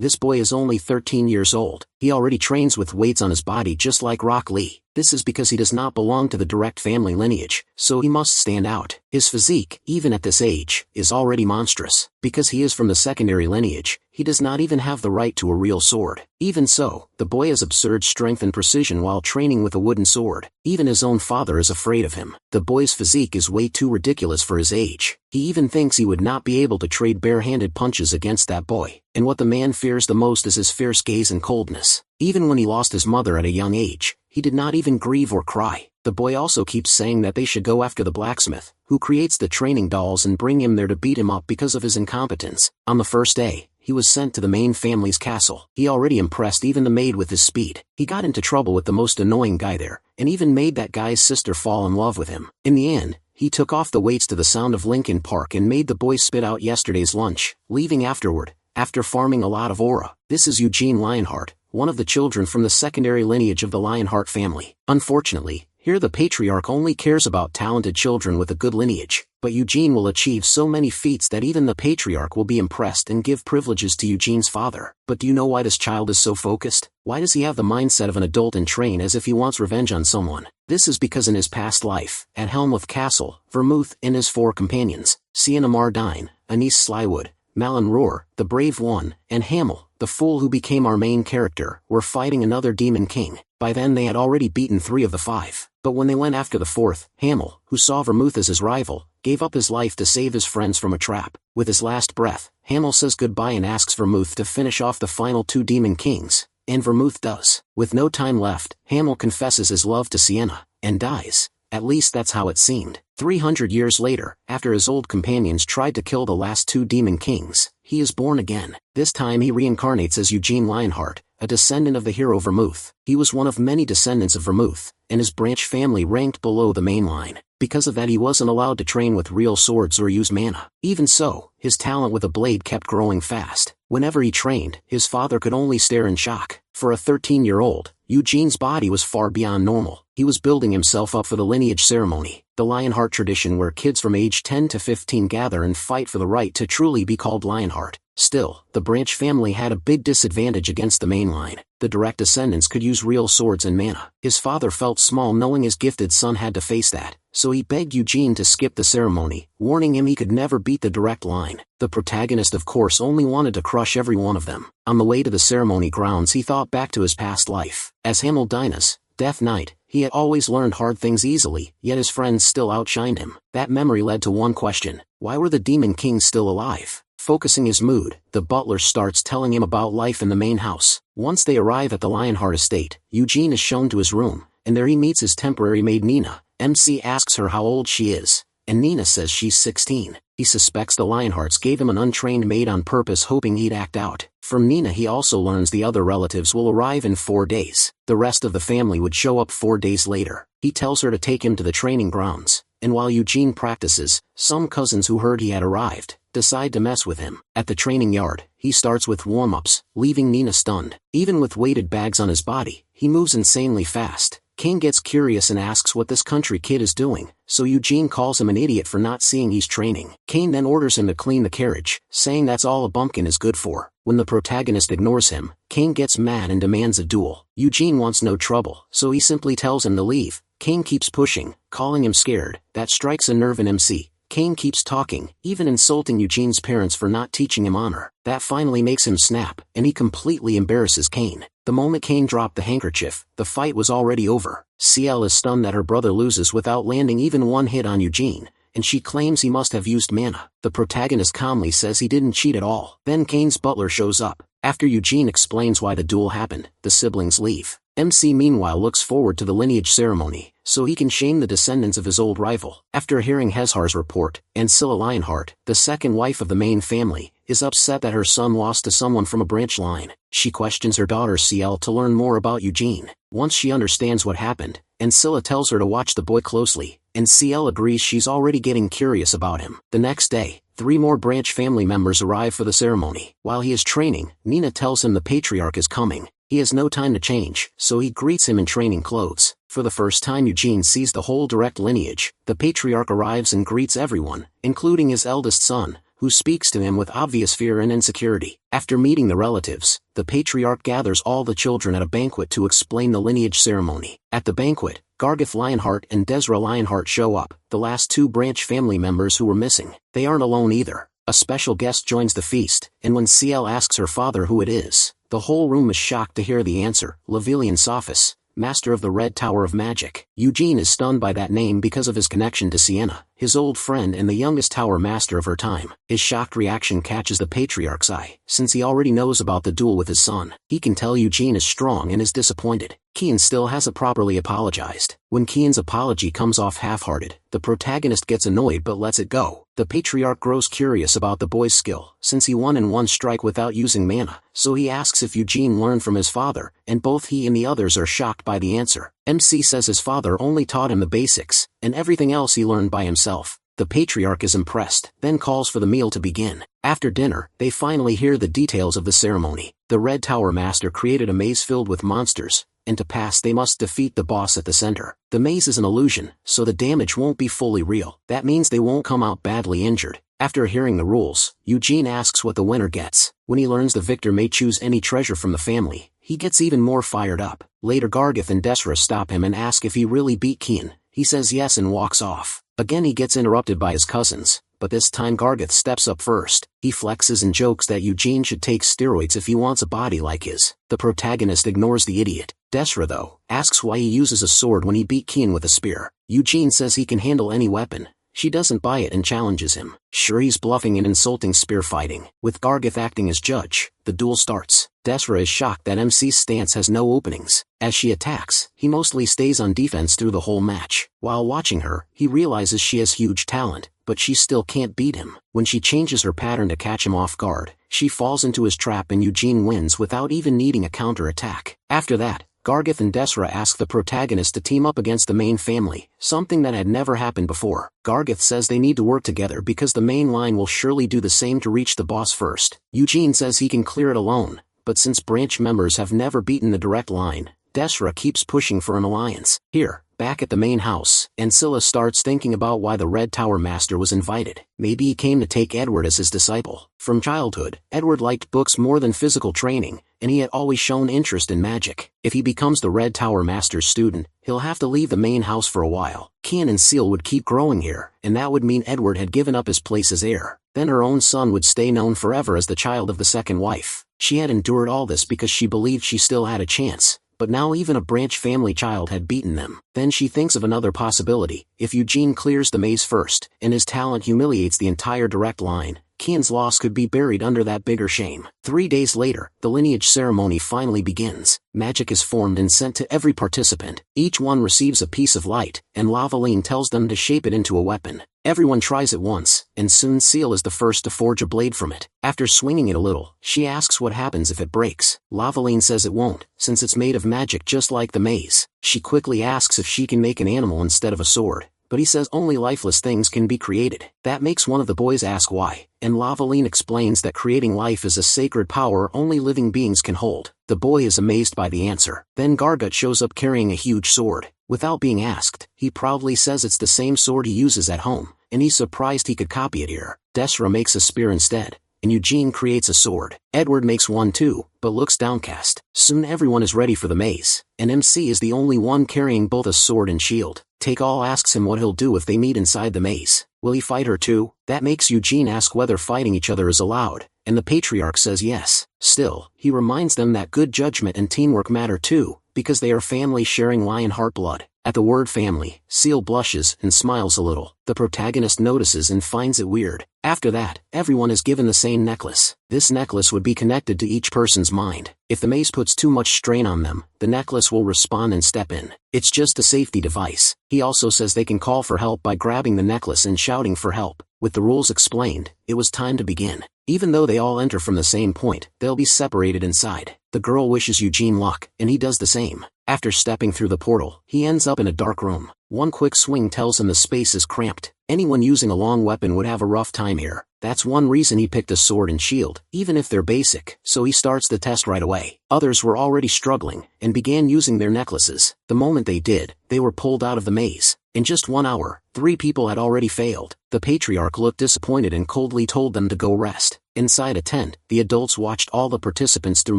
This boy is only 13 years old. He already trains with weights on his body just like Rock Lee. This is because he does not belong to the direct family lineage, so he must stand out. His physique, even at this age, is already monstrous. Because he is from the secondary lineage, he does not even have the right to a real sword. Even so, the boy has absurd strength and precision while training with a wooden sword. Even his own father is afraid of him. The boy's physique is way too ridiculous for his age. He even thinks he would not be able to trade bare-handed punches against that boy. And what the man fears the most is his fierce gaze and coldness. Even when he lost his mother at a young age, he did not even grieve or cry. The boy also keeps saying that they should go after the blacksmith, who creates the training dolls, and bring him there to beat him up because of his incompetence. On the first day, he was sent to the main family's castle. He already impressed even the maid with his speed. He got into trouble with the most annoying guy there, and even made that guy's sister fall in love with him. In the end, he took off the weights to the sound of Linkin Park and made the boy spit out yesterday's lunch, leaving afterward, after farming a lot of aura. This is Eugene Lionheart, one of the children from the secondary lineage of the Lionheart family. Unfortunately, here the patriarch only cares about talented children with a good lineage, but Eugene will achieve so many feats that even the patriarch will be impressed and give privileges to Eugene's father. But do you know why this child is so focused? Why does he have the mindset of an adult and train as if he wants revenge on someone? This is because in his past life, at Helmut Castle, Vermouth and his 4 companions, Sienna Mardine, Anise Slywood, Malin Roar, the Brave One, and Hamel, the fool who became our main character, were fighting another demon king. By then they had already beaten 3 of the 5. But when they went after the 4th, Hamel, who saw Vermouth as his rival, gave up his life to save his friends from a trap. With his last breath, Hamel says goodbye and asks Vermouth to finish off the final 2 demon kings, and Vermouth does. With no time left, Hamel confesses his love to Sienna, and dies. At least that's how it seemed. 300 years later, after his old companions tried to kill the last 2 demon kings, he is born again. This time he reincarnates as Eugene Lionheart, a descendant of the hero Vermouth. He was one of many descendants of Vermouth, and his branch family ranked below the main line. Because of that he wasn't allowed to train with real swords or use mana. Even so, his talent with a blade kept growing fast. Whenever he trained, his father could only stare in shock. For a 13-year-old, Eugene's body was far beyond normal. He was building himself up for the lineage ceremony, the Lionheart tradition where kids from age 10 to 15 gather and fight for the right to truly be called Lionheart. Still, the branch family had a big disadvantage against the main line. The direct descendants could use real swords and mana. His father felt small knowing his gifted son had to face that, so he begged Eugene to skip the ceremony, warning him he could never beat the direct line. The protagonist of course only wanted to crush every one of them. On the way to the ceremony grounds he thought back to his past life. As Hamildinus, Death Knight, he had always learned hard things easily, yet his friends still outshined him. That memory led to one question: why were the Demon Kings still alive? Focusing his mood, the butler starts telling him about life in the main house. Once they arrive at the Lionheart estate, Eugene is shown to his room, and there he meets his temporary maid Nina. MC asks her how old she is, and Nina says she's 16. He suspects the Lionhearts gave him an untrained maid on purpose hoping he'd act out. From Nina he also learns the other relatives will arrive in 4 days. The rest of the family would show up 4 days later. He tells her to take him to the training grounds, and while Eugene practices, some cousins who heard he had arrived decide to mess with him. At the training yard, he starts with warm-ups, leaving Nina stunned. Even with weighted bags on his body, he moves insanely fast. Kane gets curious and asks what this country kid is doing, so Eugene calls him an idiot for not seeing he's training. Kane then orders him to clean the carriage, saying that's all a bumpkin is good for. When the protagonist ignores him, Kane gets mad and demands a duel. Eugene wants no trouble, so he simply tells him to leave. Kane keeps pushing, calling him scared. That strikes a nerve in MC. Kane keeps talking, even insulting Eugene's parents for not teaching him honor. That finally makes him snap, and he completely embarrasses Kane. The moment Kane dropped the handkerchief, the fight was already over. CL is stunned that her brother loses without landing even one hit on Eugene, and she claims he must have used mana. The protagonist calmly says he didn't cheat at all. Then Kane's butler shows up. After Eugene explains why the duel happened, the siblings leave. MC meanwhile looks forward to the lineage ceremony, so he can shame the descendants of his old rival. After hearing Hezhar's report, Ancilla Lionheart, the second wife of the main family, is upset that her son lost to someone from a branch line. She questions her daughter CL to learn more about Eugene. Once she understands what happened, Ancilla tells her to watch the boy closely, and CL agrees she's already getting curious about him. The next day, 3 more branch family members arrive for the ceremony. While he is training, Nina tells him the patriarch is coming. He has no time to change, so he greets him in training clothes. For the first time Eugene sees the whole direct lineage. The patriarch arrives and greets everyone, including his eldest son, who speaks to him with obvious fear and insecurity. After meeting the relatives, the patriarch gathers all the children at a banquet to explain the lineage ceremony. At the banquet, Gargeth Lionheart and Desra Lionheart show up, the last two branch family members who were missing. They aren't alone either. A special guest joins the feast, and when Ciel asks her father who it is, the whole room is shocked to hear the answer: Levelian Sophis, master of the Red Tower of Magic. Eugene is stunned by that name because of his connection to Sienna, his old friend and the youngest tower master of her time. His shocked reaction catches the patriarch's eye, since he already knows about the duel with his son. He can tell Eugene is strong and is disappointed. Kian still hasn't properly apologized. When Kian's apology comes off half-hearted, the protagonist gets annoyed but lets it go. The patriarch grows curious about the boy's skill, since he won in one strike without using mana, so he asks if Eugene learned from his father, and both he and the others are shocked by the answer. MC says his father only taught him the basics, and everything else he learned by himself. The patriarch is impressed, then calls for the meal to begin. After dinner, they finally hear the details of the ceremony. The Red Tower Master created a maze filled with monsters, and to pass they must defeat the boss at the center. The maze is an illusion, so the damage won't be fully real. That means they won't come out badly injured. After hearing the rules, Eugene asks what the winner gets. When he learns the victor may choose any treasure from the family, he gets even more fired up. Later Gargeth and Desra stop him and ask if he really beat Kian. He says yes and walks off. Again he gets interrupted by his cousins, but this time Gargeth steps up first. He flexes and jokes that Eugene should take steroids if he wants a body like his. The protagonist ignores the idiot. Desra, though, asks why he uses a sword when he beat Kian with a spear. Eugene says he can handle any weapon. She doesn't buy it and challenges him. Sure, he's bluffing and insulting spear fighting. With Gargeth acting as judge, the duel starts. Desra is shocked that MC's stance has no openings. As she attacks, he mostly stays on defense through the whole match. While watching her, he realizes she has huge talent, but she still can't beat him. When she changes her pattern to catch him off guard, she falls into his trap and Eugene wins without even needing a counter-attack. After that, Gargeth and Desra ask the protagonist to team up against the main family, something that had never happened before. Gargeth says they need to work together because the main line will surely do the same to reach the boss first. Eugene says he can clear it alone, but since branch members have never beaten the direct line, Desra keeps pushing for an alliance. Here, back at the main house, Ancilla starts thinking about why the Red Tower Master was invited. Maybe he came to take Edward as his disciple. From childhood, Edward liked books more than physical training, and he had always shown interest in magic. If he becomes the Red Tower Master's student, he'll have to leave the main house for a while. Kian and Ciel would keep growing here, and that would mean Edward had given up his place as heir. Then her own son would stay known forever as the child of the second wife. She had endured all this because she believed she still had a chance. But now even a branch family child had beaten them. Then she thinks of another possibility. If Eugene clears the maze first, and his talent humiliates the entire direct line, Kian's loss could be buried under that bigger shame. 3 days later, the lineage ceremony finally begins. Magic is formed and sent to every participant. Each one receives a piece of light, and Lavaline tells them to shape it into a weapon. Everyone tries it once, and soon Ciel is the first to forge a blade from it. After swinging it a little, she asks what happens if it breaks. Lavaline says it won't, since it's made of magic just like the maze. She quickly asks if she can make an animal instead of a sword, but he says only lifeless things can be created. That makes one of the boys ask why, and Lavaline explains that creating life is a sacred power only living beings can hold. The boy is amazed by the answer. Then Gargeth shows up carrying a huge sword. Without being asked, he proudly says it's the same sword he uses at home, and he's surprised he could copy it here. Desra makes a spear instead, and Eugene creates a sword. Edward makes one too, but looks downcast. Soon everyone is ready for the maze, and MC is the only one carrying both a sword and shield. Take-All asks him what he'll do if they meet inside the maze. Will he fight her too? That makes Eugene ask whether fighting each other is allowed, and the patriarch says yes. Still, he reminds them that good judgment and teamwork matter too, because they are family sharing Lionheart blood. At the word family, Ciel blushes and smiles a little. The protagonist notices and finds it weird. After that, everyone is given the same necklace. This necklace would be connected to each person's mind. If the maze puts too much strain on them, the necklace will respond and step in. It's just a safety device. He also says they can call for help by grabbing the necklace and shouting for help. With the rules explained, it was time to begin. Even though they all enter from the same point, they'll be separated inside. The girl wishes Eugene luck, and he does the same. After stepping through the portal, he ends up in a dark room. One quick swing tells him the space is cramped. Anyone using a long weapon would have a rough time here. That's one reason he picked a sword and shield, even if they're basic, so he starts the test right away. Others were already struggling, and began using their necklaces. The moment they did, they were pulled out of the maze. In just 1 hour, 3 people had already failed. The patriarch looked disappointed and coldly told them to go rest. Inside a tent, the adults watched all the participants through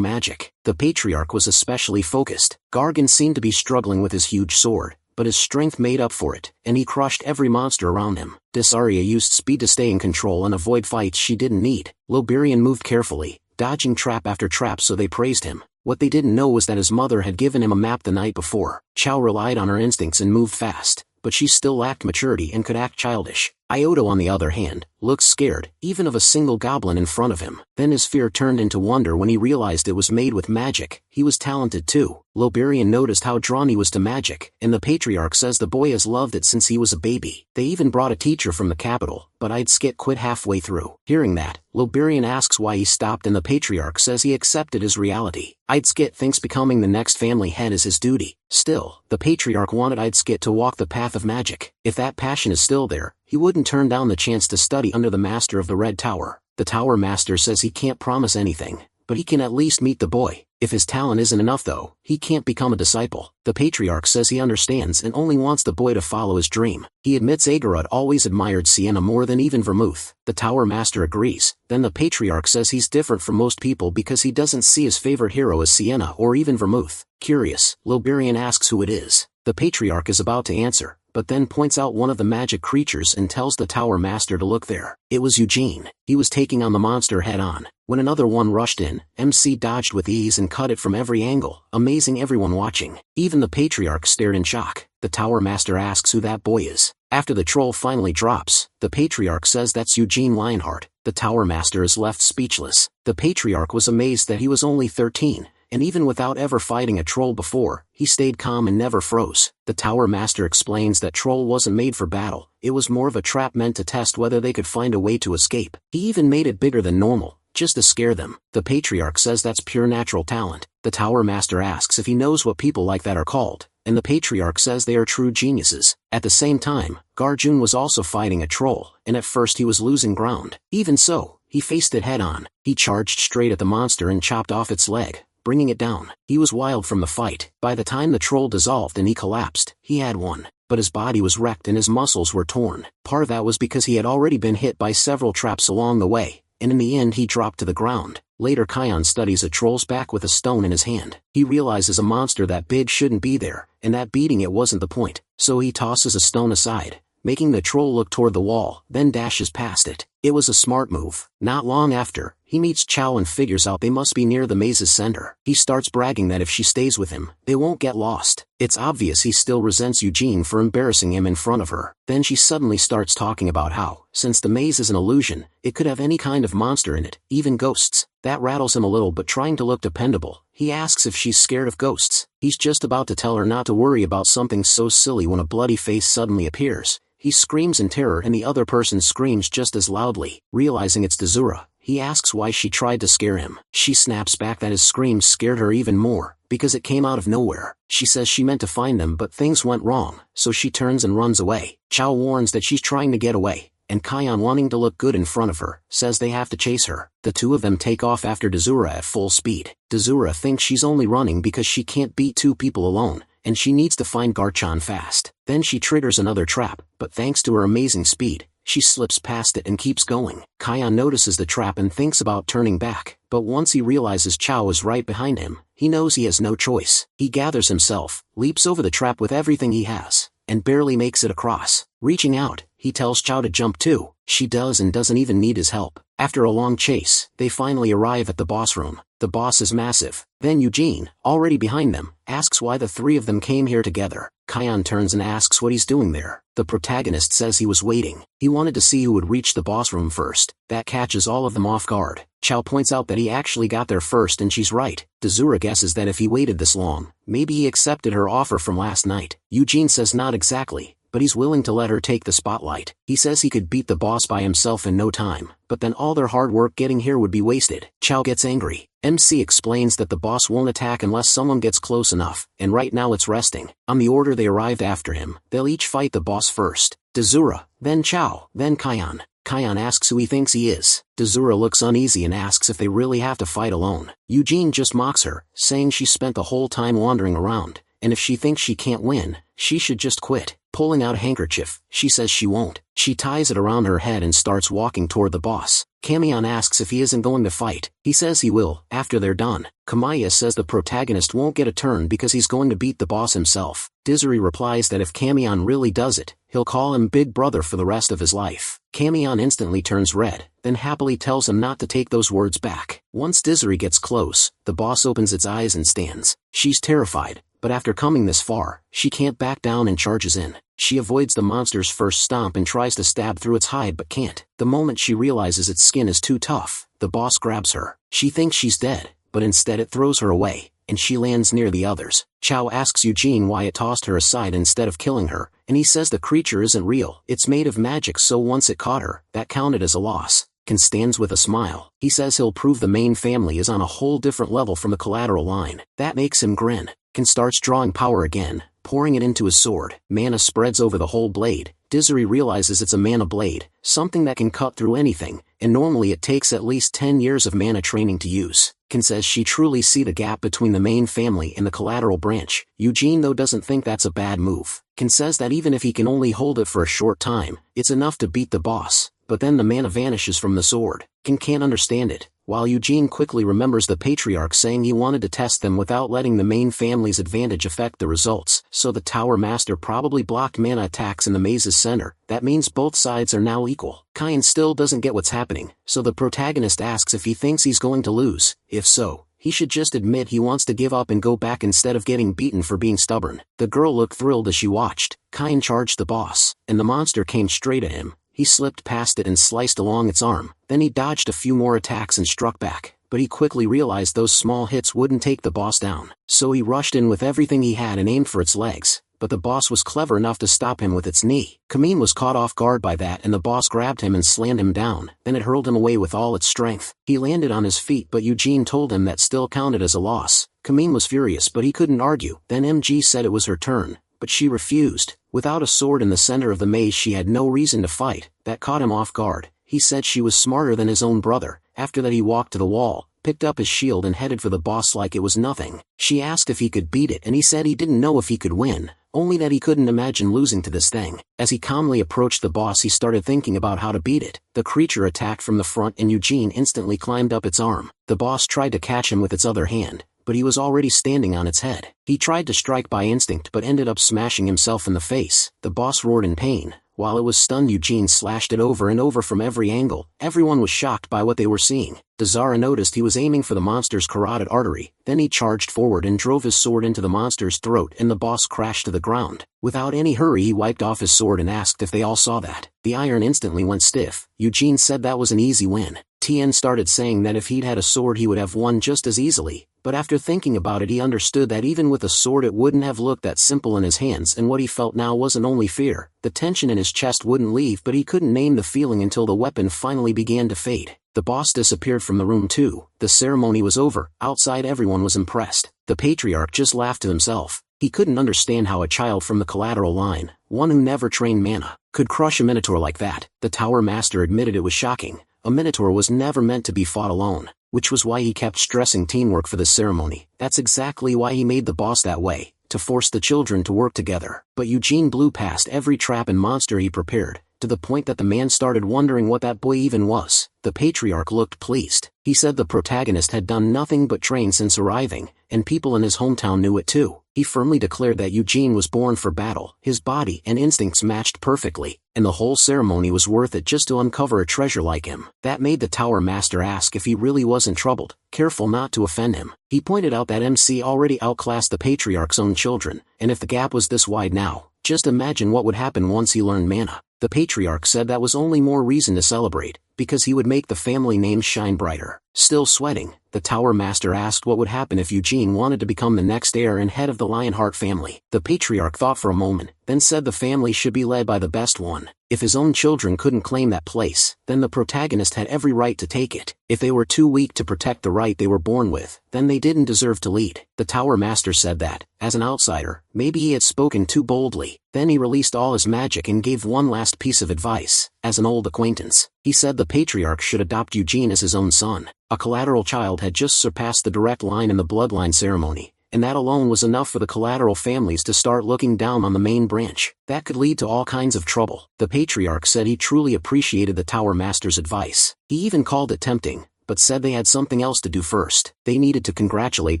magic. The patriarch was especially focused. Gargan seemed to be struggling with his huge sword, but his strength made up for it, and he crushed every monster around him. Desaria used speed to stay in control and avoid fights she didn't need. Loberian moved carefully, dodging trap after trap, so they praised him. What they didn't know was that his mother had given him a map the night before. Chao relied on her instincts and moved fast, but she still lacked maturity and could act childish. Ioto, on the other hand, looked scared, even of a single goblin in front of him. Then his fear turned into wonder when he realized it was made with magic. He was talented too. Loberian noticed how drawn he was to magic, and the patriarch says the boy has loved it since he was a baby. They even brought a teacher from the capital, but Idskit quit halfway through. Hearing that, Loberian asks why he stopped, and the patriarch says he accepted his reality. Idskit thinks becoming the next family head is his duty. Still, the patriarch wanted Idskit to walk the path of magic. If that passion is still there, he wouldn't turn down the chance to study under the master of the Red Tower. The Tower Master says he can't promise anything, but he can at least meet the boy. If his talent isn't enough though, he can't become a disciple. The patriarch says he understands and only wants the boy to follow his dream. He admits Agarud always admired Sienna more than even Vermouth. The Tower Master agrees. Then the patriarch says he's different from most people because he doesn't see his favorite hero as Sienna or even Vermouth. Curious, Loberian asks who it is. The patriarch is about to answer, but then points out one of the magic creatures and tells the Tower Master to look there. It was Eugene. He was taking on the monster head-on. When another one rushed in, MC dodged with ease and cut it from every angle, amazing everyone watching. Even the patriarch stared in shock. The Tower Master asks who that boy is. After the troll finally drops, the patriarch says that's Eugene Lionheart. The Tower Master is left speechless. The patriarch was amazed that he was only 13. And even without ever fighting a troll before, he stayed calm and never froze. The Tower Master explains that troll wasn't made for battle, it was more of a trap meant to test whether they could find a way to escape. He even made it bigger than normal, just to scare them. The patriarch says that's pure natural talent. The Tower Master asks if he knows what people like that are called, and the patriarch says they are true geniuses. At the same time, Garjun was also fighting a troll, and at first he was losing ground. Even so, he faced it head-on. He charged straight at the monster and chopped off its leg, bringing it down. He was wild from the fight. By the time the troll dissolved and he collapsed, he had won. But his body was wrecked and his muscles were torn. Part of that was because he had already been hit by several traps along the way, and in the end he dropped to the ground. Later Kion studies a troll's back with a stone in his hand. He realizes a monster that big shouldn't be there, and that beating it wasn't the point. So he tosses a stone aside, making the troll look toward the wall, then dashes past it. It was a smart move. Not long after, he meets Chao and figures out they must be near the maze's center. He starts bragging that if she stays with him, they won't get lost. It's obvious he still resents Eugene for embarrassing him in front of her. Then she suddenly starts talking about how, since the maze is an illusion, it could have any kind of monster in it, even ghosts. That rattles him a little, but trying to look dependable, he asks if she's scared of ghosts. He's just about to tell her not to worry about something so silly when a bloody face suddenly appears. He screams in terror and the other person screams just as loudly. Realizing it's Dazura, he asks why she tried to scare him. She snaps back that his screams scared her even more, because it came out of nowhere. She says she meant to find them but things went wrong, so she turns and runs away. Chao warns that she's trying to get away, and Kion, wanting to look good in front of her, says they have to chase her. The two of them take off after Dazura at full speed. Dazura thinks she's only running because she can't beat two people alone, and she needs to find Garchon fast. Then she triggers another trap, but thanks to her amazing speed, she slips past it and keeps going. Kion notices the trap and thinks about turning back, but once he realizes Chao is right behind him, he knows he has no choice. He gathers himself, leaps over the trap with everything he has, and barely makes it across. Reaching out, he tells Chao to jump too. She does and doesn't even need his help. After a long chase, they finally arrive at the boss room. The boss is massive. Then Eugene, already behind them, asks why the three of them came here together. Kion turns and asks what he's doing there. The protagonist says he was waiting. He wanted to see who would reach the boss room first. That catches all of them off guard. Chao points out that he actually got there first and she's right. Dazura guesses that if he waited this long, maybe he accepted her offer from last night. Eugene says not exactly, but he's willing to let her take the spotlight. He says he could beat the boss by himself in no time, but then all their hard work getting here would be wasted. Chao gets angry. MC explains that the boss won't attack unless someone gets close enough, and right now it's resting. On the order they arrived after him, they'll each fight the boss first. Dazura, then Chao, then Kion. Kion asks who he thinks he is. Dazura looks uneasy and asks if they really have to fight alone. Eugene just mocks her, saying she spent the whole time wandering around, and if she thinks she can't win, she should just quit. Pulling out a handkerchief, she says she won't. She ties it around her head and starts walking toward the boss. Kamion asks if he isn't going to fight. He says he will, after they're done. Kamaya says the protagonist won't get a turn because he's going to beat the boss himself. Dizuri replies that if Kamion really does it, he'll call him Big Brother for the rest of his life. Kamion instantly turns red, then happily tells him not to take those words back. Once Dizuri gets close, the boss opens its eyes and stands. She's terrified, but after coming this far, she can't back down and charges in. She avoids the monster's first stomp and tries to stab through its hide but can't. The moment she realizes its skin is too tough, the boss grabs her. She thinks she's dead, but instead it throws her away, and she lands near the others. Chow asks Eugene why it tossed her aside instead of killing her, and he says the creature isn't real. It's made of magic, so once it caught her, that counted as a loss. Ken stands with a smile. He says he'll prove the main family is on a whole different level from the collateral line. That makes him grin. Ken starts drawing power again, pouring it into his sword. Mana spreads over the whole blade. Dizuri realizes it's a mana blade, something that can cut through anything, and normally it takes at least 10 years of mana training to use. Ken says she truly see the gap between the main family and the collateral branch. Eugene though doesn't think that's a bad move. Ken says that even if he can only hold it for a short time, it's enough to beat the boss, but then the mana vanishes from the sword. Ken can't understand it, while Eugene quickly remembers the patriarch saying he wanted to test them without letting the main family's advantage affect the results, so the Tower Master probably blocked mana attacks in the maze's center. That means both sides are now equal. Kyan still doesn't get what's happening, so the protagonist asks if he thinks he's going to lose. If so, he should just admit he wants to give up and go back instead of getting beaten for being stubborn. The girl looked thrilled as she watched. Kyan charged the boss, and the monster came straight at him. He slipped past it and sliced along its arm. Then he dodged a few more attacks and struck back, but he quickly realized those small hits wouldn't take the boss down. So he rushed in with everything he had and aimed for its legs, but the boss was clever enough to stop him with its knee. Kameen was caught off guard by that and the boss grabbed him and slammed him down. Then it hurled him away with all its strength. He landed on his feet, but Eugene told him that still counted as a loss. Kameen was furious, but he couldn't argue. Then MG said it was her turn, but she refused. Without a sword in the center of the maze, she had no reason to fight. That caught him off guard. He said she was smarter than his own brother. After that he walked to the wall, picked up his shield and headed for the boss like it was nothing. She asked if he could beat it and he said he didn't know if he could win, only that he couldn't imagine losing to this thing. As he calmly approached the boss, he started thinking about how to beat it. The creature attacked from the front and Eugene instantly climbed up its arm. The boss tried to catch him with its other hand, but he was already standing on its head. He tried to strike by instinct but ended up smashing himself in the face. The boss roared in pain. While it was stunned, Eugene slashed it over and over from every angle. Everyone was shocked by what they were seeing. Dazara noticed he was aiming for the monster's carotid artery. Then he charged forward and drove his sword into the monster's throat and the boss crashed to the ground. Without any hurry he wiped off his sword and asked if they all saw that. The iron instantly went stiff. Eugene said that was an easy win. Tien started saying that if he'd had a sword he would have won just as easily, but after thinking about it he understood that even with a sword it wouldn't have looked that simple in his hands, and what he felt now wasn't only fear. The tension in his chest wouldn't leave, but he couldn't name the feeling until the weapon finally began to fade. The boss disappeared from the room too. The ceremony was over. Outside everyone was impressed. The patriarch just laughed to himself. He couldn't understand how a child from the collateral line, one who never trained mana, could crush a minotaur like that. The Tower Master admitted it was shocking. A minotaur was never meant to be fought alone, which was why he kept stressing teamwork for this ceremony. That's exactly why he made the boss that way, to force the children to work together. But Eugene blew past every trap and monster he prepared, to the point that the man started wondering what that boy even was. The patriarch looked pleased. He said the protagonist had done nothing but train since arriving, and people in his hometown knew it too. He firmly declared that Eugene was born for battle. His body and instincts matched perfectly, and the whole ceremony was worth it just to uncover a treasure like him. That made the Tower Master ask if he really wasn't troubled, careful not to offend him. He pointed out that MC already outclassed the patriarch's own children, and if the gap was this wide now, just imagine what would happen once he learned mana. The patriarch said that was only more reason to celebrate, because he would make the family name shine brighter. Still sweating, the Tower Master asked what would happen if Eugene wanted to become the next heir and head of the Lionheart family. The patriarch thought for a moment, then said the family should be led by the best one. If his own children couldn't claim that place, then the protagonist had every right to take it. If they were too weak to protect the right they were born with, then they didn't deserve to lead. The Tower Master said that, as an outsider, maybe he had spoken too boldly. Then he released all his magic and gave one last piece of advice. As an old acquaintance, he said the patriarch should adopt Eugene as his own son. A collateral child had just surpassed the direct line in the bloodline ceremony, and that alone was enough for the collateral families to start looking down on the main branch. That could lead to all kinds of trouble. The patriarch said he truly appreciated the Tower Master's advice. He even called it tempting, but said they had something else to do first. They needed to congratulate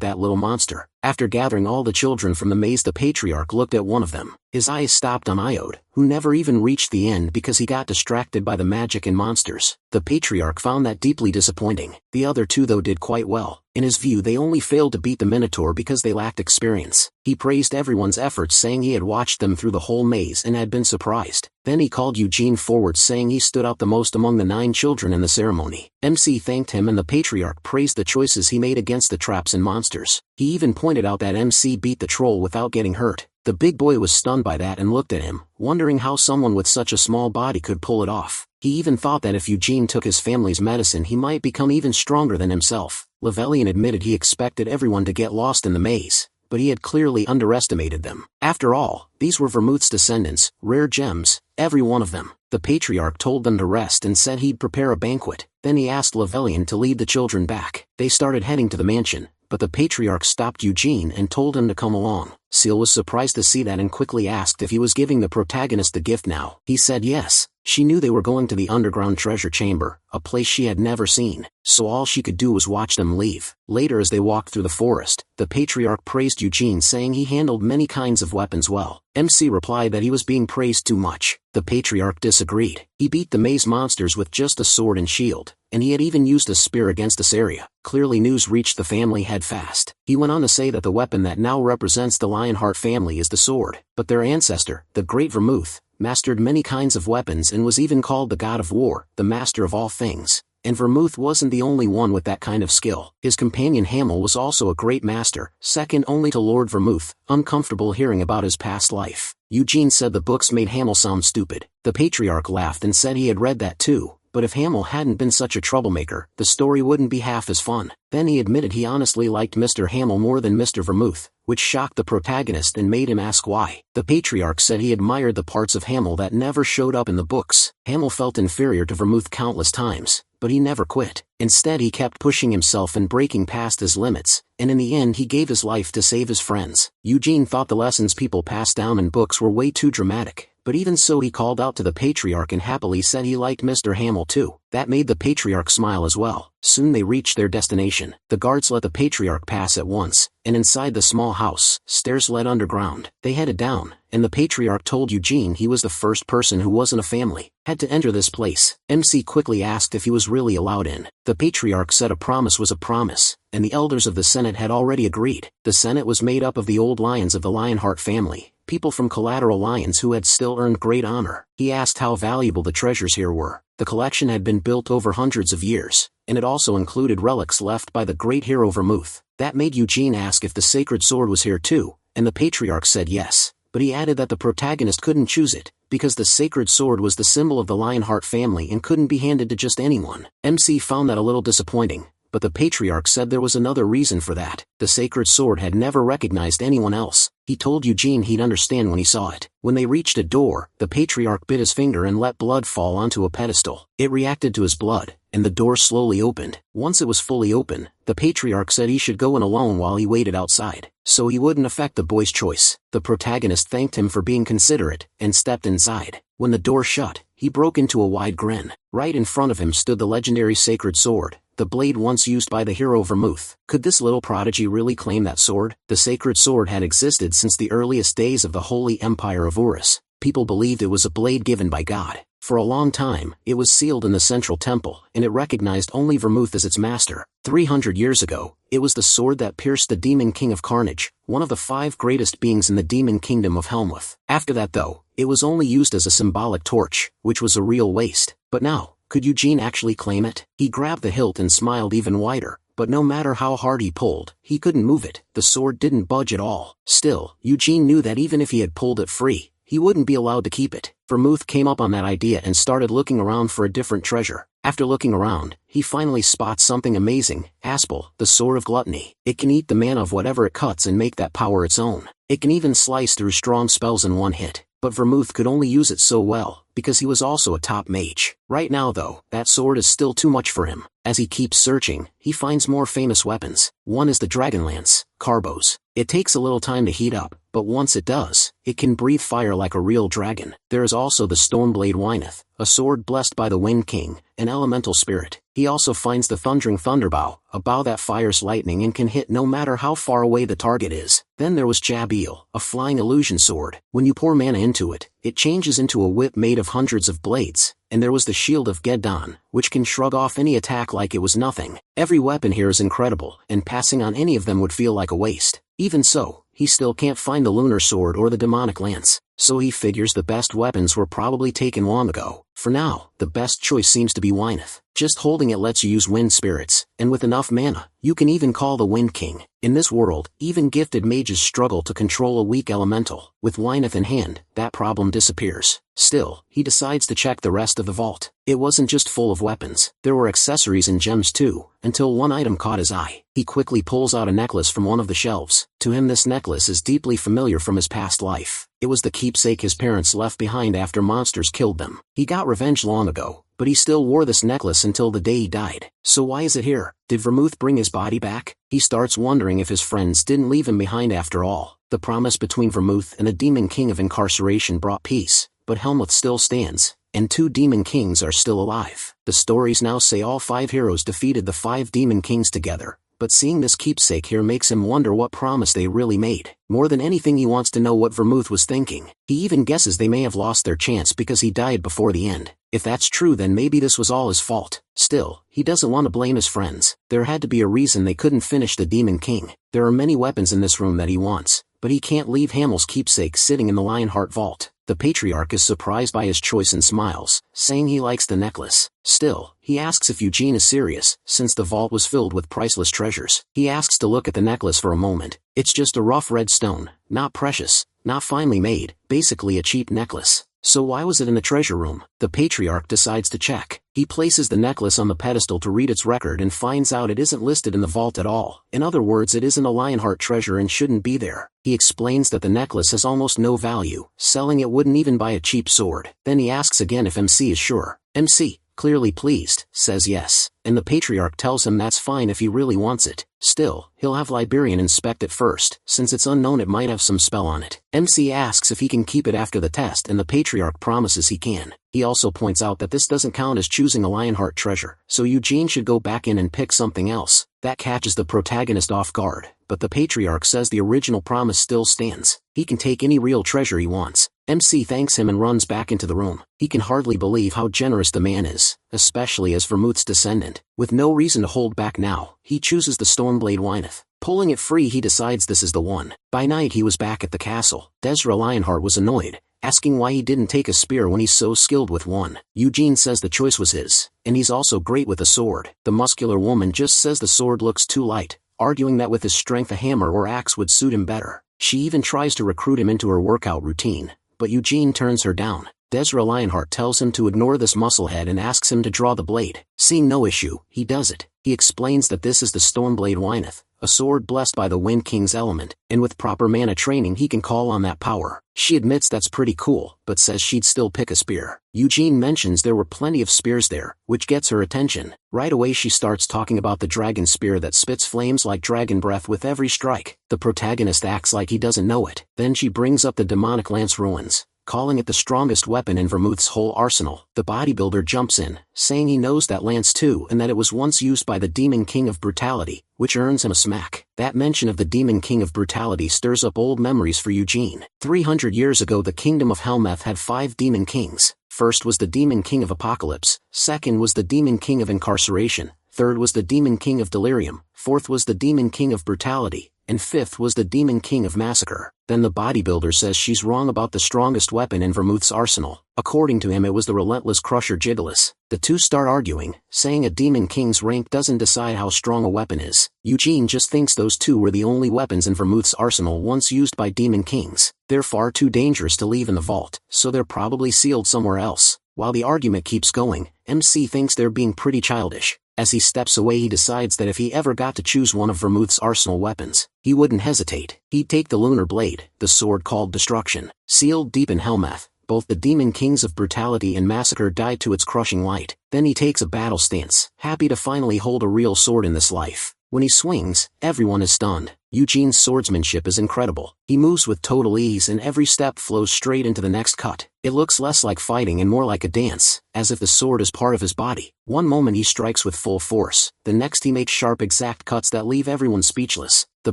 that little monster. After gathering all the children from the maze, the patriarch looked at one of them. His eyes stopped on Iode, who never even reached the end because he got distracted by the magic and monsters. The patriarch found that deeply disappointing. The other two though did quite well. In his view, they only failed to beat the Minotaur because they lacked experience. He praised everyone's efforts, saying he had watched them through the whole maze and had been surprised. Then he called Eugene forward, saying he stood out the most among the 9 children in the ceremony. MC thanked him and the patriarch praised the choices he made against the traps and monsters. He even pointed out that MC beat the troll without getting hurt. The big boy was stunned by that and looked at him, wondering how someone with such a small body could pull it off. He even thought that if Eugene took his family's medicine he might become even stronger than himself. Levelian admitted he expected everyone to get lost in the maze, but he had clearly underestimated them. After all, these were Vermouth's descendants, rare gems, every one of them. The patriarch told them to rest and said he'd prepare a banquet. Then he asked Levelian to lead the children back. They started heading to the mansion, but the patriarch stopped Eugene and told him to come along. Seal was surprised to see that and quickly asked if he was giving the protagonist the gift now. He said yes. She knew they were going to the underground treasure chamber, a place she had never seen, so all she could do was watch them leave. Later, as they walked through the forest, the patriarch praised Eugene, saying he handled many kinds of weapons well. MC replied that he was being praised too much. The patriarch disagreed. He beat the maze monsters with just a sword and shield, and he had even used a spear against this area. Clearly news reached the family head fast. He went on to say that the weapon that now represents the Lionheart family is the sword, but their ancestor, the Great Vermouth, mastered many kinds of weapons and was even called the God of War, the master of all things. And Vermouth wasn't the only one with that kind of skill. His companion Hamel was also a great master, second only to Lord Vermouth, uncomfortable hearing about his past life. Eugene said the books made Hamel sound stupid. The patriarch laughed and said he had read that too, but if Hamel hadn't been such a troublemaker, the story wouldn't be half as fun. Then he admitted he honestly liked Mr. Hamel more than Mr. Vermouth, which shocked the protagonist and made him ask why. The patriarch said he admired the parts of Hamel that never showed up in the books. Hamel felt inferior to Vermouth countless times, but he never quit. Instead, he kept pushing himself and breaking past his limits, and in the end he gave his life to save his friends. Eugene thought the lessons people passed down in books were way too dramatic, but even so he called out to the patriarch and happily said he liked Mr. Hamel too. That made the patriarch smile as well. Soon they reached their destination. The guards let the patriarch pass at once, and inside the small house, stairs led underground. They headed down, and the patriarch told Eugene he was the first person who wasn't a family had to enter this place. MC quickly asked if he was really allowed in. The patriarch said a promise was a promise, and the elders of the Senate had already agreed. The Senate was made up of the old lions of the Lionheart family, people from collateral lions who had still earned great honor. He asked how valuable the treasures here were. The collection had been built over hundreds of years, and it also included relics left by the great hero Vermouth. That made Eugene ask if the sacred sword was here too, and the patriarch said yes, but he added that the protagonist couldn't choose it, because the sacred sword was the symbol of the Lionheart family and couldn't be handed to just anyone. MC found that a little disappointing, but the patriarch said there was another reason for that. The sacred sword had never recognized anyone else. He told Eugene he'd understand when he saw it. When they reached a door, the patriarch bit his finger and let blood fall onto a pedestal. It reacted to his blood, and the door slowly opened. Once it was fully open, the patriarch said he should go in alone while he waited outside, so he wouldn't affect the boy's choice. The protagonist thanked him for being considerate, and stepped inside. When the door shut, he broke into a wide grin. Right in front of him stood the legendary sacred sword, the blade once used by the hero Vermouth. Could this little prodigy really claim that sword? The sacred sword had existed since the earliest days of the Holy Empire of Urus. People believed it was a blade given by God. For a long time, it was sealed in the central temple, and it recognized only Vermouth as its master. 300 years ago, it was the sword that pierced the demon king of Carnage, one of the 5 greatest beings in the demon kingdom of Helmwith. After that though, it was only used as a symbolic torch, which was a real waste. But now, could Eugene actually claim it? He grabbed the hilt and smiled even wider, but no matter how hard he pulled, he couldn't move it. The sword didn't budge at all. Still, Eugene knew that even if he had pulled it free, he wouldn't be allowed to keep it. Vermouth came up on that idea and started looking around for a different treasure. After looking around, he finally spots something amazing: Aspel, the sword of gluttony. It can eat the mana of whatever it cuts and make that power its own. It can even slice through strong spells in one hit. But Vermouth could only use it so well, because he was also a top mage. Right now though, that sword is still too much for him. As he keeps searching, he finds more famous weapons. One is the Dragonlance, Carbos. It takes a little time to heat up, but once it does, it can breathe fire like a real dragon. There is also the Stormblade Wyneth, a sword blessed by the Wind King, an elemental spirit. He also finds the Thundering Thunderbow, a bow that fires lightning and can hit no matter how far away the target is. Then there was Jabil, a flying illusion sword. When you pour mana into it, it changes into a whip made of hundreds of blades. And there was the Shield of Geddon, which can shrug off any attack like it was nothing. Every weapon here is incredible, and passing on any of them would feel like a waste. Even so, he still can't find the Lunar Sword or the Demonic Lance, so he figures the best weapons were probably taken long ago. For now, the best choice seems to be Wyneth. Just holding it lets you use wind spirits, and with enough mana, you can even call the Wind King. In this world, even gifted mages struggle to control a weak elemental. With Wyneth in hand, that problem disappears. Still, he decides to check the rest of the vault. It wasn't just full of weapons. There were accessories and gems too, until one item caught his eye. He quickly pulls out a necklace from one of the shelves. To him, this necklace is deeply familiar from his past life. It was the keepsake his parents left behind after monsters killed them. He got revenge long ago, but he still wore this necklace until the day he died. So why is it here? Did Vermouth bring his body back? He starts wondering if his friends didn't leave him behind after all. The promise between Vermouth and the Demon King of Incarceration brought peace, but Helmuth still stands, and 2 Demon Kings are still alive. The stories now say all 5 heroes defeated the 5 Demon Kings together, but seeing this keepsake here makes him wonder what promise they really made. More than anything, he wants to know what Vermouth was thinking. He even guesses they may have lost their chance because he died before the end. If that's true, then maybe this was all his fault. Still, he doesn't want to blame his friends. There had to be a reason they couldn't finish the Demon King. There are many weapons in this room that he wants, but he can't leave Hamel's keepsake sitting in the Lionheart vault. The Patriarch is surprised by his choice and smiles, saying he likes the necklace. Still, he asks if Eugene is serious, since the vault was filled with priceless treasures. He asks to look at the necklace for a moment. It's just a rough red stone, not precious, not finely made, basically a cheap necklace. So why was it in the treasure room? The Patriarch decides to check. He places the necklace on the pedestal to read its record and finds out it isn't listed in the vault at all. In other words, it isn't a Lionheart treasure and shouldn't be there. He explains that the necklace has almost no value. Selling it wouldn't even buy a cheap sword. Then he asks again if MC is sure. MC, clearly pleased, says yes, and the Patriarch tells him that's fine if he really wants it. Still, he'll have Liberian inspect it first, since it's unknown it might have some spell on it. MC asks if he can keep it after the test, and the Patriarch promises he can. He also points out that this doesn't count as choosing a Lionheart treasure, so Eugene should go back in and pick something else. That catches the protagonist off guard, but the Patriarch says the original promise still stands. He can take any real treasure he wants. MC thanks him and runs back into the room. He can hardly believe how generous the man is, especially as Vermouth's descendant. With no reason to hold back now, he chooses the Stormblade Wyneth. Pulling it free, he decides this is the one. By night he was back at the castle. Desra Lionheart was annoyed, asking why he didn't take a spear when he's so skilled with one. Eugene says the choice was his, and he's also great with a sword. The muscular woman just says the sword looks too light, arguing that with his strength a hammer or axe would suit him better. She even tries to recruit him into her workout routine, but Eugene turns her down. Desra Lionheart tells him to ignore this musclehead and asks him to draw the blade. Seeing no issue, he does it. He explains that this is the Stormblade Wyneth, a sword blessed by the Wind King's element, and with proper mana training he can call on that power. She admits that's pretty cool, but says she'd still pick a spear. Eugene mentions there were plenty of spears there, which gets her attention. Right away she starts talking about the dragon spear that spits flames like dragon breath with every strike. The protagonist acts like he doesn't know it. Then she brings up the demonic lance ruins, calling it the strongest weapon in Vermouth's whole arsenal. The bodybuilder jumps in, saying he knows that lance too and that it was once used by the Demon King of Brutality, which earns him a smack. That mention of the Demon King of Brutality stirs up old memories for Eugene. 300 years ago the kingdom of Helmeth had 5 Demon Kings. First was the Demon King of Apocalypse, second was the Demon King of Incarceration, third was the Demon King of Delirium, fourth was the Demon King of Brutality, and fifth was the Demon King of Massacre. Then the bodybuilder says she's wrong about the strongest weapon in Vermouth's arsenal. According to him it was the relentless Crusher Gigalus. The two start arguing, saying a Demon King's rank doesn't decide how strong a weapon is. Eugene just thinks those two were the only weapons in Vermouth's arsenal once used by Demon Kings. They're far too dangerous to leave in the vault, so they're probably sealed somewhere else. While the argument keeps going, MC thinks they're being pretty childish. As he steps away he decides that if he ever got to choose one of Vermouth's arsenal weapons, he wouldn't hesitate. He'd take the Lunar Blade, the sword called Destruction. Sealed deep in Helmeth, both the Demon Kings of Brutality and Massacre died to its crushing light. Then he takes a battle stance, happy to finally hold a real sword in this life. When he swings, everyone is stunned. Eugene's swordsmanship is incredible. He moves with total ease and every step flows straight into the next cut. It looks less like fighting and more like a dance, as if the sword is part of his body. One moment he strikes with full force, the next he makes sharp exact cuts that leave everyone speechless. The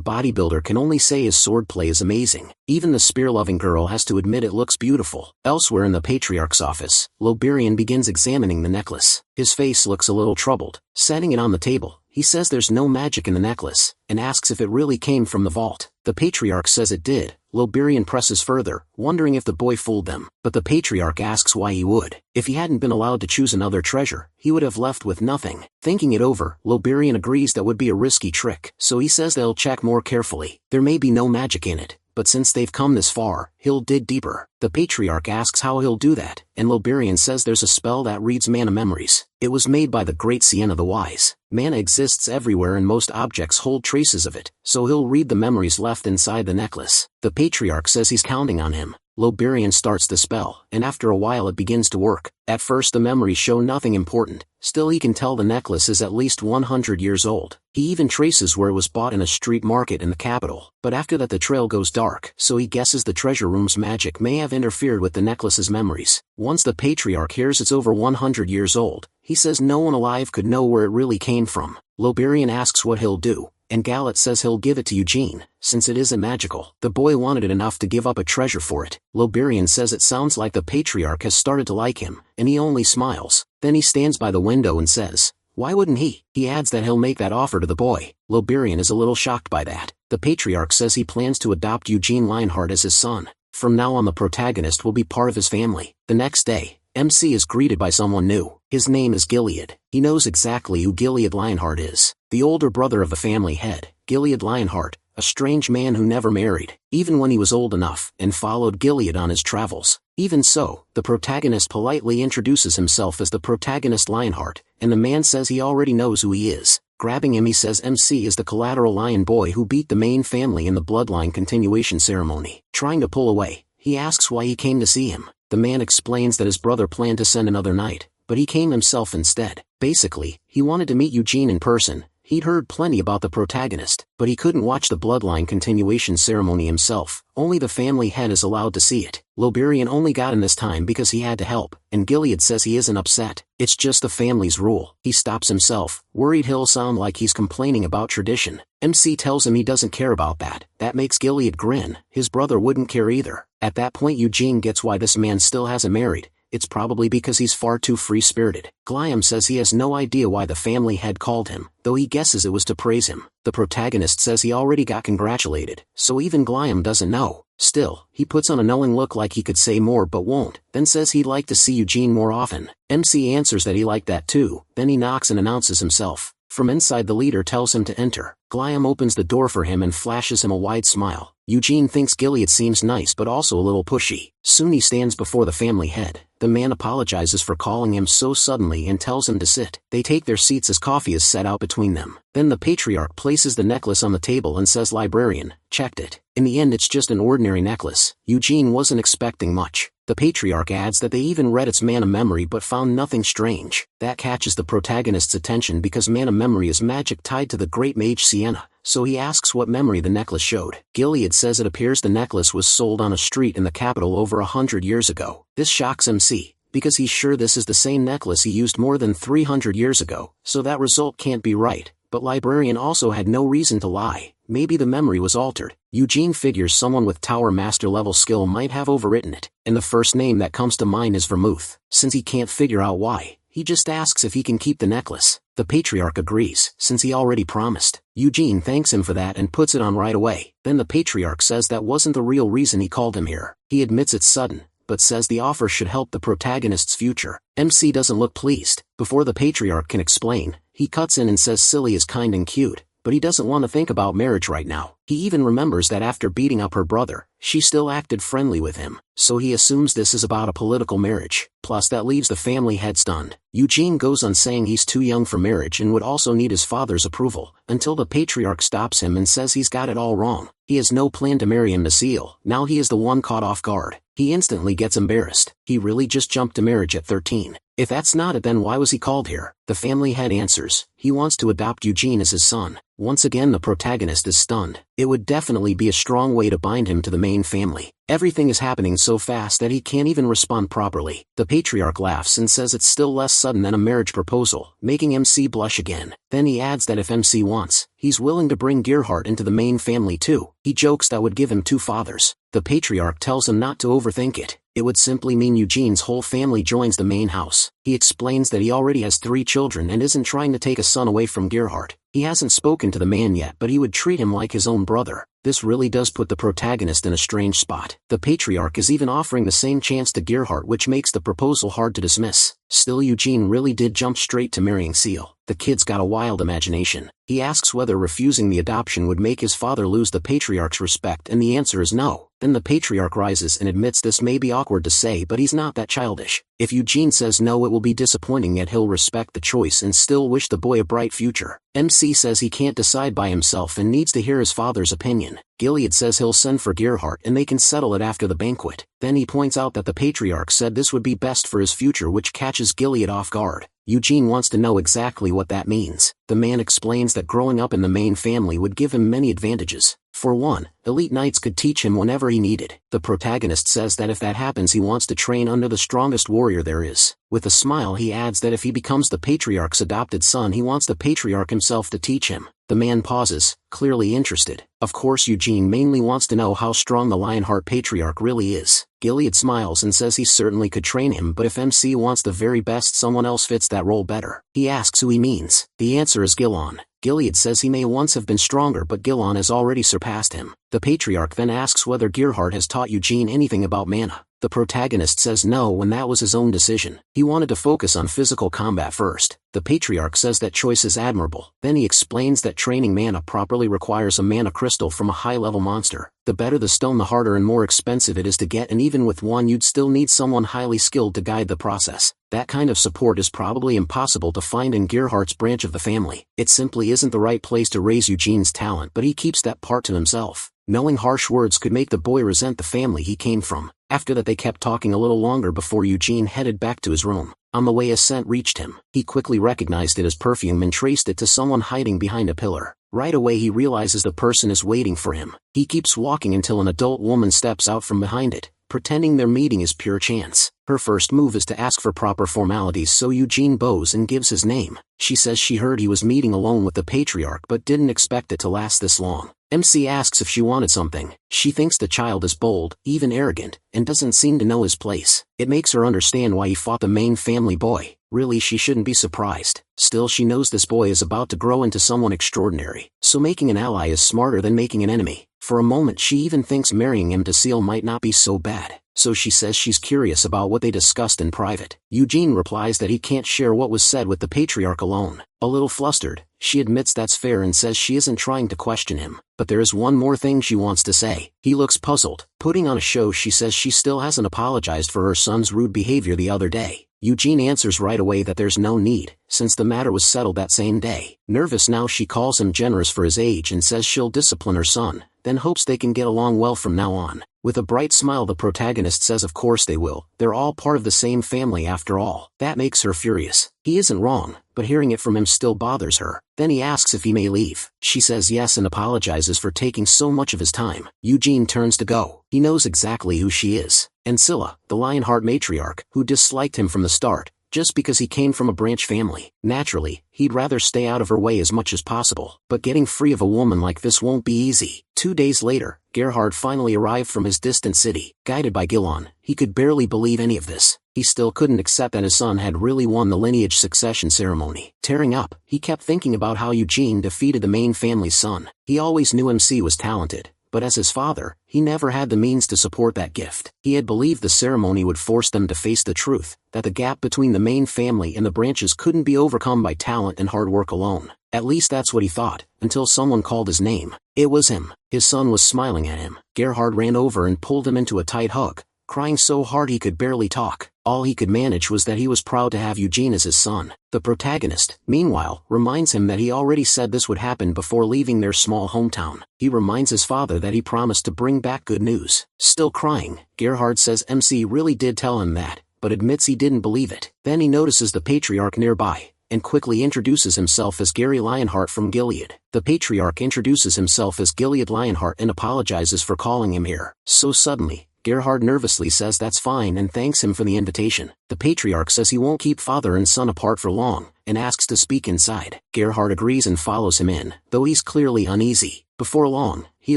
bodybuilder can only say his swordplay is amazing. Even the spear-loving girl has to admit it looks beautiful. Elsewhere in the Patriarch's office, Loberian begins examining the necklace. His face looks a little troubled. Setting it on the table, he says there's no magic in the necklace, and asks if it really came from the vault. The Patriarch says it did. Loberian presses further, wondering if the boy fooled them, but the Patriarch asks why he would. If he hadn't been allowed to choose another treasure, he would have left with nothing. Thinking it over, Loberian agrees that would be a risky trick, so he says they'll check more carefully. There may be no magic in it, but since they've come this far, he'll dig deeper. The Patriarch asks how he'll do that, and Loberian says there's a spell that reads mana memories. It was made by the great Sienna the Wise. Mana exists everywhere and most objects hold traces of it, so he'll read the memories left inside the necklace. The Patriarch says he's counting on him. Loberian starts the spell, and after a while it begins to work. At first the memories show nothing important, still he can tell the necklace is at least 100 years old. He even traces where it was bought in a street market in the capital, but after that the trail goes dark, so he guesses the treasure room's magic may have interfered with the necklace's memories. Once the Patriarch hears it's over 100 years old, he says no one alive could know where it really came from. Loberian asks what he'll do, and Gallet says he'll give it to Eugene, since it isn't magical. The boy wanted it enough to give up a treasure for it. Loberian says it sounds like the Patriarch has started to like him, and he only smiles. Then he stands by the window and says, why wouldn't he? He adds that he'll make that offer to the boy. Loberian is a little shocked by that. The Patriarch says he plans to adopt Eugene Lionheart as his son. From now on the protagonist will be part of his family. The next day, MC is greeted by someone new. His name is Gilead. He knows exactly who Gilead Lionheart is. The older brother of the family head, Gilead Lionheart, a strange man who never married, even when he was old enough, and followed Gilead on his travels. Even so, the protagonist politely introduces himself as the protagonist Lionheart, and the man says he already knows who he is. Grabbing him he says MC is the collateral lion boy who beat the main family in the bloodline continuation ceremony. Trying to pull away, he asks why he came to see him. The man explains that his brother planned to send another knight, but he came himself instead. Basically, he wanted to meet Eugene in person. He'd heard plenty about the protagonist, but he couldn't watch the bloodline continuation ceremony himself. Only the family head is allowed to see it. Loberian only got in this time because he had to help, and Gilead says he isn't upset. It's just the family's rule. He stops himself, worried he'll sound like he's complaining about tradition. MC tells him he doesn't care about that. That makes Gilead grin. His brother wouldn't care either. At that point Eugene gets why this man still hasn't married. It's probably because he's far too free-spirited. Gliam says he has no idea why the family head called him, though he guesses it was to praise him. The protagonist says he already got congratulated, so even Gliam doesn't know. Still, he puts on a knowing look like he could say more but won't, then says he'd like to see Eugene more often. MC answers that he liked that too, then he knocks and announces himself. From inside the leader tells him to enter. Gliam opens the door for him and flashes him a wide smile. Eugene thinks Gilead seems nice but also a little pushy. Soon he stands before the family head. The man apologizes for calling him so suddenly and tells him to sit. They take their seats as coffee is set out between them. Then the Patriarch places the necklace on the table and says, "Librarian, checked it. In the end it's just an ordinary necklace." Eugene wasn't expecting much. The Patriarch adds that they even read its mana memory but found nothing strange. That catches the protagonist's attention because mana memory is magic tied to the great mage Sienna, so he asks what memory the necklace showed. Gilead says it appears the necklace was sold on a street in the capital over 100 years ago. This shocks MC, because he's sure this is the same necklace he used more than 300 years ago, so that result can't be right. But Librarian also had no reason to lie. Maybe the memory was altered. Eugene figures someone with Tower Master level skill might have overwritten it, and the first name that comes to mind is Vermouth. Since he can't figure out why, he just asks if he can keep the necklace. The Patriarch agrees, since he already promised. Eugene thanks him for that and puts it on right away. Then the Patriarch says that wasn't the real reason he called him here. He admits it's sudden, but says the offer should help the protagonist's future. MC doesn't look pleased. Before the Patriarch can explain, he cuts in and says Silly is kind and cute, but he doesn't want to think about marriage right now. He even remembers that after beating up her brother, she still acted friendly with him, so he assumes this is about a political marriage. Plus that leaves the family head stunned. Eugene goes on saying he's too young for marriage and would also need his father's approval, until the Patriarch stops him and says he's got it all wrong. He has no plan to marry him to Seal. Now he is the one caught off guard. He instantly gets embarrassed. He really just jumped to marriage at 13. If that's not it, then why was he called here? The family head answers, he wants to adopt Eugene as his son. Once again the protagonist is stunned. It would definitely be a strong way to bind him to the main family. Everything is happening so fast that he can't even respond properly. The patriarch laughs and says it's still less sudden than a marriage proposal, making MC blush again. Then he adds that if MC wants, he's willing to bring Gerhardt into the main family too. He jokes that would give him 2 fathers. The patriarch tells him not to overthink it. It would simply mean Eugene's whole family joins the main house. He explains that he already has 3 children and isn't trying to take a son away from Gerhardt. He hasn't spoken to the man yet, but he would treat him like his own brother. This really does put the protagonist in a strange spot. The patriarch is even offering the same chance to Gerhardt, which makes the proposal hard to dismiss. Still, Eugene really did jump straight to marrying Seal. The kid's got a wild imagination. He asks whether refusing the adoption would make his father lose the patriarch's respect, and the answer is no. Then the patriarch rises and admits this may be awkward to say, but he's not that childish. If Eugene says no, it will be disappointing, yet he'll respect the choice and still wish the boy a bright future. MC says he can't decide by himself and needs to hear his father's opinion. Gilead says he'll send for Gerhardt and they can settle it after the banquet. Then he points out that the patriarch said this would be best for his future, which catches Gilead off guard. Eugene wants to know exactly what that means. The man explains that growing up in the main family would give him many advantages. For one, elite knights could teach him whenever he needed. The protagonist says that if that happens, he wants to train under the strongest warrior there is. With a smile, he adds that if he becomes the patriarch's adopted son, he wants the patriarch himself to teach him. The man pauses, clearly interested. Of course, Eugene mainly wants to know how strong the Lionheart patriarch really is. Gilead smiles and says he certainly could train him, but if MC wants the very best, someone else fits that role better. He asks who he means. The answer is Gilon. Gilead says he may once have been stronger, but Gilon has already surpassed him. The patriarch then asks whether Gerhardt has taught Eugene anything about mana. The protagonist says no, and that was his own decision. He wanted to focus on physical combat first. The patriarch says that choice is admirable. Then he explains that training mana properly requires a mana crystal from a high-level monster. The better the stone, the harder and more expensive it is to get, and even with one you'd still need someone highly skilled to guide the process. That kind of support is probably impossible to find in Gerhardt's branch of the family. It simply isn't the right place to raise Eugene's talent, but he keeps that part to himself. Knowing harsh words could make the boy resent the family he came from. After that, they kept talking a little longer before Eugene headed back to his room. On the way, a scent reached him. He quickly recognized it as perfume and traced it to someone hiding behind a pillar. Right away he realizes the person is waiting for him. He keeps walking until an adult woman steps out from behind it, pretending their meeting is pure chance. Her first move is to ask for proper formalities, so Eugene bows and gives his name. She says she heard he was meeting alone with the patriarch but didn't expect it to last this long. MC asks if she wanted something. She thinks the child is bold, even arrogant, and doesn't seem to know his place. It makes her understand why he fought the main family boy. Really, she shouldn't be surprised. Still, she knows this boy is about to grow into someone extraordinary, so making an ally is smarter than making an enemy. For a moment she even thinks marrying him to Seal might not be so bad, so she says she's curious about what they discussed in private. Eugene replies that he can't share what was said with the patriarch alone. A little flustered, she admits that's fair and says she isn't trying to question him, but there is one more thing she wants to say. He looks puzzled. Putting on a show, she says she still hasn't apologized for her son's rude behavior the other day. Eugene answers right away that there's no need, since the matter was settled that same day. Nervous now, she calls him generous for his age and says she'll discipline her son, then hopes they can get along well from now on. With a bright smile, the protagonist says of course they will. They're all part of the same family after all. That makes her furious. He isn't wrong, but hearing it from him still bothers her. Then he asks if he may leave. She says yes and apologizes for taking so much of his time. Eugene turns to go. He knows exactly who she is. Ancilla, the Lionheart matriarch, who disliked him from the start, just because he came from a branch family. Naturally, he'd rather stay out of her way as much as possible. But getting free of a woman like this won't be easy. 2 days later, Gerhardt finally arrived from his distant city. Guided by Gilon, he could barely believe any of this. He still couldn't accept that his son had really won the lineage succession ceremony. Tearing up, he kept thinking about how Eugene defeated the main family's son. He always knew MC was talented, but as his father, he never had the means to support that gift. He had believed the ceremony would force them to face the truth, that the gap between the main family and the branches couldn't be overcome by talent and hard work alone. At least that's what he thought, until someone called his name. It was him. His son was smiling at him. Gerhardt ran over and pulled him into a tight hug, crying so hard he could barely talk. All he could manage was that he was proud to have Eugene as his son. The protagonist, meanwhile, reminds him that he already said this would happen before leaving their small hometown. He reminds his father that he promised to bring back good news. Still crying, Gerhardt says MC really did tell him that, but admits he didn't believe it. Then he notices the patriarch nearby, and quickly introduces himself as Gary Lionheart from Gilead. The patriarch introduces himself as Gilead Lionheart and apologizes for calling him here. So suddenly, Gerhard nervously says that's fine and thanks him for the invitation. The patriarch says he won't keep father and son apart for long, and asks to speak inside. Gerhard agrees and follows him in, though he's clearly uneasy. Before long, he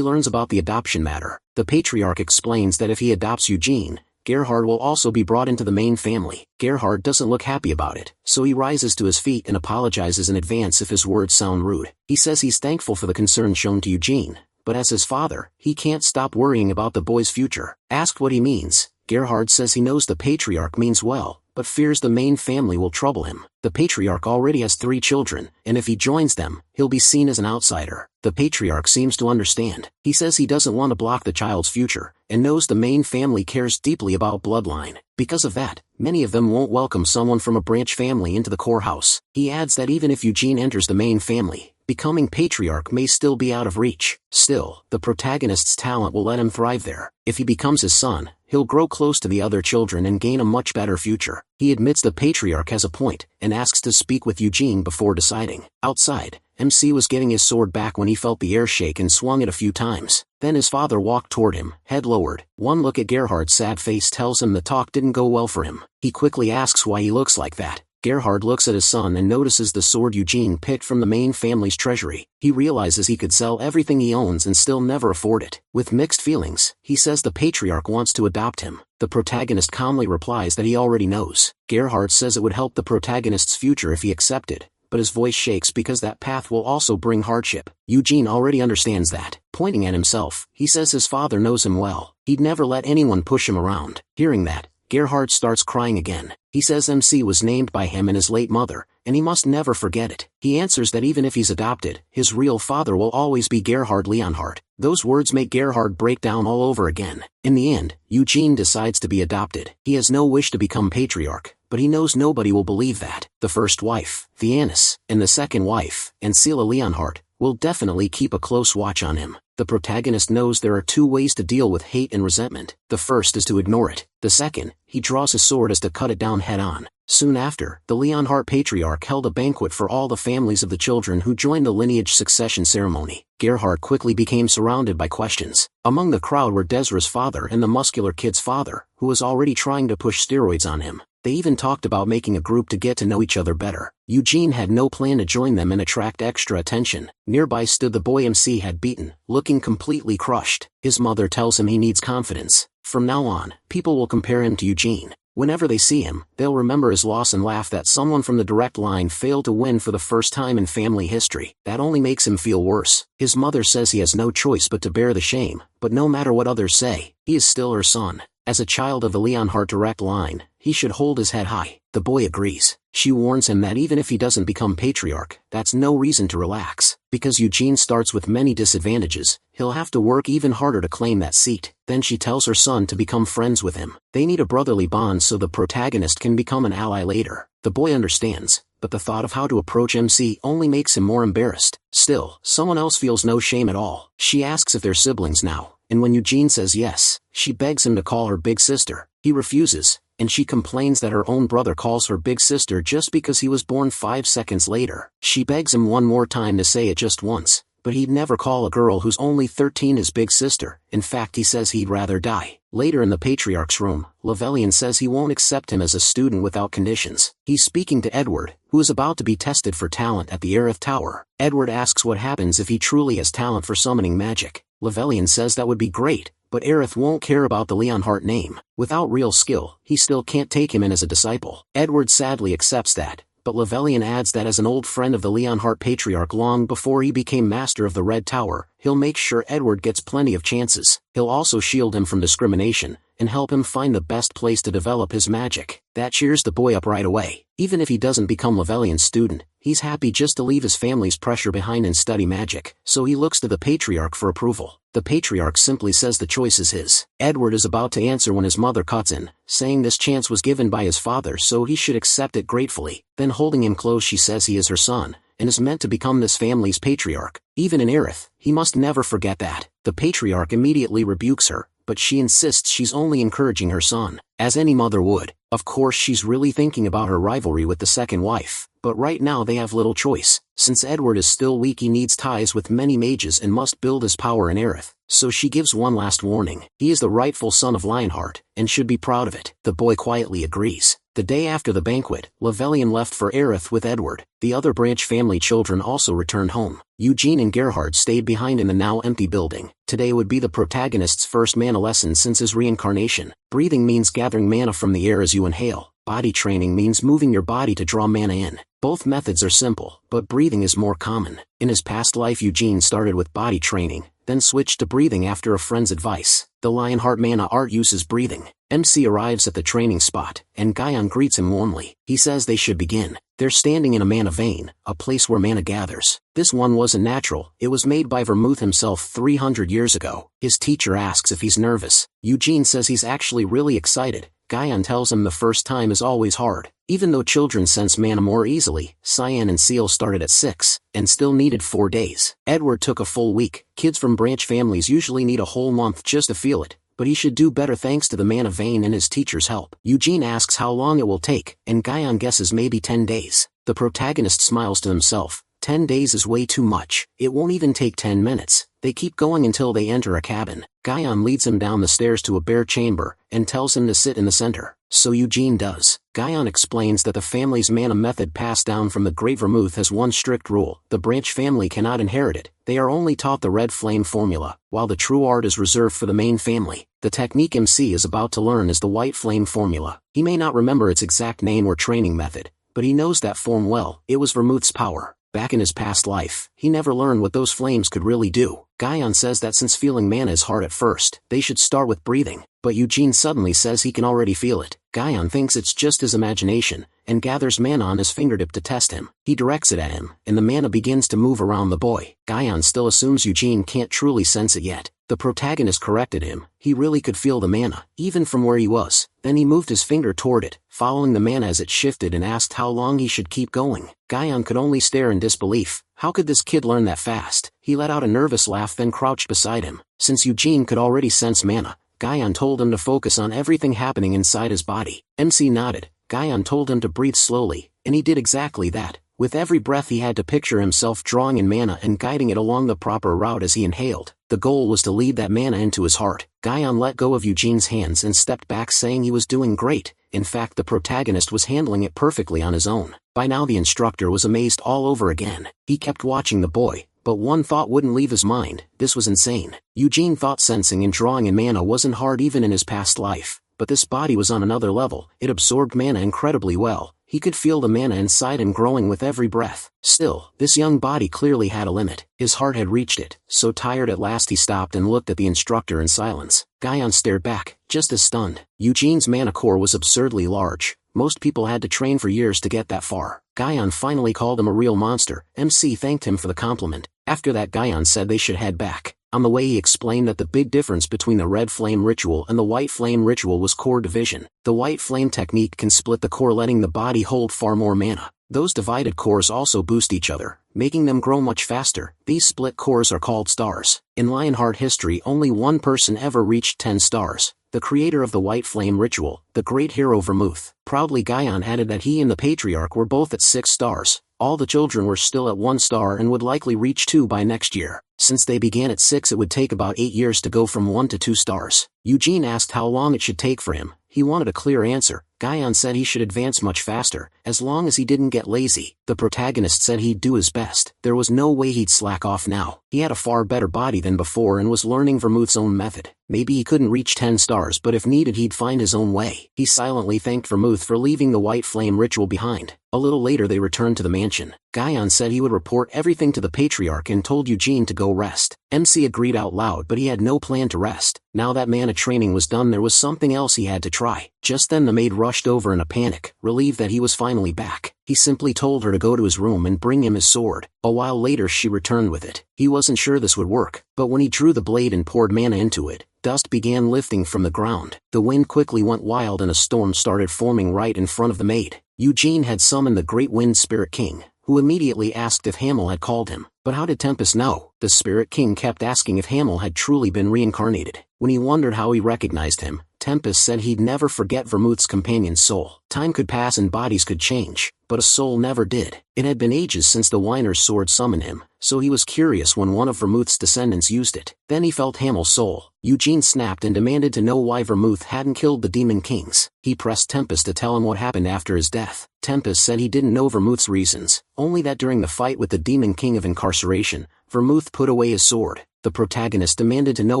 learns about the adoption matter. The patriarch explains that if he adopts Eugene, Gerhard will also be brought into the main family. Gerhard doesn't look happy about it, so he rises to his feet and apologizes in advance if his words sound rude. He says he's thankful for the concern shown to Eugene, but as his father, he can't stop worrying about the boy's future. Asked what he means, Gerhard says he knows the patriarch means well, but fears the main family will trouble him. The patriarch already has 3 children, and if he joins them, he'll be seen as an outsider. The patriarch seems to understand. He says he doesn't want to block the child's future, and knows the main family cares deeply about bloodline. Because of that, many of them won't welcome someone from a branch family into the core house. He adds that even if Eugene enters the main family, becoming patriarch may still be out of reach. Still, the protagonist's talent will let him thrive there. If he becomes his son, he'll grow close to the other children and gain a much better future. He admits the patriarch has a point, and asks to speak with Eugene before deciding. Outside, MC was getting his sword back when he felt the air shake and swung it a few times. Then his father walked toward him, head lowered. One look at Gerhard's sad face tells him the talk didn't go well for him. He quickly asks why he looks like that. Gerhard looks at his son and notices the sword Eugene picked from the main family's treasury. He realizes he could sell everything he owns and still never afford it. With mixed feelings, he says the patriarch wants to adopt him. The protagonist calmly replies that he already knows. Gerhard says it would help the protagonist's future if he accepted, but his voice shakes because that path will also bring hardship. Eugene already understands that. Pointing at himself, he says his father knows him well. He'd never let anyone push him around. Hearing that, Gerhard starts crying again. He says MC was named by him and his late mother, and he must never forget it. He answers that even if he's adopted, his real father will always be Gerhard Leonhardt. Those words make Gerhard break down all over again. In the end, Eugene decides to be adopted. He has no wish to become patriarch, but he knows nobody will believe that. The first wife, Theanis, and the second wife, Ancila Leonhardt, will definitely keep a close watch on him. The protagonist knows there are 2 ways to deal with hate and resentment. The first is to ignore it. The second, he draws his sword as to cut it down head on. Soon after, the Leonhardt patriarch held a banquet for all the families of the children who joined the lineage succession ceremony. Gerhard quickly became surrounded by questions. Among the crowd were Desra's father and the muscular kid's father, who was already trying to push steroids on him. They even talked about making a group to get to know each other better. Eugene had no plan to join them and attract extra attention. Nearby stood the boy MC had beaten, looking completely crushed. His mother tells him he needs confidence. From now on, people will compare him to Eugene. Whenever they see him, they'll remember his loss and laugh that someone from the direct line failed to win for the first time in family history. That only makes him feel worse. His mother says he has no choice but to bear the shame, but no matter what others say, he is still her son. As a child of the Leonhardt direct line, he should hold his head high. The boy agrees. She warns him that even if he doesn't become patriarch, that's no reason to relax. Because Eugene starts with many disadvantages, he'll have to work even harder to claim that seat. Then she tells her son to become friends with him. They need a brotherly bond so the protagonist can become an ally later. The boy understands, but the thought of how to approach MC only makes him more embarrassed. Still, someone else feels no shame at all. She asks if they're siblings now, and when Eugene says yes, she begs him to call her big sister. He refuses, and she complains that her own brother calls her big sister just because he was born 5 seconds later. She begs him one more time to say it just once, but he'd never call a girl who's only 13 his big sister. In fact, he says he'd rather die. Later in the patriarch's room, Levelian says he won't accept him as a student without conditions. He's speaking to Edward, who is about to be tested for talent at the Aerith Tower. Edward asks what happens if he truly has talent for summoning magic. Levelian says that would be great, but Aerith won't care about the Leonhardt name. Without real skill, he still can't take him in as a disciple. Edward sadly accepts that, but Levelian adds that as an old friend of the Leonhardt patriarch long before he became master of the Red Tower, he'll make sure Edward gets plenty of chances. He'll also shield him from discrimination, and help him find the best place to develop his magic. That cheers the boy up right away. Even if he doesn't become Levelian's student, he's happy just to leave his family's pressure behind and study magic, so he looks to the patriarch for approval. The patriarch simply says the choice is his. Edward is about to answer when his mother cuts in, saying this chance was given by his father so he should accept it gratefully. Then holding him close she says he is her son, and is meant to become this family's patriarch. Even in Aerith, he must never forget that. The patriarch immediately rebukes her, but she insists she's only encouraging her son, as any mother would. Of course she's really thinking about her rivalry with the second wife, but right now they have little choice. Since Edward is still weak, he needs ties with many mages and must build his power in Aerith. So she gives one last warning. He is the rightful son of Lionheart, and should be proud of it. The boy quietly agrees. The day after the banquet, Levelian left for Aerith with Edward. The other Branch family children also returned home. Eugene and Gerhard stayed behind in the now empty building. Today would be the protagonist's first mana lesson since his reincarnation. Breathing means gathering mana from the air as you inhale. Body training means moving your body to draw mana in. Both methods are simple, but breathing is more common. In his past life, Eugene started with body training, then switched to breathing after a friend's advice. The Lionheart mana art uses breathing. MC arrives at the training spot, and Guyon greets him warmly. He says they should begin. They're standing in a mana vein, a place where mana gathers. This one wasn't natural, it was made by Vermouth himself 300 years ago. His teacher asks if he's nervous. Eugene says he's actually really excited. Guyon tells him the first time is always hard. Even though children sense mana more easily, Cyan and Seal started at 6, and still needed 4 days. Edward took a full week. Kids from Branch families usually need a whole month just to feel it, but he should do better thanks to the mana vein and his teacher's help. Eugene asks how long it will take, and Guyon guesses maybe 10 days. The protagonist smiles to himself. 10 days is way too much. It won't even take 10 minutes. They keep going until they enter a cabin. Guyon leads him down the stairs to a bare chamber, and tells him to sit in the center. So Eugene does. Guyon explains that the family's mana method passed down from the Great Vermouth has one strict rule. The Branch family cannot inherit it. They are only taught the red flame formula, while the true art is reserved for the main family. The technique MC is about to learn is the white flame formula. He may not remember its exact name or training method, but he knows that form well. It was Vermouth's power. Back in his past life, he never learned what those flames could really do. Guyon says that since feeling mana is hard at first, they should start with breathing, but Eugene suddenly says he can already feel it. Guyon thinks it's just his imagination, and gathers mana on his fingertip to test him. He directs it at him, and the mana begins to move around the boy. Guyon still assumes Eugene can't truly sense it yet. The protagonist corrected him. He really could feel the mana, even from where he was. Then he moved his finger toward it, following the mana as it shifted, and asked how long he should keep going. Guyon could only stare in disbelief. How could this kid learn that fast? He let out a nervous laugh, then crouched beside him. Since Eugene could already sense mana, Guyon told him to focus on everything happening inside his body. MC nodded. Guyon told him to breathe slowly, and he did exactly that. With every breath he had to picture himself drawing in mana and guiding it along the proper route as he inhaled. The goal was to lead that mana into his heart. Guyon let go of Eugene's hands and stepped back, saying he was doing great. In fact, the protagonist was handling it perfectly on his own. By now the instructor was amazed all over again. He kept watching the boy, but one thought wouldn't leave his mind. This was insane. Eugene thought sensing and drawing in mana wasn't hard even in his past life, but this body was on another level. It absorbed mana incredibly well. He could feel the mana inside him growing with every breath. Still, this young body clearly had a limit. His heart had reached it. So tired at last he stopped and looked at the instructor in silence. Guyon stared back, just as stunned. Eugene's mana core was absurdly large. Most people had to train for years to get that far. Guyon finally called him a real monster. MC thanked him for the compliment. After that, Guyon said they should head back. On the way he explained that the big difference between the red flame ritual and the white flame ritual was core division. The white flame technique can split the core, letting the body hold far more mana. Those divided cores also boost each other, making them grow much faster. These split cores are called stars. In Lionheart history, only one person ever reached 10 stars. The creator of the white flame ritual, the great hero Vermouth. Proudly Guyon added that he and the patriarch were both at 6 stars. All the children were still at 1 star and would likely reach 2 by next year. Since they began at 6, it would take about 8 years to go from 1 to 2 stars. Eugene asked how long it should take for him. He wanted a clear answer. Guyon said he should advance much faster, as long as he didn't get lazy. The protagonist said he'd do his best. There was no way he'd slack off now. He had a far better body than before and was learning Vermouth's own method. Maybe he couldn't reach 10 stars, but if needed he'd find his own way. He silently thanked Vermouth for leaving the white flame ritual behind. A little later they returned to the mansion. Guyon said he would report everything to the patriarch and told Eugene to go rest. MC agreed out loud, but he had no plan to rest. Now that mana training was done, there was something else he had to try. Just then the maid rushed over in a panic, relieved that he was finally back. He simply told her to go to his room and bring him his sword. A while later she returned with it. He wasn't sure this would work, but when he drew the blade and poured mana into it, dust began lifting from the ground. The wind quickly went wild and a storm started forming right in front of the maid. Eugene had summoned the Great Wind Spirit King, who immediately asked if Hamel had called him. But how did Tempest know? The Spirit King kept asking if Hamel had truly been reincarnated. When he wondered how he recognized him, Tempest said he'd never forget Vermouth's companion's soul. Time could pass and bodies could change, but a soul never did. It had been ages since the Winer's sword summoned him, so he was curious when one of Vermouth's descendants used it. Then he felt Hamel's soul. Eugene snapped and demanded to know why Vermouth hadn't killed the Demon Kings. He pressed Tempest to tell him what happened after his death. Tempest said he didn't know Vermouth's reasons, only that during the fight with the Demon King of Incarceration, Vermouth put away his sword. The protagonist demanded to know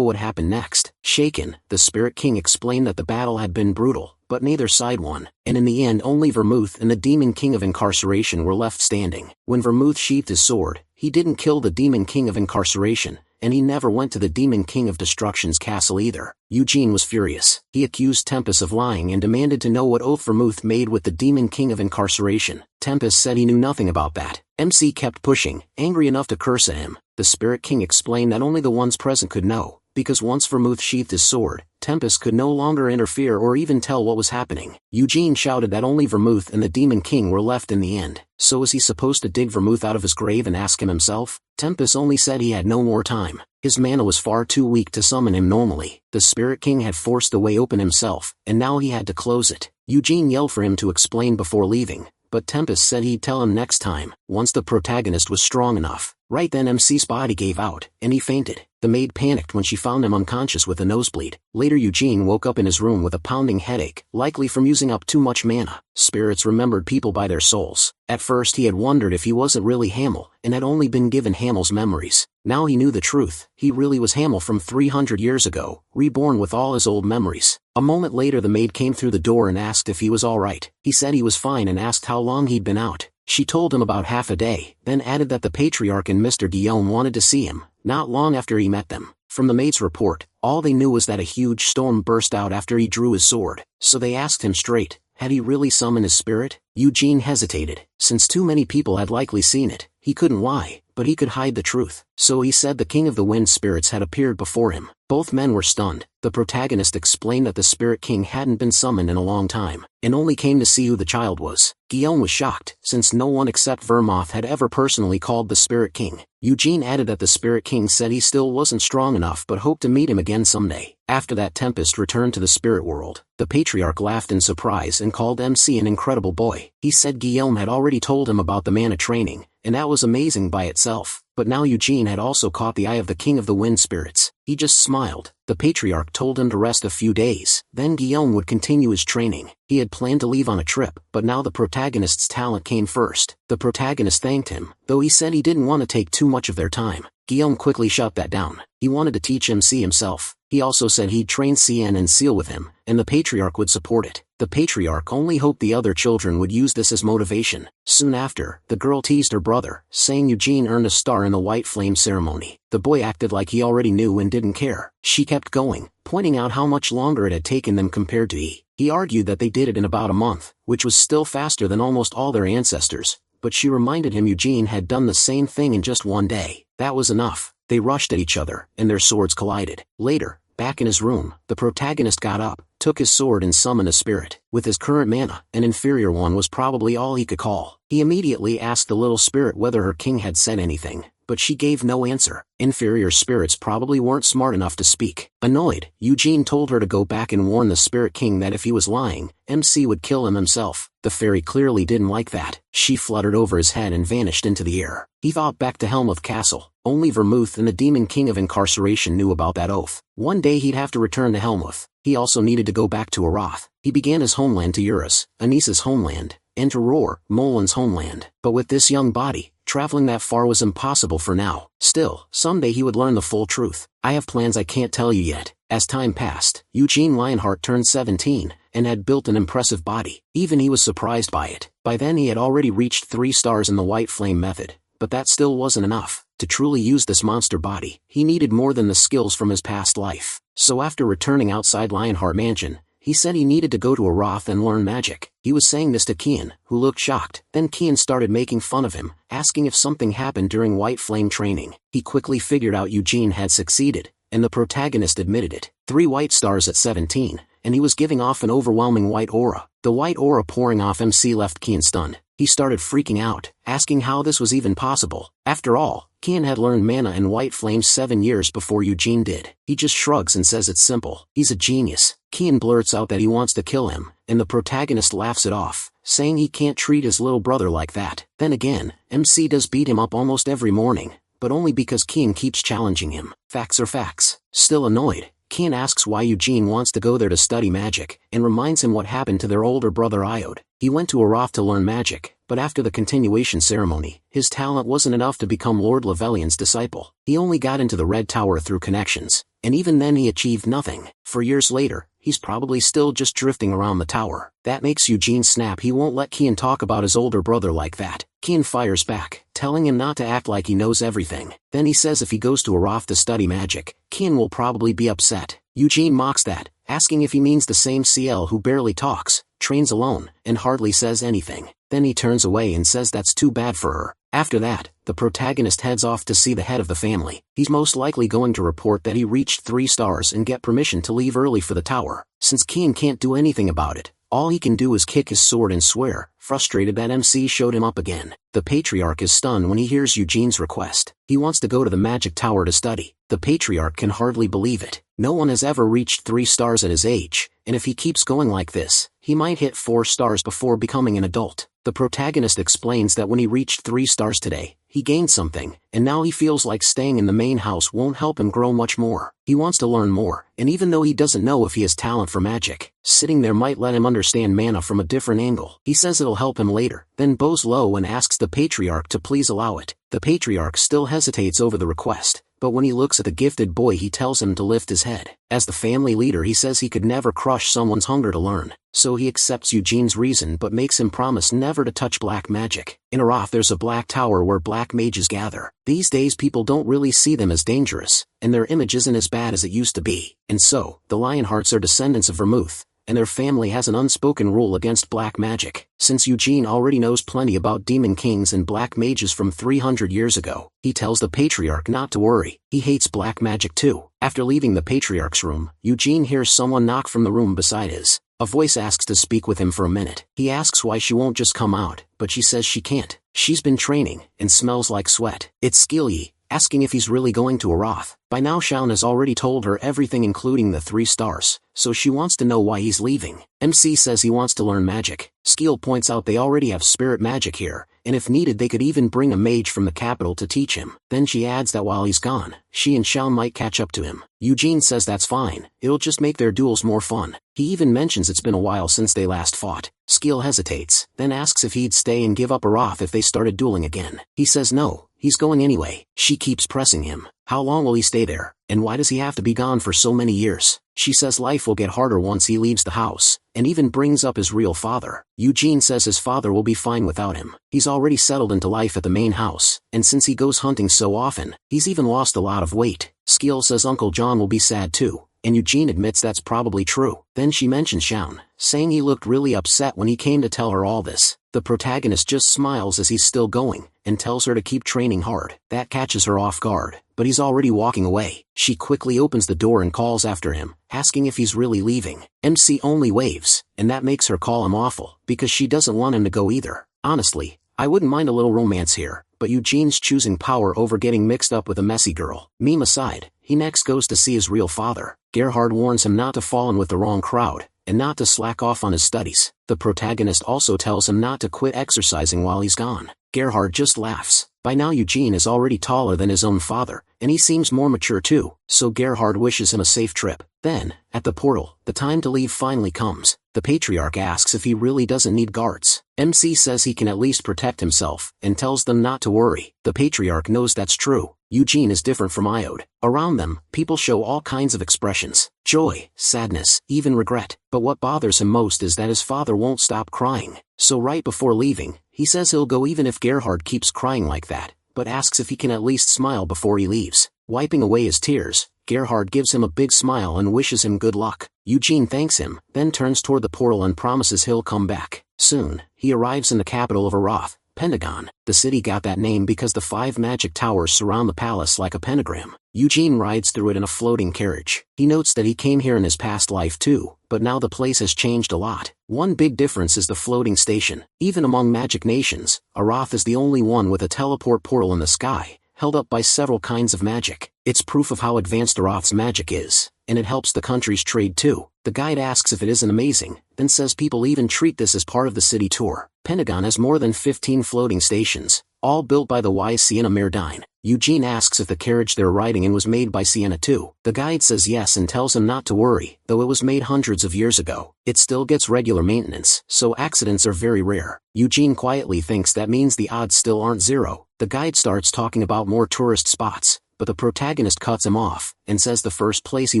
what happened next. Shaken, the Spirit King explained that the battle had been brutal, but neither side won, and in the end only Vermouth and the Demon King of Incarceration were left standing. When Vermouth sheathed his sword, he didn't kill the Demon King of Incarceration, and he never went to the Demon King of Destruction's castle either. Eugene was furious. He accused Tempest of lying and demanded to know what oath Vermouth made with the Demon King of Incarceration. Tempest said he knew nothing about that. MC kept pushing, angry enough to curse at him. The Spirit King explained that only the ones present could know, because once Vermouth sheathed his sword, Tempest could no longer interfere or even tell what was happening. Eugene shouted that only Vermouth and the Demon King were left in the end. So was he supposed to dig Vermouth out of his grave and ask him himself? Tempest only said he had no more time. His mana was far too weak to summon him normally. The Spirit King had forced the way open himself, and now he had to close it. Eugene yelled for him to explain before leaving, but Tempest said he'd tell him next time, once the protagonist was strong enough. Right then MC's body gave out, and he fainted. The maid panicked when she found him unconscious with a nosebleed. Later Eugene woke up in his room with a pounding headache, likely from using up too much mana. Spirits remembered people by their souls. At first he had wondered if he wasn't really Hamel, and had only been given Hamel's memories. Now he knew the truth. He really was Hamel from 300 years ago, reborn with all his old memories. A moment later the maid came through the door and asked if he was alright. He said he was fine and asked how long he'd been out. She told him about half a day, then added that the Patriarch and Mr. Guillaume wanted to see him, not long after he met them. From the maid's report, all they knew was that a huge storm burst out after he drew his sword, so they asked him straight, had he really summoned his spirit? Eugene hesitated. Since too many people had likely seen it, he couldn't lie, but he could hide the truth. So he said the King of the Wind spirits had appeared before him. Both men were stunned. The protagonist explained that the Spirit King hadn't been summoned in a long time, and only came to see who the child was. Guillaume was shocked, since no one except Vermouth had ever personally called the Spirit King. Eugene added that the Spirit King said he still wasn't strong enough but hoped to meet him again someday. After that Tempest returned to the spirit world. The Patriarch laughed in surprise and called MC an incredible boy. He said Guillaume had already told him about the mana training, and that was amazing by itself. But now Eugene had also caught the eye of the King of the Wind spirits. He just smiled. The Patriarch told him to rest a few days, then Guillaume would continue his training. He had planned to leave on a trip, but now the protagonist's talent came first. The protagonist thanked him, though he said he didn't want to take too much of their time. Guillaume quickly shut that down. He wanted to teach MC himself. He also said he'd train Cien and Seal with him, and the Patriarch would support it. The Patriarch only hoped the other children would use this as motivation. Soon after, the girl teased her brother, saying Eugene earned a star in the White Flame ceremony. The boy acted like he already knew and didn't care. She kept going, pointing out how much longer it had taken them compared to he. He argued that they did it in about a month, which was still faster than almost all their ancestors, but she reminded him Eugene had done the same thing in just one day. That was enough. They rushed at each other, and their swords collided. Later, back in his room, the protagonist got up, took his sword and summoned a spirit. With his current mana, an inferior one was probably all he could call. He immediately asked the little spirit whether her king had said anything, but she gave no answer. Inferior spirits probably weren't smart enough to speak. Annoyed, Eugene told her to go back and warn the Spirit King that if he was lying, MC would kill him himself. The fairy clearly didn't like that. She fluttered over his head and vanished into the air. He thought back to Helmouth Castle. Only Vermouth and the Demon King of Incarceration knew about that oath. One day he'd have to return to Helmouth. He also needed to go back to Arath. He began his homeland to Eurus, Anissa's homeland, and to Roar, Molin's homeland. But with this young body, traveling that far was impossible for now. Still, someday he would learn the full truth. I have plans I can't tell you yet. As time passed, Eugene Lionheart turned 17, and had built an impressive body. Even he was surprised by it. By then he had already reached 3 stars in the White Flame method, but that still wasn't enough. To truly use this monster body, he needed more than the skills from his past life. So after returning outside Lionheart Mansion, he said he needed to go to Arath and learn magic. He was saying this to Kian, who looked shocked. Then Kian started making fun of him, asking if something happened during White Flame training. He quickly figured out Eugene had succeeded, and the protagonist admitted it. 3 white stars at 17, and he was giving off an overwhelming white aura. The white aura pouring off MC left Kian stunned. He started freaking out, asking how this was even possible. After all, Kian had learned mana and white flames 7 years before Eugene did. He just shrugs and says it's simple. He's a genius. Kian blurts out that he wants to kill him, and the protagonist laughs it off, saying he can't treat his little brother like that. Then again, MC does beat him up almost every morning, but only because Kian keeps challenging him. Facts are facts. Still annoyed, Kian asks why Eugene wants to go there to study magic, and reminds him what happened to their older brother Iode. He went to Arath to learn magic, but after the continuation ceremony, his talent wasn't enough to become Lord Levelian's disciple. He only got into the Red Tower through connections, and even then he achieved nothing. For years later, he's probably still just drifting around the tower. That makes Eugene snap. He won't let Kian talk about his older brother like that. Kian fires back, telling him not to act like he knows everything. Then he says if he goes to Arath to study magic, Kian will probably be upset. Eugene mocks that, asking if he means the same CL who barely talks, trains alone, and hardly says anything. Then he turns away and says that's too bad for her. After that, the protagonist heads off to see the head of the family. He's most likely going to report that he reached 3 stars and get permission to leave early for the tower. Since Kian can't do anything about it, all he can do is kick his sword and swear, frustrated that MC showed him up again. The Patriarch is stunned when he hears Eugene's request. He wants to go to the magic tower to study. The Patriarch can hardly believe it. No one has ever reached 3 stars at his age, and if he keeps going like this, he might hit 4 stars before becoming an adult. The protagonist explains that when he reached 3 stars today, he gained something, and now he feels like staying in the main house won't help him grow much more. He wants to learn more, and even though he doesn't know if he has talent for magic, sitting there might let him understand mana from a different angle. He says it'll help him later, then bows low and asks the Patriarch to please allow it. The Patriarch still hesitates over the request, but when he looks at the gifted boy he tells him to lift his head. As the family leader he says he could never crush someone's hunger to learn, so he accepts Eugene's reason but makes him promise never to touch black magic. In Arath there's a black tower where black mages gather. These days people don't really see them as dangerous, and their image isn't as bad as it used to be. And so, the Lionhearts are descendants of Vermouth, and their family has an unspoken rule against black magic. Since Eugene already knows plenty about demon kings and black mages from 300 years ago, he tells the Patriarch not to worry. He hates black magic too. After leaving the Patriarch's room, Eugene hears someone knock from the room beside his. A voice asks to speak with him for a minute. He asks why she won't just come out, but she says she can't. She's been training, and smells like sweat. It's Skilly, asking if he's really going to Arath. By now Shaun has already told her everything including the 3 stars, so she wants to know why he's leaving. MC says he wants to learn magic. Skeel points out they already have spirit magic here, and if needed they could even bring a mage from the capital to teach him. Then she adds that while he's gone, she and Shaun might catch up to him. Eugene says that's fine, it'll just make their duels more fun. He even mentions it's been a while since they last fought. Skeel hesitates, then asks if he'd stay and give up Arath if they started dueling again. He says no, he's going anyway. She keeps pressing him. How long will he stay there, and why does he have to be gone for so many years? She says life will get harder once he leaves the house, and even brings up his real father. Eugene says his father will be fine without him. He's already settled into life at the main house, and since he goes hunting so often, he's even lost a lot of weight. Skeel says Uncle John will be sad too, and Eugene admits that's probably true. Then she mentions Shaun, saying he looked really upset when he came to tell her all this. The protagonist just smiles as he's still going, and tells her to keep training hard. That catches her off guard, but he's already walking away. She quickly opens the door and calls after him, asking if he's really leaving. MC only waves, and that makes her call him awful, because she doesn't want him to go either. Honestly, I wouldn't mind a little romance here, but Eugene's choosing power over getting mixed up with a messy girl. Meme aside, he next goes to see his real father. Gerhard warns him not to fall in with the wrong crowd, and not to slack off on his studies. The protagonist also tells him not to quit exercising while he's gone. Gerhard just laughs. By now Eugene is already taller than his own father, and he seems more mature too, so Gerhard wishes him a safe trip. Then, at the portal, the time to leave finally comes. The Patriarch asks if he really doesn't need guards. MC says he can at least protect himself, and tells them not to worry. The Patriarch knows that's true. Eugene is different from Iode. Around them, people show all kinds of expressions. Joy, sadness, even regret. But what bothers him most is that his father won't stop crying. So right before leaving, he says he'll go even if Gerhard keeps crying like that, but asks if he can at least smile before he leaves. Wiping away his tears, Gerhard gives him a big smile and wishes him good luck. Eugene thanks him, then turns toward the portal and promises he'll come back. Soon, he arrives in the capital of Arath, Pentagon. The city got that name because the 5 magic towers surround the palace like a pentagram. Eugene rides through it in a floating carriage. He notes that he came here in his past life too, but now the place has changed a lot. One big difference is the floating station. Even among magic nations, Arath is the only one with a teleport portal in the sky, held up by several kinds of magic. It's proof of how advanced Arath's magic is, and it helps the country's trade too. The guide asks if it isn't amazing, then says people even treat this as part of the city tour. Pentagon has more than 15 floating stations, all built by the wise Sienna Merdine. Eugene asks if the carriage they're riding in was made by Sienna too. The guide says yes and tells him not to worry, though it was made hundreds of years ago. It still gets regular maintenance, so accidents are very rare. Eugene quietly thinks that means the odds still aren't zero. The guide starts talking about more tourist spots, but the protagonist cuts him off, and says the first place he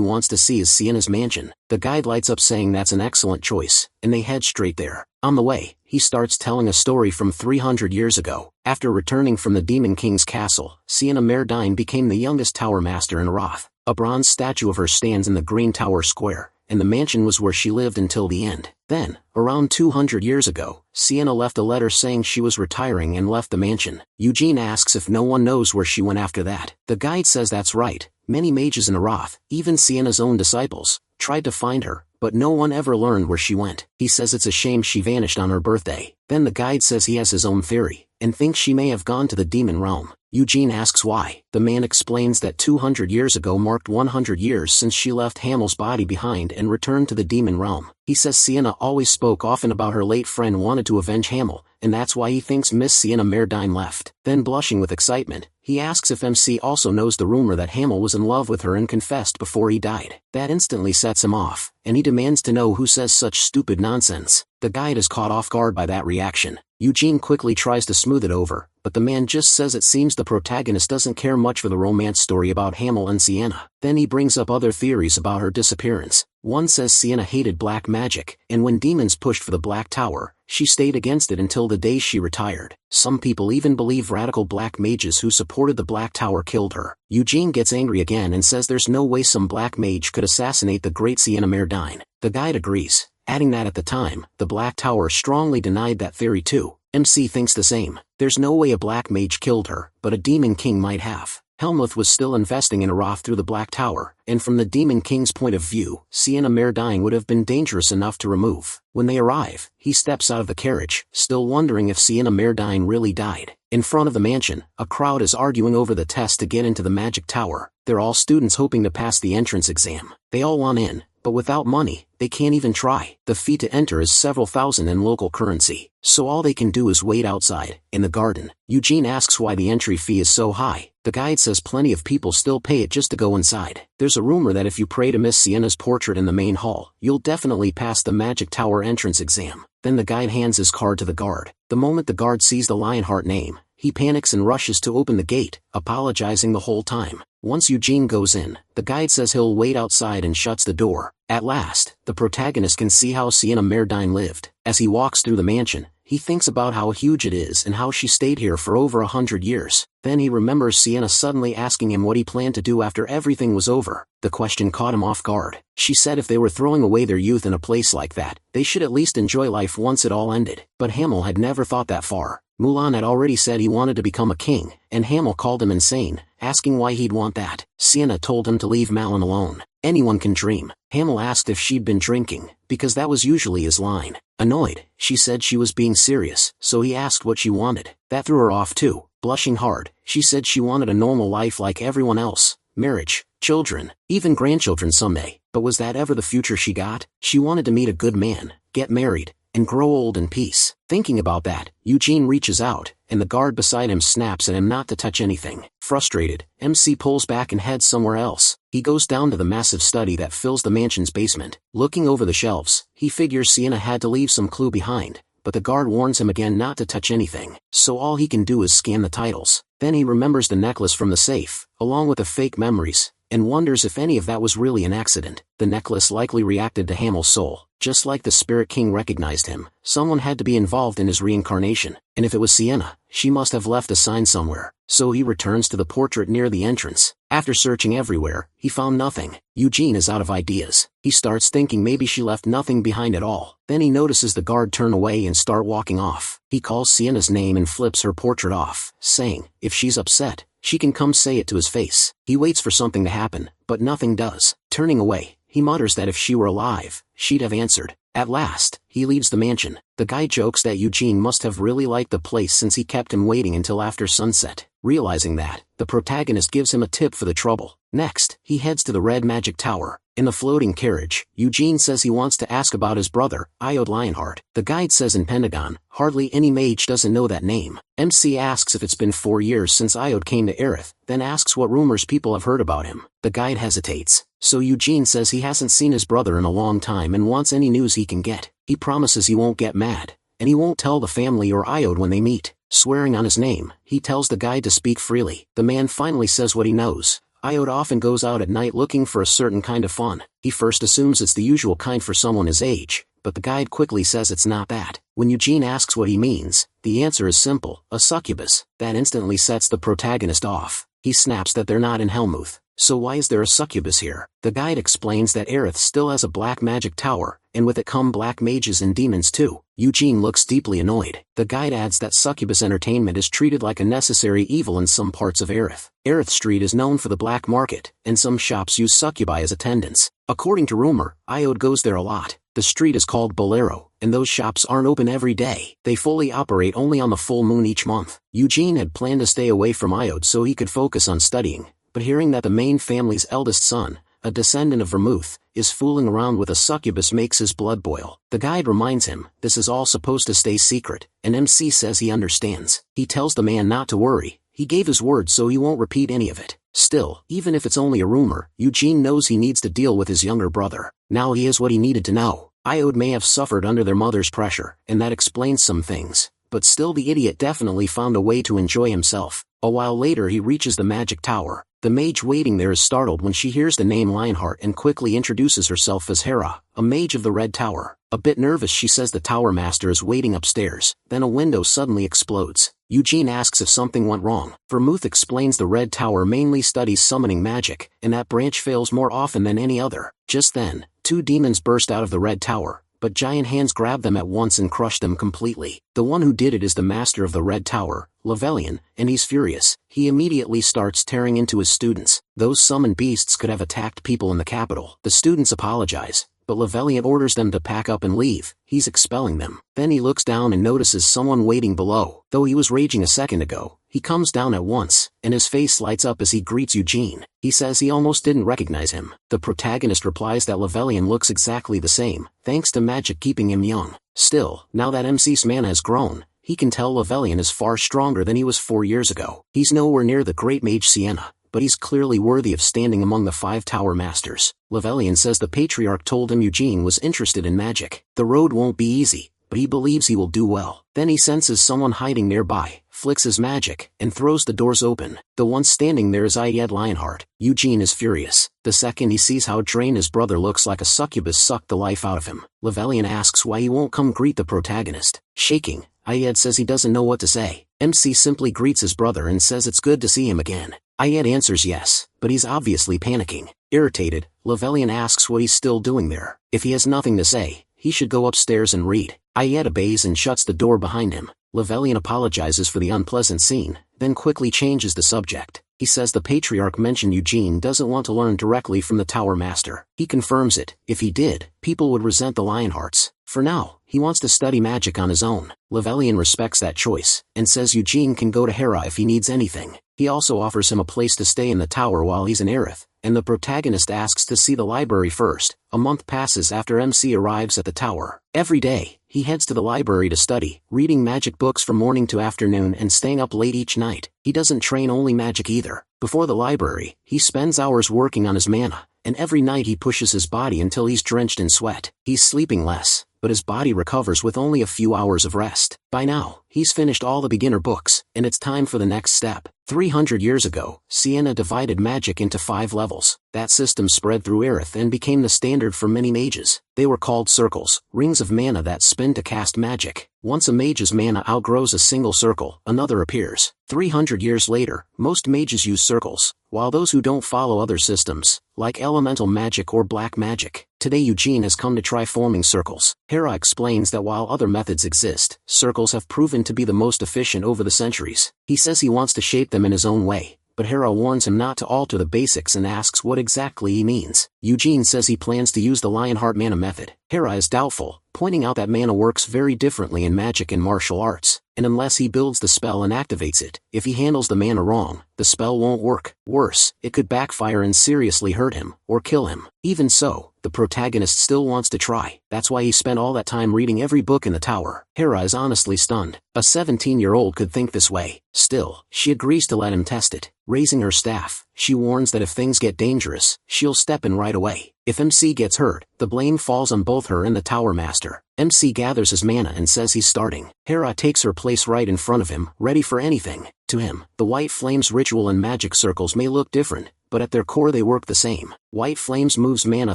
wants to see is Sienna's mansion. The guide lights up saying that's an excellent choice, and they head straight there. On the way, he starts telling a story from 300 years ago. After returning from the Demon King's castle, Sienna Merdine became the youngest tower master in Arath. A bronze statue of her stands in the Green Tower Square, and the mansion was where she lived until the end. Then, around 200 years ago, Sienna left a letter saying she was retiring and left the mansion. Eugene asks if no one knows where she went after that. The guide says that's right. Many mages in Arath, even Sienna's own disciples, tried to find her, but no one ever learned where she went. He says it's a shame she vanished on her birthday. Then the guide says he has his own theory, and thinks she may have gone to the demon realm. Eugene asks why. The man explains that 200 years ago marked 100 years since she left Hamel's body behind and returned to the demon realm. He says Sienna always spoke often about her late friend wanted to avenge Hamel, and that's why he thinks Miss Sienna Merdine left. Then blushing with excitement, he asks if MC also knows the rumor that Hamel was in love with her and confessed before he died. That instantly sets him off, and he demands to know who says such stupid nonsense. The guide is caught off guard by that reaction. Eugene quickly tries to smooth it over, but the man just says it seems the protagonist doesn't care much for the romance story about Hamel and Sienna. Then he brings up other theories about her disappearance. One says Sienna hated black magic, and when demons pushed for the Black Tower, she stayed against it until the day she retired. Some people even believe radical black mages who supported the Black Tower killed her. Eugene gets angry again and says there's no way some black mage could assassinate the great Sienna Merdine. The guide agrees, adding that at the time, the Black Tower strongly denied that theory too. MC thinks the same. There's no way a black mage killed her, but a demon king might have. Helmuth was still investing in Arath through the Black Tower, and from the Demon King's point of view, Sienna Merdine would have been dangerous enough to remove. When they arrive, he steps out of the carriage, still wondering if Sienna Merdine really died. In front of the mansion, a crowd is arguing over the test to get into the Magic Tower. They're all students hoping to pass the entrance exam. They all want in, but without money, they can't even try. The fee to enter is several thousand in local currency, so all they can do is wait outside, in the garden. Eugene asks why the entry fee is so high. The guide says plenty of people still pay it just to go inside. There's a rumor that if you pray to Miss Sienna's portrait in the main hall, you'll definitely pass the Magic Tower entrance exam. Then the guide hands his card to the guard. The moment the guard sees the Lionheart name, he panics and rushes to open the gate, apologizing the whole time. Once Eugene goes in, the guide says he'll wait outside and shuts the door. At last, the protagonist can see how Sienna Merdine lived. As he walks through the mansion, he thinks about how huge it is and how she stayed here for over 100 years. Then he remembers Sienna suddenly asking him what he planned to do after everything was over. The question caught him off guard. She said if they were throwing away their youth in a place like that, they should at least enjoy life once it all ended. But Hamel had never thought that far. Mulan had already said he wanted to become a king, and Hamel called him insane, asking why he'd want that. Sienna told him to leave Malin alone. Anyone can dream. Hamel asked if she'd been drinking, because that was usually his line. Annoyed, she said she was being serious, so he asked what she wanted. That threw her off too. Blushing hard, she said she wanted a normal life like everyone else. Marriage, children, even grandchildren someday. But was that ever the future she got? She wanted to meet a good man, get married, and grow old in peace. Thinking about that, Eugene reaches out, and the guard beside him snaps at him not to touch anything. Frustrated, MC pulls back and heads somewhere else. He goes down to the massive study that fills the mansion's basement. Looking over the shelves, he figures Sienna had to leave some clue behind, but the guard warns him again not to touch anything, so all he can do is scan the titles. Then he remembers the necklace from the safe, along with the fake memories, and wonders if any of that was really an accident. The necklace likely reacted to Hamel's soul. Just like the Spirit King recognized him, someone had to be involved in his reincarnation, and if it was Sienna, she must have left a sign somewhere. So he returns to the portrait near the entrance. After searching everywhere, he found nothing. Eugene is out of ideas. He starts thinking maybe she left nothing behind at all. Then he notices the guard turn away and start walking off. He calls Sienna's name and flips her portrait off, saying, if she's upset, she can come say it to his face. He waits for something to happen, but nothing does. Turning away, he mutters that if she were alive, she'd have answered. At last, he leaves the mansion. The guy jokes that Eugene must have really liked the place since he kept him waiting until after sunset. Realizing that, the protagonist gives him a tip for the trouble. Next, he heads to the Red Magic Tower. In the floating carriage, Eugene says he wants to ask about his brother, Iod Lionheart. The guide says in Pentagon, hardly any mage doesn't know that name. MC asks if it's been 4 years since Iod came to Aerith, then asks what rumors people have heard about him. The guide hesitates, so Eugene says he hasn't seen his brother in a long time and wants any news he can get. He promises he won't get mad, and he won't tell the family or Iod when they meet. Swearing on his name, he tells the guide to speak freely. The man finally says what he knows. Iod often goes out at night looking for a certain kind of fun. He first assumes it's the usual kind for someone his age, but the guide quickly says it's not that. When Eugene asks what he means, the answer is simple, a succubus. That instantly sets the protagonist off. He snaps that they're not in Helmuth. So why is there a succubus here? The guide explains that Aerith still has a black magic tower, and with it come black mages and demons too. Eugene looks deeply annoyed. The guide adds that succubus entertainment is treated like a necessary evil in some parts of Aerith. Aerith Street is known for the black market, and some shops use succubi as attendants. According to rumor, Iod goes there a lot. The street is called Bolero, and those shops aren't open every day. They fully operate only on the full moon each month. Eugene had planned to stay away from Iod so he could focus on studying, but hearing that the main family's eldest son, a descendant of Vermouth, is fooling around with a succubus makes his blood boil. The guide reminds him, this is all supposed to stay secret, and MC says he understands. He tells the man not to worry, he gave his word so he won't repeat any of it. Still, even if it's only a rumor, Eugene knows he needs to deal with his younger brother. Now he has what he needed to know. Iod may have suffered under their mother's pressure, and that explains some things, but still the idiot definitely found a way to enjoy himself. A while later he reaches the magic tower. The mage waiting there is startled when she hears the name Lionheart and quickly introduces herself as Hera, a mage of the Red Tower. A bit nervous she says the tower master is waiting upstairs, then a window suddenly explodes. Eugene asks if something went wrong. Vermouth explains the Red Tower mainly studies summoning magic, and that branch fails more often than any other. Just then, 2 demons burst out of the Red Tower, but giant hands grab them at once and crush them completely. The one who did it is the master of the Red Tower, Levelian, and he's furious. He immediately starts tearing into his students. Those summoned beasts could have attacked people in the capital. The students apologize, but Levelian orders them to pack up and leave. He's expelling them. Then he looks down and notices someone waiting below. Though he was raging a second ago, he comes down at once, and his face lights up as he greets Eugene. He says he almost didn't recognize him. The protagonist replies that Levelian looks exactly the same, thanks to magic keeping him young. Still, now that MC's man has grown, he can tell Levelian is far stronger than he was 4 years ago. He's nowhere near the great mage Sienna, but he's clearly worthy of standing among the 5 tower masters. Levelian says the patriarch told him Eugene was interested in magic. The road won't be easy, but he believes he will do well. Then he senses someone hiding nearby, flicks his magic, and throws the doors open. The one standing there is Iod Lionheart. Eugene is furious. The second he sees how drained his brother looks, like a succubus sucked the life out of him. Levelian asks why he won't come greet the protagonist. Shaking, Iod says he doesn't know what to say. MC simply greets his brother and says it's good to see him again. Iod answers yes, but he's obviously panicking. Irritated, Levelian asks what he's still doing there. If he has nothing to say, he should go upstairs and read. Iod obeys and shuts the door behind him. Levelian apologizes for the unpleasant scene, then quickly changes the subject. He says the patriarch mentioned Eugene doesn't want to learn directly from the tower master. He confirms it. If he did, people would resent the Lionhearts. For now, he wants to study magic on his own. Levelian respects that choice, and says Eugene can go to Hera if he needs anything. He also offers him a place to stay in the tower while he's in Aerith, and the protagonist asks to see the library first. A month passes after MC arrives at the tower. Every day, he heads to the library to study, reading magic books from morning to afternoon and staying up late each night. He doesn't train only magic either. Before the library, he spends hours working on his mana, and every night he pushes his body until he's drenched in sweat. He's sleeping less, but his body recovers with only a few hours of rest. By now, he's finished all the beginner books, and it's time for the next step. 300 years ago, Siena divided magic into 5 levels. That system spread through Aerith and became the standard for many mages. They were called circles, rings of mana that spin to cast magic. Once a mage's mana outgrows a single circle, another appears. 300 years later, most mages use circles, while those who don't follow other systems, like elemental magic or black magic. Today Eugene has come to try forming circles. Hera explains that while other methods exist, circles have proven to be the most efficient over the centuries. He says he wants to shape them in his own way, but Hera warns him not to alter the basics and asks what exactly he means. Eugene says he plans to use the Lionheart mana method. Hera is doubtful, pointing out that mana works very differently in magic and martial arts, and unless he builds the spell and activates it, if he handles the mana wrong, the spell won't work. Worse, it could backfire and seriously hurt him, or kill him. Even so, the protagonist still wants to try. That's why he spent all that time reading every book in the tower. Hera is honestly stunned. A 17-year-old could think this way. Still, she agrees to let him test it. Raising her staff, she warns that if things get dangerous, she'll step in right away. If MC gets hurt, the blame falls on both her and the Tower Master. MC gathers his mana and says he's starting. Hera takes her place right in front of him, ready for anything. To him, the White Flames ritual and magic circles may look different, but at their core they work the same. White Flames moves mana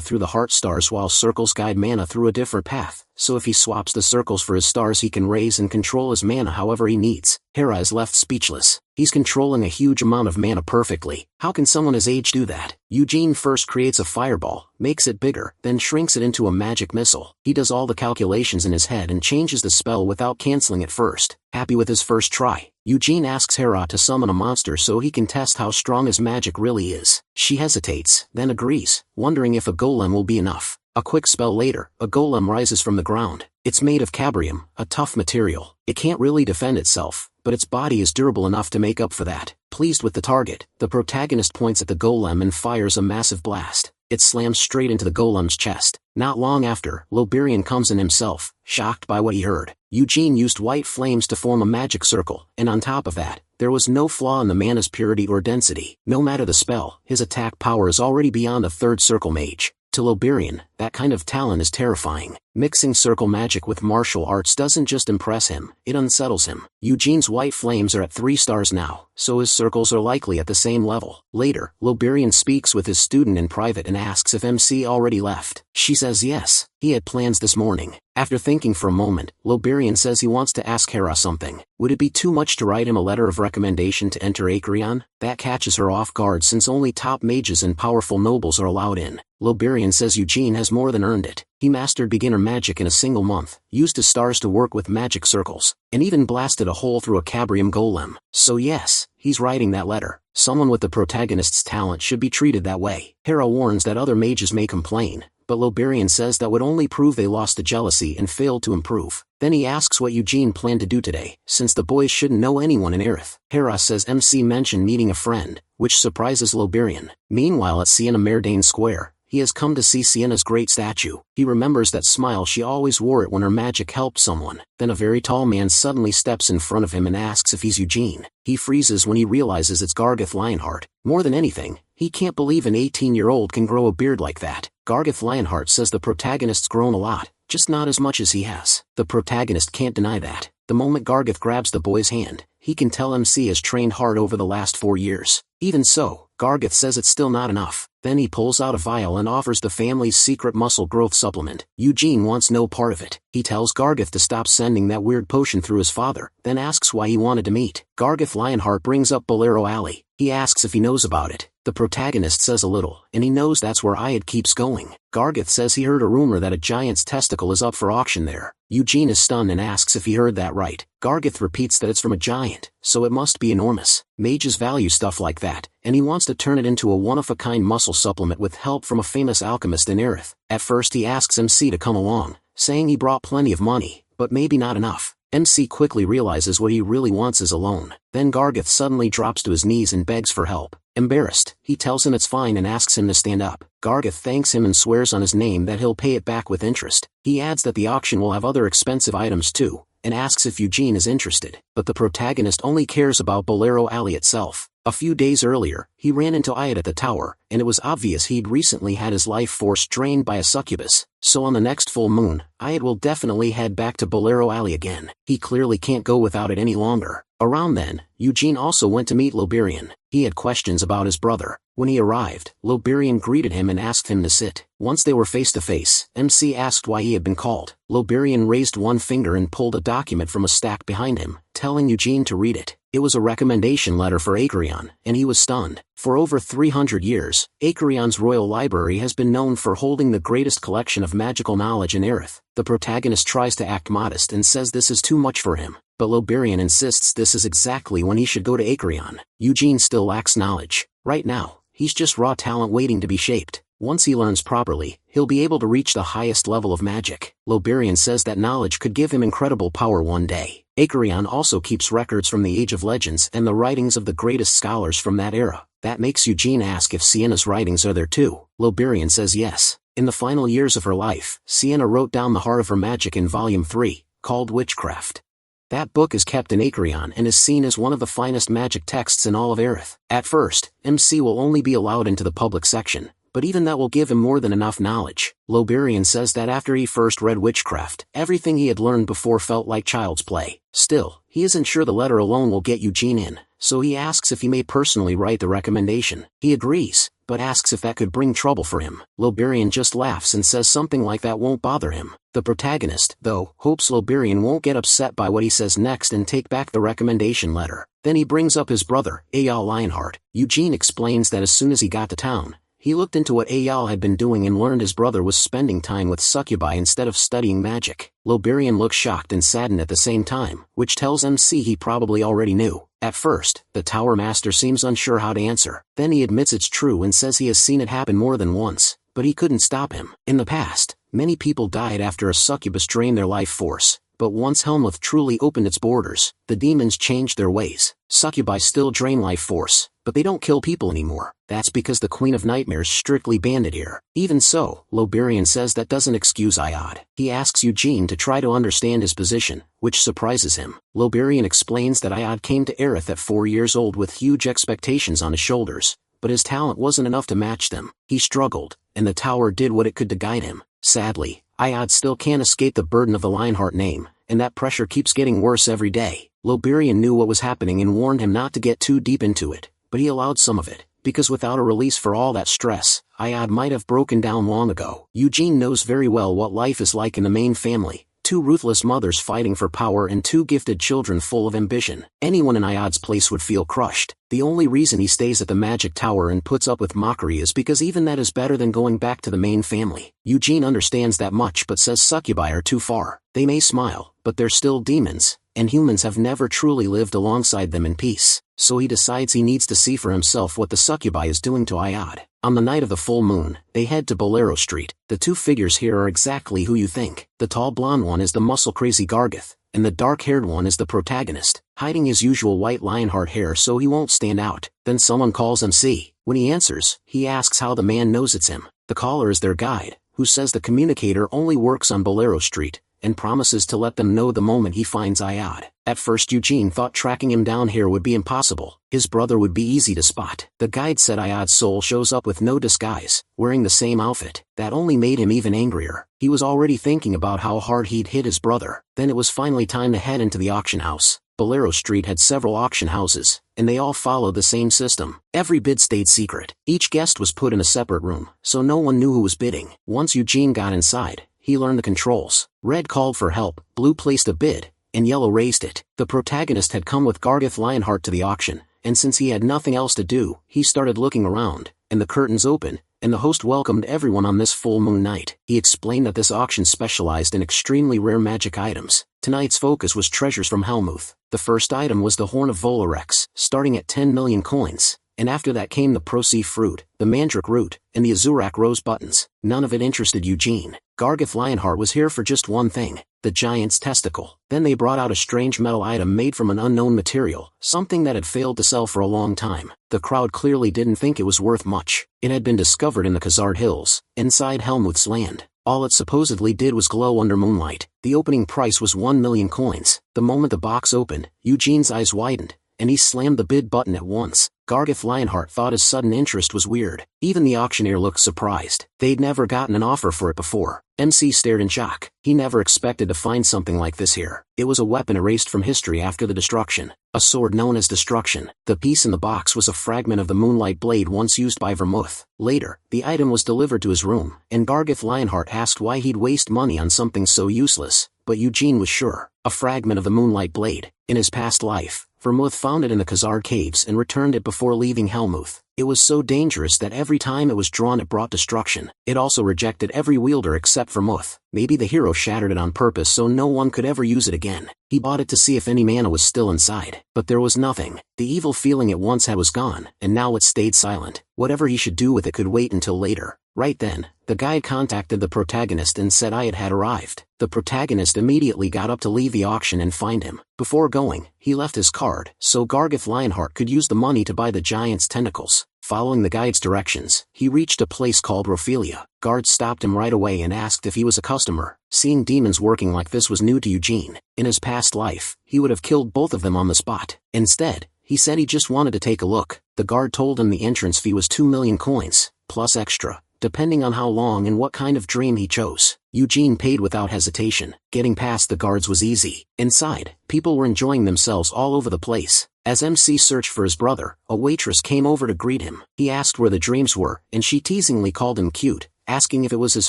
through the heart stars while circles guide mana through a different path, so if he swaps the circles for his stars he can raise and control his mana however he needs. Hera is left speechless. He's controlling a huge amount of mana perfectly. How can someone his age do that? Eugene first creates a fireball, makes it bigger, then shrinks it into a magic missile. He does all the calculations in his head and changes the spell without canceling it first. Happy with his first try, Eugene asks Hera to summon a monster so he can test how strong his magic really is. She hesitates, then agrees, wondering if a golem will be enough. A quick spell later, a golem rises from the ground. It's made of cabrium, a tough material. It can't really defend itself, but its body is durable enough to make up for that. Pleased with the target, the protagonist points at the golem and fires a massive blast. It slams straight into the golem's chest. Not long after, Loberian comes in himself, shocked by what he heard. Eugene used white flames to form a magic circle, and on top of that, there was no flaw in the mana's purity or density. No matter the spell, his attack power is already beyond a third circle mage. To Loberian, that kind of talent is terrifying. Mixing circle magic with martial arts doesn't just impress him, it unsettles him. Eugene's white flames are at 3 stars now, so his circles are likely at the same level. Later, Loberian speaks with his student in private and asks if MC already left. She says yes, he had plans this morning. After thinking for a moment, Loberian says he wants to ask Hera something. Would it be too much to write him a letter of recommendation to enter Acreon? That catches her off guard since only top mages and powerful nobles are allowed in. Loberian says Eugene has more than earned it. He mastered beginner magic in a single month, used his stars to work with magic circles, and even blasted a hole through a cabrium golem. So yes, he's writing that letter. Someone with the protagonist's talent should be treated that way. Hera warns that other mages may complain, but Loberian says that would only prove they lost to jealousy and failed to improve. Then he asks what Eugene planned to do today, since the boys shouldn't know anyone in Aerith. Hera says MC mentioned meeting a friend, which surprises Loberian. Meanwhile at Siena Merdane Square, he has come to see Siena's great statue. He remembers that smile she always wore it when her magic helped someone. Then a very tall man suddenly steps in front of him and asks if he's Eugene. He freezes when he realizes it's Gargeth Lionheart. More than anything, he can't believe an 18-year-old can grow a beard like that. Gargeth Lionheart says the protagonist's grown a lot, just not as much as he has. The protagonist can't deny that. The moment Gargeth grabs the boy's hand, he can tell MC has trained hard over the last 4 years. Even so, Gargeth says it's still not enough. Then he pulls out a vial and offers the family's secret muscle growth supplement. Eugene wants no part of it. He tells Gargeth to stop sending that weird potion through his father, then asks why he wanted to meet. Gargeth Lionheart brings up Bolero Alley. He asks if he knows about it. The protagonist says a little, and he knows that's where Ayad keeps going. Gargeth says he heard a rumor that a giant's testicle is up for auction there. Eugene is stunned and asks if he heard that right. Gargeth repeats that it's from a giant, so it must be enormous. Mages value stuff like that, and he wants to turn it into a one-of-a-kind muscle supplement with help from a famous alchemist in Aerith. At first he asks MC to come along, saying he brought plenty of money, but maybe not enough. MC quickly realizes what he really wants is a loan. Then Gargeth suddenly drops to his knees and begs for help. Embarrassed, he tells him it's fine and asks him to stand up. Gargeth thanks him and swears on his name that he'll pay it back with interest. He adds that the auction will have other expensive items too, and asks if Eugene is interested, but the protagonist only cares about Bolero Alley itself. A few days earlier, he ran into Ayat at the tower, and it was obvious he'd recently had his life force drained by a succubus, so on the next full moon, Ayat will definitely head back to Bolero Alley again. He clearly can't go without it any longer. Around then, Eugene also went to meet Loberian. He had questions about his brother. When he arrived, Loberian greeted him and asked him to sit. Once they were face to face, MC asked why he had been called. Loberian raised one finger and pulled a document from a stack behind him, telling Eugene to read it. It was a recommendation letter for Acreon, and he was stunned. For over 300 years, Acreon's royal library has been known for holding the greatest collection of magical knowledge in Aerith. The protagonist tries to act modest and says this is too much for him, but Loberian insists this is exactly when he should go to Acreon. Eugene still lacks knowledge. Right now, he's just raw talent waiting to be shaped. Once he learns properly, he'll be able to reach the highest level of magic. Loberian says that knowledge could give him incredible power one day. Acreon also keeps records from the Age of Legends and the writings of the greatest scholars from that era. That makes Eugene ask if Sienna's writings are there too. Loberian says yes. In the final years of her life, Sienna wrote down the heart of her magic in Volume 3, called Witchcraft. That book is kept in Acreon and is seen as one of the finest magic texts in all of Aerith. At first, MC will only be allowed into the public section, but even that will give him more than enough knowledge. Loberian says that after he first read Witchcraft, everything he had learned before felt like child's play. Still, he isn't sure the letter alone will get Eugene in, so he asks if he may personally write the recommendation. He agrees, but asks if that could bring trouble for him. Loberian just laughs and says something like that won't bother him. The protagonist, though, hopes Loberian won't get upset by what he says next and take back the recommendation letter. Then he brings up his brother, Eyal Lionheart. Eugene explains that as soon as he got to town, he looked into what Eyal had been doing and learned his brother was spending time with succubi instead of studying magic. Loberian looks shocked and saddened at the same time, which tells MC he probably already knew. At first, the Tower Master seems unsure how to answer. Then he admits it's true and says he has seen it happen more than once, but he couldn't stop him. In the past, many people died after a succubus drained their life force, but once Helmuth truly opened its borders, the demons changed their ways. Succubi still drain life force, but they don't kill people anymore. That's because the Queen of Nightmares strictly banned it here. Even so, Loberian says that doesn't excuse Ayad. He asks Eugene to try to understand his position, which surprises him. Loberian explains that Ayad came to Aerith at 4 years old with huge expectations on his shoulders, but his talent wasn't enough to match them. He struggled, and the tower did what it could to guide him. Sadly, Ayad still can't escape the burden of the Lionheart name, and that pressure keeps getting worse every day. Loberian knew what was happening and warned him not to get too deep into it, but he allowed some of it, because without a release for all that stress, Ayad might have broken down long ago. Eugene knows very well what life is like in the main family, 2 ruthless mothers fighting for power and 2 gifted children full of ambition. Anyone in Ayad's place would feel crushed. The only reason he stays at the Magic Tower and puts up with mockery is because even that is better than going back to the main family. Eugene understands that much but says succubi are too far. They may smile, but they're still demons, and humans have never truly lived alongside them in peace. So he decides he needs to see for himself what the succubi is doing to Ayad. On the night of the full moon, they head to Bolero Street. The 2 figures here are exactly who you think. The tall blonde one is the muscle-crazy Gargith, and the dark-haired one is the protagonist, hiding his usual white Lionheart hair so he won't stand out. Then someone calls MC. When he answers, he asks how the man knows it's him. The caller is their guide, who says the communicator only works on Bolero Street, and promises to let them know the moment he finds Ayad. At first Eugene thought tracking him down here would be impossible. His brother would be easy to spot. The guide said Ayad's soul shows up with no disguise, wearing the same outfit. That only made him even angrier. He was already thinking about how hard he'd hit his brother. Then it was finally time to head into the auction house. Bolero Street had several auction houses, and they all followed the same system. Every bid stayed secret. Each guest was put in a separate room, so no one knew who was bidding. Once Eugene got inside, he learned the controls. Red called for help, blue placed a bid, and yellow raised it. The protagonist had come with Gargith Lionheart to the auction, and since he had nothing else to do, he started looking around, and the curtains opened, and the host welcomed everyone on this full moon night. He explained that this auction specialized in extremely rare magic items. Tonight's focus was treasures from Helmuth. The first item was the Horn of Volarex, starting at 10 million coins, and after that came the Prosea fruit, the Mandrake root, and the Azurak rose buttons. None of it interested Eugene. Gargith Lionheart was here for just one thing, the giant's testicle. Then they brought out a strange metal item made from an unknown material, something that had failed to sell for a long time. The crowd clearly didn't think it was worth much. It had been discovered in the Khazard Hills, inside Helmuth's land. All it supposedly did was glow under moonlight. The opening price was 1 million coins. The moment the box opened, Eugene's eyes widened, and he slammed the bid button at once. Gargith Lionheart thought his sudden interest was weird. Even the auctioneer looked surprised. They'd never gotten an offer for it before. MC stared in shock. He never expected to find something like this here. It was a weapon erased from history after the destruction. A sword known as Destruction. The piece in the box was a fragment of the Moonlight Blade once used by Vermouth. Later, the item was delivered to his room, and Gargith Lionheart asked why he'd waste money on something so useless. But Eugene was sure. A fragment of the Moonlight Blade. In his past life, Vermouth found it in the Khazar caves and returned it before leaving Helmuth. It was so dangerous that every time it was drawn it brought destruction. It also rejected every wielder except Vermouth. Maybe the hero shattered it on purpose so no one could ever use it again. He bought it to see if any mana was still inside. But there was nothing. The evil feeling it once had was gone, and now it stayed silent. Whatever he should do with it could wait until later. Right then, the guide contacted the protagonist and said I had arrived. The protagonist immediately got up to leave the auction and find him. Before going, he left his card, so Gargith Lionheart could use the money to buy the giant's tentacles. Following the guide's directions, he reached a place called Rophelia. Guards stopped him right away and asked if he was a customer. Seeing demons working like this was new to Eugene. In his past life, he would have killed both of them on the spot. Instead, he said he just wanted to take a look. The guard told him the entrance fee was 2 million coins, plus extra, depending on how long and what kind of dream he chose. Eugene paid without hesitation. Getting past the guards was easy. Inside, people were enjoying themselves all over the place. As MC searched for his brother, a waitress came over to greet him. He asked where the dreams were, and she teasingly called him cute, asking if it was his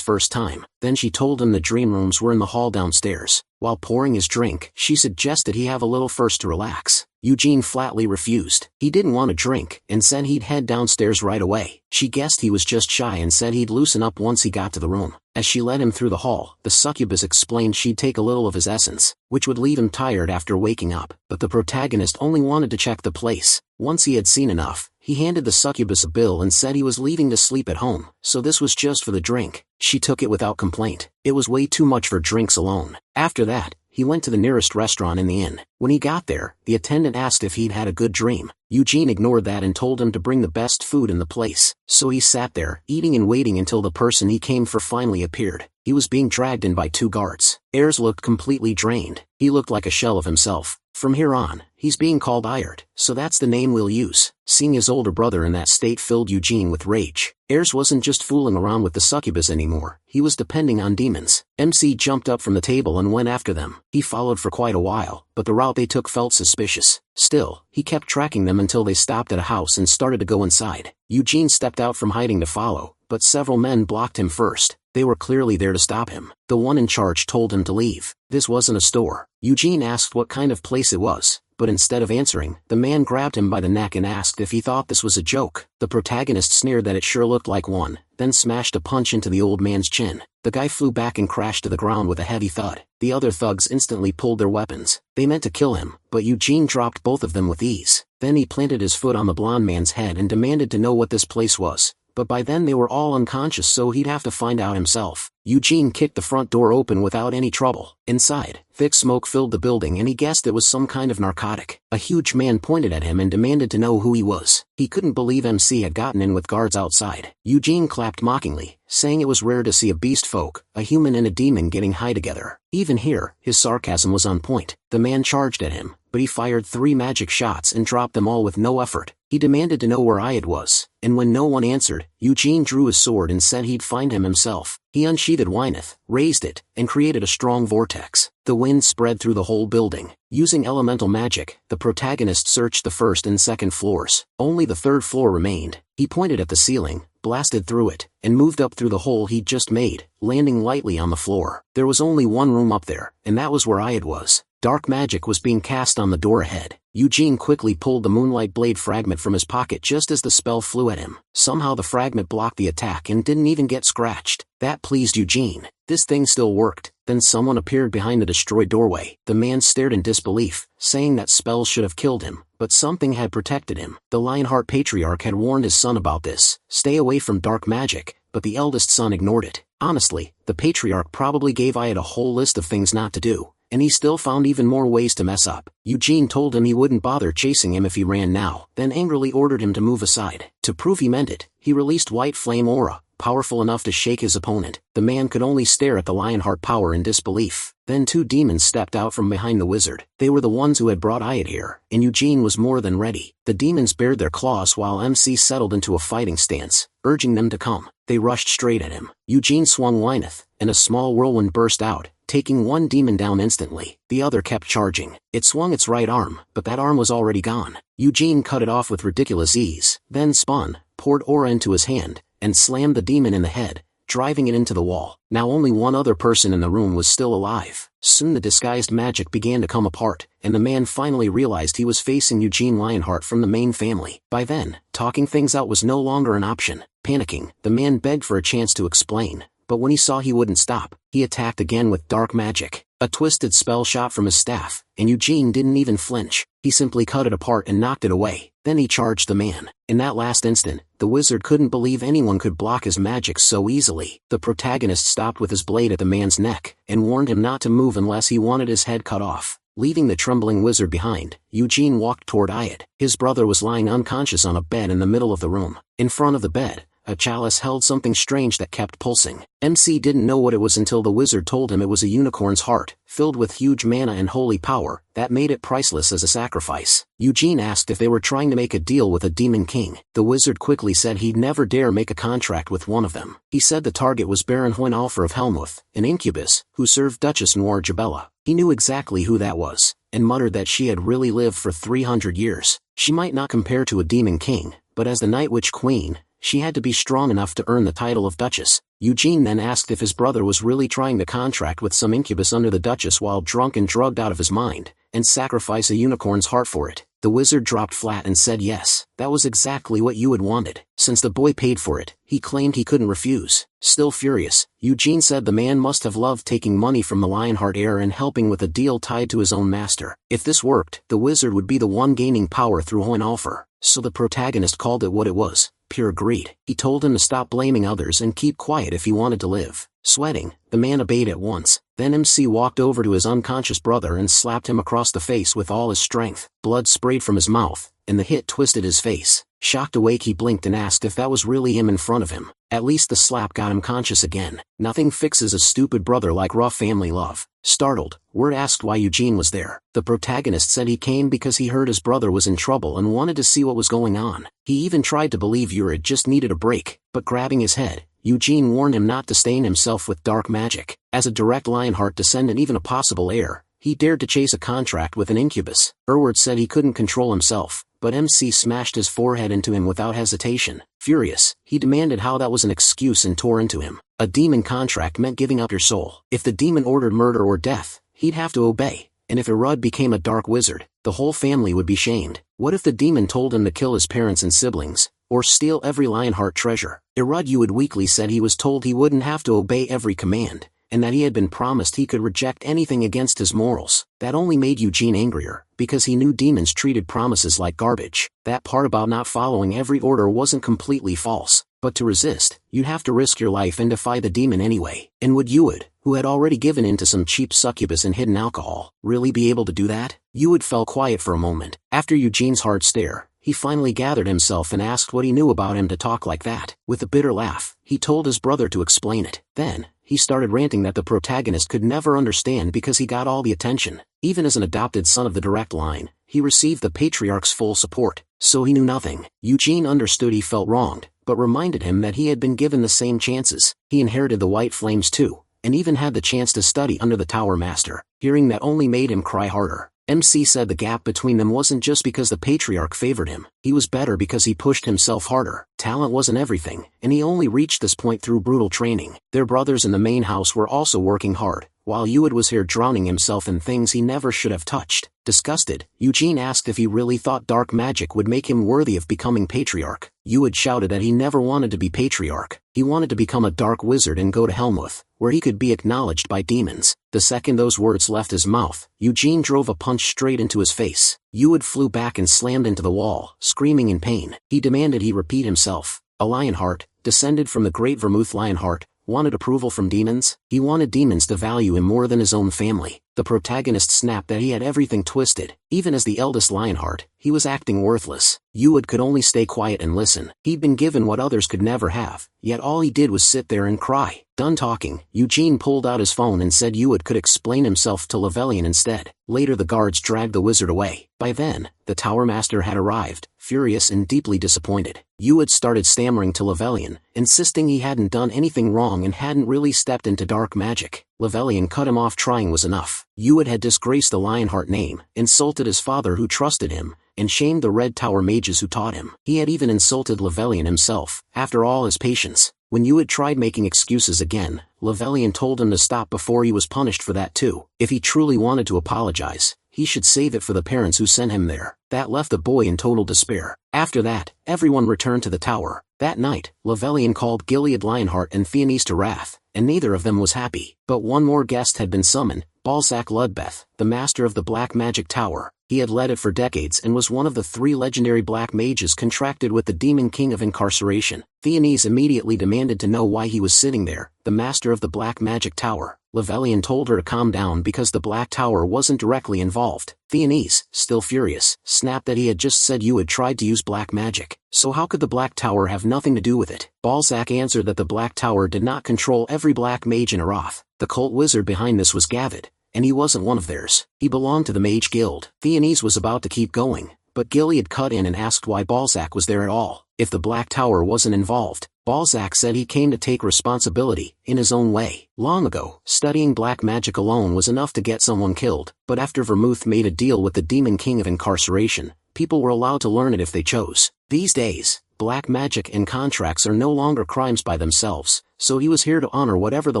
first time. Then she told him the dream rooms were in the hall downstairs. While pouring his drink, she suggested he have a little first to relax. Eugene flatly refused. He didn't want a drink, and said he'd head downstairs right away. She guessed he was just shy and said he'd loosen up once he got to the room. As she led him through the hall, the succubus explained she'd take a little of his essence, which would leave him tired after waking up. But the protagonist only wanted to check the place. Once he had seen enough, he handed the succubus a bill and said he was leaving to sleep at home, so this was just for the drink. She took it without complaint. It was way too much for drinks alone. After that, he went to the nearest restaurant in the inn. When he got there, the attendant asked if he'd had a good dream. Eugene ignored that and told him to bring the best food in the place. So he sat there, eating and waiting until the person he came for finally appeared. He was being dragged in by 2 guards. Ayers looked completely drained. He looked like a shell of himself. From here on, he's being called Ayert, so that's the name we'll use. Seeing his older brother in that state filled Eugene with rage. Ayers wasn't just fooling around with the succubus anymore, he was depending on demons. MC jumped up from the table and went after them. He followed for quite a while, but the route they took felt suspicious. Still, he kept tracking them until they stopped at a house and started to go inside. Eugene stepped out from hiding to follow, but several men blocked him first. They were clearly there to stop him. The one in charge told him to leave. This wasn't a store. Eugene asked what kind of place it was, but instead of answering, the man grabbed him by the neck and asked if he thought this was a joke. The protagonist sneered that it sure looked like one, then smashed a punch into the old man's chin. The guy flew back and crashed to the ground with a heavy thud. The other thugs instantly pulled their weapons. They meant to kill him, but Eugene dropped both of them with ease. Then he planted his foot on the blonde man's head and demanded to know what this place was. But by then they were all unconscious, so he'd have to find out himself. Eugene kicked the front door open without any trouble. Inside, thick smoke filled the building and he guessed it was some kind of narcotic. A huge man pointed at him and demanded to know who he was. He couldn't believe MC had gotten in with guards outside. Eugene clapped mockingly, saying it was rare to see a beast folk, a human and a demon, getting high together. Even here, his sarcasm was on point. The man charged at him, but he fired 3 magic shots and dropped them all with no effort. He demanded to know where Ayed was, and when no one answered, Eugene drew his sword and said he'd find him himself. He unsheathed Wyneth, raised it, and created a strong vortex. The wind spread through the whole building. Using elemental magic, the protagonist searched the first and second floors. Only the 3rd floor remained. He pointed at the ceiling, blasted through it, and moved up through the hole he'd just made, landing lightly on the floor. There was only one room up there, and that was where Ayed was. Dark magic was being cast on the door ahead. Eugene quickly pulled the Moonlight Blade fragment from his pocket just as the spell flew at him. Somehow the fragment blocked the attack and didn't even get scratched. That pleased Eugene. This thing still worked. Then someone appeared behind the destroyed doorway. The man stared in disbelief, saying that spells should have killed him, but something had protected him. The Lionheart Patriarch had warned his son about this. Stay away from dark magic, but the eldest son ignored it. Honestly, the Patriarch probably gave Ayed a whole list of things not to do, and he still found even more ways to mess up. Eugene told him he wouldn't bother chasing him if he ran now, then angrily ordered him to move aside. To prove he meant it, he released White Flame Aura, powerful enough to shake his opponent. The man could only stare at the Lionheart power in disbelief. Then two demons stepped out from behind the wizard. They were the ones who had brought Ayat here, and Eugene was more than ready. The demons bared their claws while MC settled into a fighting stance, urging them to come. They rushed straight at him. Eugene swung Wyneth, and a small whirlwind burst out, taking one demon down instantly. The other kept charging. It swung its right arm, but that arm was already gone. Eugene cut it off with ridiculous ease, then spun, poured aura into his hand, and slammed the demon in the head, driving it into the wall. Now only one other person in the room was still alive. Soon the disguised magic began to come apart, and the man finally realized he was facing Eugene Lionheart from the main family. By then, talking things out was no longer an option. Panicking, the man begged for a chance to explain, but when he saw he wouldn't stop, he attacked again with dark magic. A twisted spell shot from his staff, and Eugene didn't even flinch. He simply cut it apart and knocked it away. Then he charged the man. In that last instant, the wizard couldn't believe anyone could block his magic so easily. The protagonist stopped with his blade at the man's neck, and warned him not to move unless he wanted his head cut off. Leaving the trembling wizard behind, Eugene walked toward Ayat. His brother was lying unconscious on a bed in the middle of the room. In front of the bed, a chalice held something strange that kept pulsing. MC didn't know what it was until the wizard told him it was a unicorn's heart, filled with huge mana and holy power, that made it priceless as a sacrifice. Eugene asked if they were trying to make a deal with a demon king. The wizard quickly said he'd never dare make a contract with one of them. He said the target was Baron Hohenalfer of Helmuth, an incubus, who served Duchess Noir Jabella. He knew exactly who that was, and muttered that she had really lived for 300 years. She might not compare to a demon king, but as the Night Witch Queen, she had to be strong enough to earn the title of Duchess. Eugene then asked if his brother was really trying to contract with some incubus under the Duchess while drunk and drugged out of his mind, and sacrifice a unicorn's heart for it. The wizard dropped flat and said yes, that was exactly what you had wanted. Since the boy paid for it, he claimed he couldn't refuse. Still furious, Eugene said the man must have loved taking money from the Lionheart heir and helping with a deal tied to his own master. If this worked, the wizard would be the one gaining power through Hohenalfer. So the protagonist called it what it was, pure greed. He told him to stop blaming others and keep quiet if he wanted to live. Sweating, the man obeyed at once. Then MC walked over to his unconscious brother and slapped him across the face with all his strength. Blood sprayed from his mouth, and the hit twisted his face. Shocked awake, he blinked and asked if that was really him in front of him. At least the slap got him conscious again. Nothing fixes a stupid brother like raw family love. Startled, Word asked why Eugene was there. The protagonist said he came because he heard his brother was in trouble and wanted to see what was going on. He even tried to believe Urid just needed a break, but grabbing his head, Eugene warned him not to stain himself with dark magic. As a direct Lionheart descendant, even a possible heir, he dared to chase a contract with an incubus. Urward said he couldn't control himself, but MC smashed his forehead into him without hesitation. Furious, he demanded how that was an excuse and tore into him. A demon contract meant giving up your soul. If the demon ordered murder or death, he'd have to obey. And if Irud became a dark wizard, the whole family would be shamed. What if the demon told him to kill his parents and siblings, or steal every Lionheart treasure? Irud weakly said he was told he wouldn't have to obey every command, and that he had been promised he could reject anything against his morals. That only made Eugene angrier, because he knew demons treated promises like garbage. That part about not following every order wasn't completely false, but to resist, you'd have to risk your life and defy the demon anyway. And would Uid, who had already given in to some cheap succubus and hidden alcohol, really be able to do that? Uid fell quiet for a moment. After Eugene's hard stare, he finally gathered himself and asked what he knew about him to talk like that. With a bitter laugh, he told his brother to explain it. Then, he started ranting that the protagonist could never understand because he got all the attention. Even as an adopted son of the direct line, he received the patriarch's full support, so he knew nothing. Eugene understood he felt wronged, but reminded him that he had been given the same chances. He inherited the White Flames too, and even had the chance to study under the Tower Master. Hearing that only made him cry harder. MC said the gap between them wasn't just because the patriarch favored him, he was better because he pushed himself harder. Talent wasn't everything, and he only reached this point through brutal training. Their brothers in the main house were also working hard, while Uid was here drowning himself in things he never should have touched. Disgusted, Eugene asked if he really thought dark magic would make him worthy of becoming patriarch. Uid shouted that he never wanted to be patriarch. He wanted to become a dark wizard and go to Helmuth, where he could be acknowledged by demons. The second those words left his mouth, Eugene drove a punch straight into his face. Uid flew back and slammed into the wall, screaming in pain. He demanded he repeat himself. A Lionheart, descended from the great Vermouth Lionheart, Wanted approval from demons? He wanted demons to value him more than his own family. The protagonist snapped that he had everything twisted. Even as the eldest Lionheart, he was acting worthless. Yuid could only stay quiet and listen. He'd been given what others could never have, yet all he did was sit there and cry. Done talking, Eugene pulled out his phone and said Yuid could explain himself to Levelian instead. Later the guards dragged the wizard away. By then, the Tower Master had arrived, furious and deeply disappointed. Yuid started stammering to Levelian, insisting he hadn't done anything wrong and hadn't really stepped into dark magic. Levelian cut him off. Trying was enough. Yuid had disgraced the Lionheart name, insulted his father who trusted him, and shamed the Red Tower mages who taught him. He had even insulted Levelian himself, after all his patience. When Yuid tried making excuses again, Levelian told him to stop before he was punished for that too. If he truly wanted to apologize, he should save it for the parents who sent him there. That left the boy in total despair. After that, everyone returned to the tower. That night, Levelian called Gilead Lionheart and Theonese to wrath, and neither of them was happy. But one more guest had been summoned, Balzac Ludbeth, the master of the Black Magic Tower. He had led it for decades and was one of the 3 legendary black mages contracted with the Demon King of Incarceration. Theonese immediately demanded to know why he was sitting there, the master of the Black Magic Tower. Levelian told her to calm down because the Black Tower wasn't directly involved. Theonese, still furious, snapped that he had just said you had tried to use black magic. So how could the Black Tower have nothing to do with it? Balzac answered that the Black Tower did not control every black mage in Arath. The cult wizard behind this was Gavid, and he wasn't one of theirs. He belonged to the Mage Guild. Theonese was about to keep going, but Gilead cut in and asked why Balzac was there at all. If the Black Tower wasn't involved, Balzac said he came to take responsibility, in his own way. Long ago, studying black magic alone was enough to get someone killed, but after Vermouth made a deal with the Demon King of Incarceration, people were allowed to learn it if they chose. These days, black magic and contracts are no longer crimes by themselves, so he was here to honor whatever the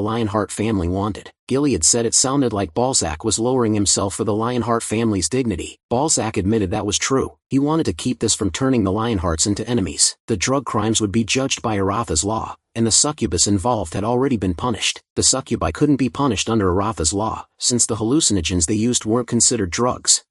Lionheart family wanted. Gilead said it sounded like Balzac was lowering himself for the Lionheart family's dignity. Balzac admitted that was true. He wanted to keep this from turning the Lionhearts into enemies. The drug crimes would be judged by Aratha's law, and the succubus involved had already been punished. The succubi couldn't be punished under Aratha's law, since the hallucinogens they used weren't considered drugs.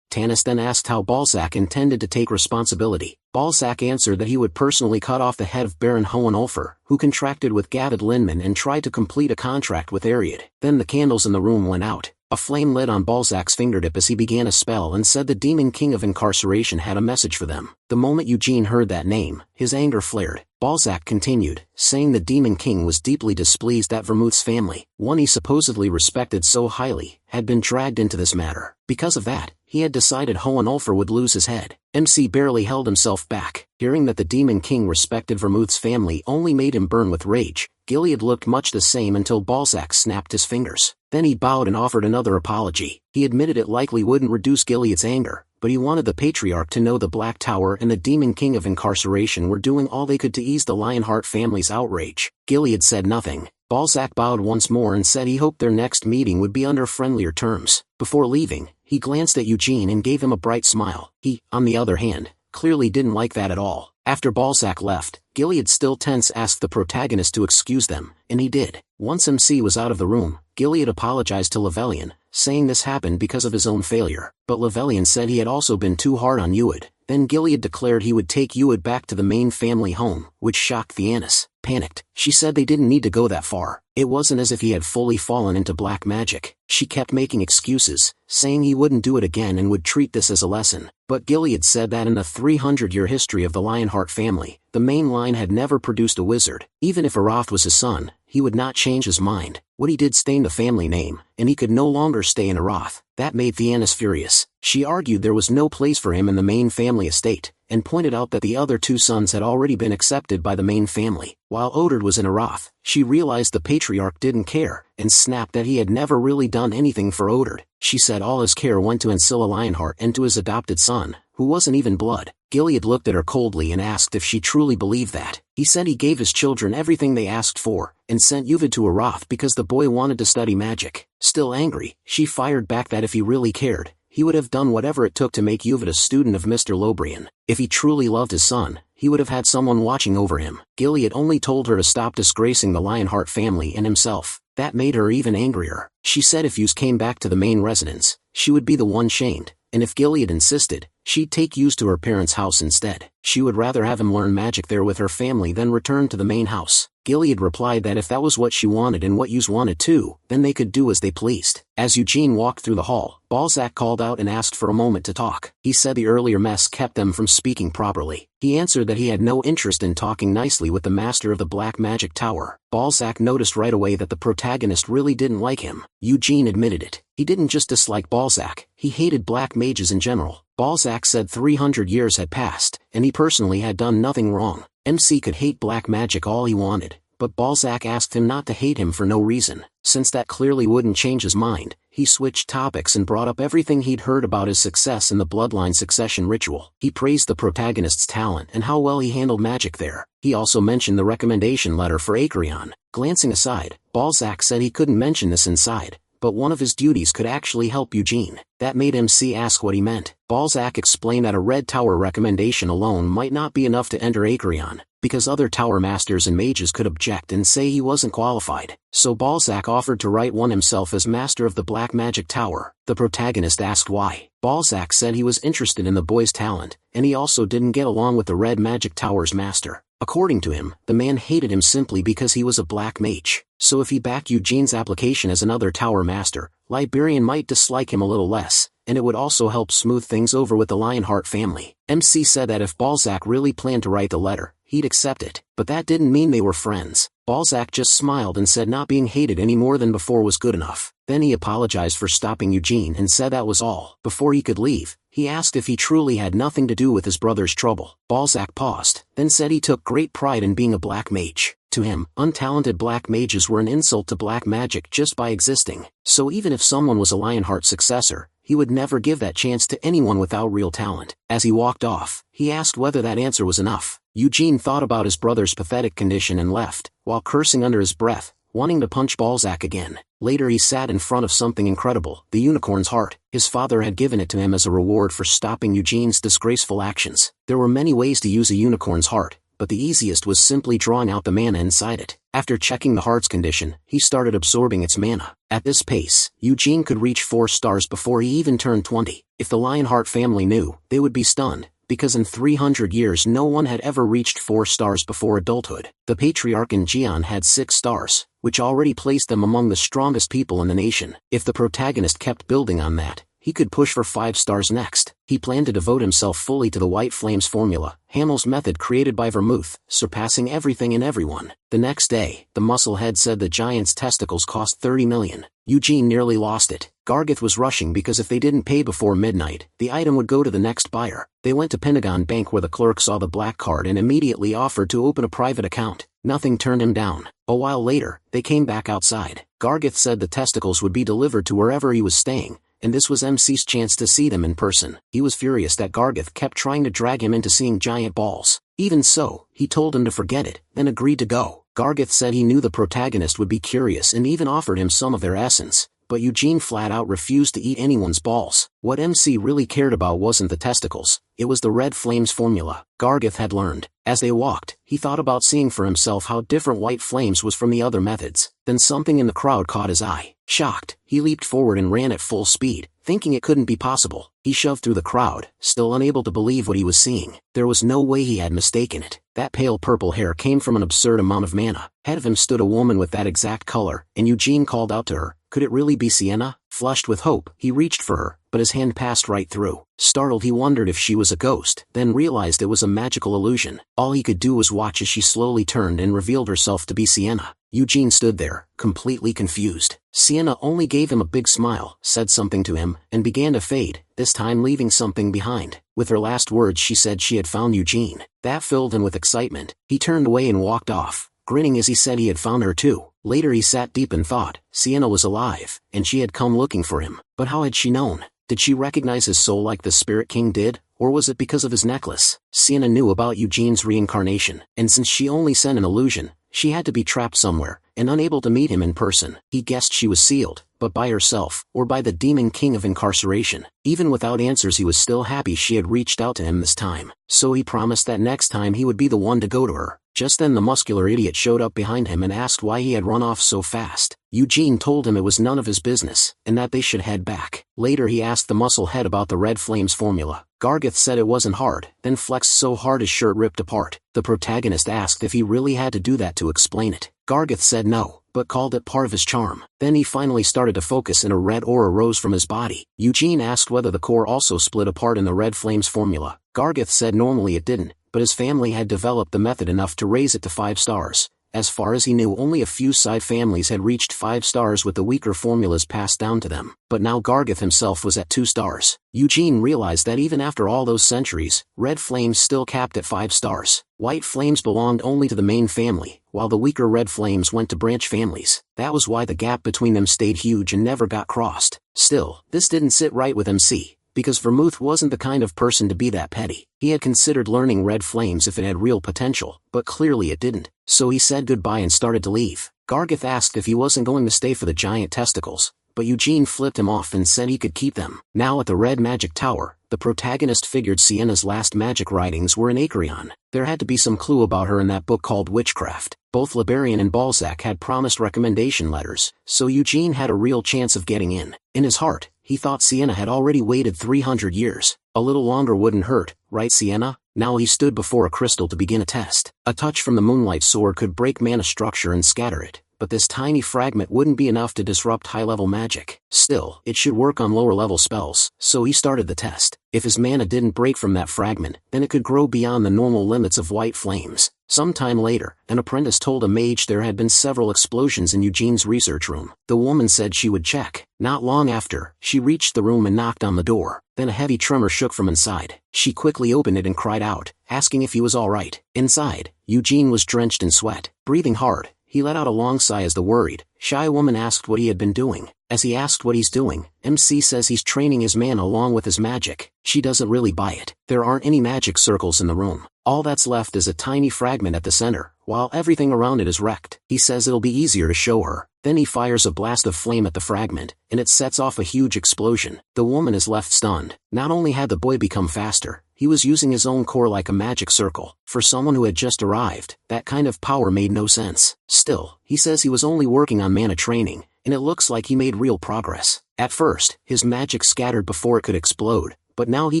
Tanis then asked how Balzac intended to take responsibility. Balzac answered that he would personally cut off the head of Baron Hohenulfer, who contracted with Gavid Linman and tried to complete a contract with Ariad. Then the candles in the room went out. A flame lit on Balzac's fingertip as he began a spell and said the Demon King of Incarceration had a message for them. The moment Eugene heard that name, his anger flared. Balzac continued, saying the Demon King was deeply displeased that Vermouth's family, one he supposedly respected so highly, had been dragged into this matter. Because of that, he had decided Hohenulfer would lose his head. MC barely held himself back. Hearing that the Demon King respected Vermouth's family only made him burn with rage. Gilead looked much the same until Balzac snapped his fingers. Then he bowed and offered another apology. He admitted it likely wouldn't reduce Gilead's anger, but he wanted the Patriarch to know the Black Tower and the Demon King of Incarceration were doing all they could to ease the Lionheart family's outrage. Gilead said nothing. Balzac bowed once more and said he hoped their next meeting would be under friendlier terms. Before leaving, he glanced at Eugene and gave him a bright smile. He, on the other hand, clearly didn't like that at all. After Balzac left, Gilead, still tense, asked the protagonist to excuse them, and he did. Once MC was out of the room, Gilead apologized to Levelian, saying this happened because of his own failure, but Levelian said he had also been too hard on Yuid. Then Gilead declared he would take Yuid back to the main family home, which shocked Theanis. Panicked, she said they didn't need to go that far. It wasn't as if he had fully fallen into black magic. She kept making excuses, saying he wouldn't do it again and would treat this as a lesson. But Gilead said that in the 300-year history of the Lionheart family, the main line had never produced a wizard. Even if Arath was his son, he would not change his mind. What he did stained the family name, and he could no longer stay in Arath. That made Theanis furious. She argued there was no place for him in the main family estate, and pointed out that the other 2 sons had already been accepted by the main family. While Odard was in Arath, she realized the Patriarch didn't care, and snapped that he had never really done anything for Odard. She said all his care went to Ancilla Lionheart and to his adopted son, who wasn't even blood. Gilead looked at her coldly and asked if she truly believed that. He said he gave his children everything they asked for, and sent Yuvid to Arath because the boy wanted to study magic. Still angry, she fired back that if he really cared, he would have done whatever it took to make Yuvid a student of Mr. Lobrian. If he truly loved his son, he would have had someone watching over him. Gilead only told her to stop disgracing the Lionheart family and himself. That made her even angrier. She said if Yus came back to the main residence, she would be the one shamed, and if Gilead insisted, she'd take Yuz to her parents' house instead. She would rather have him learn magic there with her family than return to the main house. Gilead replied that if that was what she wanted and what Yuz wanted too, then they could do as they pleased. As Eugene walked through the hall, Balzac called out and asked for a moment to talk. He said the earlier mess kept them from speaking properly. He answered that he had no interest in talking nicely with the master of the Black Magic Tower. Balzac noticed right away that the protagonist really didn't like him. Eugene admitted it. He didn't just dislike Balzac, he hated black mages in general. Balzac said 300 years had passed, and he personally had done nothing wrong. MC could hate black magic all he wanted, but Balzac asked him not to hate him for no reason. Since that clearly wouldn't change his mind, he switched topics and brought up everything he'd heard about his success in the bloodline succession ritual. He praised the protagonist's talent and how well he handled magic there. He also mentioned the recommendation letter for Acreon. Glancing aside, Balzac said he couldn't mention this inside, but one of his duties could actually help Eugene. That made MC ask what he meant. Balzac explained that a Red Tower recommendation alone might not be enough to enter Acreon, because other tower masters and mages could object and say he wasn't qualified. So Balzac offered to write one himself as master of the Black Magic Tower. The protagonist asked why. Balzac said he was interested in the boy's talent, and he also didn't get along with the Red Magic Tower's master. According to him, the man hated him simply because he was a black mage. So if he backed Eugene's application as another tower master, Liberian might dislike him a little less, and it would also help smooth things over with the Lionheart family. MC said that if Balzac really planned to write the letter, he'd accept it, but that didn't mean they were friends. Balzac just smiled and said not being hated any more than before was good enough. Then he apologized for stopping Eugene and said that was all. Before he could leave, he asked if he truly had nothing to do with his brother's trouble. Balzac paused, then said he took great pride in being a black mage. To him, untalented black mages were an insult to black magic just by existing. So even if someone was a Lionheart successor, he would never give that chance to anyone without real talent. As he walked off, he asked whether that answer was enough. Eugene thought about his brother's pathetic condition and left, while cursing under his breath, wanting to punch Balzac again. Later he sat in front of something incredible, the unicorn's heart. His father had given it to him as a reward for stopping Eugene's disgraceful actions. There were many ways to use a unicorn's heart, but the easiest was simply drawing out the mana inside it. After checking the heart's condition, he started absorbing its mana. At this pace, Eugene could reach 4 stars before he even turned 20. If the Lionheart family knew, they would be stunned, because in 300 years no one had ever reached 4 stars before adulthood. The Patriarch and Gian had 6 stars, which already placed them among the strongest people in the nation. If the protagonist kept building on that, he could push for 5 stars next. He planned to devote himself fully to the White Flames formula, Hamel's method created by Vermouth, surpassing everything and everyone. The next day, the musclehead said the giant's testicles cost 30 million. Eugene nearly lost it. Gargith was rushing because if they didn't pay before midnight, the item would go to the next buyer. They went to Pentagon Bank where the clerk saw the black card and immediately offered to open a private account. Nothing turned him down. A while later, they came back outside. Gargith said the testicles would be delivered to wherever he was staying, and this was MC's chance to see them in person. He was furious that Gargith kept trying to drag him into seeing giant balls. Even so, he told him to forget it, then agreed to go. Gargith said he knew the protagonist would be curious and even offered him some of their essence, but Eugene flat out refused to eat anyone's balls. What MC really cared about wasn't the testicles, it was the Red Flames formula. Gargith had learned. As they walked, he thought about seeing for himself how different White Flames was from the other methods. Then something in the crowd caught his eye. Shocked, he leaped forward and ran at full speed, thinking it couldn't be possible. He shoved through the crowd, still unable to believe what he was seeing. There was no way he had mistaken it. That pale purple hair came from an absurd amount of mana. Ahead of him stood a woman with that exact color, and Eugene called out to her. Could it really be Sienna? Flushed with hope, he reached for her, but his hand passed right through. Startled, he wondered if she was a ghost, then realized it was a magical illusion. All he could do was watch as she slowly turned and revealed herself to be Sienna. Eugene stood there, completely confused. Sienna only gave him a big smile, said something to him, and began to fade, this time leaving something behind. With her last words she said she had found Eugene. That filled him with excitement. He turned away and walked off, grinning as he said he had found her too. Later he sat deep in thought. Sienna was alive, and she had come looking for him. But how had she known? Did she recognize his soul like the Spirit King did, or was it because of his necklace? Sienna knew about Eugene's reincarnation, and since she only sent an illusion, she had to be trapped somewhere, and unable to meet him in person. He guessed she was sealed, but by herself, or by the Demon King of Incarceration. Even without answers he was still happy she had reached out to him this time. So he promised that next time he would be the one to go to her. Just then the muscular idiot showed up behind him and asked why he had run off so fast. Eugene told him it was none of his business, and that they should head back. Later he asked the muscle head about the Red Flames formula. Gargith said it wasn't hard, then flexed so hard his shirt ripped apart. The protagonist asked if he really had to do that to explain it. Gargith said no, but called it part of his charm. Then he finally started to focus and a red aura rose from his body. Eugene asked whether the core also split apart in the Red Flames formula. Gargith said normally it didn't, but his family had developed the method enough to raise it to 5 stars. As far as he knew, only a few side families had reached 5 stars with the weaker formulas passed down to them, but now Gargith himself was at 2 stars. Eugene realized that even after all those centuries, Red Flames still capped at 5 stars. White Flames belonged only to the main family, while the weaker Red Flames went to branch families. That was why the gap between them stayed huge and never got crossed. Still, this didn't sit right with MC, because Vermouth wasn't the kind of person to be that petty. He had considered learning Red Flames if it had real potential, but clearly it didn't. So he said goodbye and started to leave. Gargith asked if he wasn't going to stay for the giant testicles, but Eugene flipped him off and said he could keep them. Now at the Red Magic Tower, the protagonist figured Sienna's last magic writings were in Acreon. There had to be some clue about her in that book called Witchcraft. Both Liberian and Balzac had promised recommendation letters, so Eugene had a real chance of getting in. In his heart, he thought Sienna had already waited 300 years. A little longer wouldn't hurt, right Sienna? Now he stood before a crystal to begin a test. A touch from the moonlight sword could break mana structure and scatter it, but this tiny fragment wouldn't be enough to disrupt high-level magic. Still, it should work on lower-level spells, so he started the test. If his mana didn't break from that fragment, then it could grow beyond the normal limits of White Flames. Sometime later, an apprentice told a mage there had been several explosions in Eugene's research room. The woman said she would check. Not long after, she reached the room and knocked on the door. Then a heavy tremor shook from inside. She quickly opened it and cried out, asking if he was all right. Inside, Eugene was drenched in sweat. Breathing hard, he let out a long sigh as the worried, shy woman asked what he had been doing. As he asked what he's doing, MC says he's training his mana along with his magic. She doesn't really buy it. There aren't any magic circles in the room. All that's left is a tiny fragment at the center, while everything around it is wrecked. He says it'll be easier to show her. Then he fires a blast of flame at the fragment, and it sets off a huge explosion. The woman is left stunned. Not only had the boy become faster, he was using his own core like a magic circle. For someone who had just arrived, that kind of power made no sense. Still, he says he was only working on mana training, and it looks like he made real progress. At first, his magic scattered before it could explode, but now he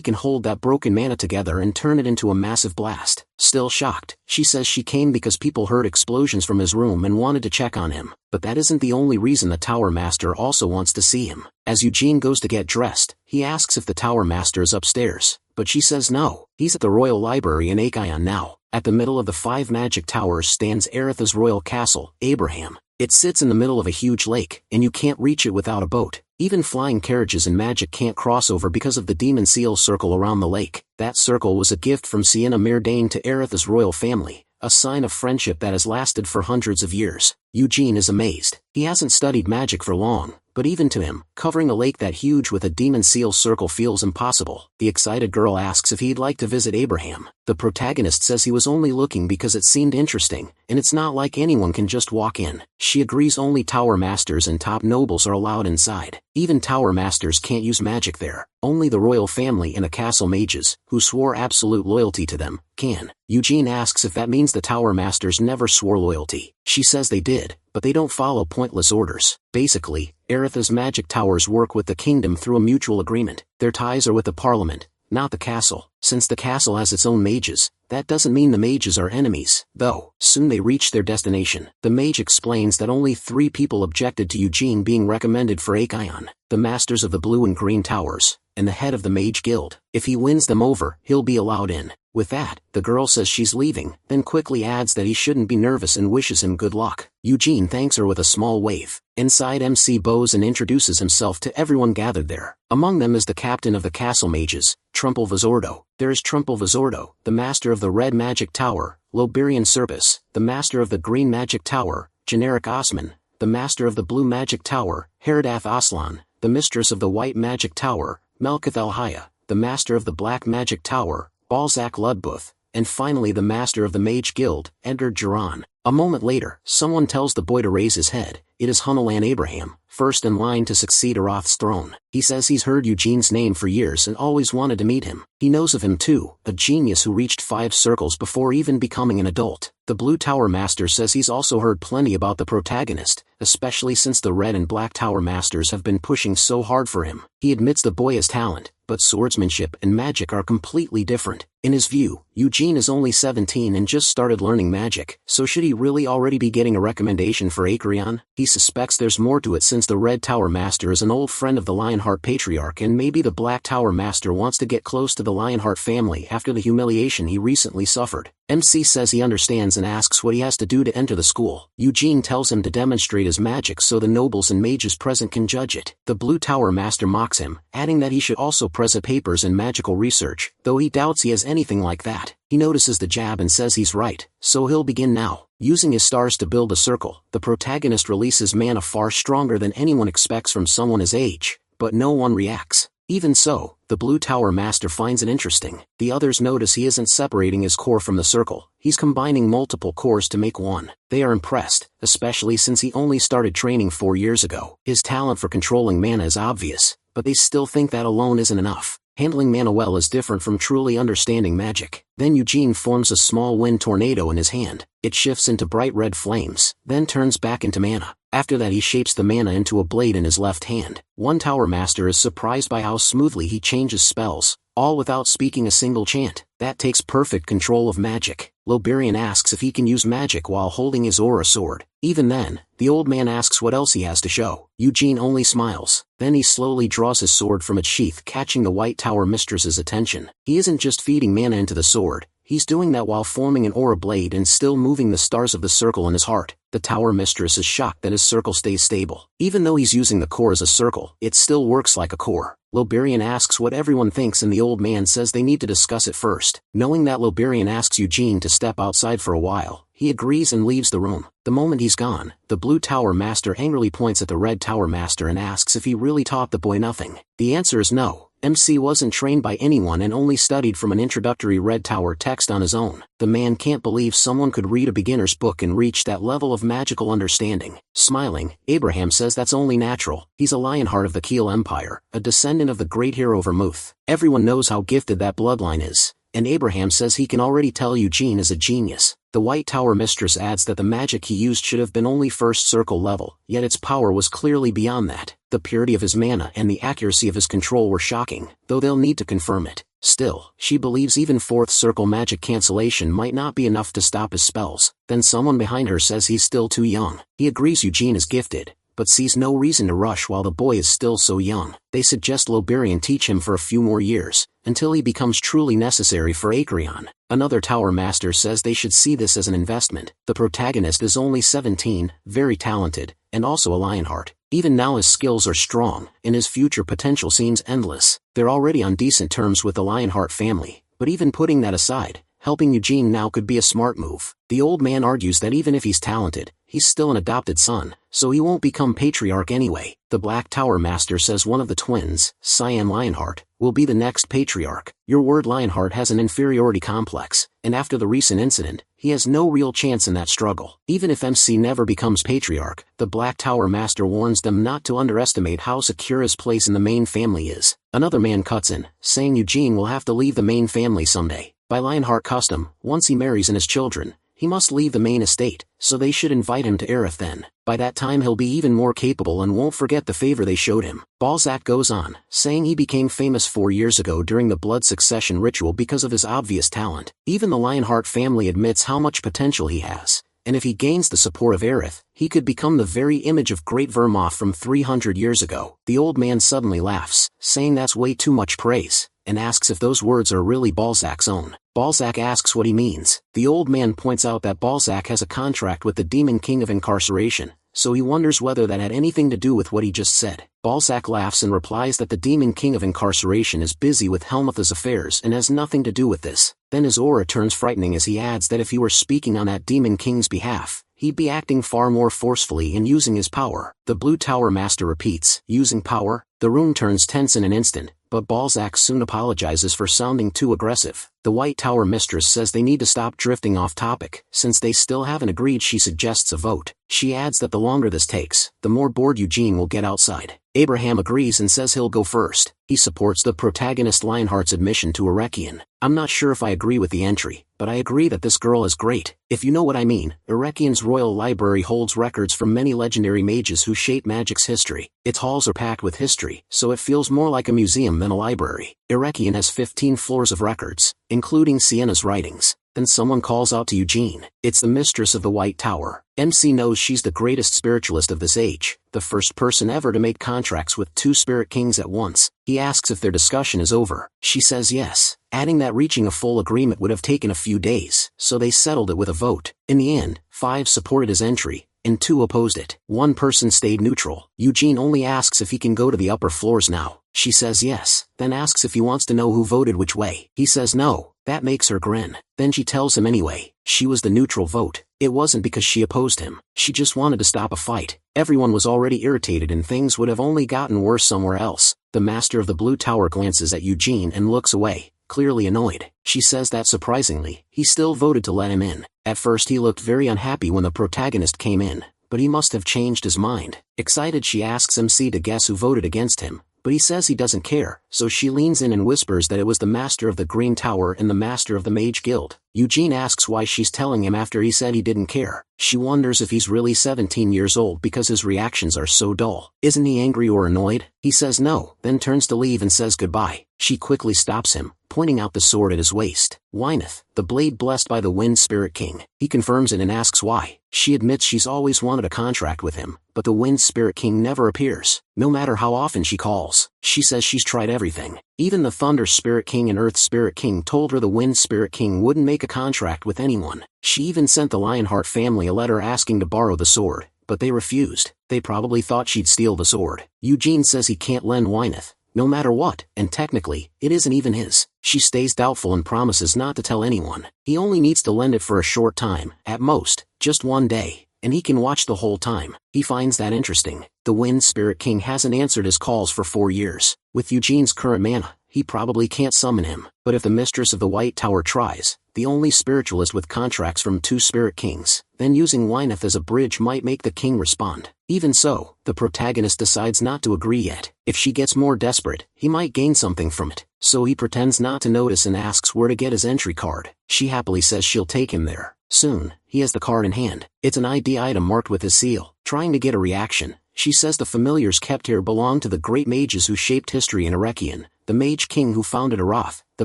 can hold that broken mana together and turn it into a massive blast. Still shocked, she says she came because people heard explosions from his room and wanted to check on him. But that isn't the only reason the Tower Master also wants to see him. As Eugene goes to get dressed, he asks if the Tower Master is upstairs, but she says no. He's at the Royal Library in Acreon now. At the middle of the 5 magic towers stands Aretha's royal castle, Abraham. It sits in the middle of a huge lake, and you can't reach it without a boat. Even flying carriages and magic can't cross over because of the demon seal circle around the lake. That circle was a gift from Sienna Myrdain to Aretha's royal family, a sign of friendship that has lasted for hundreds of years. Eugene is amazed. He hasn't studied magic for long, but even to him, covering a lake that huge with a demon seal circle feels impossible. The excited girl asks if he'd like to visit Abraham. The protagonist says he was only looking because it seemed interesting, and it's not like anyone can just walk in. She agrees only Tower Masters and top nobles are allowed inside. Even Tower Masters can't use magic there. Only the royal family and the castle mages, who swore absolute loyalty to them, can. Eugene asks if that means the Tower Masters never swore loyalty. She says they did, but they don't follow pointless orders. Basically, Aretha's magic towers work with the kingdom through a mutual agreement. Their ties are with the parliament, not the castle. Since the castle has its own mages, that doesn't mean the mages are enemies, though. Soon they reach their destination. The mage explains that only 3 people objected to Eugene being recommended for Acreon: the masters of the blue and green towers, and the head of the mage guild. If he wins them over, he'll be allowed in. With that, the girl says she's leaving, then quickly adds that he shouldn't be nervous and wishes him good luck. Eugene thanks her with a small wave. Inside, MC bows and introduces himself to everyone gathered there. Among them is the captain of the castle mages, Trumple Vizordo. There is Trumple Vizordo, the master of the red magic tower, Loberian Serpis, the master of the green magic tower, Generic Osman, the master of the blue magic tower, Heridath Aslan, the mistress of the white magic tower, Melkith El-Haya, the master of the black magic tower, Balzac Ludbuth, and finally the master of the mage guild, Edgar Duran. A moment later, someone tells the boy to raise his head. It is Hunalan Abraham, first in line to succeed Aroth's throne. He says he's heard Eugene's name for years and always wanted to meet him. He knows of him too, a genius who reached 5 circles before even becoming an adult. The Blue Tower Master says he's also heard plenty about the protagonist, especially since the Red and Black Tower Masters have been pushing so hard for him. He admits the boy has talent, but swordsmanship and magic are completely different. In his view, Eugene is only 17 and just started learning magic, so should he really already be getting a recommendation for Acreon? He suspects there's more to it since the Red Tower Master is an old friend of the Lionheart Patriarch and maybe the Black Tower Master wants to get close to the Lionheart family after the humiliation he recently suffered. MC says he understands and asks what he has to do to enter the school. Eugene tells him to demonstrate his magic so the nobles and mages present can judge it. The Blue Tower Master mocks him, adding that he should also present papers in magical research, though he doubts he has anything like that. He notices the jab and says he's right, so he'll begin now. Using his stars to build a circle, the protagonist releases mana far stronger than anyone expects from someone his age, but no one reacts. Even so, the Blue Tower Master finds it interesting. The others notice he isn't separating his core from the circle, he's combining multiple cores to make one. They are impressed, especially since he only started training 4 years ago. His talent for controlling mana is obvious, but they still think that alone isn't enough. Handling mana well is different from truly understanding magic. Then Eugene forms a small wind tornado in his hand. It shifts into bright red flames, then turns back into mana. After that he shapes the mana into a blade in his left hand. One Tower Master is surprised by how smoothly he changes spells, all without speaking a single chant. That takes perfect control of magic. Loberian asks if he can use magic while holding his aura sword. Even then, the old man asks what else he has to show. Eugene only smiles. Then he slowly draws his sword from its sheath, catching the White Tower Mistress's attention. He isn't just feeding mana into the sword, he's doing that while forming an aura blade and still moving the stars of the circle in his heart. The Tower Mistress is shocked that his circle stays stable. Even though he's using the core as a circle, it still works like a core. Loberian asks what everyone thinks and the old man says they need to discuss it first. Knowing that Loberian asks Eugene to step outside for a while, he agrees and leaves the room. The moment he's gone, the Blue Tower Master angrily points at the Red Tower Master and asks if he really taught the boy nothing. The answer is no. MC wasn't trained by anyone and only studied from an introductory Red Tower text on his own. The man can't believe someone could read a beginner's book and reach that level of magical understanding. Smiling, Abraham says that's only natural. He's a Lionheart of the Keel Empire, a descendant of the great hero Vermouth. Everyone knows how gifted that bloodline is, and Abraham says he can already tell Eugene is a genius. The White Tower Mistress adds that the magic he used should have been only first circle level, yet its power was clearly beyond that. The purity of his mana and the accuracy of his control were shocking, though they'll need to confirm it. Still, she believes even 4th circle magic cancellation might not be enough to stop his spells. Then someone behind her says he's still too young. He agrees Eugene is gifted, but sees no reason to rush while the boy is still so young. They suggest Loberian teach him for a few more years, until he becomes truly necessary for Acreon. Another Tower Master says they should see this as an investment. The protagonist is only 17, very talented, and also a Lionheart. Even now his skills are strong, and his future potential seems endless. They're already on decent terms with the Lionheart family, but even putting that aside, helping Eugene now could be a smart move. The old man argues that even if he's talented, he's still an adopted son, so he won't become Patriarch anyway. The Black Tower Master says one of the twins, Cyan Lionheart, will be the next Patriarch. Your word Lionheart has an inferiority complex, and after the recent incident, he has no real chance in that struggle. Even if MC never becomes Patriarch, the Black Tower Master warns them not to underestimate how secure his place in the main family is. Another man cuts in, saying Eugene will have to leave the main family someday. By Lionheart custom, once he marries and has children, he must leave the main estate, so they should invite him to Aerith then. By that time he'll be even more capable and won't forget the favor they showed him. Balzac goes on, saying he became famous 4 years ago during the blood succession ritual because of his obvious talent. Even the Lionheart family admits how much potential he has, and if he gains the support of Aerith, he could become the very image of Great Vermouth from 300 years ago. The old man suddenly laughs, saying that's way too much praise, and asks if those words are really Balzac's own. Balzac asks what he means. The old man points out that Balzac has a contract with the Demon King of Incarceration, so he wonders whether that had anything to do with what he just said. Balzac laughs and replies that the Demon King of Incarceration is busy with Helmutha's affairs and has nothing to do with this. Then his aura turns frightening as he adds that if he were speaking on that Demon King's behalf, he'd be acting far more forcefully and using his power. The Blue Tower Master repeats, using power? The room turns tense in an instant, but Balzac soon apologizes for sounding too aggressive. The White Tower mistress says they need to stop drifting off topic. Since they still haven't agreed, she suggests a vote. She adds that the longer this takes, the more bored Eugene will get outside. Abraham agrees and says he'll go first. He supports the protagonist Lionheart's admission to Erekion. I'm not sure if I agree with the entry, but I agree that this girl is great. If you know what I mean. Erekion's royal library holds records from many legendary mages who shape magic's history. Its halls are packed with history, so it feels more like a museum than a library. Erekion has 15 floors of records, including Sienna's writings. Then someone calls out to Eugene. It's the mistress of the White Tower. MC knows she's the greatest spiritualist of this age, the first person ever to make contracts with 2 spirit kings at once. He asks if their discussion is over. She says yes, adding that reaching a full agreement would have taken a few days, so they settled it with a vote. In the end, 5 supported his entry, and 2 opposed it. 1 person stayed neutral. Eugene only asks if he can go to the upper floors now. She says yes, then asks if he wants to know who voted which way. He says no. That makes her grin. Then she tells him anyway. She was the neutral vote. It wasn't because she opposed him. She just wanted to stop a fight. Everyone was already irritated and things would have only gotten worse somewhere else. The master of the Blue Tower glances at Eugene and looks away, clearly annoyed. She says that surprisingly, he still voted to let him in. At first he looked very unhappy when the protagonist came in, but he must have changed his mind. Excited, she asks MC to guess who voted against him, but he says he doesn't care, so she leans in and whispers that it was the master of the Green Tower and the master of the Mage Guild. Eugene asks why she's telling him after he said he didn't care. She wonders if he's really 17 years old because his reactions are so dull. Isn't he angry or annoyed? He says no, then turns to leave and says goodbye. She quickly stops him, pointing out the sword at his waist. Wyneth, the blade blessed by the Wind Spirit King. He confirms it and asks why. She admits she's always wanted a contract with him, but the Wind Spirit King never appears, no matter how often she calls. She says she's tried everything. Even the Thunder Spirit King and Earth Spirit King told her the Wind Spirit King wouldn't make a contract with anyone. She even sent the Lionheart family a letter asking to borrow the sword, but they refused. They probably thought she'd steal the sword. Eugene says he can't lend Wyneth, no matter what, and technically, it isn't even his. She stays doubtful and promises not to tell anyone. He only needs to lend it for a short time, at most, just 1 day, and he can watch the whole time. He finds that interesting. The Wind Spirit King hasn't answered his calls for 4 years. With Eugene's current mana, he probably can't summon him. But if the mistress of the White Tower tries, the only spiritualist with contracts from 2 spirit kings, then using Wyneth as a bridge might make the king respond. Even so, the protagonist decides not to agree yet. If she gets more desperate, he might gain something from it. So he pretends not to notice and asks where to get his entry card. She happily says she'll take him there. Soon, he has the card in hand. It's an ID item marked with his seal. Trying to get a reaction, she says the familiars kept here belong to the great mages who shaped history in Erekion, the Mage King who founded Aroth, the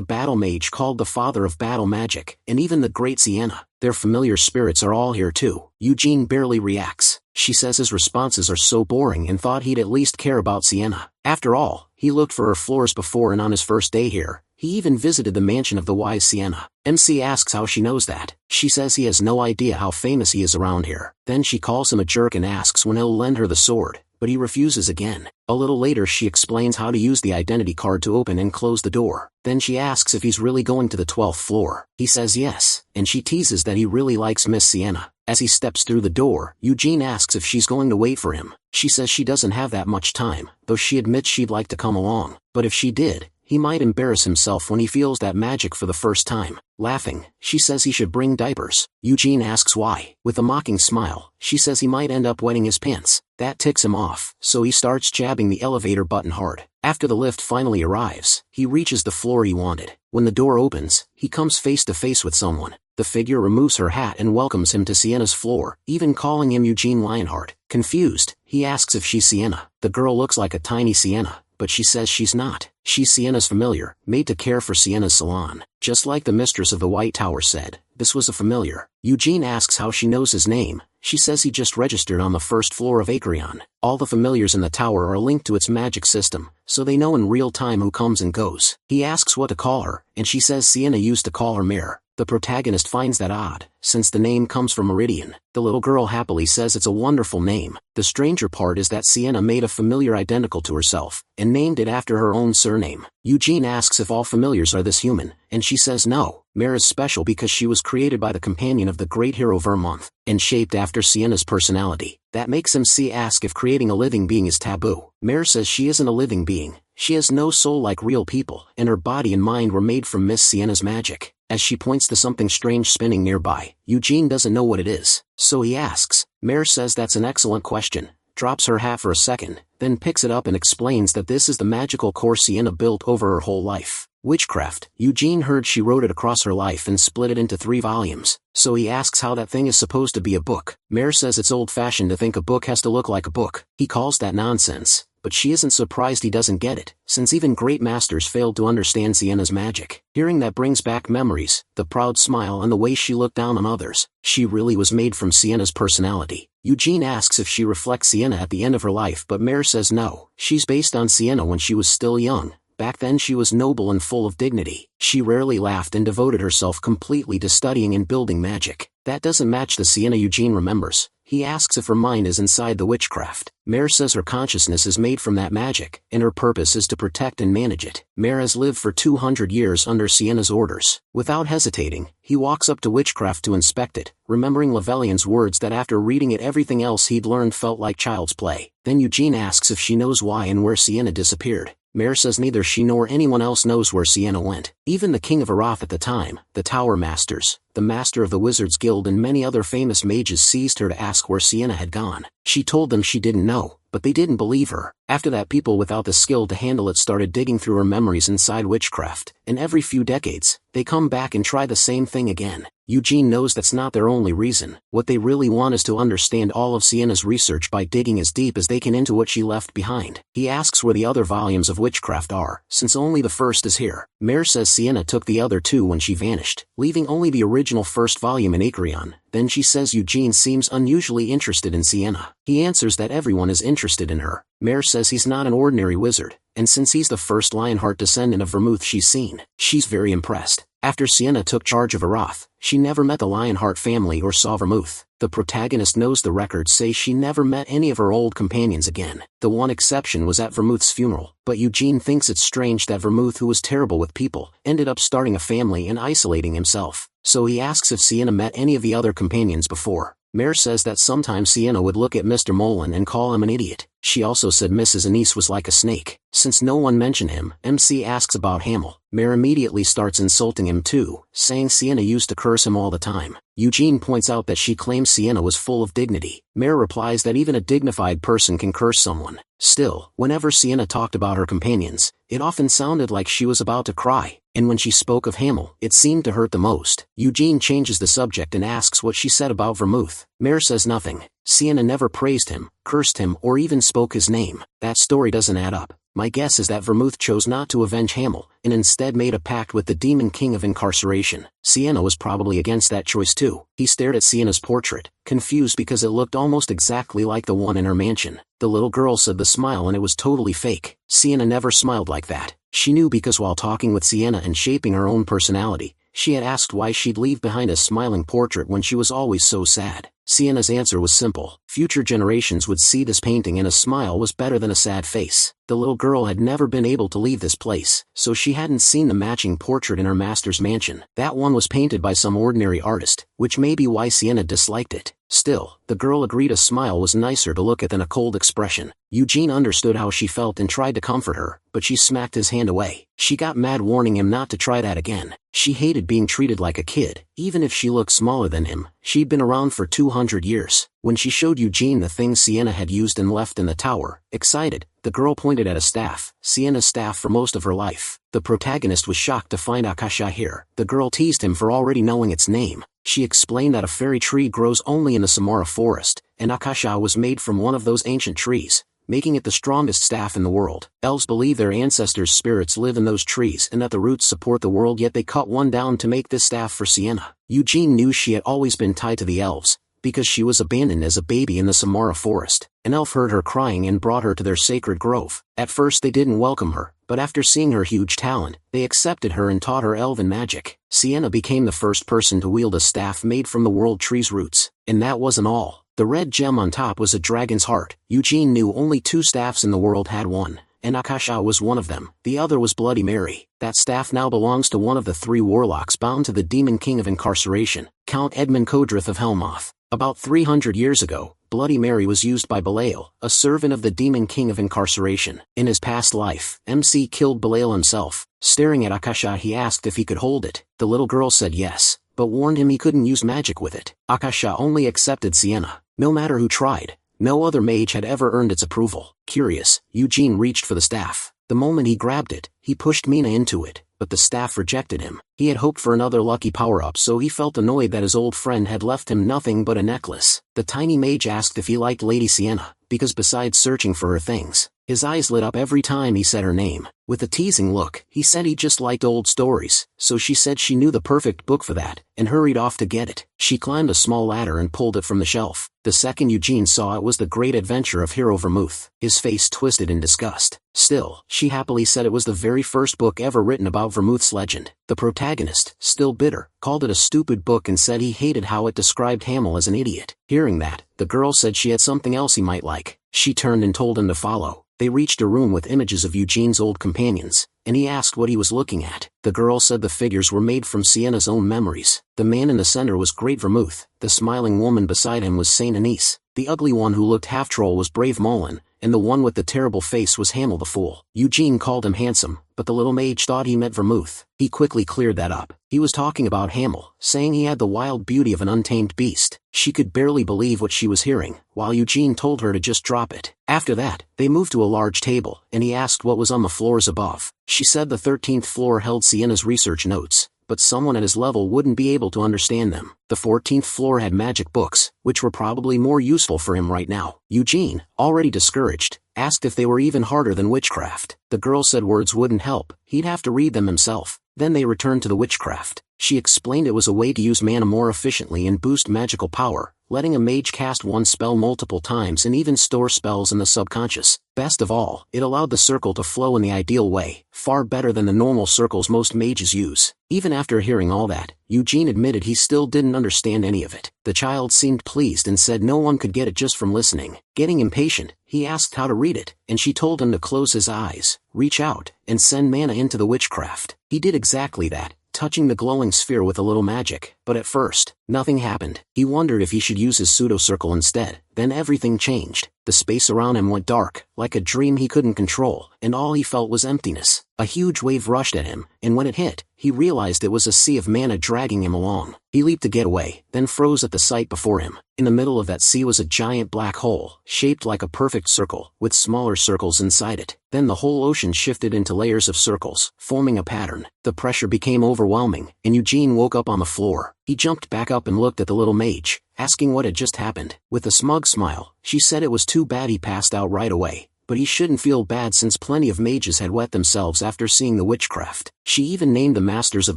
Battle Mage called the Father of Battle Magic, and even the Great Sienna. Their familiar spirits are all here too. Eugene barely reacts. She says his responses are so boring and thought he'd at least care about Sienna. After all, he looked for her floors before and on his first day here, he even visited the mansion of the wise Sienna. MC asks how she knows that. She says he has no idea how famous he is around here. Then she calls him a jerk and asks when he'll lend her the sword, but he refuses again. A little later she explains how to use the identity card to open and close the door. Then she asks if he's really going to the 12th floor. He says yes, and she teases that he really likes Miss Sienna. As he steps through the door, Eugene asks if she's going to wait for him. She says she doesn't have that much time, though she admits she'd like to come along. But if she did, he might embarrass himself when he feels that magic for the first time. Laughing, she says he should bring diapers. Eugene asks why. With a mocking smile, she says he might end up wetting his pants. That ticks him off, so he starts jabbing the elevator button hard. After the lift finally arrives, he reaches the floor he wanted. When the door opens, he comes face to face with someone. The figure removes her hat and welcomes him to Sienna's floor, even calling him Eugene Lionheart. Confused, he asks if she's Sienna. The girl looks like a tiny Sienna, but she says she's not. She's Sienna's familiar, made to care for Sienna's salon. Just like the mistress of the White Tower said, this was a familiar. Eugene asks how she knows his name. She says he just registered on the first floor of Acreon. All the familiars in the tower are linked to its magic system, so they know in real time who comes and goes. He asks what to call her, and she says Sienna used to call her Mare. The protagonist finds that odd, since the name comes from Meridian. The little girl happily says it's a wonderful name. The stranger part is that Sienna made a familiar identical to herself, and named it after her own surname. Eugene asks if all familiars are this human, and she says no. Mare is special because she was created by the companion of the great hero Vermonth, and shaped after Sienna's personality. That makes MC ask if creating a living being is taboo. Mare says she isn't a living being, She has no soul like real people, and her body and mind were made from Miss Sienna's magic. As she points to something strange spinning nearby, Eugene doesn't know what it is, so he asks. Mare says that's an excellent question, drops her hat for a second, then picks it up and explains that this is the magical core Sienna built over her whole life. Witchcraft. Eugene heard she wrote it across her life and split it into 3 volumes, so he asks how that thing is supposed to be a book. Mare says it's old-fashioned to think a book has to look like a book. He calls that nonsense, but she isn't surprised he doesn't get it, since even great masters failed to understand Sienna's magic. Hearing that brings back memories, the proud smile and the way she looked down on others. She really was made from Sienna's personality. Eugene asks if she reflects Sienna at the end of her life, but Mare says no, she's based on Sienna when she was still young. Back then she was noble and full of dignity. She rarely laughed and devoted herself completely to studying and building magic. That doesn't match the Sienna Eugene remembers. He asks if her mind is inside the witchcraft. Mare says her consciousness is made from that magic, and her purpose is to protect and manage it. Mare has lived for 200 years under Sienna's orders. Without hesitating, he walks up to witchcraft to inspect it, remembering Levelian's words that after reading it everything else he'd learned felt like child's play. Then Eugene asks if she knows why and where Sienna disappeared. Mare says neither she nor anyone else knows where Sienna went. Even the king of Arath at the time, the Tower Masters, the master of the Wizards Guild and many other famous mages seized her to ask where Sienna had gone. She told them she didn't know, but they didn't believe her. After that people without the skill to handle it started digging through her memories inside witchcraft, and every few decades, they come back and try the same thing again. Eugene knows that's not their only reason. What they really want is to understand all of Sienna's research by digging as deep as they can into what she left behind. He asks where the other volumes of witchcraft are, since only the first is here. Mare says Sienna took the other 2 when she vanished, leaving only the original first volume in Acreon. Then she says Eugene seems unusually interested in Sienna. He answers that everyone is interested in her. Mare says he's not an ordinary wizard, and since he's the first Lionheart descendant of Vermouth she's seen, she's very impressed. After Sienna took charge of Arath, she never met the Lionheart family or saw Vermouth. The protagonist knows the records say she never met any of her old companions again. The one exception was at Vermouth's funeral, but Eugene thinks it's strange that Vermouth, who was terrible with people, ended up starting a family and isolating himself. So he asks if Sienna met any of the other companions before. Mare says that sometimes Sienna would look at Mr. Molan and call him an idiot. She also said Mrs. Anise was like a snake. Since no one mentioned him, MC asks about Hamel. Mare immediately starts insulting him too, saying Sienna used to curse him all the time. Eugene points out that she claims Sienna was full of dignity. Mare replies that even a dignified person can curse someone. Still, whenever Sienna talked about her companions, it often sounded like she was about to cry, and when she spoke of Hamel, it seemed to hurt the most. Eugene changes the subject and asks what she said about Vermouth. Mare says nothing. Sienna never praised him, cursed him, or even spoke his name. That story doesn't add up. My guess is that Vermouth chose not to avenge Hamel, and instead made a pact with the Demon King of Incarceration. Sienna was probably against that choice too. He stared at Sienna's portrait, confused because it looked almost exactly like the one in her mansion. The little girl said the smile and it was totally fake. Sienna never smiled like that. She knew because while talking with Sienna and shaping her own personality, she had asked why she'd leave behind a smiling portrait when she was always so sad. Sienna's answer was simple. Future generations would see this painting and a smile was better than a sad face. The little girl had never been able to leave this place, so she hadn't seen the matching portrait in her master's mansion. That one was painted by some ordinary artist, which may be why Sienna disliked it. Still, the girl agreed a smile was nicer to look at than a cold expression. Eugene understood how she felt and tried to comfort her, but she smacked his hand away. She got mad, warning him not to try that again. She hated being treated like a kid, even if she looked smaller than him. She'd been around for 200 years. When she showed Eugene the things Sienna had used and left in the tower, excited, the girl pointed at a staff, Sienna's staff for most of her life. The protagonist was shocked to find Akasha here. The girl teased him for already knowing its name. She explained that a fairy tree grows only in the Samara forest, and Akasha was made from one of those ancient trees, making it the strongest staff in the world. Elves believe their ancestors' spirits live in those trees and that the roots support the world, yet they cut one down to make this staff for Sienna. Eugene knew she had always been tied to the elves, because she was abandoned as a baby in the Samara forest. An elf heard her crying and brought her to their sacred grove. At first they didn't welcome her, but after seeing her huge talent, they accepted her and taught her elven magic. Sienna became the first person to wield a staff made from the world tree's roots. And that wasn't all. The red gem on top was a dragon's heart. Eugene knew only 2 staffs in the world had one, and Akasha was one of them. The other was Bloody Mary. That staff now belongs to one of the 3 warlocks bound to the Demon King of Incarceration, Count Edmund Codrith of Helmoth. About 300 years ago, Bloody Mary was used by Belial, a servant of the demon king of incarceration. In his past life, MC killed Belial himself. Staring at Akasha, he asked if he could hold it. The little girl said yes, but warned him he couldn't use magic with it. Akasha only accepted Sienna. No matter who tried, no other mage had ever earned its approval. Curious, Eugene reached for the staff. The moment he grabbed it, he pushed Mina into it, but the staff rejected him. He had hoped for another lucky power-up, so he felt annoyed that his old friend had left him nothing but a necklace. The tiny mage asked if he liked Lady Sienna, because besides searching for her things, his eyes lit up every time he said her name. With a teasing look, he said he just liked old stories, so she said she knew the perfect book for that, and hurried off to get it. She climbed a small ladder and pulled it from the shelf. The second Eugene saw it was The Great Adventure of Hero Vermouth. His face twisted in disgust. Still, she happily said it was the very first book ever written about Vermouth's legend. The protagonist, still bitter, called it a stupid book and said he hated how it described Hamel as an idiot. Hearing that, the girl said she had something else he might like. She turned and told him to follow. They reached a room with images of Eugene's old companions, and he asked what he was looking at. The girl said the figures were made from Sienna's own memories. The man in the center was Great Vermouth, the smiling woman beside him was Saint Anise, the ugly one who looked half-troll was Brave Molin, and the one with the terrible face was Hamel the Fool. Eugene called him handsome, but the little mage thought he meant Vermouth. He quickly cleared that up. He was talking about Hamel, saying he had the wild beauty of an untamed beast. She could barely believe what she was hearing, while Eugene told her to just drop it. After that, they moved to a large table, and he asked what was on the floors above. She said the 13th floor held Sienna's research notes, but someone at his level wouldn't be able to understand them. The 14th floor had magic books, which were probably more useful for him right now. Eugene, already discouraged, asked if they were even harder than witchcraft. The girl said words wouldn't help, he'd have to read them himself. Then they returned to the witchcraft. She explained it was a way to use mana more efficiently and boost magical power, letting a mage cast one spell multiple times and even store spells in the subconscious. Best of all, it allowed the circle to flow in the ideal way, far better than the normal circles most mages use. Even after hearing all that, Eugene admitted he still didn't understand any of it. The child seemed pleased and said no one could get it just from listening. Getting impatient, he asked how to read it, and she told him to close his eyes, reach out, and send mana into the witchcraft. He did exactly that, touching the glowing sphere with a little magic, but at first, nothing happened. He wondered if he should use his pseudo-circle instead. Then everything changed. The space around him went dark, like a dream he couldn't control, and all he felt was emptiness. A huge wave rushed at him, and when it hit, he realized it was a sea of mana dragging him along. He leaped to get away, then froze at the sight before him. In the middle of that sea was a giant black hole, shaped like a perfect circle, with smaller circles inside it. Then the whole ocean shifted into layers of circles, forming a pattern. The pressure became overwhelming, and Eugene woke up on the floor. He jumped back up and looked at the little mage, asking what had just happened. With a smug smile, she said it was too bad he passed out right away, but he shouldn't feel bad since plenty of mages had wet themselves after seeing the witchcraft. She even named the masters of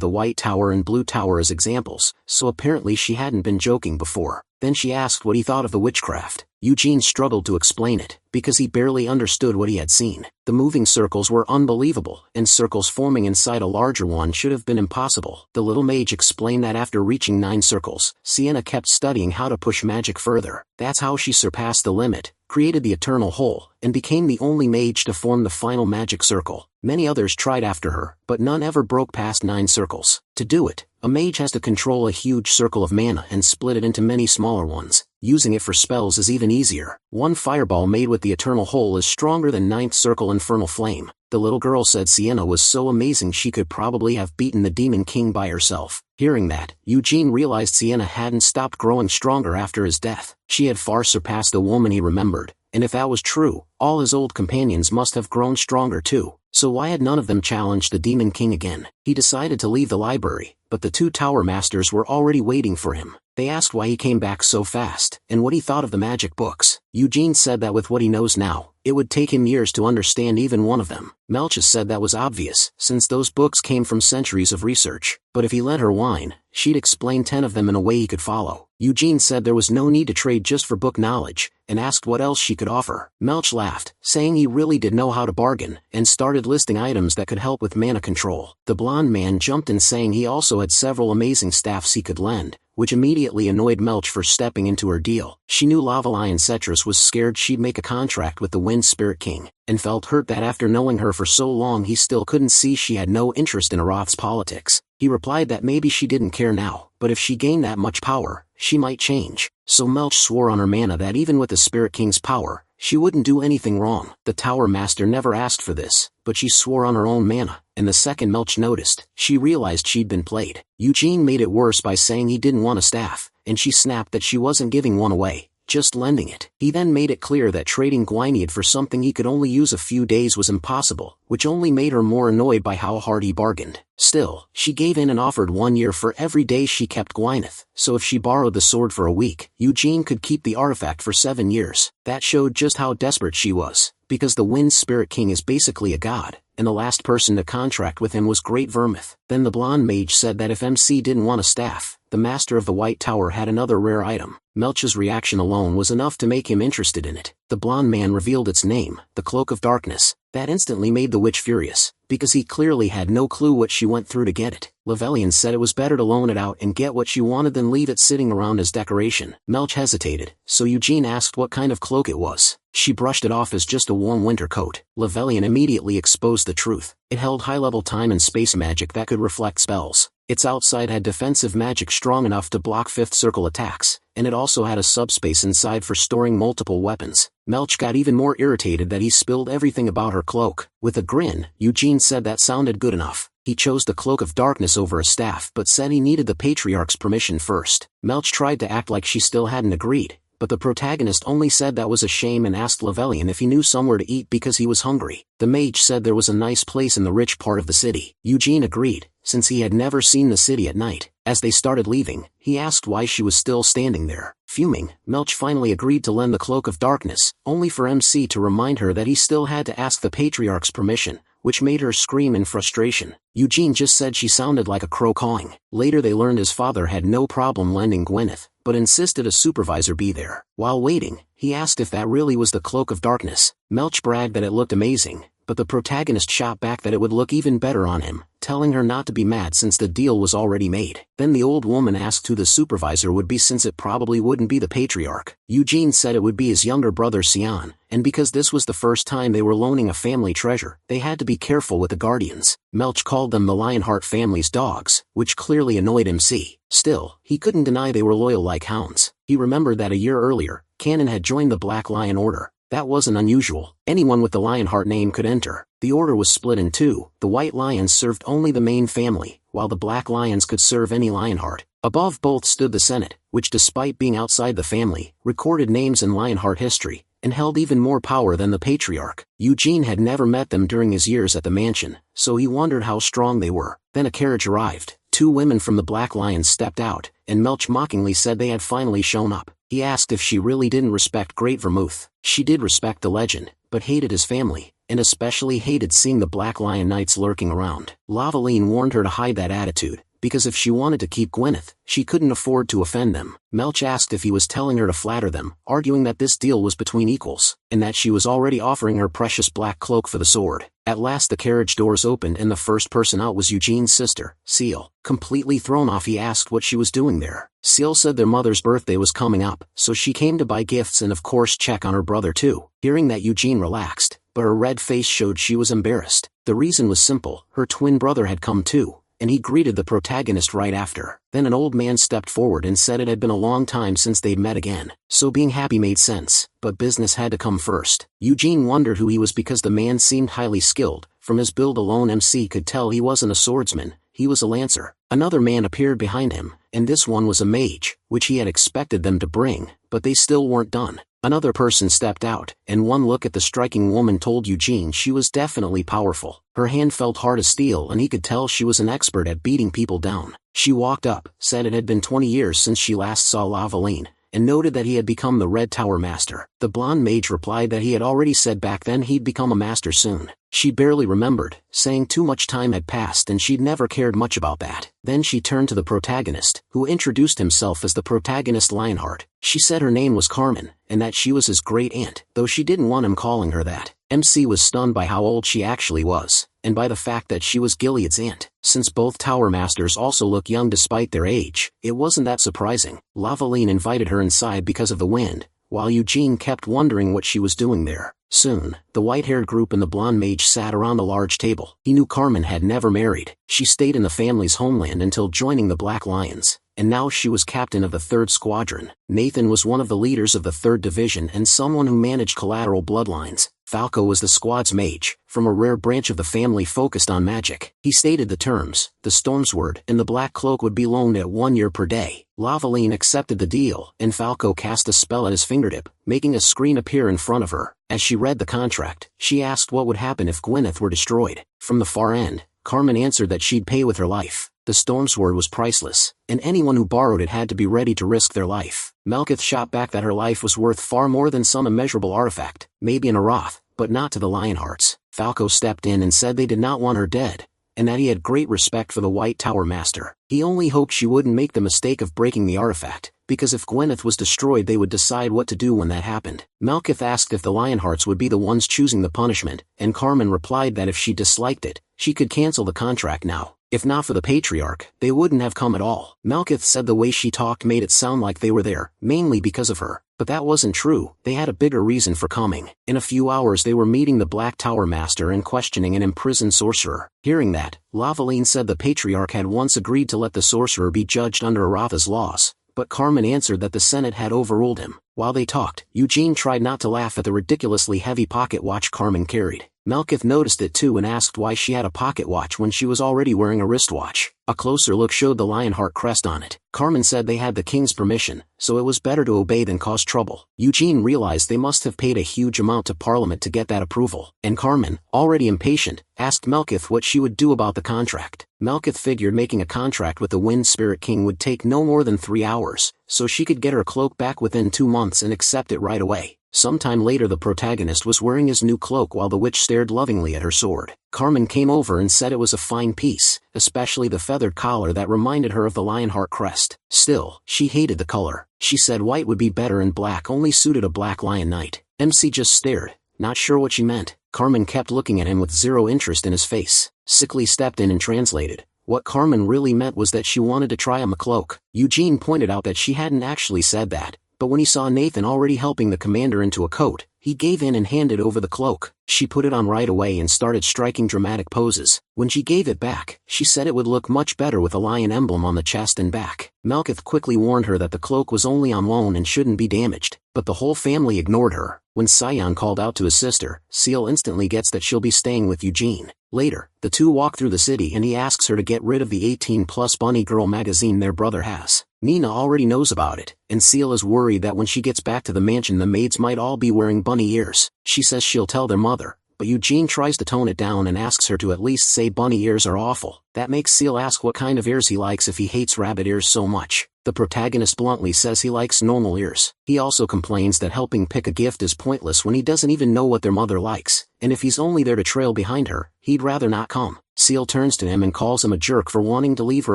the White Tower and Blue Tower as examples, so apparently she hadn't been joking before. Then she asked what he thought of the witchcraft. Eugene struggled to explain it, because he barely understood what he had seen. The moving circles were unbelievable, and circles forming inside a larger one should have been impossible. The little mage explained that after reaching 9 circles, Sienna kept studying how to push magic further. That's how she surpassed the limit, created the eternal whole, and became the only mage to form the final magic circle. Many others tried after her, but none ever broke past 9 circles. To do it, a mage has to control a huge circle of mana and split it into many smaller ones. Using it for spells is even easier. One fireball made with the eternal whole is stronger than 9th circle infernal flame. The little girl said Sienna was so amazing she could probably have beaten the Demon King by herself. Hearing that, Eugene realized Sienna hadn't stopped growing stronger after his death. She had far surpassed the woman he remembered, and if that was true, all his old companions must have grown stronger too. So why had none of them challenged the Demon King again? He decided to leave the library, but the 2 tower masters were already waiting for him. They asked why he came back so fast, and what he thought of the magic books. Eugene said that with what he knows now, it would take him years to understand even one of them. Melchis said that was obvious, since those books came from centuries of research. But if he let her whine, she'd explain 10 of them in a way he could follow. Eugene said there was no need to trade just for book knowledge, and asked what else she could offer. Melch laughed, saying he really did know how to bargain, and started listing items that could help with mana control. The blonde man jumped in saying he also had several amazing staffs he could lend, which immediately annoyed Melch for stepping into her deal. She knew Lavalion Cetrus was scared she'd make a contract with the Wind Spirit King, and felt hurt that after knowing her for so long he still couldn't see she had no interest in Aroth's politics. He replied that maybe she didn't care now, but if she gained that much power, she might change. so Melch swore on her mana that even with the Spirit King's power, she wouldn't do anything wrong. The Tower Master never asked for this, but she swore on her own mana, and the second Melch noticed, she realized she'd been played. Eugene made it worse by saying he didn't want a staff, and she snapped that she wasn't giving one away, just lending it. He then made it clear that trading Gwynedd for something he could only use a few days was impossible, which only made her more annoyed by how hard he bargained. Still, she gave in and offered 1 year for every day she kept Gwynedd, so if she borrowed the sword for a week, Eugene could keep the artifact for 7 years. That showed just how desperate she was, because the Wind Spirit King is basically a god, and the last person to contract with him was Great Vermouth. Then the blonde mage said that if MC didn't want a staff, the Master of the White Tower had another rare item. Melch's reaction alone was enough to make him interested in it. The blonde man revealed its name, the Cloak of Darkness. That instantly made the witch furious, because he clearly had no clue what she went through to get it. Lavelian said it was better to loan it out and get what she wanted than leave it sitting around as decoration. Melch hesitated, so Eugene asked what kind of cloak it was. She brushed it off as just a warm winter coat. Lavelian immediately exposed the truth. It held high-level time and space magic that could reflect spells. Its outside had defensive magic strong enough to block fifth circle attacks, and it also had a subspace inside for storing multiple weapons. Melch got even more irritated that he spilled everything about her cloak. With a grin, Eugene said that sounded good enough. He chose the Cloak of Darkness over a staff but said he needed the Patriarch's permission first. Melch tried to act like she still hadn't agreed, but the protagonist only said that was a shame and asked Lavelian if he knew somewhere to eat because he was hungry. The mage said there was a nice place in the rich part of the city. Eugene agreed, since he had never seen the city at night. As they started leaving, he asked why she was still standing there. Fuming, Melch finally agreed to lend the Cloak of Darkness, only for MC to remind her that he still had to ask the Patriarch's permission, which made her scream in frustration. Eugene just said she sounded like a crow cawing. Later they learned his father had no problem lending Gwynedd, but insisted a supervisor be there. While waiting, he asked if that really was the Cloak of Darkness. Melch bragged that it looked amazing, but the protagonist shot back that it would look even better on him, telling her not to be mad since the deal was already made. Then the old woman asked who the supervisor would be since it probably wouldn't be the Patriarch. Eugene said it would be his younger brother Sion, and because this was the first time they were loaning a family treasure, they had to be careful with the guardians. Melch called them the Lionheart family's dogs, which clearly annoyed MC. Still, he couldn't deny they were loyal like hounds. He remembered that a year earlier, Cannon had joined the Black Lion Order. That wasn't unusual. Anyone with the Lionheart name could enter. The order was split in two. The White Lions served only the main family, while the Black Lions could serve any Lionheart. Above both stood the Senate, which despite being outside the family, recorded names in Lionheart history, and held even more power than the Patriarch. Eugene had never met them during his years at the mansion, so he wondered how strong they were. Then a carriage arrived. 2 women from the Black Lions stepped out, and Melch mockingly said they had finally shown up. He asked if she really didn't respect Great Vermouth. She did respect the legend, but hated his family, and especially hated seeing the Black Lion Knights lurking around. Lavelian warned her to hide that attitude, because if she wanted to keep Gwynedd, she couldn't afford to offend them. Melch asked if he was telling her to flatter them, arguing that this deal was between equals, and that she was already offering her precious black cloak for the sword. At last the carriage doors opened and the first person out was Eugene's sister, Seal. Completely thrown off, he asked what she was doing there. Seal said their mother's birthday was coming up, so she came to buy gifts and of course check on her brother too. Hearing that, Eugene relaxed, but her red face showed she was embarrassed. The reason was simple: her twin brother had come too, and he greeted the protagonist right after. Then an old man stepped forward and said it had been a long time since they'd met again, so being happy made sense, but business had to come first. Eugene wondered who he was because the man seemed highly skilled. From his build alone, MC could tell he wasn't a swordsman, he was a lancer. Another man appeared behind him, and this one was a mage, which he had expected them to bring, but they still weren't done. Another person stepped out, and one look at the striking woman told Eugene she was definitely powerful. Her hand felt hard as steel and he could tell she was an expert at beating people down. She walked up, said it had been 20 years since she last saw Lavelian, and noted that he had become the Red Tower Master. The blonde mage replied that he had already said back then he'd become a master soon. She barely remembered, saying too much time had passed and she'd never cared much about that. Then she turned to the protagonist, who introduced himself as the protagonist Lionheart. She said her name was Carmen, and that she was his great-aunt, though she didn't want him calling her that. MC was stunned by how old she actually was, and by the fact that she was Gilead's aunt. Since both Tower Masters also look young despite their age, it wasn't that surprising. Lavelian invited her inside because of the wind, while Eugene kept wondering what she was doing there. Soon, the white-haired group and the blonde mage sat around a large table. He knew Carmen had never married. She stayed in the family's homeland until joining the Black Lions, and now she was captain of the 3rd Squadron. Nathan was one of the leaders of the 3rd Division and someone who managed collateral bloodlines. Falco was the squad's mage, from a rare branch of the family focused on magic. He stated the terms: the Stormsword and the Black Cloak would be loaned at 1 year per day. Lavaline accepted the deal, and Falco cast a spell at his fingertip, making a screen appear in front of her. As she read the contract, she asked what would happen if Gwyneth were destroyed. From the far end, Carmen answered that she'd pay with her life. The Stormsword was priceless, and anyone who borrowed it had to be ready to risk their life. Melkith shot back that her life was worth far more than some immeasurable artifact, maybe an Arath, but not to the Lionhearts. Falco stepped in and said they did not want her dead, and that he had great respect for the White Tower Master. He only hoped she wouldn't make the mistake of breaking the artifact, because if Gwyneth was destroyed they would decide what to do when that happened. Melkith asked if the Lionhearts would be the ones choosing the punishment, and Carmen replied that if she disliked it, she could cancel the contract now. If not for the Patriarch, they wouldn't have come at all. Melkith said the way she talked made it sound like they were there, mainly because of her. But that wasn't true, they had a bigger reason for coming. In a few hours they were meeting the Black Tower Master and questioning an imprisoned sorcerer. Hearing that, Lavaline said the Patriarch had once agreed to let the sorcerer be judged under Aratha's laws, but Carmen answered that the Senate had overruled him. While they talked, Eugene tried not to laugh at the ridiculously heavy pocket watch Carmen carried. Melkith noticed it too and asked why she had a pocket watch when she was already wearing a wristwatch. A closer look showed the Lionheart crest on it. Carmen said they had the king's permission, so it was better to obey than cause trouble. Eugene realized they must have paid a huge amount to Parliament to get that approval, and Carmen, already impatient, asked Melkith what she would do about the contract. Melkith figured making a contract with the Wind Spirit King would take no more than 3 hours, so she could get her cloak back within 2 months and accept it right away. Sometime later the protagonist was wearing his new cloak while the witch stared lovingly at her sword. Carmen came over and said it was a fine piece, especially the feathered collar that reminded her of the Lionheart crest. Still, she hated the color. She said white would be better and black only suited a Black Lion Knight. MC just stared, not sure what she meant. Carmen kept looking at him with zero interest in his face. Sickly stepped in and translated. What Carmen really meant was that she wanted to try on the cloak. Eugene pointed out that she hadn't actually said that, but when he saw Nathan already helping the commander into a coat, he gave in and handed over the cloak. She put it on right away and started striking dramatic poses. When she gave it back, she said it would look much better with a lion emblem on the chest and back. Melkith quickly warned her that the cloak was only on loan and shouldn't be damaged, but the whole family ignored her. When Sion called out to his sister, Seal instantly gets that she'll be staying with Eugene. Later, the two walk through the city and he asks her to get rid of the 18-plus Bunny Girl magazine their brother has. Nina already knows about it, and Seal is worried that when she gets back to the mansion the maids might all be wearing bunny ears. She says she'll tell their mother, but Eugene tries to tone it down and asks her to at least say bunny ears are awful. That makes Seal ask what kind of ears he likes if he hates rabbit ears so much. The protagonist bluntly says he likes normal ears. He also complains that helping pick a gift is pointless when he doesn't even know what their mother likes, and if he's only there to trail behind her, he'd rather not come. Seal turns to him and calls him a jerk for wanting to leave her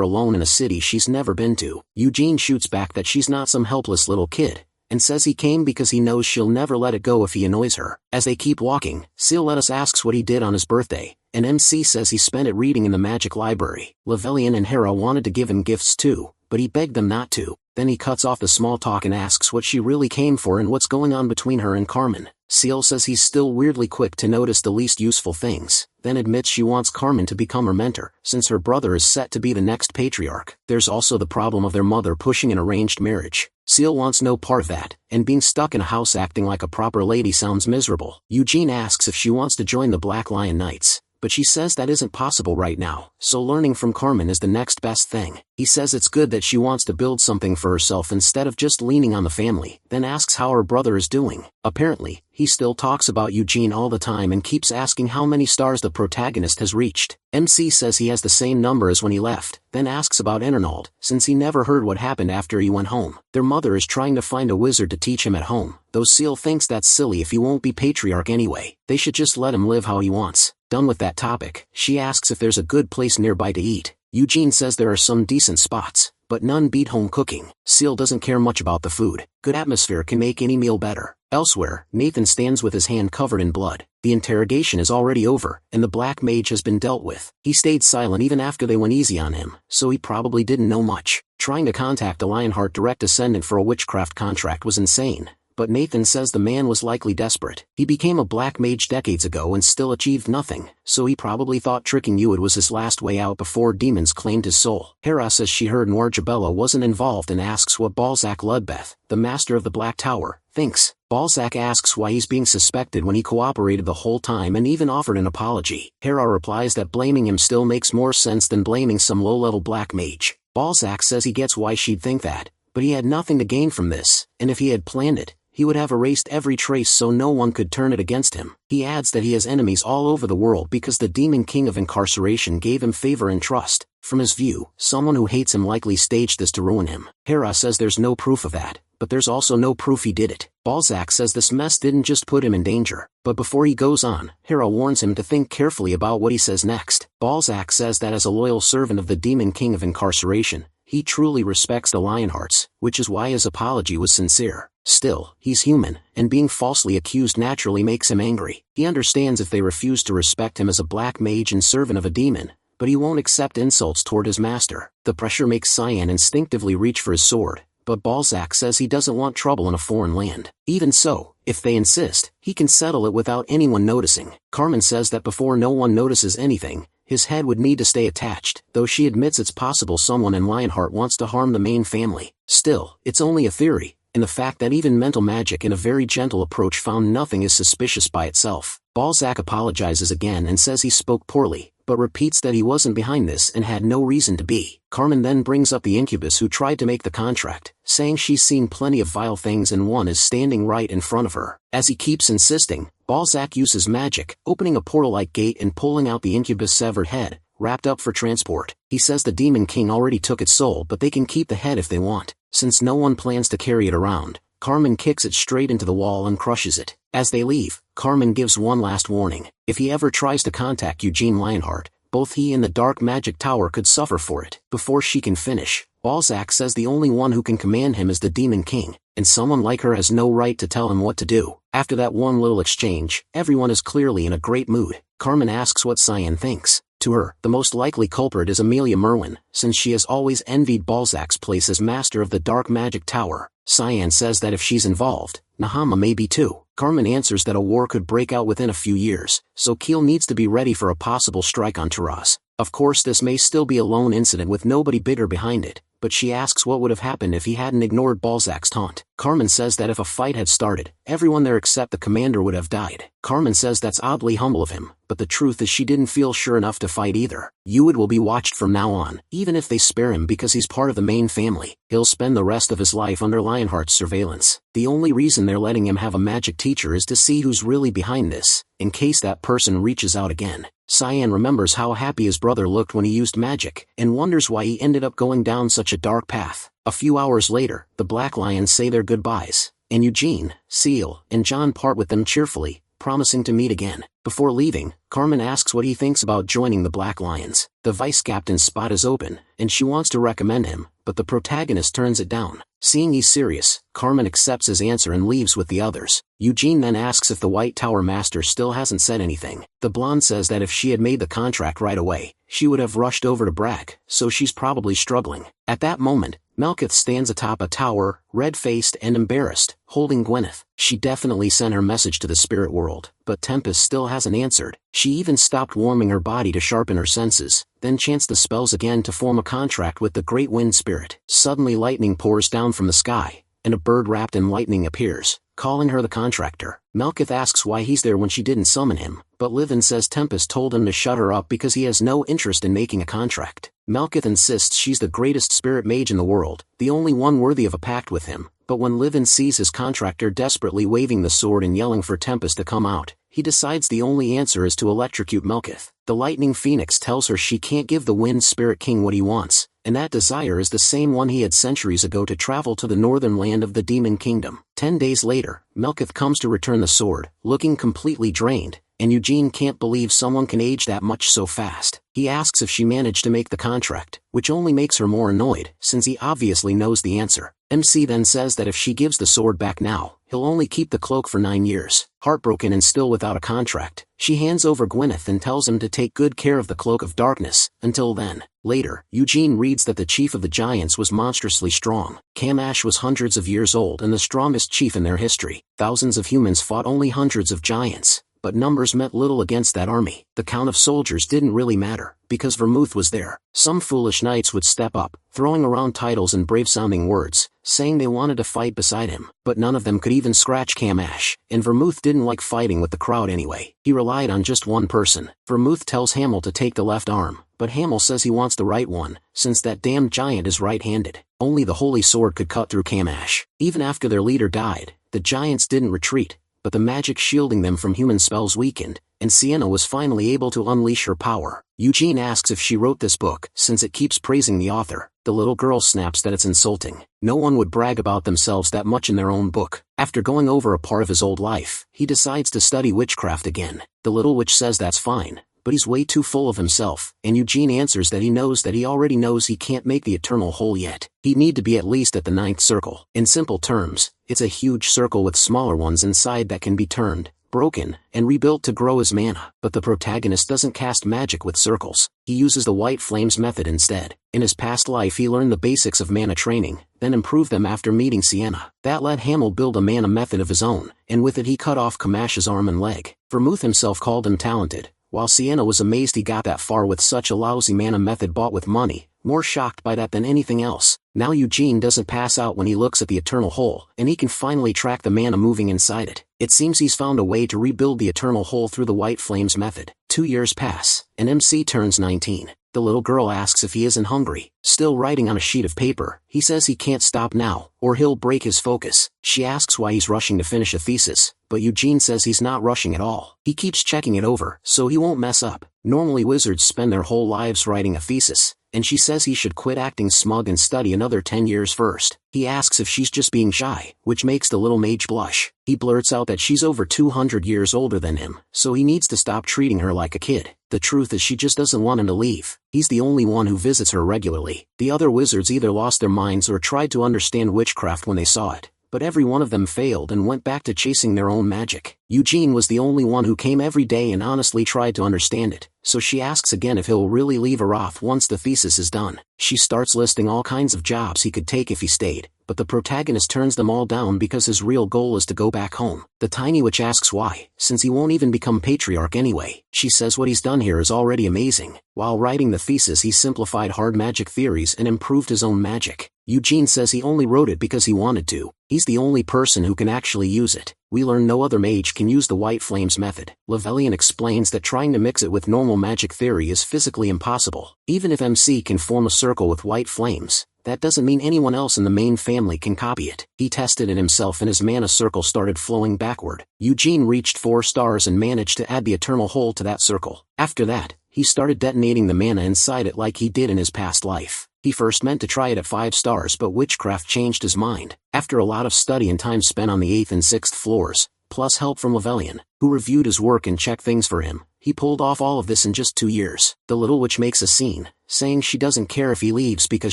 alone in a city she's never been to. Eugene shoots back that she's not some helpless little kid, and says he came because he knows she'll never let it go if he annoys her. As they keep walking, Seal Lettuce asks what he did on his birthday, and MC says he spent it reading in the magic library. Lavellian and Hera wanted to give him gifts too, but he begged them not to. Then he cuts off the small talk and asks what she really came for and what's going on between her and Carmen. Seal says he's still weirdly quick to notice the least useful things, then admits she wants Carmen to become her mentor, since her brother is set to be the next patriarch. There's also the problem of their mother pushing an arranged marriage. Seal wants no part of that, and being stuck in a house acting like a proper lady sounds miserable. Eugene asks if she wants to join the Black Lion Knights, but she says that isn't possible right now, so learning from Carmen is the next best thing. He says it's good that she wants to build something for herself instead of just leaning on the family, then asks how her brother is doing. Apparently, he still talks about Eugene all the time and keeps asking how many stars the protagonist has reached. MC says he has the same number as when he left, then asks about Enernald, since he never heard what happened after he went home. Their mother is trying to find a wizard to teach him at home, though Seal thinks that's silly if he won't be patriarch anyway. They should just let him live how he wants. Done with that topic, she asks if there's a good place nearby to eat. Eugene says there are some decent spots, but none beat home cooking. Seal doesn't care much about the food. Good atmosphere can make any meal better. Elsewhere, Nathan stands with his hand covered in blood. The interrogation is already over, and the black mage has been dealt with. He stayed silent even after they went easy on him, so he probably didn't know much. Trying to contact a Lionheart direct descendant for a witchcraft contract was insane, but Nathan says the man was likely desperate. He became a black mage decades ago and still achieved nothing, so he probably thought tricking Uid was his last way out before demons claimed his soul. Hera says she heard Noir Jabella wasn't involved and asks what Balzac Ludbeth, the master of the Black Tower, thinks. Balzac asks why he's being suspected when he cooperated the whole time and even offered an apology. Hera replies that blaming him still makes more sense than blaming some low-level black mage. Balzac says he gets why she'd think that, but he had nothing to gain from this, and if he had planned it, he would have erased every trace so no one could turn it against him. He adds that he has enemies all over the world because the demon king of incarceration gave him favor and trust. From his view, someone who hates him likely staged this to ruin him. Hera says there's no proof of that, but there's also no proof he did it. Balzac says this mess didn't just put him in danger, but before he goes on, Hera warns him to think carefully about what he says next. Balzac says that as a loyal servant of the demon king of incarceration, he truly respects the Lionhearts, which is why his apology was sincere. Still, he's human, and being falsely accused naturally makes him angry. He understands if they refuse to respect him as a black mage and servant of a demon, but he won't accept insults toward his master. The pressure makes Cyan instinctively reach for his sword, but Balzac says he doesn't want trouble in a foreign land. Even so, if they insist, he can settle it without anyone noticing. Carmen says that before no one notices anything, his head would need to stay attached, though she admits it's possible someone in Lionheart wants to harm the main family. Still, it's only a theory, and the fact that even mental magic and a very gentle approach found nothing is suspicious by itself. Balzac apologizes again and says he spoke poorly, but repeats that he wasn't behind this and had no reason to be. Carmen then brings up the incubus who tried to make the contract, saying she's seen plenty of vile things and one is standing right in front of her. As he keeps insisting, Balzac uses magic, opening a portal-like gate and pulling out the incubus' severed head, wrapped up for transport. He says the Demon King already took its soul but they can keep the head if they want. Since no one plans to carry it around, Carmen kicks it straight into the wall and crushes it. As they leave, Carmen gives one last warning. If he ever tries to contact Eugene Lionheart, both he and the Dark Magic Tower could suffer for it. Before she can finish, Balzac says the only one who can command him is the Demon King, and someone like her has no right to tell him what to do. After that one little exchange, everyone is clearly in a great mood. Carmen asks what Cyan thinks. To her, the most likely culprit is Amelia Merwin, since she has always envied Balzac's place as master of the Dark Magic Tower. Cyan says that if she's involved, Nahama may be too. Carmen answers that a war could break out within a few years, so Keel needs to be ready for a possible strike on Taraz. Of course this may still be a lone incident with nobody bigger behind it, but she asks what would have happened if he hadn't ignored Balzac's taunt. Carmen says that if a fight had started, everyone there except the commander would have died. Carmen says that's oddly humble of him, but the truth is she didn't feel sure enough to fight either. Uid will be watched from now on, even if they spare him because he's part of the main family. He'll spend the rest of his life under Lionheart's surveillance. The only reason they're letting him have a magic teacher is to see who's really behind this, in case that person reaches out again. Cyan remembers how happy his brother looked when he used magic, and wonders why he ended up going down such a dark path. A few hours later, the Black Lions say their goodbyes, and Eugene, Seal, and John part with them cheerfully, promising to meet again. Before leaving, Carmen asks what he thinks about joining the Black Lions. The vice captain's spot is open, and she wants to recommend him, but the protagonist turns it down. Seeing he's serious, Carmen accepts his answer and leaves with the others. Eugene then asks if the White Tower Master still hasn't said anything. The blonde says that if she had made the contract right away, she would have rushed over to brag, so she's probably struggling. At that moment, Melkith stands atop a tower, red-faced and embarrassed, holding Gwyneth. She definitely sent her message to the spirit world, but Tempest still hasn't answered. She even stopped warming her body to sharpen her senses, then chants the spells again to form a contract with the Great Wind Spirit. Suddenly lightning pours down from the sky, and a bird wrapped in lightning appears, calling her the contractor. Melkith asks why he's there when she didn't summon him, but Livin says Tempest told him to shut her up because he has no interest in making a contract. Melkith insists she's the greatest spirit mage in the world, the only one worthy of a pact with him, but when Livin sees his contractor desperately waving the sword and yelling for Tempest to come out, he decides the only answer is to electrocute Melkith. The Lightning Phoenix tells her she can't give the Wind Spirit King what he wants, and that desire is the same one he had centuries ago to travel to the northern land of the Demon Kingdom. 10 days later, Melkith comes to return the sword, looking completely drained, and Eugene can't believe someone can age that much so fast. He asks if she managed to make the contract, which only makes her more annoyed, since he obviously knows the answer. MC then says that if she gives the sword back now, He'll only keep the cloak for 9 years. Heartbroken and still without a contract, she hands over Gwyneth and tells him to take good care of the Cloak of Darkness. Until then. Later, Eugene reads that the chief of the Giants was monstrously strong. Kamash was hundreds of years old and the strongest chief in their history. Thousands of humans fought only hundreds of giants, but numbers meant little against that army. The count of soldiers didn't really matter, because Vermouth was there. Some foolish knights would step up, throwing around titles and brave-sounding words, saying they wanted to fight beside him, but none of them could even scratch Kamash, and Vermouth didn't like fighting with the crowd anyway. He relied on just one person. Vermouth tells Hamel to take the left arm, but Hamel says he wants the right one, since that damned giant is right-handed. Only the holy sword could cut through Kamash. Even after their leader died, the giants didn't retreat, but the magic shielding them from human spells weakened, and Sienna was finally able to unleash her power. Eugene asks if she wrote this book, since it keeps praising the author. The little girl snaps that it's insulting. No one would brag about themselves that much in their own book. After going over a part of his old life, he decides to study witchcraft again. The little witch says that's fine, but he's way too full of himself, and Eugene answers that he knows that he already knows he can't make the eternal whole yet. He'd need to be at least at the 9th circle. In simple terms, it's a huge circle with smaller ones inside that can be turned, broken, and rebuilt to grow as mana. But the protagonist doesn't cast magic with circles. He uses the White Flames method instead. In his past life he learned the basics of mana training, then improved them after meeting Sienna. That let Hamel build a mana method of his own, and with it he cut off Kamash's arm and leg. Vermouth himself called him talented, while Sienna was amazed he got that far with such a lousy mana method bought with money, more shocked by that than anything else. Now Eugene doesn't pass out when he looks at the eternal hole, and he can finally track the mana moving inside it. It seems he's found a way to rebuild the eternal hole through the White Flames method. 2 years pass, and MC turns 19. The little girl asks if he isn't hungry. Still writing on a sheet of paper, he says he can't stop now, or he'll break his focus. She asks why he's rushing to finish a thesis, but Eugene says he's not rushing at all. He keeps checking it over, so he won't mess up. Normally wizards spend their whole lives writing a thesis, and she says he should quit acting smug and study another 10 years first. He asks if she's just being shy, which makes the little mage blush. He blurts out that she's over 200 years older than him, so he needs to stop treating her like a kid. The truth is she just doesn't want him to leave. He's the only one who visits her regularly. The other wizards either lost their minds or tried to understand witchcraft when they saw it, but every one of them failed and went back to chasing their own magic. Eugene was the only one who came every day and honestly tried to understand it, so she asks again if he'll really leave her off once the thesis is done. She starts listing all kinds of jobs he could take if he stayed, but the protagonist turns them all down because his real goal is to go back home. The tiny witch asks why, since he won't even become patriarch anyway. She says what he's done here is already amazing. While writing the thesis he simplified hard magic theories and improved his own magic. Eugene says he only wrote it because he wanted to. He's the only person who can actually use it. We learn no other mage can use the White Flames method. Lofis explains that trying to mix it with normal magic theory is physically impossible. Even if MC can form a circle with White Flames, that doesn't mean anyone else in the main family can copy it. He tested it himself and his mana circle started flowing backward. Eugene reached 4 stars and managed to add the eternal hole to that circle. After that, he started detonating the mana inside it like he did in his past life. He first meant to try it at 5 stars, but witchcraft changed his mind. After a lot of study and time spent on the 8th and 6th floors, plus help from Lofis, who reviewed his work and checked things for him, he pulled off all of this in just 2 years. The little witch makes a scene, saying she doesn't care if he leaves because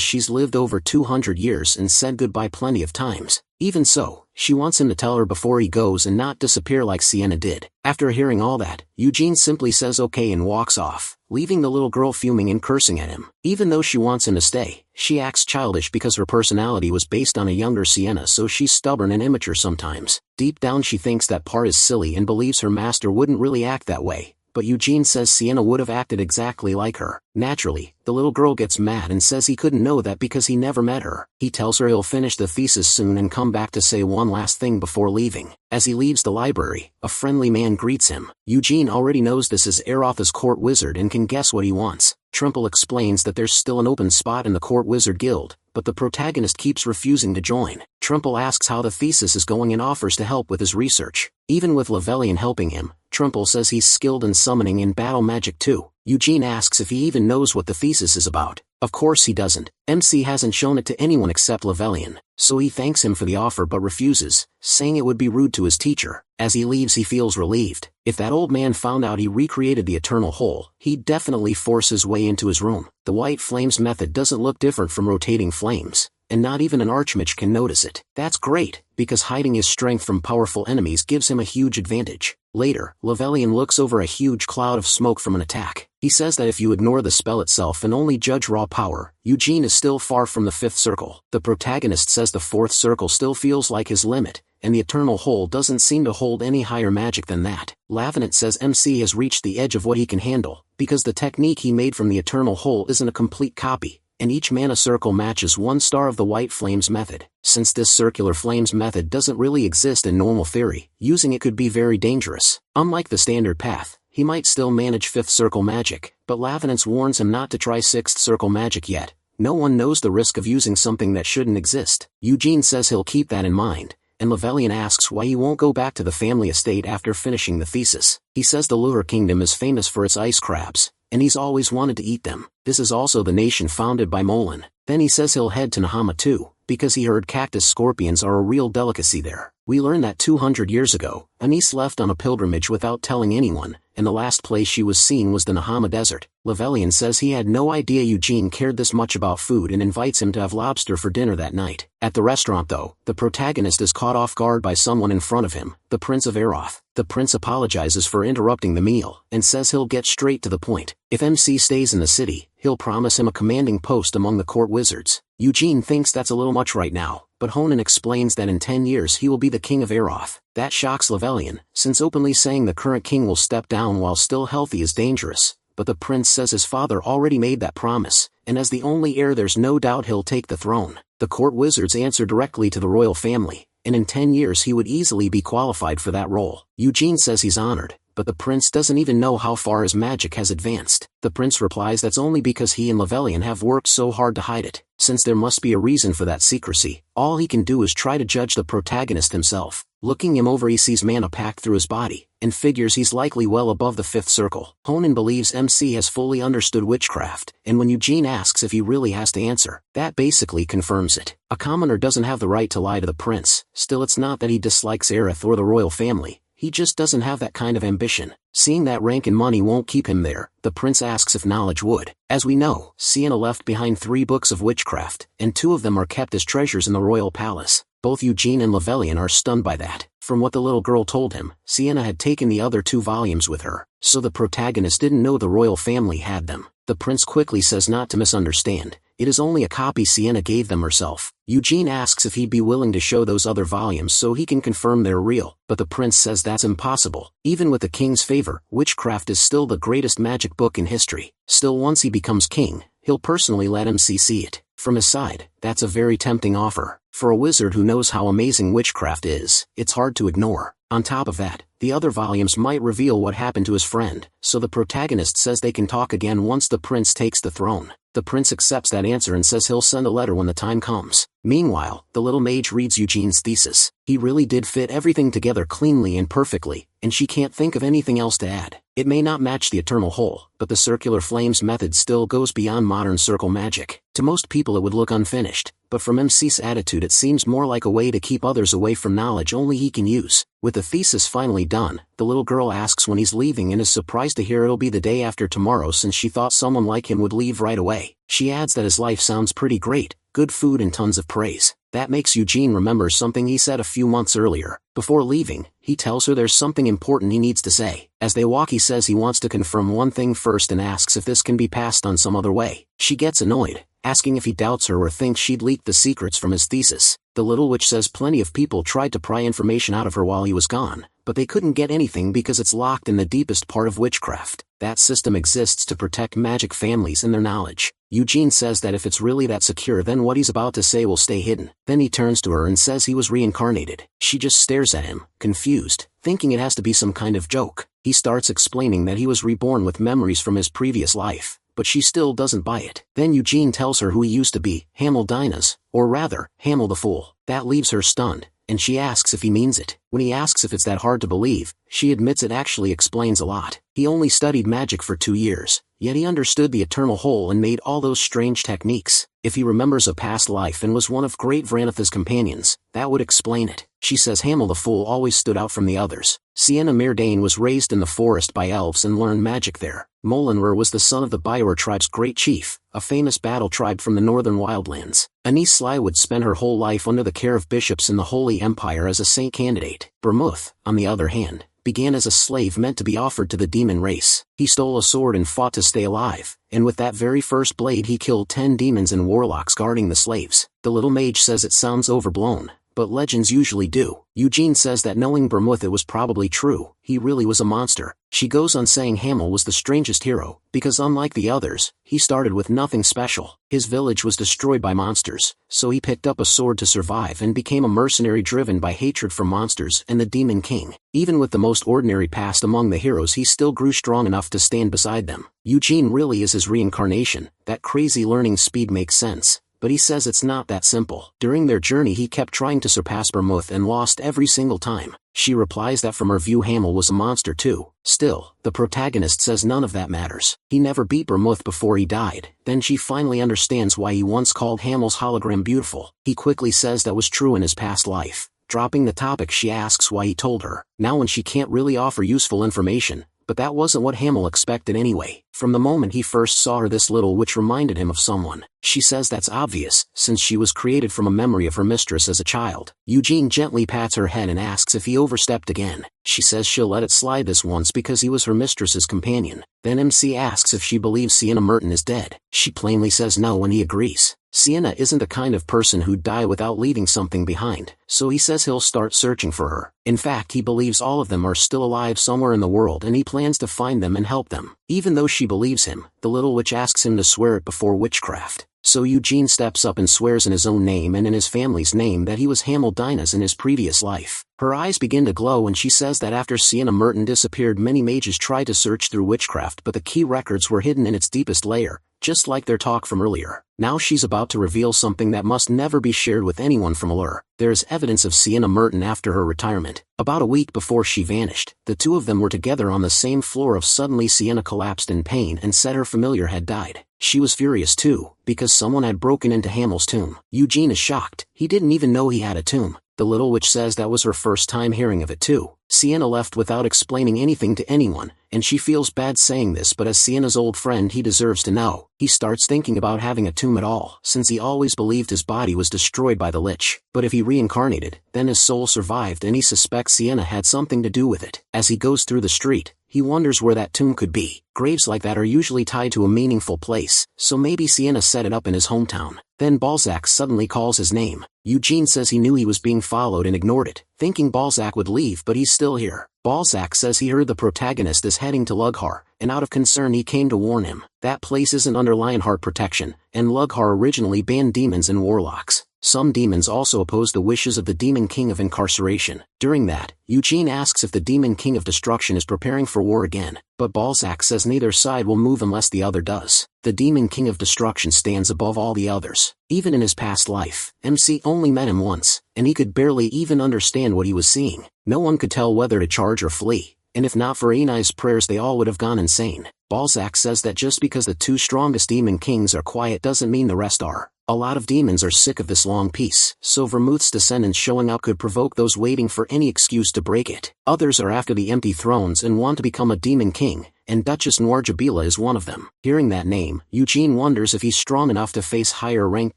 she's lived over 200 years and said goodbye plenty of times. Even so, she wants him to tell her before he goes and not disappear like Sienna did. After hearing all that, Eugene simply says okay and walks off, leaving the little girl fuming and cursing at him. Even though she wants him to stay, she acts childish because her personality was based on a younger Sienna, so she's stubborn and immature sometimes. Deep down she thinks that part is silly and believes her master wouldn't really act that way. But Eugene says Sienna would have acted exactly like her. Naturally, the little girl gets mad and says he couldn't know that because he never met her. He tells her he'll finish the thesis soon and come back to say one last thing before leaving. As he leaves the library, a friendly man greets him. Eugene already knows this is Aerotha's court wizard and can guess what he wants. Trimple explains that there's still an open spot in the court wizard guild, but the protagonist keeps refusing to join. Trimple asks how the thesis is going and offers to help with his research. Even with Lofis helping him, Trimple says he's skilled in summoning and battle magic too. Eugene asks if he even knows what the thesis is about. Of course he doesn't. MC hasn't shown it to anyone except Lofis, so he thanks him for the offer but refuses, saying it would be rude to his teacher. As he leaves he feels relieved. If that old man found out he recreated the eternal hole, he'd definitely force his way into his room. The White Flames method doesn't look different from rotating flames, and not even an archmage can notice it. That's great, because hiding his strength from powerful enemies gives him a huge advantage. Later, Levelian looks over a huge cloud of smoke from an attack. He says that if you ignore the spell itself and only judge raw power, Eugene is still far from the 5th circle. The protagonist says the 4th circle still feels like his limit, and the eternal hole doesn't seem to hold any higher magic than that. Lavenant says MC has reached the edge of what he can handle, because the technique he made from the eternal hole isn't a complete copy, and each mana circle matches 1 star of the White Flames method. Since this circular flames method doesn't really exist in normal theory, using it could be very dangerous. Unlike the standard path, he might still manage 5th circle magic, but Lavenant warns him not to try 6th circle magic yet. No one knows the risk of using something that shouldn't exist. Eugene says he'll keep that in mind, and Levelian asks why he won't go back to the family estate after finishing the thesis. He says the Lure Kingdom is famous for its ice crabs, and he's always wanted to eat them. This is also the nation founded by Molin. Then he says he'll head to Nahama too, because he heard cactus scorpions are a real delicacy there. We learned that 200 years ago, Anise left on a pilgrimage without telling anyone, and the last place she was seen was the Nahama Desert. Levelian says he had no idea Eugene cared this much about food and invites him to have lobster for dinner that night. At the restaurant though, the protagonist is caught off guard by someone in front of him, the Prince of Eroth. The prince apologizes for interrupting the meal, and says he'll get straight to the point. If MC stays in the city, he'll promise him a commanding post among the court wizards. Eugene thinks that's a little much right now, but Honan explains that in 10 years he will be the king of Eroth. That shocks Levelian, since openly saying the current king will step down while still healthy is dangerous, but the prince says his father already made that promise, and as the only heir there's no doubt he'll take the throne. The court wizards answer directly to the royal family, and in 10 years he would easily be qualified for that role. Eugene says he's honored, but the prince doesn't even know how far his magic has advanced. The prince replies that's only because he and Levelian have worked so hard to hide it. Since there must be a reason for that secrecy, all he can do is try to judge the protagonist himself. Looking him over, he sees mana packed through his body, and figures he's likely well above the 5th circle. Honan believes MC has fully understood witchcraft, and when Eugene asks if he really has to answer, that basically confirms it. A commoner doesn't have the right to lie to the prince. Still, it's not that he dislikes Aerith or the royal family. He just doesn't have that kind of ambition. Seeing that rank and money won't keep him there, the prince asks if knowledge would. As we know, Sienna left behind 3 books of witchcraft, and 2 of them are kept as treasures in the royal palace. Both Eugene and Levelian are stunned by that. From what the little girl told him, Sienna had taken the other 2 volumes with her, so the protagonist didn't know the royal family had them. The prince quickly says not to misunderstand. It is only a copy Sienna gave them herself. Eugene asks if he'd be willing to show those other volumes so he can confirm they're real, but the prince says that's impossible. Even with the king's favor, witchcraft is still the greatest magic book in history. Still, once he becomes king, he'll personally let MC see it. From his side, that's a very tempting offer. For a wizard who knows how amazing witchcraft is, it's hard to ignore. On top of that, the other volumes might reveal what happened to his friend, so the protagonist says they can talk again once the prince takes the throne. The prince accepts that answer and says he'll send a letter when the time comes. Meanwhile, the little mage reads Eugene's thesis. He really did fit everything together cleanly and perfectly, and she can't think of anything else to add. It may not match the eternal hole, but the circular flames method still goes beyond modern circle magic. To most people it would look unfinished, but from MC's attitude it seems more like a way to keep others away from knowledge only he can use. With the thesis finally done, the little girl asks when he's leaving and is surprised to hear it'll be the day after tomorrow since she thought someone like him would leave right away. She adds that his life sounds pretty great, good food and tons of praise. That makes Eugene remember something he said a few months earlier. Before leaving, he tells her there's something important he needs to say. As they walk, he says he wants to confirm one thing first and asks if this can be passed on some other way. She gets annoyed, asking if he doubts her or thinks she'd leaked the secrets from his thesis. The little witch says plenty of people tried to pry information out of her while he was gone, but they couldn't get anything because it's locked in the deepest part of witchcraft. That system exists to protect magic families and their knowledge. Eugene says that if it's really that secure, then what he's about to say will stay hidden. Then he turns to her and says he was reincarnated. She just stares at him, confused, thinking it has to be some kind of joke. He starts explaining that he was reborn with memories from his previous life, but she still doesn't buy it. Then Eugene tells her who he used to be, Hamel Dynas, or rather, Hamel the Fool. That leaves her stunned, and she asks if he means it. When he asks if it's that hard to believe, she admits it actually explains a lot. He only studied magic for 2 years. yet he understood the eternal whole and made all those strange techniques. If he remembers a past life and was one of Great Vranatha's companions, that would explain it. She says Hamel the Fool always stood out from the others. Sienna Myrdain was raised in the forest by elves and learned magic there. Molinwer was the son of the Bior tribe's great chief, a famous battle tribe from the northern wildlands. Anise Slywood spent her whole life under the care of bishops in the Holy Empire as a saint candidate. Bermuth, on the other hand, began as a slave meant to be offered to the demon race. He stole a sword and fought to stay alive, and with that very first blade he killed 10 demons and warlocks guarding the slaves. The little mage says it sounds overblown, but legends usually do. Eugene says that knowing Bermuth it was probably true, he really was a monster. She goes on saying Hamel was the strangest hero, because unlike the others, he started with nothing special. His village was destroyed by monsters, so he picked up a sword to survive and became a mercenary driven by hatred for monsters and the Demon King. Even with the most ordinary past among the heroes he still grew strong enough to stand beside them. Eugene really is his reincarnation. That crazy learning speed makes sense, but he says it's not that simple. During their journey he kept trying to surpass Bermuth and lost every single time. She replies that from her view Hamel was a monster too. Still, the protagonist says none of that matters. He never beat Bermuth before he died. Then she finally understands why he once called Hamel's hologram beautiful. He quickly says that was true in his past life. Dropping the topic she asks why he told her. Now when she can't really offer useful information, but that wasn't what Hamel expected anyway. From the moment he first saw her this little witch reminded him of someone. She says that's obvious, since she was created from a memory of her mistress as a child. Eugene gently pats her head and asks if he overstepped again. She says she'll let it slide this once because he was her mistress's companion. Then MC asks if she believes Sienna Merton is dead. She plainly says no and he agrees. Sienna isn't the kind of person who'd die without leaving something behind, so he says he'll start searching for her. In fact, he believes all of them are still alive somewhere in the world and he plans to find them and help them. Even though she believes him, the little witch asks him to swear it before witchcraft. So Eugene steps up and swears in his own name and in his family's name that he was Hamel Dynas in his previous life. Her eyes begin to glow and she says that after Sienna Merton disappeared many mages tried to search through witchcraft but the key records were hidden in its deepest layer, just like their talk from earlier. Now she's about to reveal something that must never be shared with anyone from Allure. There is evidence of Sienna Merton after her retirement. About a week before she vanished, the two of them were together on the same floor of suddenly Sienna collapsed in pain and said her familiar had died. She was furious too, because someone had broken into Hamel's tomb. Eugene is shocked. He didn't even know he had a tomb. The little witch says that was her first time hearing of it too. Sienna left without explaining anything to anyone, and she feels bad saying this but as Sienna's old friend he deserves to know. He starts thinking about having a tomb at all, since he always believed his body was destroyed by the lich. But if he reincarnated, then his soul survived and he suspects Sienna had something to do with it. As he goes through the street, he wonders where that tomb could be. Graves like that are usually tied to a meaningful place, so maybe Sienna set it up in his hometown. Then Balzac suddenly calls his name. Eugene says he knew he was being followed and ignored it, thinking Balzac would leave but he's still here. Balzac says he heard the protagonist is heading to Lughar, and out of concern he came to warn him. That place isn't under Lionheart protection, and Lughar originally banned demons and warlocks. Some demons also oppose the wishes of the Demon King of Incarceration. During that, Eugene asks if the Demon King of Destruction is preparing for war again, but Balzac says neither side will move unless the other does. The Demon King of Destruction stands above all the others. Even in his past life, MC only met him once, and he could barely even understand what he was seeing. No one could tell whether to charge or flee, and if not for Enai's prayers they all would have gone insane. Balzac says that just because the two strongest Demon Kings are quiet doesn't mean the rest are. A lot of demons are sick of this long peace, so Vermouth's descendants showing up could provoke those waiting for any excuse to break it. Others are after the empty thrones and want to become a Demon King, and Duchess Noirjabila is one of them. Hearing that name, Eugene wonders if he's strong enough to face higher-ranked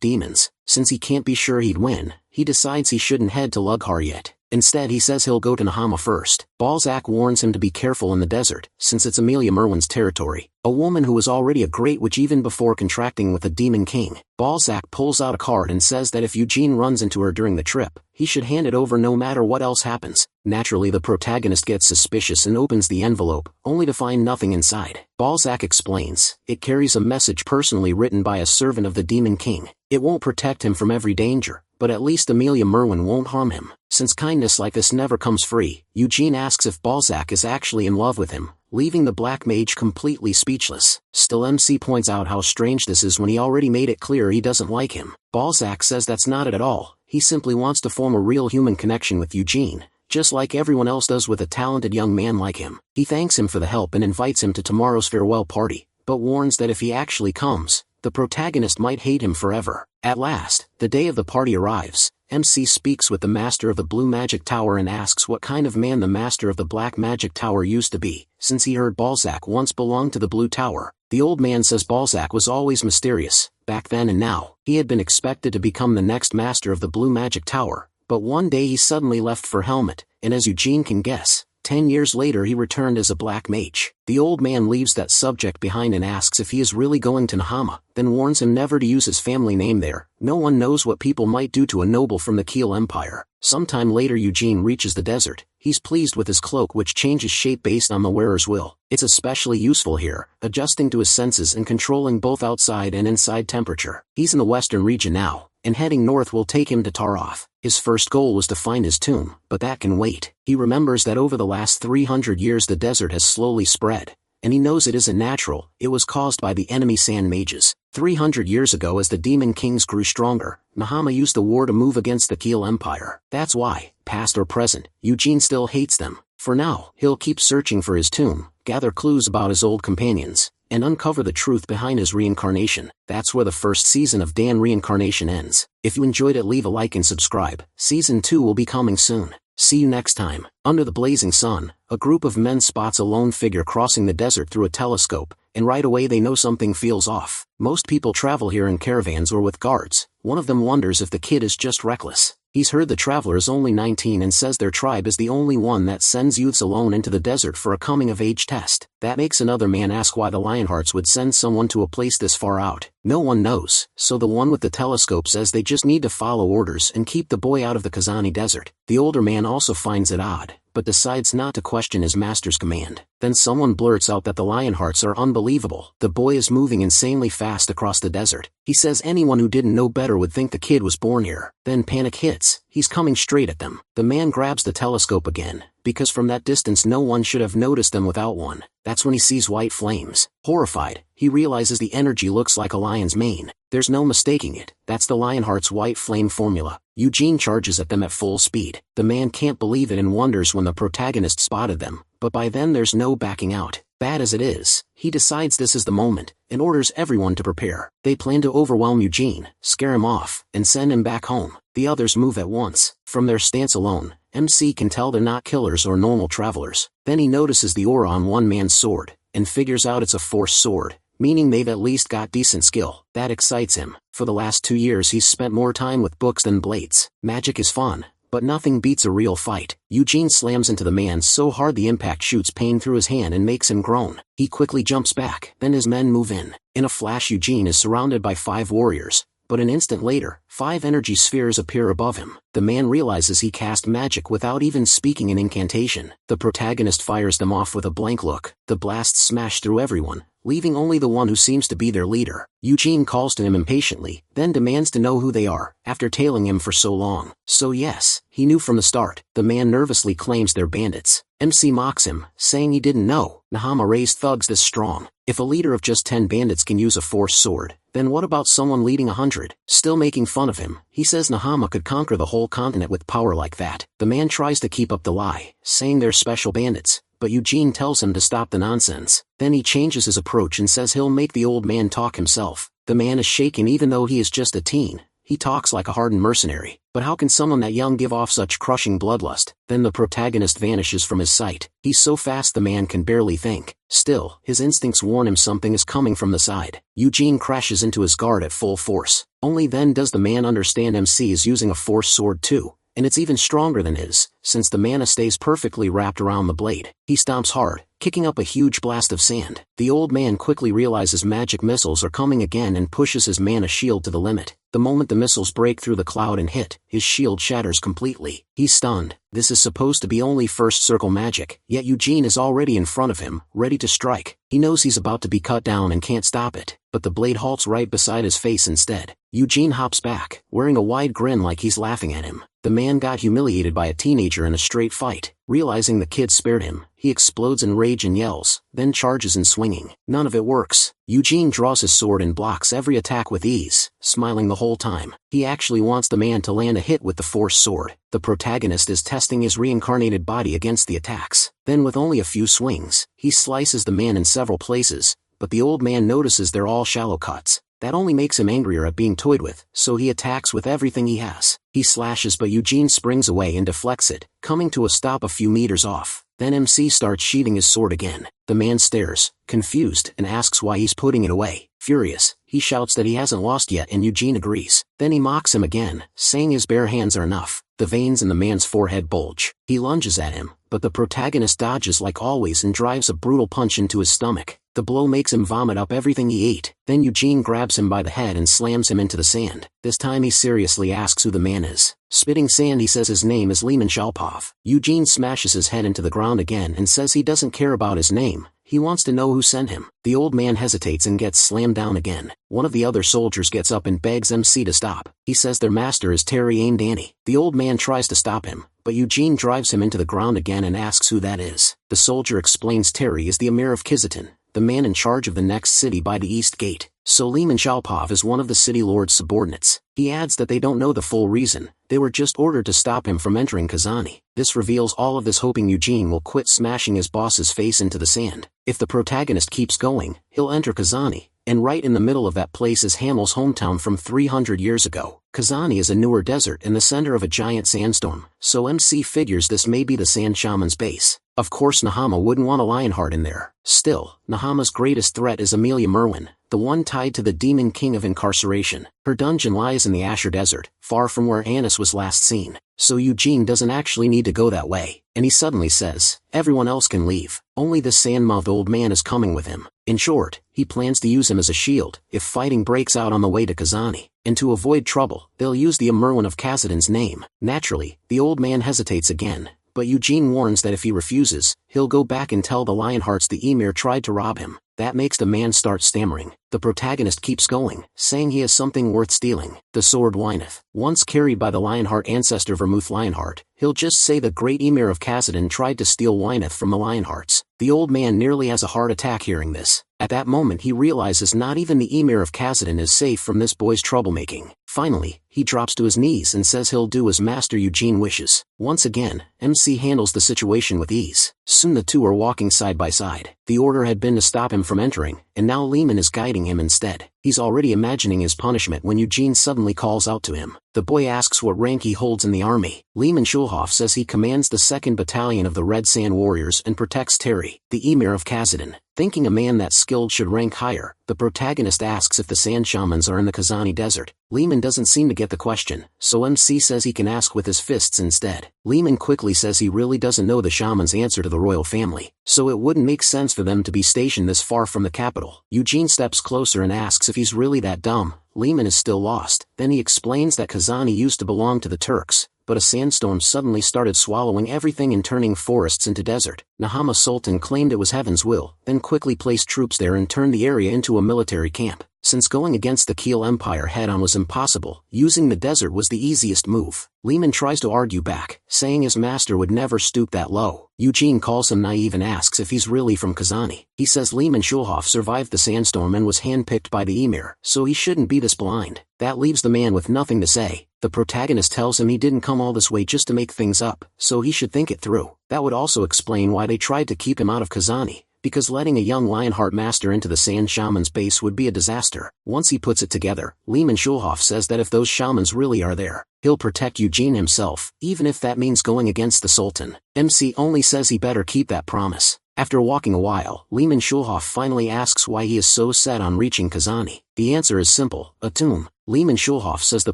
demons. Since he can't be sure he'd win, he decides he shouldn't head to Lughar yet. Instead he says he'll go to Nahama first. Balzac warns him to be careful in the desert, since it's Amelia Merwin's territory, a woman who was already a great witch even before contracting with the Demon King. Balzac pulls out a card and says that if Eugene runs into her during the trip, he should hand it over no matter what else happens. Naturally the protagonist gets suspicious and opens the envelope, only to find nothing inside. Balzac explains, it carries a message personally written by a servant of the Demon King. It won't protect him from every danger, but at least Amelia Merwin won't harm him. Since kindness like this never comes free, Eugene asks if Balzac is actually in love with him, leaving the black mage completely speechless. Still MC points out how strange this is when he already made it clear he doesn't like him. Balzac says that's not it at all, he simply wants to form a real human connection with Eugene, just like everyone else does with a talented young man like him. He thanks him for the help and invites him to tomorrow's farewell party, but warns that if he actually comes, the protagonist might hate him forever. At last, the day of the party arrives. MC speaks with the master of the Blue Magic Tower and asks what kind of man the master of the Black Magic Tower used to be, since he heard Balzac once belonged to the Blue Tower. The old man says Balzac was always mysterious, back then and now. He had been expected to become the next master of the Blue Magic Tower, but one day he suddenly left for Helmet, and as Eugene can guess, 10 years later he returned as a black mage. The old man leaves that subject behind and asks if he is really going to Nahama, then warns him never to use his family name there. No one knows what people might do to a noble from the Keel Empire. Sometime later Eugene reaches the desert. He's pleased with his cloak, which changes shape based on the wearer's will. It's especially useful here, adjusting to his senses and controlling both outside and inside temperature. He's in the western region now, and heading north will take him to Taroth. His first goal was to find his tomb, but that can wait. He remembers that over the last 300 years the desert has slowly spread, and he knows it isn't natural. It was caused by the enemy sand mages. 300 years ago, as the demon kings grew stronger, Nahama used the war to move against the Keel Empire. That's why, past or present, Eugene still hates them. For now, he'll keep searching for his tomb, gather clues about his old companions, and uncover the truth behind his reincarnation. That's where the first season of Dan Reincarnation ends. If you enjoyed it, leave a like and subscribe. Season 2 will be coming soon. See you next time. Under the blazing sun, a group of men spots a lone figure crossing the desert through a telescope, and right away they know something feels off. Most people travel here in caravans or with guards. One of them wonders if the kid is just reckless. He's heard the traveler is only 19 and says their tribe is the only one that sends youths alone into the desert for a coming-of-age test. That makes another man ask why the Lionhearts would send someone to a place this far out. No one knows, so the one with the telescope says they just need to follow orders and keep the boy out of the Kazani desert. The older man also finds it odd, but decides not to question his master's command. Then someone blurts out that the Lionhearts are unbelievable. The boy is moving insanely fast across the desert. He says anyone who didn't know better would think the kid was born here. Then panic hits. He's coming straight at them. The man grabs the telescope again, because from that distance no one should have noticed them without one. That's when he sees white flames. Horrified, he realizes the energy looks like a lion's mane. There's no mistaking it. That's the Lionheart's white flame formula. Eugene charges at them at full speed. The man can't believe it and wonders when the protagonist spotted them, but by then there's no backing out. Bad as it is, he decides this is the moment, and orders everyone to prepare. They plan to overwhelm Eugene, scare him off, and send him back home. The others move at once. From their stance alone, MC can tell they're not killers or normal travelers. Then he notices the aura on one man's sword, and figures out it's a force sword, meaning they've at least got decent skill. That excites him. For the last 2 years he's spent more time with books than blades. Magic is fun, but nothing beats a real fight. Eugene slams into the man so hard the impact shoots pain through his hand and makes him groan. He quickly jumps back, then his men move in. In a flash Eugene is surrounded by 5 warriors, but an instant later, 5 energy spheres appear above him. The man realizes he cast magic without even speaking an incantation. The protagonist fires them off with a blank look. The blasts smash through everyone, leaving only the one who seems to be their leader. Eugene calls to him impatiently, then demands to know who they are, after tailing him for so long. So yes, he knew from the start. The man nervously claims they're bandits. MC mocks him, saying he didn't know Nahama raised thugs this strong. If a leader of just 10 bandits can use a force sword, then what about someone leading 100? Still making fun of him, he says Nahama could conquer the whole continent with power like that. The man tries to keep up the lie, saying they're special bandits, but Eugene tells him to stop the nonsense. Then he changes his approach and says he'll make the old man talk himself. The man is shaken even though he is just a teen. He talks like a hardened mercenary. But how can someone that young give off such crushing bloodlust? Then the protagonist vanishes from his sight. He's so fast the man can barely think. Still, his instincts warn him something is coming from the side. Eugene crashes into his guard at full force. Only then does the man understand MC is using a force sword too, and it's even stronger than his, since the mana stays perfectly wrapped around the blade. He stomps hard, kicking up a huge blast of sand. The old man quickly realizes magic missiles are coming again and pushes his mana shield to the limit. The moment the missiles break through the cloud and hit, his shield shatters completely. He's stunned. This is supposed to be only first circle magic, yet Eugene is already in front of him, ready to strike. He knows he's about to be cut down and can't stop it, but the blade halts right beside his face instead. Eugene hops back, wearing a wide grin like he's laughing at him. The man got humiliated by a teenager in a straight fight. Realizing the kid spared him, he explodes in rage and yells, then charges in swinging. None of it works. Eugene draws his sword and blocks every attack with ease, smiling the whole time. He actually wants the man to land a hit with the force sword. The protagonist is testing his reincarnated body against the attacks. Then with only a few swings, he slices the man in several places, but the old man notices they're all shallow cuts. That only makes him angrier at being toyed with, so he attacks with everything he has. He slashes but Eugene springs away and deflects it, coming to a stop a few meters off. Then MC starts sheathing his sword again. The man stares, confused, and asks why he's putting it away. Furious, he shouts that he hasn't lost yet and Eugene agrees. Then he mocks him again, saying his bare hands are enough. The veins in the man's forehead bulge. He lunges at him, but the protagonist dodges like always and drives a brutal punch into his stomach. The blow makes him vomit up everything he ate. Then Eugene grabs him by the head and slams him into the sand. This time he seriously asks who the man is. Spitting sand, he says his name is Lehman Shalpov. Eugene smashes his head into the ground again and says he doesn't care about his name. He wants to know who sent him. The old man hesitates and gets slammed down again. One of the other soldiers gets up and begs MC to stop. He says their master is Terry Ain Danny. The old man tries to stop him, but Eugene drives him into the ground again and asks who that is. The soldier explains Terry is the Emir of Kizitan, the man in charge of the next city by the East Gate. So Lehman Shalpov is one of the city lord's subordinates. He adds that they don't know the full reason. They were just ordered to stop him from entering Kazani. This reveals all of this, hoping Eugene will quit smashing his boss's face into the sand. If the protagonist keeps going, he'll enter Kazani, and right in the middle of that place is Hamel's hometown from 300 years ago. Kazani is a newer desert in the center of a giant sandstorm, so MC figures this may be the Sand Shaman's base. Of course Nahama wouldn't want a Lionheart in there. Still, Nahama's greatest threat is Amelia Merwin, the one tied to the Demon King of Incarceration. Her dungeon lies in the Asher Desert, far from where Annis was last seen. So Eugene doesn't actually need to go that way, and he suddenly says, everyone else can leave, only this sand-mouthed old man is coming with him. In short, he plans to use him as a shield if fighting breaks out on the way to Kazani. And to avoid trouble, they'll use the Merwin of Kazadan's name. Naturally, the old man hesitates again, but Eugene warns that if he refuses, he'll go back and tell the Lionhearts the Emir tried to rob him. That makes the man start stammering. The protagonist keeps going, saying he has something worth stealing. The sword whineth. Once carried by the Lionheart ancestor Vermouth Lionheart, he'll just say the great Emir of Kazadan tried to steal whineth from the Lionhearts. The old man nearly has a heart attack hearing this. At that moment he realizes not even the Emir of Kazadan is safe from this boy's troublemaking. Finally, he drops to his knees and says he'll do as Master Eugene wishes. Once again, MC handles the situation with ease. Soon the two are walking side by side. The order had been to stop him from entering, and now Lehman is guiding him instead. He's already imagining his punishment when Eugene suddenly calls out to him. The boy asks what rank he holds in the army. Lehman Schulhoff says he commands the 2nd Battalion of the Red Sand Warriors and protects Terry, the Emir of Kazadan. Thinking a man that skilled should rank higher, the protagonist asks if the Sand Shamans are in the Kazani Desert. Lehman doesn't seem to get the question, so MC says he can ask with his fists instead. Lehman quickly says he really doesn't know the shaman's answer to the royal family, so it wouldn't make sense for them to be stationed this far from the capital. Eugene steps closer and asks if he's really that dumb. Lehman is still lost. Then he explains that Kazani used to belong to the Turks, but a sandstorm suddenly started swallowing everything and turning forests into desert. Nahama Sultan claimed it was heaven's will, then quickly placed troops there and turned the area into a military camp. Since going against the Keel Empire head-on was impossible, using the desert was the easiest move. Lehman tries to argue back, saying his master would never stoop that low. Eugene calls him naive and asks if he's really from Kazani. He says Lehman Schulhoff survived the sandstorm and was handpicked by the Emir, so he shouldn't be this blind. That leaves the man with nothing to say. The protagonist tells him he didn't come all this way just to make things up, so he should think it through. That would also explain why they tried to keep him out of Kazani, because letting a young Lionheart master into the Sand Shaman's base would be a disaster. Once he puts it together, Lehman Schulhoff says that if those shamans really are there, he'll protect Eugene himself, even if that means going against the Sultan. MC only says he better keep that promise. After walking a while, Lehman Schulhoff finally asks why he is so set on reaching Kazani. The answer is simple: a tomb. Lehman Schulhoff says the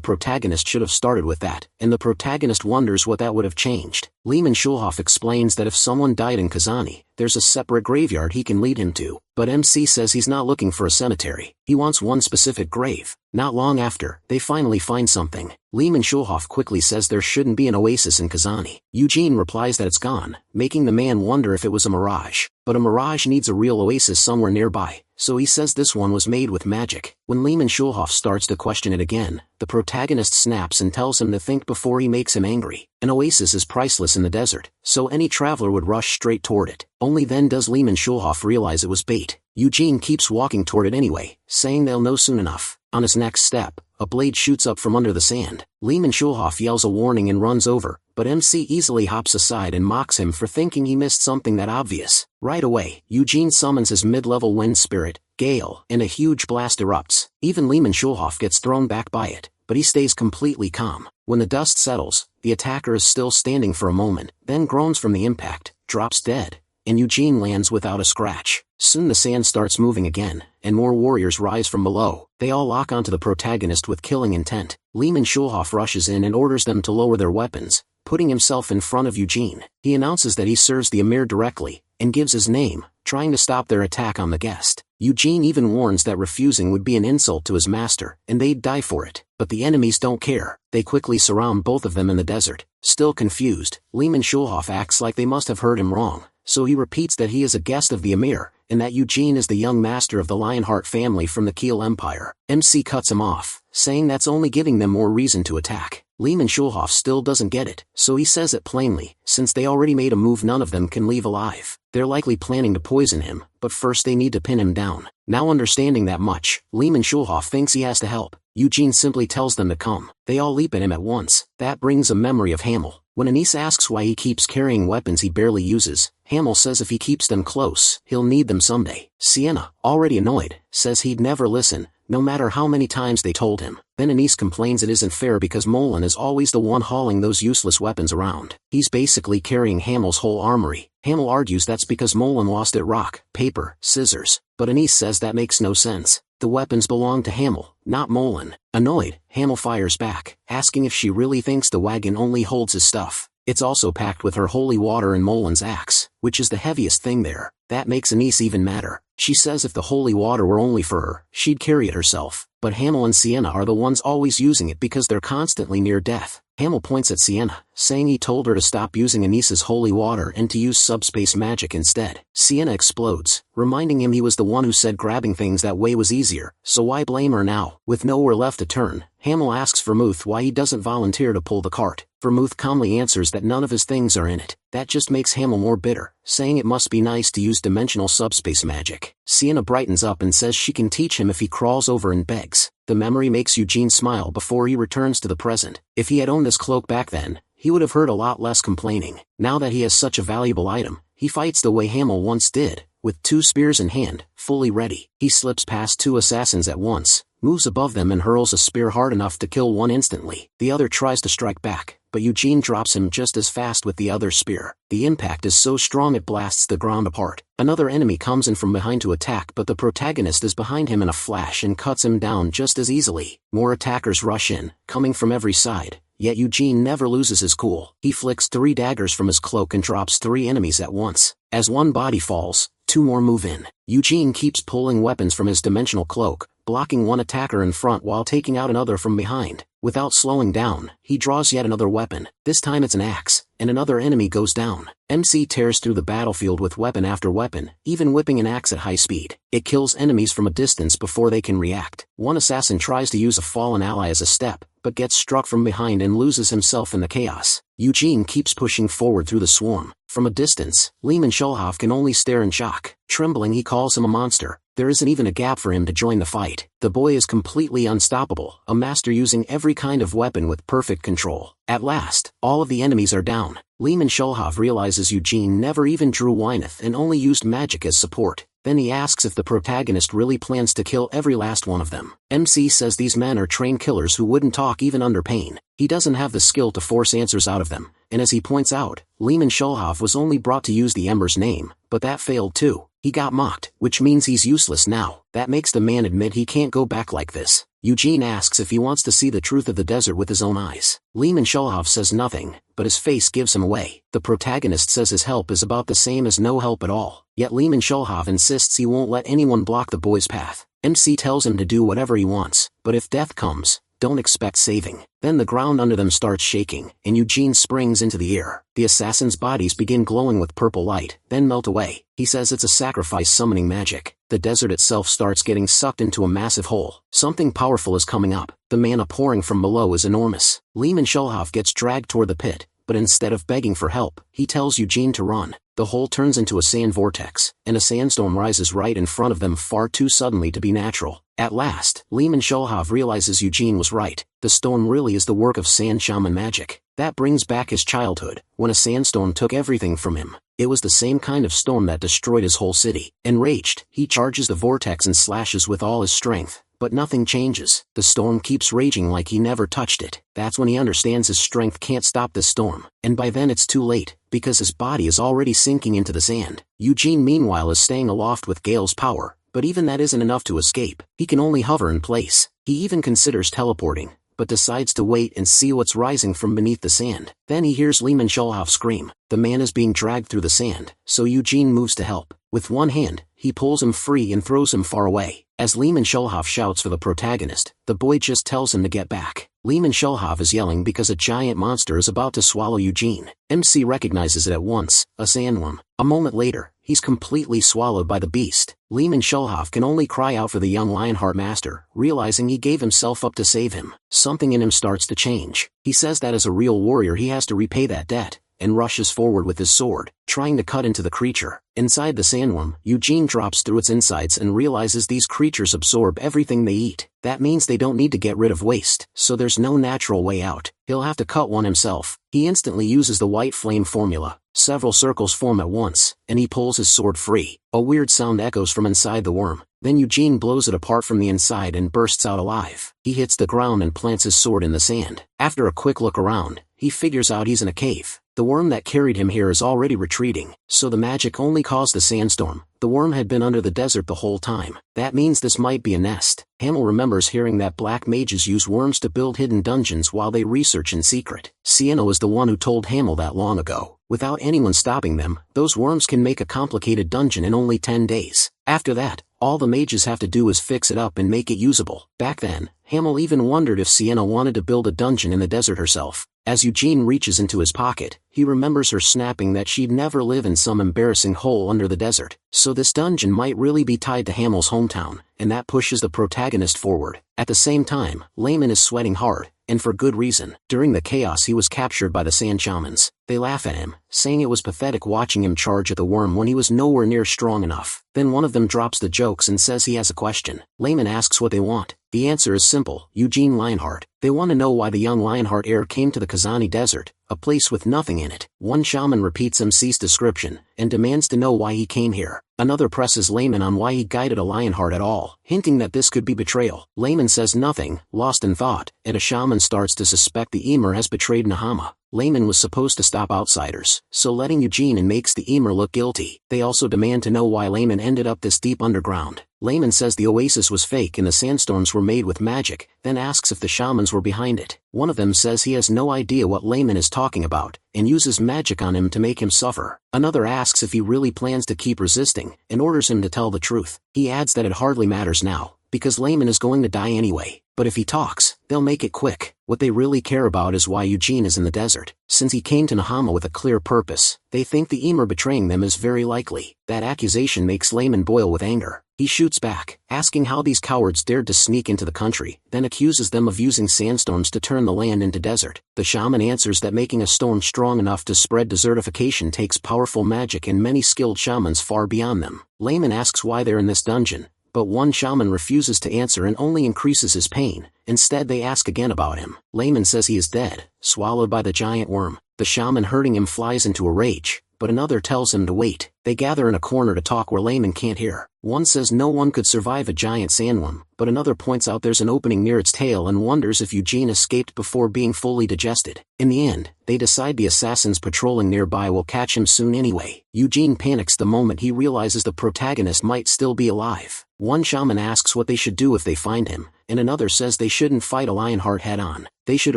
protagonist should have started with that, and the protagonist wonders what that would have changed. Lehman Schulhoff explains that if someone died in Kazani, there's a separate graveyard he can lead him to, but MC says he's not looking for a cemetery. He wants one specific grave. Not long after, they finally find something. Lehman Schulhoff quickly says there shouldn't be an oasis in Kazani. Eugene replies that it's gone, making the man wonder if it was a mirage. But a mirage needs a real oasis somewhere nearby, so he says this one was made with magic. When Lehman Schulhoff starts to question it again, the protagonist snaps and tells him to think before he makes him angry. An oasis is priceless in the desert, so any traveler would rush straight toward it. Only then does Lehman Schulhoff realize it was bait. Eugene keeps walking toward it anyway, saying they'll know soon enough. On his next step, a blade shoots up from under the sand. Lehman Schulhoff yells a warning and runs over, but MC easily hops aside and mocks him for thinking he missed something that obvious. Right away, Eugene summons his mid-level wind spirit, gale, and a huge blast erupts. Even Lehman Schulhoff gets thrown back by it, but he stays completely calm. When the dust settles, the attacker is still standing for a moment, then groans from the impact, drops dead, and Eugene lands without a scratch. Soon the sand starts moving again, and more warriors rise from below. They all lock onto the protagonist with killing intent. Lehman Schulhoff rushes in and orders them to lower their weapons, putting himself in front of Eugene. He announces that he serves the Emir directly, and gives his name, trying to stop their attack on the guest. Eugene even warns that refusing would be an insult to his master, and they'd die for it. But the enemies don't care. They quickly surround both of them in the desert. Still confused, Lehman Schulhoff acts like they must have heard him wrong, so he repeats that he is a guest of the Emir, and that Eugene is the young master of the Lionheart family from the Kiel Empire. MC cuts him off, saying that's only giving them more reason to attack. Lehman Schulhoff still doesn't get it, so he says it plainly: since they already made a move, none of them can leave alive. They're likely planning to poison him, but first they need to pin him down. Now understanding that much, Lehman Schulhoff thinks he has to help. Eugene simply tells them to come. They all leap at him at once. That brings a memory of Hamel. When Anise asks why he keeps carrying weapons he barely uses, Hamel says if he keeps them close, he'll need them someday. Sienna, already annoyed, says he'd never listen, no matter how many times they told him. Then Anise complains it isn't fair because Molen is always the one hauling those useless weapons around. He's basically carrying Hamel's whole armory. Hamel argues that's because Molen lost at rock, paper, scissors, but Anise says that makes no sense. The weapons belong to Hamel, not Molen. Annoyed, Hamel fires back, asking if she really thinks the wagon only holds his stuff. It's also packed with her holy water and Molen's axe, which is the heaviest thing there. That makes Anise even madder. She says if the holy water were only for her, she'd carry it herself. But Hamel and Sienna are the ones always using it because they're constantly near death. Hamel points at Sienna, saying he told her to stop using Anise's holy water and to use subspace magic instead. Sienna explodes, reminding him he was the one who said grabbing things that way was easier, so why blame her now? With nowhere left to turn, Hamel asks Vermouth why he doesn't volunteer to pull the cart. Vermouth calmly answers that none of his things are in it. That just makes Hamel more bitter, saying it must be nice to use dimensional subspace magic. Sienna brightens up and says she can teach him if he crawls over and begs. The memory makes Eugene smile before he returns to the present. If he had owned this cloak back then, he would have heard a lot less complaining. Now that he has such a valuable item, he fights the way Hamel once did, with 2 spears in hand, fully ready. He slips past 2 assassins at once, moves above them and hurls a spear hard enough to kill one instantly. The other tries to strike back, but Eugene drops him just as fast with the other spear. The impact is so strong it blasts the ground apart. Another enemy comes in from behind to attack, but the protagonist is behind him in a flash and cuts him down just as easily. More attackers rush in, coming from every side, yet Eugene never loses his cool. He flicks 3 daggers from his cloak and drops 3 enemies at once. As one body falls, 2 more move in. Eugene keeps pulling weapons from his dimensional cloak, blocking one attacker in front while taking out another from behind. Without slowing down, he draws yet another weapon. This time it's an axe, and another enemy goes down. MC tears through the battlefield with weapon after weapon, even whipping an axe at high speed. It kills enemies from a distance before they can react. One assassin tries to use a fallen ally as a step, but gets struck from behind and loses himself in the chaos. Eugene keeps pushing forward through the swarm. From a distance, Lehman Schulhoff can only stare in shock. Trembling, he calls him a monster. There isn't even a gap for him to join the fight. The boy is completely unstoppable, a master using every kind of weapon with perfect control. At last, all of the enemies are down. Lehman Schulhoff realizes Eugene never even drew Wyneth and only used magic as support. Then he asks if the protagonist really plans to kill every last one of them. MC says these men are trained killers who wouldn't talk even under pain. He doesn't have the skill to force answers out of them, and as he points out, Lehman Schulhoff was only brought to use the Ember's name, but that failed too. He got mocked, which means he's useless now. That makes the man admit he can't go back like this. Eugene asks if he wants to see the truth of the desert with his own eyes. Lehman Schulhoff says nothing, but his face gives him away. The protagonist says his help is about the same as no help at all, yet Lehman Schulhoff insists he won't let anyone block the boy's path. MC tells him to do whatever he wants, but if death comes, don't expect saving. Then the ground under them starts shaking, and Eugene springs into the air. The assassins' bodies begin glowing with purple light, then melt away. He says it's a sacrifice summoning magic. The desert itself starts getting sucked into a massive hole. Something powerful is coming up. The mana pouring from below is enormous. Lehman Schulhoff gets dragged toward the pit, but instead of begging for help, he tells Eugene to run. The hole turns into a sand vortex, and a sandstorm rises right in front of them far too suddenly to be natural. At last, Lehman Schulhoff realizes Eugene was right. The storm really is the work of sand shaman magic. That brings back his childhood, when a sandstorm took everything from him. It was the same kind of storm that destroyed his whole city. Enraged, he charges the vortex and slashes with all his strength, but nothing changes. The storm keeps raging like he never touched it. That's when he understands his strength can't stop this storm, and by then it's too late, because his body is already sinking into the sand. Eugene meanwhile is staying aloft with Gale's power, but even that isn't enough to escape. He can only hover in place. He even considers teleporting, but decides to wait and see what's rising from beneath the sand. Then he hears Lehman Schulhoff scream. The man is being dragged through the sand, so Eugene moves to help. With one hand, he pulls him free and throws him far away. As Lehman Schulhoff shouts for the protagonist, the boy just tells him to get back. Lehman Schulhoff is yelling because a giant monster is about to swallow Eugene. MC recognizes it at once, a sandworm. A moment later, he's completely swallowed by the beast. Lehman Schulhoff can only cry out for the young Lionheart master, realizing he gave himself up to save him. Something in him starts to change. He says that as a real warrior he has to repay that debt, and rushes forward with his sword, trying to cut into the creature. Inside the sandworm, Eugene drops through its insides and realizes these creatures absorb everything they eat. That means they don't need to get rid of waste, so there's no natural way out. He'll have to cut one himself. He instantly uses the white flame formula. Several circles form at once, and he pulls his sword free. A weird sound echoes from inside the worm. Then Eugene blows it apart from the inside and bursts out alive. He hits the ground and plants his sword in the sand. After a quick look around, he figures out he's in a cave. The worm that carried him here is already retreating, so the magic only caused the sandstorm. The worm had been under the desert the whole time. That means this might be a nest. Hamel remembers hearing that black mages use worms to build hidden dungeons while they research in secret. Sienna was the one who told Hamel that long ago. Without anyone stopping them, those worms can make a complicated dungeon in only 10 days. After that, all the mages have to do is fix it up and make it usable. Back then, Hamel even wondered if Sienna wanted to build a dungeon in the desert herself. As Eugene reaches into his pocket, he remembers her snapping that she'd never live in some embarrassing hole under the desert. So this dungeon might really be tied to Hamel's hometown, and that pushes the protagonist forward. At the same time, Layman is sweating hard, and for good reason. During the chaos he was captured by the sand shamans. They laugh at him, saying it was pathetic watching him charge at the worm when he was nowhere near strong enough. Then one of them drops the jokes and says he has a question. Layman asks what they want. The answer is simple: Eugene Lionheart. They want to know why the young Lionheart heir came to the Kazani Desert, a place with nothing in it. One shaman repeats MC's description, and demands to know why he came here. Another presses Layman on why he guided a Lionheart at all, hinting that this could be betrayal. Layman says nothing, lost in thought, and a shaman starts to suspect the Emer has betrayed Nahama. Layman was supposed to stop outsiders, so letting Eugene in makes the Emer look guilty. They also demand to know why Layman ended up this deep underground. Layman says the oasis was fake and the sandstorms were made with magic, then asks if the shamans were behind it. One of them says he has no idea what Layman is talking about, and uses magic on him to make him suffer. Another asks if he really plans to keep resisting, and orders him to tell the truth. He adds that it hardly matters now, because Layman is going to die anyway. But if he talks, they'll make it quick. What they really care about is why Eugene is in the desert. Since he came to Nahama with a clear purpose, they think the Emer betraying them is very likely. That accusation makes Layman boil with anger. He shoots back, asking how these cowards dared to sneak into the country, then accuses them of using sandstorms to turn the land into desert. The shaman answers that making a storm strong enough to spread desertification takes powerful magic and many skilled shamans far beyond them. Layman asks why they're in this dungeon, but one shaman refuses to answer and only increases his pain. Instead they ask again about him. Layman says he is dead, swallowed by the giant worm. The shaman hurting him flies into a rage, but another tells him to wait. They gather in a corner to talk where Layman can't hear. One says no one could survive a giant sandworm, but another points out there's an opening near its tail and wonders if Eugene escaped before being fully digested. In the end, they decide the assassins patrolling nearby will catch him soon anyway. Eugene panics the moment he realizes the protagonist might still be alive. One shaman asks what they should do if they find him, and another says they shouldn't fight a Lionheart head-on. They should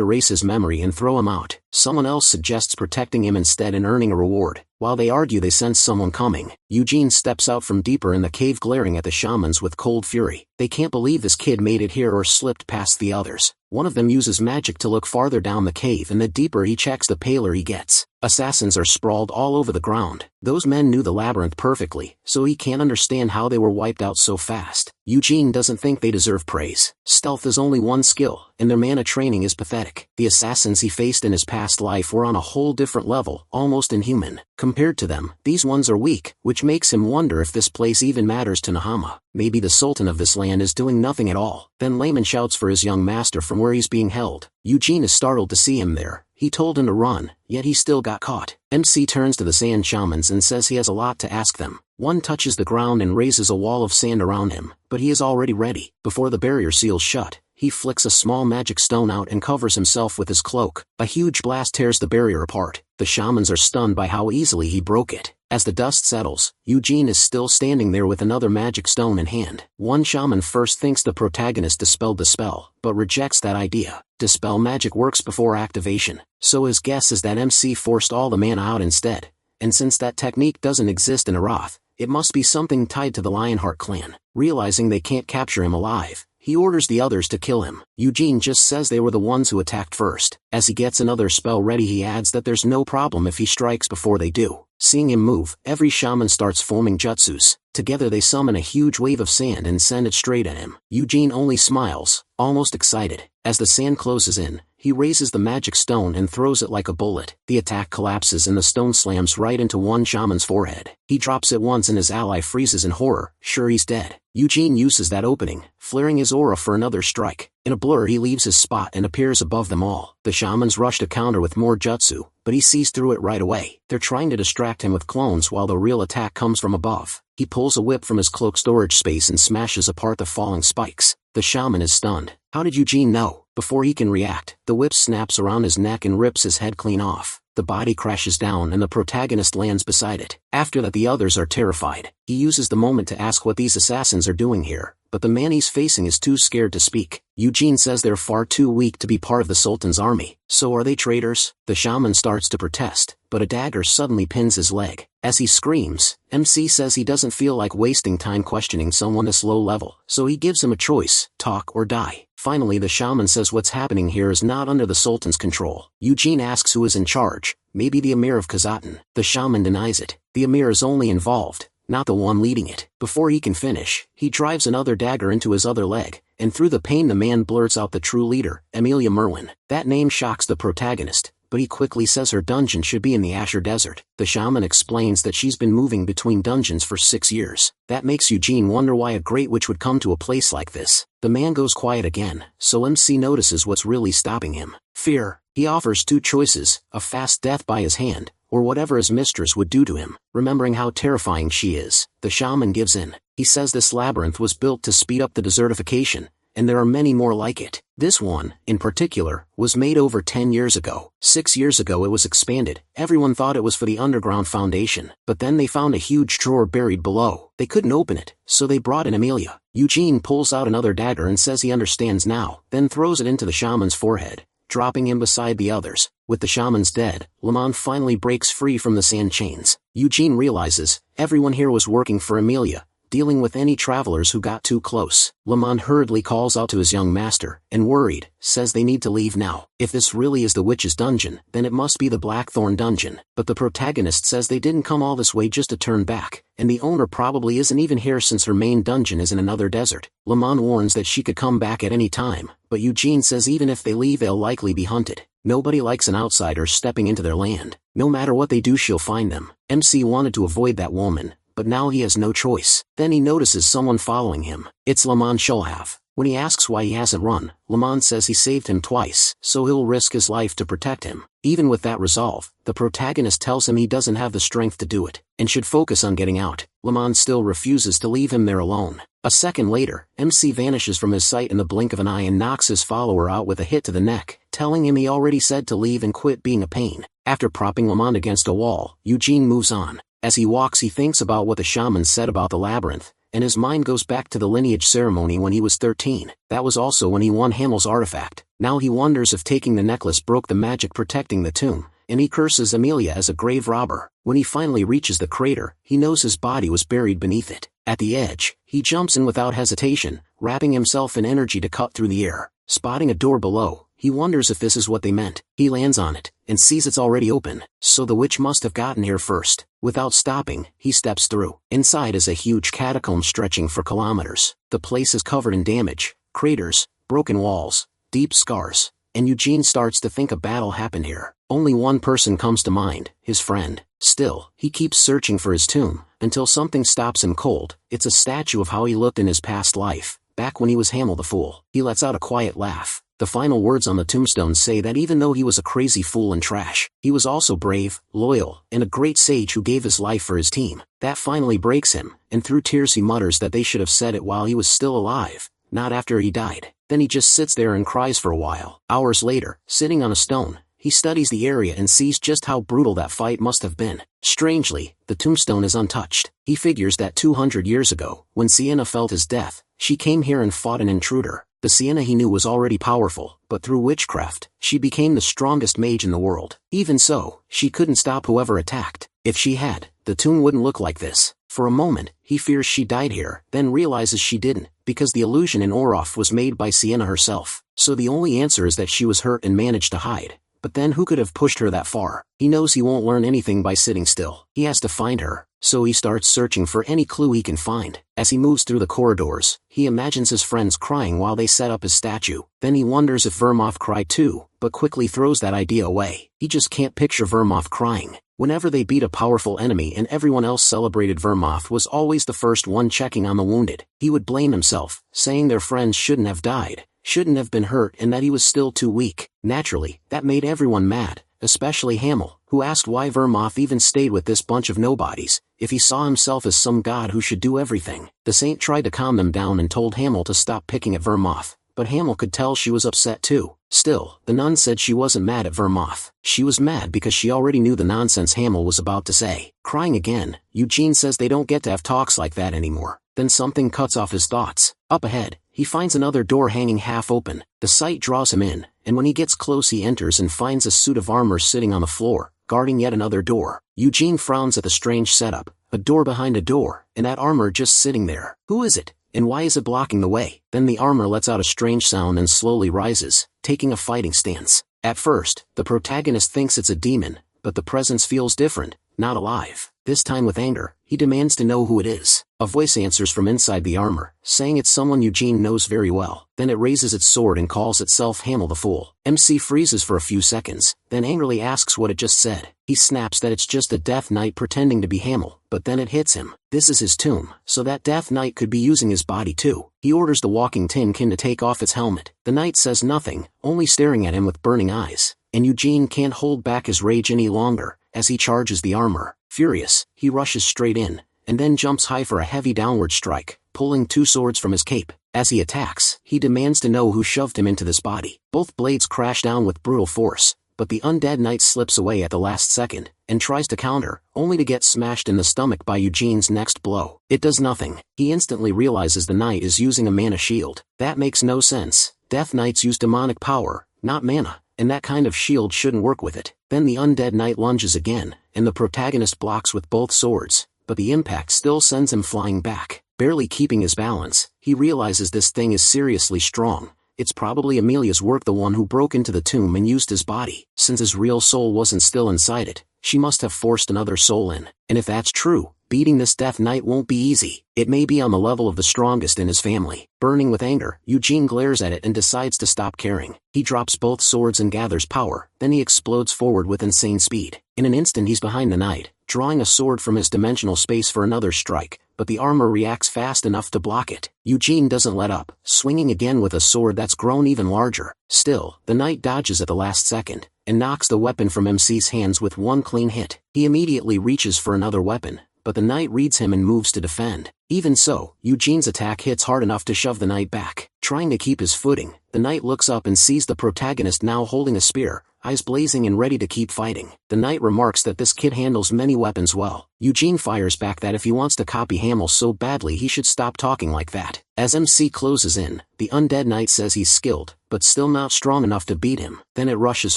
erase his memory and throw him out. Someone else suggests protecting him instead and earning a reward. While they argue they sense someone coming. Eugene steps out from deeper in the cave glaring at the shamans with cold fury. They can't believe this kid made it here or slipped past the others. One of them uses magic to look farther down the cave, and the deeper he checks the paler he gets. Assassins are sprawled all over the ground. Those men knew the labyrinth perfectly, so he can't understand how they were wiped out so fast. Eugene doesn't think they deserve praise. Stealth is only one skill, and their mana training is pathetic. The assassins he faced in his past life were on a whole different level, almost inhuman. Compared to them, these ones are weak, which makes him wonder if this place even matters to Nahama. Maybe the Sultan of this land is doing nothing at all. Then Layman shouts for his young master from where he's being held. Eugene is startled to see him there, He told him to run, yet he still got caught. MC turns to the sand shamans and says he has a lot to ask them. One touches the ground and raises a wall of sand around him, but he is already ready. Before the barrier seals shut, he flicks a small magic stone out and covers himself with his cloak. A huge blast tears the barrier apart. The shamans are stunned by how easily he broke it. As the dust settles, Eugene is still standing there with another magic stone in hand. One shaman first thinks the protagonist dispelled the spell, but rejects that idea. Dispel magic works before activation, so his guess is that MC forced all the mana out instead. And since that technique doesn't exist in Arath, it must be something tied to the Lionheart clan. Realizing they can't capture him alive, he orders the others to kill him. Eugene just says they were the ones who attacked first. As he gets another spell ready, he adds that there's no problem if he strikes before they do. Seeing him move, every shaman starts forming jutsus. Together they summon a huge wave of sand and send it straight at him. Eugene only smiles, almost excited. As the sand closes in, he raises the magic stone and throws it like a bullet. The attack collapses and the stone slams right into one shaman's forehead. He drops it once and his ally freezes in horror, sure he's dead. Eugene uses that opening, flaring his aura for another strike. In a blur he leaves his spot and appears above them all. The shamans rush to counter with more jutsu, but he sees through it right away. They're trying to distract him with clones while the real attack comes from above. He pulls a whip from his cloak storage space and smashes apart the falling spikes. The shaman is stunned. How did Eugene know? Before he can react, the whip snaps around his neck and rips his head clean off. The body crashes down and the protagonist lands beside it. After that, the others are terrified. He uses the moment to ask what these assassins are doing here, but the man he's facing is too scared to speak. Eugene says they're far too weak to be part of the Sultan's army. So are they traitors? The shaman starts to protest, but a dagger suddenly pins his leg. As he screams, MC says he doesn't feel like wasting time questioning someone this low level, so he gives him a choice, talk or die. Finally, the shaman says what's happening here is not under the Sultan's control. Eugene asks who is in charge, maybe the Emir of Khazatan. The shaman denies it. The Emir is only involved, not the one leading it. Before he can finish, he drives another dagger into his other leg, and through the pain the man blurts out the true leader, Amelia Merwin. That name shocks the protagonist, but he quickly says her dungeon should be in the Asher Desert. The shaman explains that she's been moving between dungeons for 6 years. That makes Eugene wonder why a great witch would come to a place like this. The man goes quiet again, so MC notices what's really stopping him. Fear. He offers 2 choices, a fast death by his hand, or whatever his mistress would do to him. Remembering how terrifying she is, the shaman gives in. He says this labyrinth was built to speed up the desertification, and there are many more like it. This one, in particular, was made over 10 years ago. 6 years ago it was expanded. Everyone thought it was for the underground foundation, but then they found a huge drawer buried below. They couldn't open it, so they brought in Amelia. Eugene pulls out another dagger and says he understands now, then throws it into the shaman's forehead, dropping him beside the others. With the shamans dead, Lamont finally breaks free from the sand chains. Eugene realizes, everyone here was working for Amelia, dealing with any travelers who got too close. Lamont hurriedly calls out to his young master, and worried, says they need to leave now. If this really is the witch's dungeon, then it must be the Blackthorn dungeon. But the protagonist says they didn't come all this way just to turn back, and the owner probably isn't even here since her main dungeon is in another desert. Lamont warns that she could come back at any time, but Eugene says even if they leave they'll likely be hunted. Nobody likes an outsider stepping into their land. No matter what they do she'll find them. MC wanted to avoid that woman, but now he has no choice. Then he notices someone following him. It's Lamont Shulhav. When he asks why he hasn't run, Lamont says he saved him twice, so he'll risk his life to protect him. Even with that resolve, the protagonist tells him he doesn't have the strength to do it, and should focus on getting out. Lamont still refuses to leave him there alone. A second later, MC vanishes from his sight in the blink of an eye and knocks his follower out with a hit to the neck, telling him he already said to leave and quit being a pain. After propping Lamont against a wall, Eugene moves on. As he walks he thinks about what the shaman said about the labyrinth, and his mind goes back to the lineage ceremony when he was 13. That was also when he won Hamel's artifact. Now he wonders if taking the necklace broke the magic protecting the tomb, and he curses Amelia as a grave robber. When he finally reaches the crater, he knows his body was buried beneath it. At the edge, he jumps in without hesitation, wrapping himself in energy to cut through the air. Spotting a door below, he wonders if this is what they meant. He lands on it, and sees it's already open, so the witch must have gotten here first. Without stopping, he steps through. Inside is a huge catacomb stretching for kilometers. The place is covered in damage, craters, broken walls, deep scars, and Eugene starts to think a battle happened here. Only one person comes to mind, his friend. Still, he keeps searching for his tomb, until something stops him cold. It's a statue of how he looked in his past life, back when he was Hamel the Fool. He lets out a quiet laugh. The final words on the tombstone say that even though he was a crazy fool and trash, he was also brave, loyal, and a great sage who gave his life for his team. That finally breaks him, and through tears he mutters that they should have said it while he was still alive, not after he died. Then he just sits there and cries for a while. Hours later, sitting on a stone, he studies the area and sees just how brutal that fight must have been. Strangely, the tombstone is untouched. He figures that 200 years ago, when Sienna felt his death, she came here and fought an intruder. The Sienna he knew was already powerful, but through witchcraft, she became the strongest mage in the world. Even so, she couldn't stop whoever attacked. If she had, the tomb wouldn't look like this. For a moment, he fears she died here, then realizes she didn't, because the illusion in Orof was made by Sienna herself. So the only answer is that she was hurt and managed to hide. But then who could have pushed her that far? He knows he won't learn anything by sitting still. He has to find her, so he starts searching for any clue he can find. As he moves through the corridors, he imagines his friends crying while they set up his statue. Then he wonders if Vermoth cried too, but quickly throws that idea away. He just can't picture Vermoth crying. Whenever they beat a powerful enemy and everyone else celebrated, Vermoth was always the first one checking on the wounded. He would blame himself, saying their friends shouldn't have died, shouldn't have been hurt, and that he was still too weak. Naturally, that made everyone mad, especially Hamel, who asked why Vermoth even stayed with this bunch of nobodies, if he saw himself as some god who should do everything. The saint tried to calm them down and told Hamel to stop picking at Vermoth, but Hamel could tell she was upset too. Still, the nun said she wasn't mad at Vermoth. She was mad because she already knew the nonsense Hamel was about to say. Crying again, Eugene says they don't get to have talks like that anymore. Then something cuts off his thoughts. Up ahead, he finds another door hanging half open. The sight draws him in, and when he gets close he enters and finds a suit of armor sitting on the floor, guarding yet another door. Eugene frowns at the strange setup, a door behind a door, and that armor just sitting there. Who is it? And why is it blocking the way? Then the armor lets out a strange sound and slowly rises, taking a fighting stance. At first, the protagonist thinks it's a demon, but the presence feels different, not alive. This time with anger, he demands to know who it is. A voice answers from inside the armor, saying it's someone Eugene knows very well. Then it raises its sword and calls itself Hamel the Fool. MC freezes for a few seconds, then angrily asks what it just said. He snaps that it's just a Death Knight pretending to be Hamel, but then it hits him. This is his tomb, so that Death Knight could be using his body too. He orders the walking tin-kin to take off its helmet. The knight says nothing, only staring at him with burning eyes, and Eugene can't hold back his rage any longer, as he charges the armor. Furious, he rushes straight in, and then jumps high for a heavy downward strike, pulling two swords from his cape. As he attacks, he demands to know who shoved him into this body. Both blades crash down with brutal force, but the undead knight slips away at the last second, and tries to counter, only to get smashed in the stomach by Eugene's next blow. It does nothing. He instantly realizes the knight is using a mana shield. That makes no sense. Death Knights use demonic power, not mana, and that kind of shield shouldn't work with it. Then the undead knight lunges again, and the protagonist blocks with both swords, but the impact still sends him flying back. Barely keeping his balance, he realizes this thing is seriously strong. It's probably Amelia's work, the one who broke into the tomb and used his body. Since his real soul wasn't still inside it, she must have forced another soul in. And if that's true, beating this Death Knight won't be easy. It may be on the level of the strongest in his family. Burning with anger, Eugene glares at it and decides to stop caring. He drops both swords and gathers power, then he explodes forward with insane speed. In an instant he's behind the knight, drawing a sword from his dimensional space for another strike, but the armor reacts fast enough to block it. Eugene doesn't let up, swinging again with a sword that's grown even larger. Still, the knight dodges at the last second, and knocks the weapon from MC's hands with one clean hit. He immediately reaches for another weapon, but the knight reads him and moves to defend. Even so, Eugene's attack hits hard enough to shove the knight back. Trying to keep his footing, the knight looks up and sees the protagonist now holding a spear, eyes blazing and ready to keep fighting. The knight remarks that this kid handles many weapons well. Eugene fires back that if he wants to copy Hamel so badly he should stop talking like that. As MC closes in, the undead knight says he's skilled, but still not strong enough to beat him. Then it rushes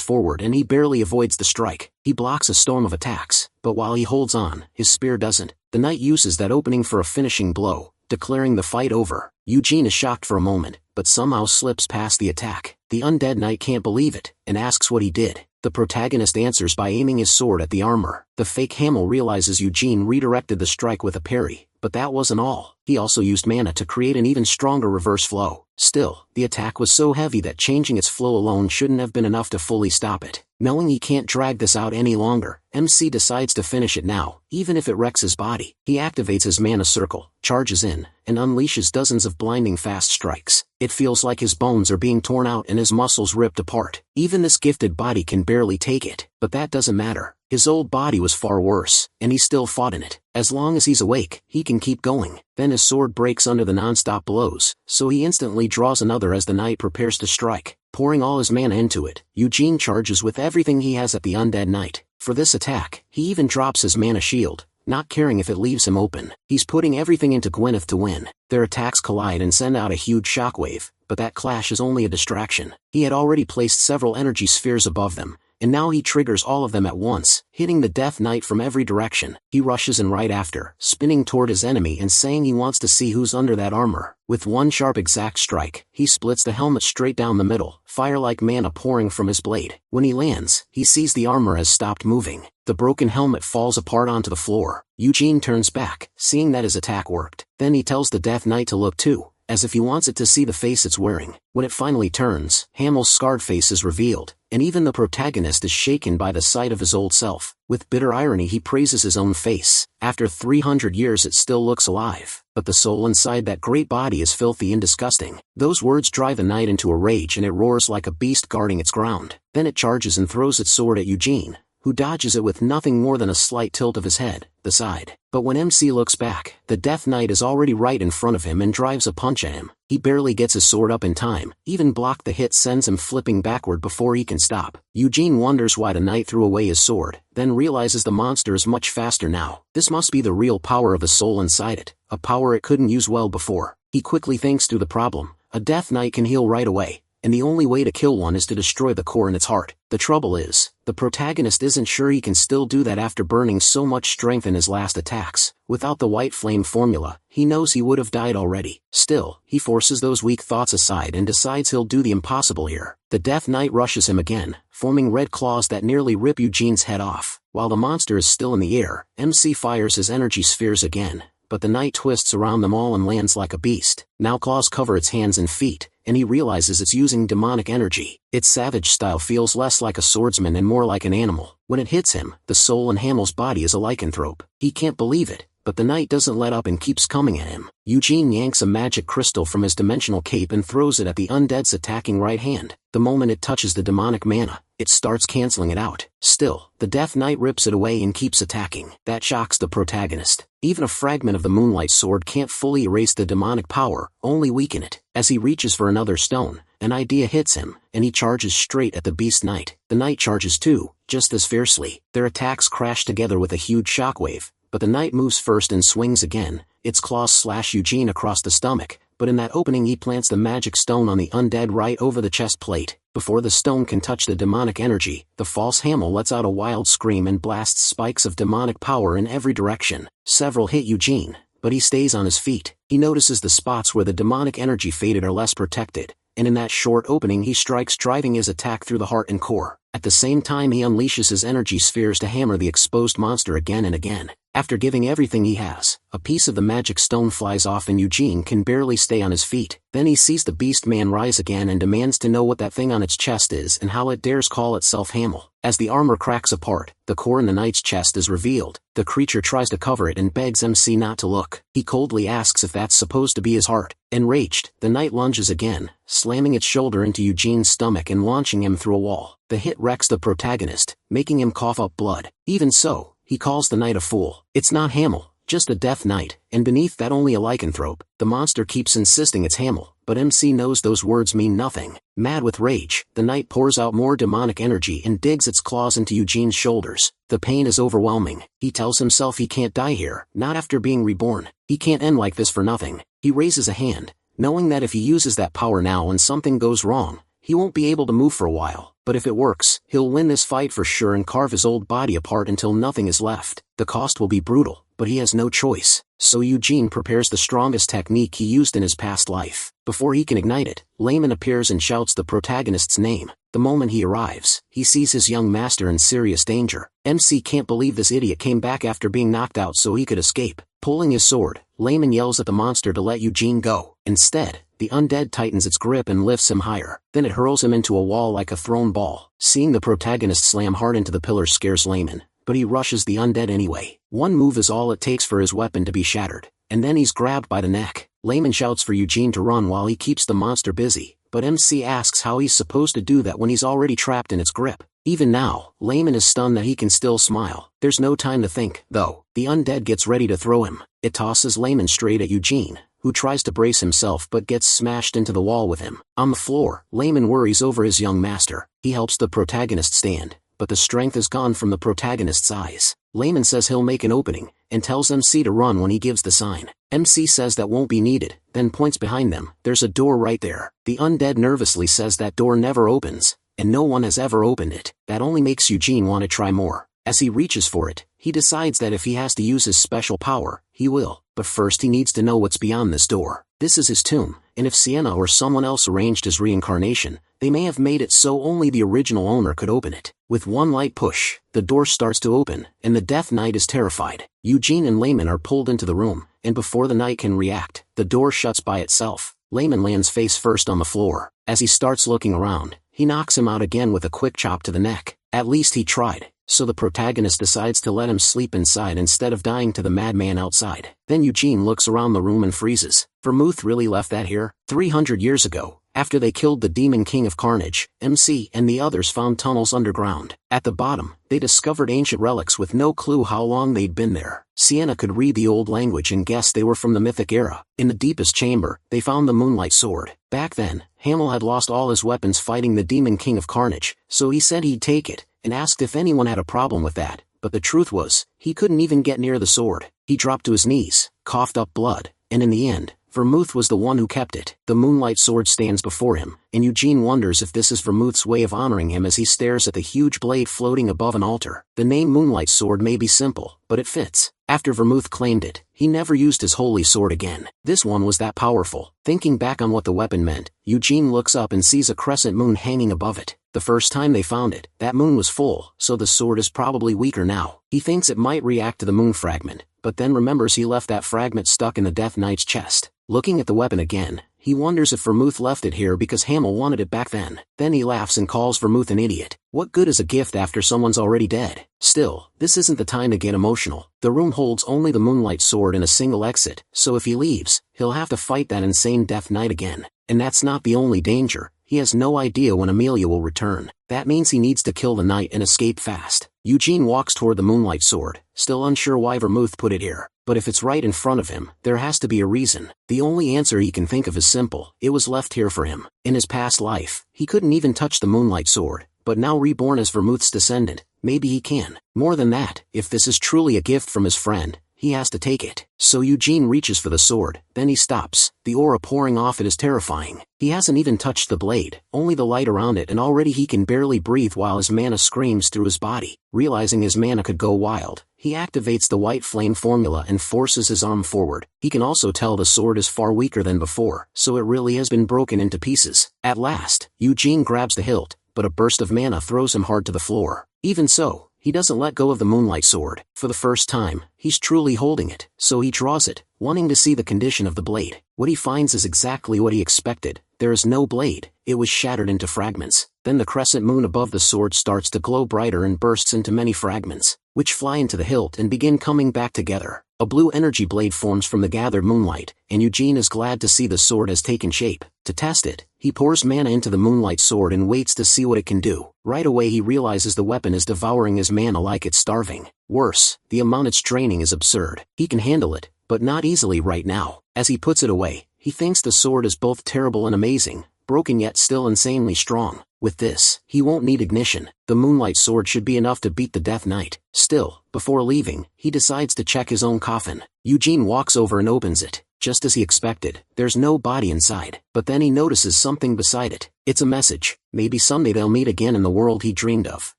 forward and he barely avoids the strike. He blocks a storm of attacks, but while he holds on, his spear doesn't. The knight uses that opening for a finishing blow, declaring the fight over. Eugene is shocked for a moment, but somehow slips past the attack. The undead knight can't believe it, and asks what he did. The protagonist answers by aiming his sword at the armor. The fake Hamel realizes Eugene redirected the strike with a parry, but that wasn't all. He also used mana to create an even stronger reverse flow. Still, the attack was so heavy that changing its flow alone shouldn't have been enough to fully stop it. Knowing he can't drag this out any longer, MC decides to finish it now, even if it wrecks his body. He activates his mana circle, charges in, and unleashes dozens of blinding fast strikes. It feels like his bones are being torn out and his muscles ripped apart. Even this gifted body can barely take it, but that doesn't matter. His old body was far worse, and he still fought in it. As long as he's awake, he can keep going. Then his sword breaks under the non-stop blows, so he instantly draws another as the knight prepares to strike. Pouring all his mana into it, Eugene charges with everything he has at the undead knight. For this attack, he even drops his mana shield, not caring if it leaves him open. He's putting everything into Gwyneth to win. Their attacks collide and send out a huge shockwave, but that clash is only a distraction. He had already placed several energy spheres above them, and now he triggers all of them at once, hitting the Death Knight from every direction. He rushes in right after, spinning toward his enemy and saying he wants to see who's under that armor. With one sharp exact strike, he splits the helmet straight down the middle, fire-like mana pouring from his blade. When he lands, he sees the armor has stopped moving. The broken helmet falls apart onto the floor. Eugene turns back, seeing that his attack worked. Then he tells the Death Knight to look too, as if he wants it to see the face it's wearing. When it finally turns, Hamel's scarred face is revealed, and even the protagonist is shaken by the sight of his old self. With bitter irony he praises his own face. After 300 years it still looks alive, but the soul inside that great body is filthy and disgusting. Those words drive the knight into a rage and it roars like a beast guarding its ground. Then it charges and throws its sword at Eugene, who dodges it with nothing more than a slight tilt of his head, the side. But when MC looks back, the Death Knight is already right in front of him and drives a punch at him. He barely gets his sword up in time, even block the hit sends him flipping backward before he can stop. Eugene wonders why the knight threw away his sword, then realizes the monster is much faster now. This must be the real power of the soul inside it, a power it couldn't use well before. He quickly thinks through the problem. A Death Knight can heal right away, and the only way to kill one is to destroy the core in its heart. The trouble is, the protagonist isn't sure he can still do that after burning so much strength in his last attacks. Without the white flame formula, he knows he would have died already. Still, he forces those weak thoughts aside and decides he'll do the impossible here. The Death Knight rushes him again, forming red claws that nearly rip Eugene's head off. While the monster is still in the air, MC fires his energy spheres again, but the knight twists around them all and lands like a beast. Now claws cover its hands and feet, and he realizes it's using demonic energy. Its savage style feels less like a swordsman and more like an animal. When it hits him, the soul in Hamel's body is a lycanthrope. He can't believe it, but the knight doesn't let up and keeps coming at him. Eugene yanks a magic crystal from his dimensional cape and throws it at the undead's attacking right hand. The moment it touches the demonic mana, it starts canceling it out. Still, the Death Knight rips it away and keeps attacking. That shocks the protagonist. Even a fragment of the Moonlight Sword can't fully erase the demonic power, only weaken it. As he reaches for another stone, an idea hits him, and he charges straight at the Beast Knight. The knight charges too, just as fiercely. Their attacks crash together with a huge shockwave, but the knight moves first and swings again. Its claws slash Eugene across the stomach, but in that opening he plants the magic stone on the undead right over the chest plate. Before the stone can touch the demonic energy, the false Hamel lets out a wild scream and blasts spikes of demonic power in every direction. Several hit Eugene, but he stays on his feet. He notices the spots where the demonic energy faded are less protected, and in that short opening he strikes, driving his attack through the heart and core. At the same time he unleashes his energy spheres to hammer the exposed monster again and again. After giving everything he has, a piece of the magic stone flies off and Eugene can barely stay on his feet. Then he sees the beast man rise again and demands to know what that thing on its chest is and how it dares call itself Hamel. As the armor cracks apart, the core in the knight's chest is revealed. The creature tries to cover it and begs MC not to look. He coldly asks if that's supposed to be his heart. Enraged, the knight lunges again, slamming its shoulder into Eugene's stomach and launching him through a wall. The hit wrecks the protagonist, making him cough up blood. Even so, he calls the knight a fool. It's not Hamel, just a Death Knight, and beneath that only a lycanthrope. The monster keeps insisting it's Hamel, but MC knows those words mean nothing. Mad with rage, the knight pours out more demonic energy and digs its claws into Eugene's shoulders. The pain is overwhelming. He tells himself he can't die here, not after being reborn. He can't end like this for nothing. He raises a hand, knowing that if he uses that power now and something goes wrong, he won't be able to move for a while. But if it works, he'll win this fight for sure and carve his old body apart until nothing is left. The cost will be brutal, but he has no choice. So Eugene prepares the strongest technique he used in his past life. Before he can ignite it, Layman appears and shouts the protagonist's name. The moment he arrives, he sees his young master in serious danger. MC can't believe this idiot came back after being knocked out so he could escape. Pulling his sword, Layman yells at the monster to let Eugene go. Instead, the undead tightens its grip and lifts him higher. Then it hurls him into a wall like a thrown ball. Seeing the protagonist slam hard into the pillar scares Layman, but he rushes the undead anyway. One move is all it takes for his weapon to be shattered, and then he's grabbed by the neck. Layman shouts for Eugene to run while he keeps the monster busy, but MC asks how he's supposed to do that when he's already trapped in its grip. Even now, Layman is stunned that he can still smile. There's no time to think, though. The undead gets ready to throw him. It tosses Layman straight at Eugene, who tries to brace himself but gets smashed into the wall with him. On the floor, Layman worries over his young master. He helps the protagonist stand, but the strength is gone from the protagonist's eyes. Layman says he'll make an opening, and tells MC to run when he gives the sign. MC says that won't be needed, then points behind them. There's a door right there. The undead nervously says that door never opens, and no one has ever opened it. That only makes Eugene want to try more. As he reaches for it, he decides that if he has to use his special power, he will. But first he needs to know what's beyond this door. This is his tomb, and if Sienna or someone else arranged his reincarnation, they may have made it so only the original owner could open it. With one light push, the door starts to open, and the Death Knight is terrified. Eugene and Layman are pulled into the room, and before the knight can react, the door shuts by itself. Layman lands face first on the floor. As he starts looking around, he knocks him out again with a quick chop to the neck. At least he tried, so the protagonist decides to let him sleep inside instead of dying to the madman outside. Then Eugene looks around the room and freezes. Vermouth really left that here? 300 years ago, after they killed the Demon King of Carnage, MC and the others found tunnels underground. At the bottom, they discovered ancient relics with no clue how long they'd been there. Sienna could read the old language and guessed they were from the mythic era. In the deepest chamber, they found the Moonlight Sword. Back then, Hamel had lost all his weapons fighting the Demon King of Carnage, so he said he'd take it, and asked if anyone had a problem with that, but the truth was, he couldn't even get near the sword. He dropped to his knees, coughed up blood, and in the end, Vermouth was the one who kept it. The Moonlight Sword stands before him, and Eugene wonders if this is Vermouth's way of honoring him as he stares at the huge blade floating above an altar. The name Moonlight Sword may be simple, but it fits. After Vermouth claimed it, he never used his holy sword again. This one was that powerful. Thinking back on what the weapon meant, Eugene looks up and sees a crescent moon hanging above it. The first time they found it, that moon was full, so the sword is probably weaker now. He thinks it might react to the moon fragment, but then remembers he left that fragment stuck in the Death Knight's chest. Looking at the weapon again, he wonders if Vermouth left it here because Hamel wanted it back then. Then he laughs and calls Vermouth an idiot. What good is a gift after someone's already dead? Still, this isn't the time to get emotional. The room holds only the Moonlight Sword and a single exit, so if he leaves, he'll have to fight that insane Death Knight again. And that's not the only danger. He has no idea when Amelia will return. That means he needs to kill the knight and escape fast. Eugene walks toward the Moonlight Sword, still unsure why Vermouth put it here. But if it's right in front of him, there has to be a reason. The only answer he can think of is simple. It was left here for him. In his past life, he couldn't even touch the Moonlight Sword, but now reborn as Vermouth's descendant, maybe he can. More than that, if this is truly a gift from his friend, he has to take it. So Eugene reaches for the sword, then he stops. The aura pouring off it is terrifying. He hasn't even touched the blade, only the light around it, and already he can barely breathe while his mana screams through his body. Realizing his mana could go wild, he activates the white flame formula and forces his arm forward. He can also tell the sword is far weaker than before, so it really has been broken into pieces. At last, Eugene grabs the hilt, but a burst of mana throws him hard to the floor. Even so, he doesn't let go of the Moonlight Sword. For the first time, he's truly holding it, so he draws it, wanting to see the condition of the blade. What he finds is exactly what he expected. There is no blade, it was shattered into fragments. Then the crescent moon above the sword starts to glow brighter and bursts into many fragments, which fly into the hilt and begin coming back together. A blue energy blade forms from the gathered moonlight, and Eugene is glad to see the sword has taken shape. To test it, he pours mana into the Moonlight Sword and waits to see what it can do. Right away he realizes the weapon is devouring his mana like it's starving. Worse, the amount it's draining is absurd. He can handle it, but not easily right now. As he puts it away, he thinks the sword is both terrible and amazing, broken yet still insanely strong. With this, he won't need ignition. The Moonlight Sword should be enough to beat the Death Knight. Still, before leaving, he decides to check his own coffin. Eugene walks over and opens it. Just as he expected, there's no body inside. But then he notices something beside it. It's a message. Maybe someday they'll meet again in the world he dreamed of.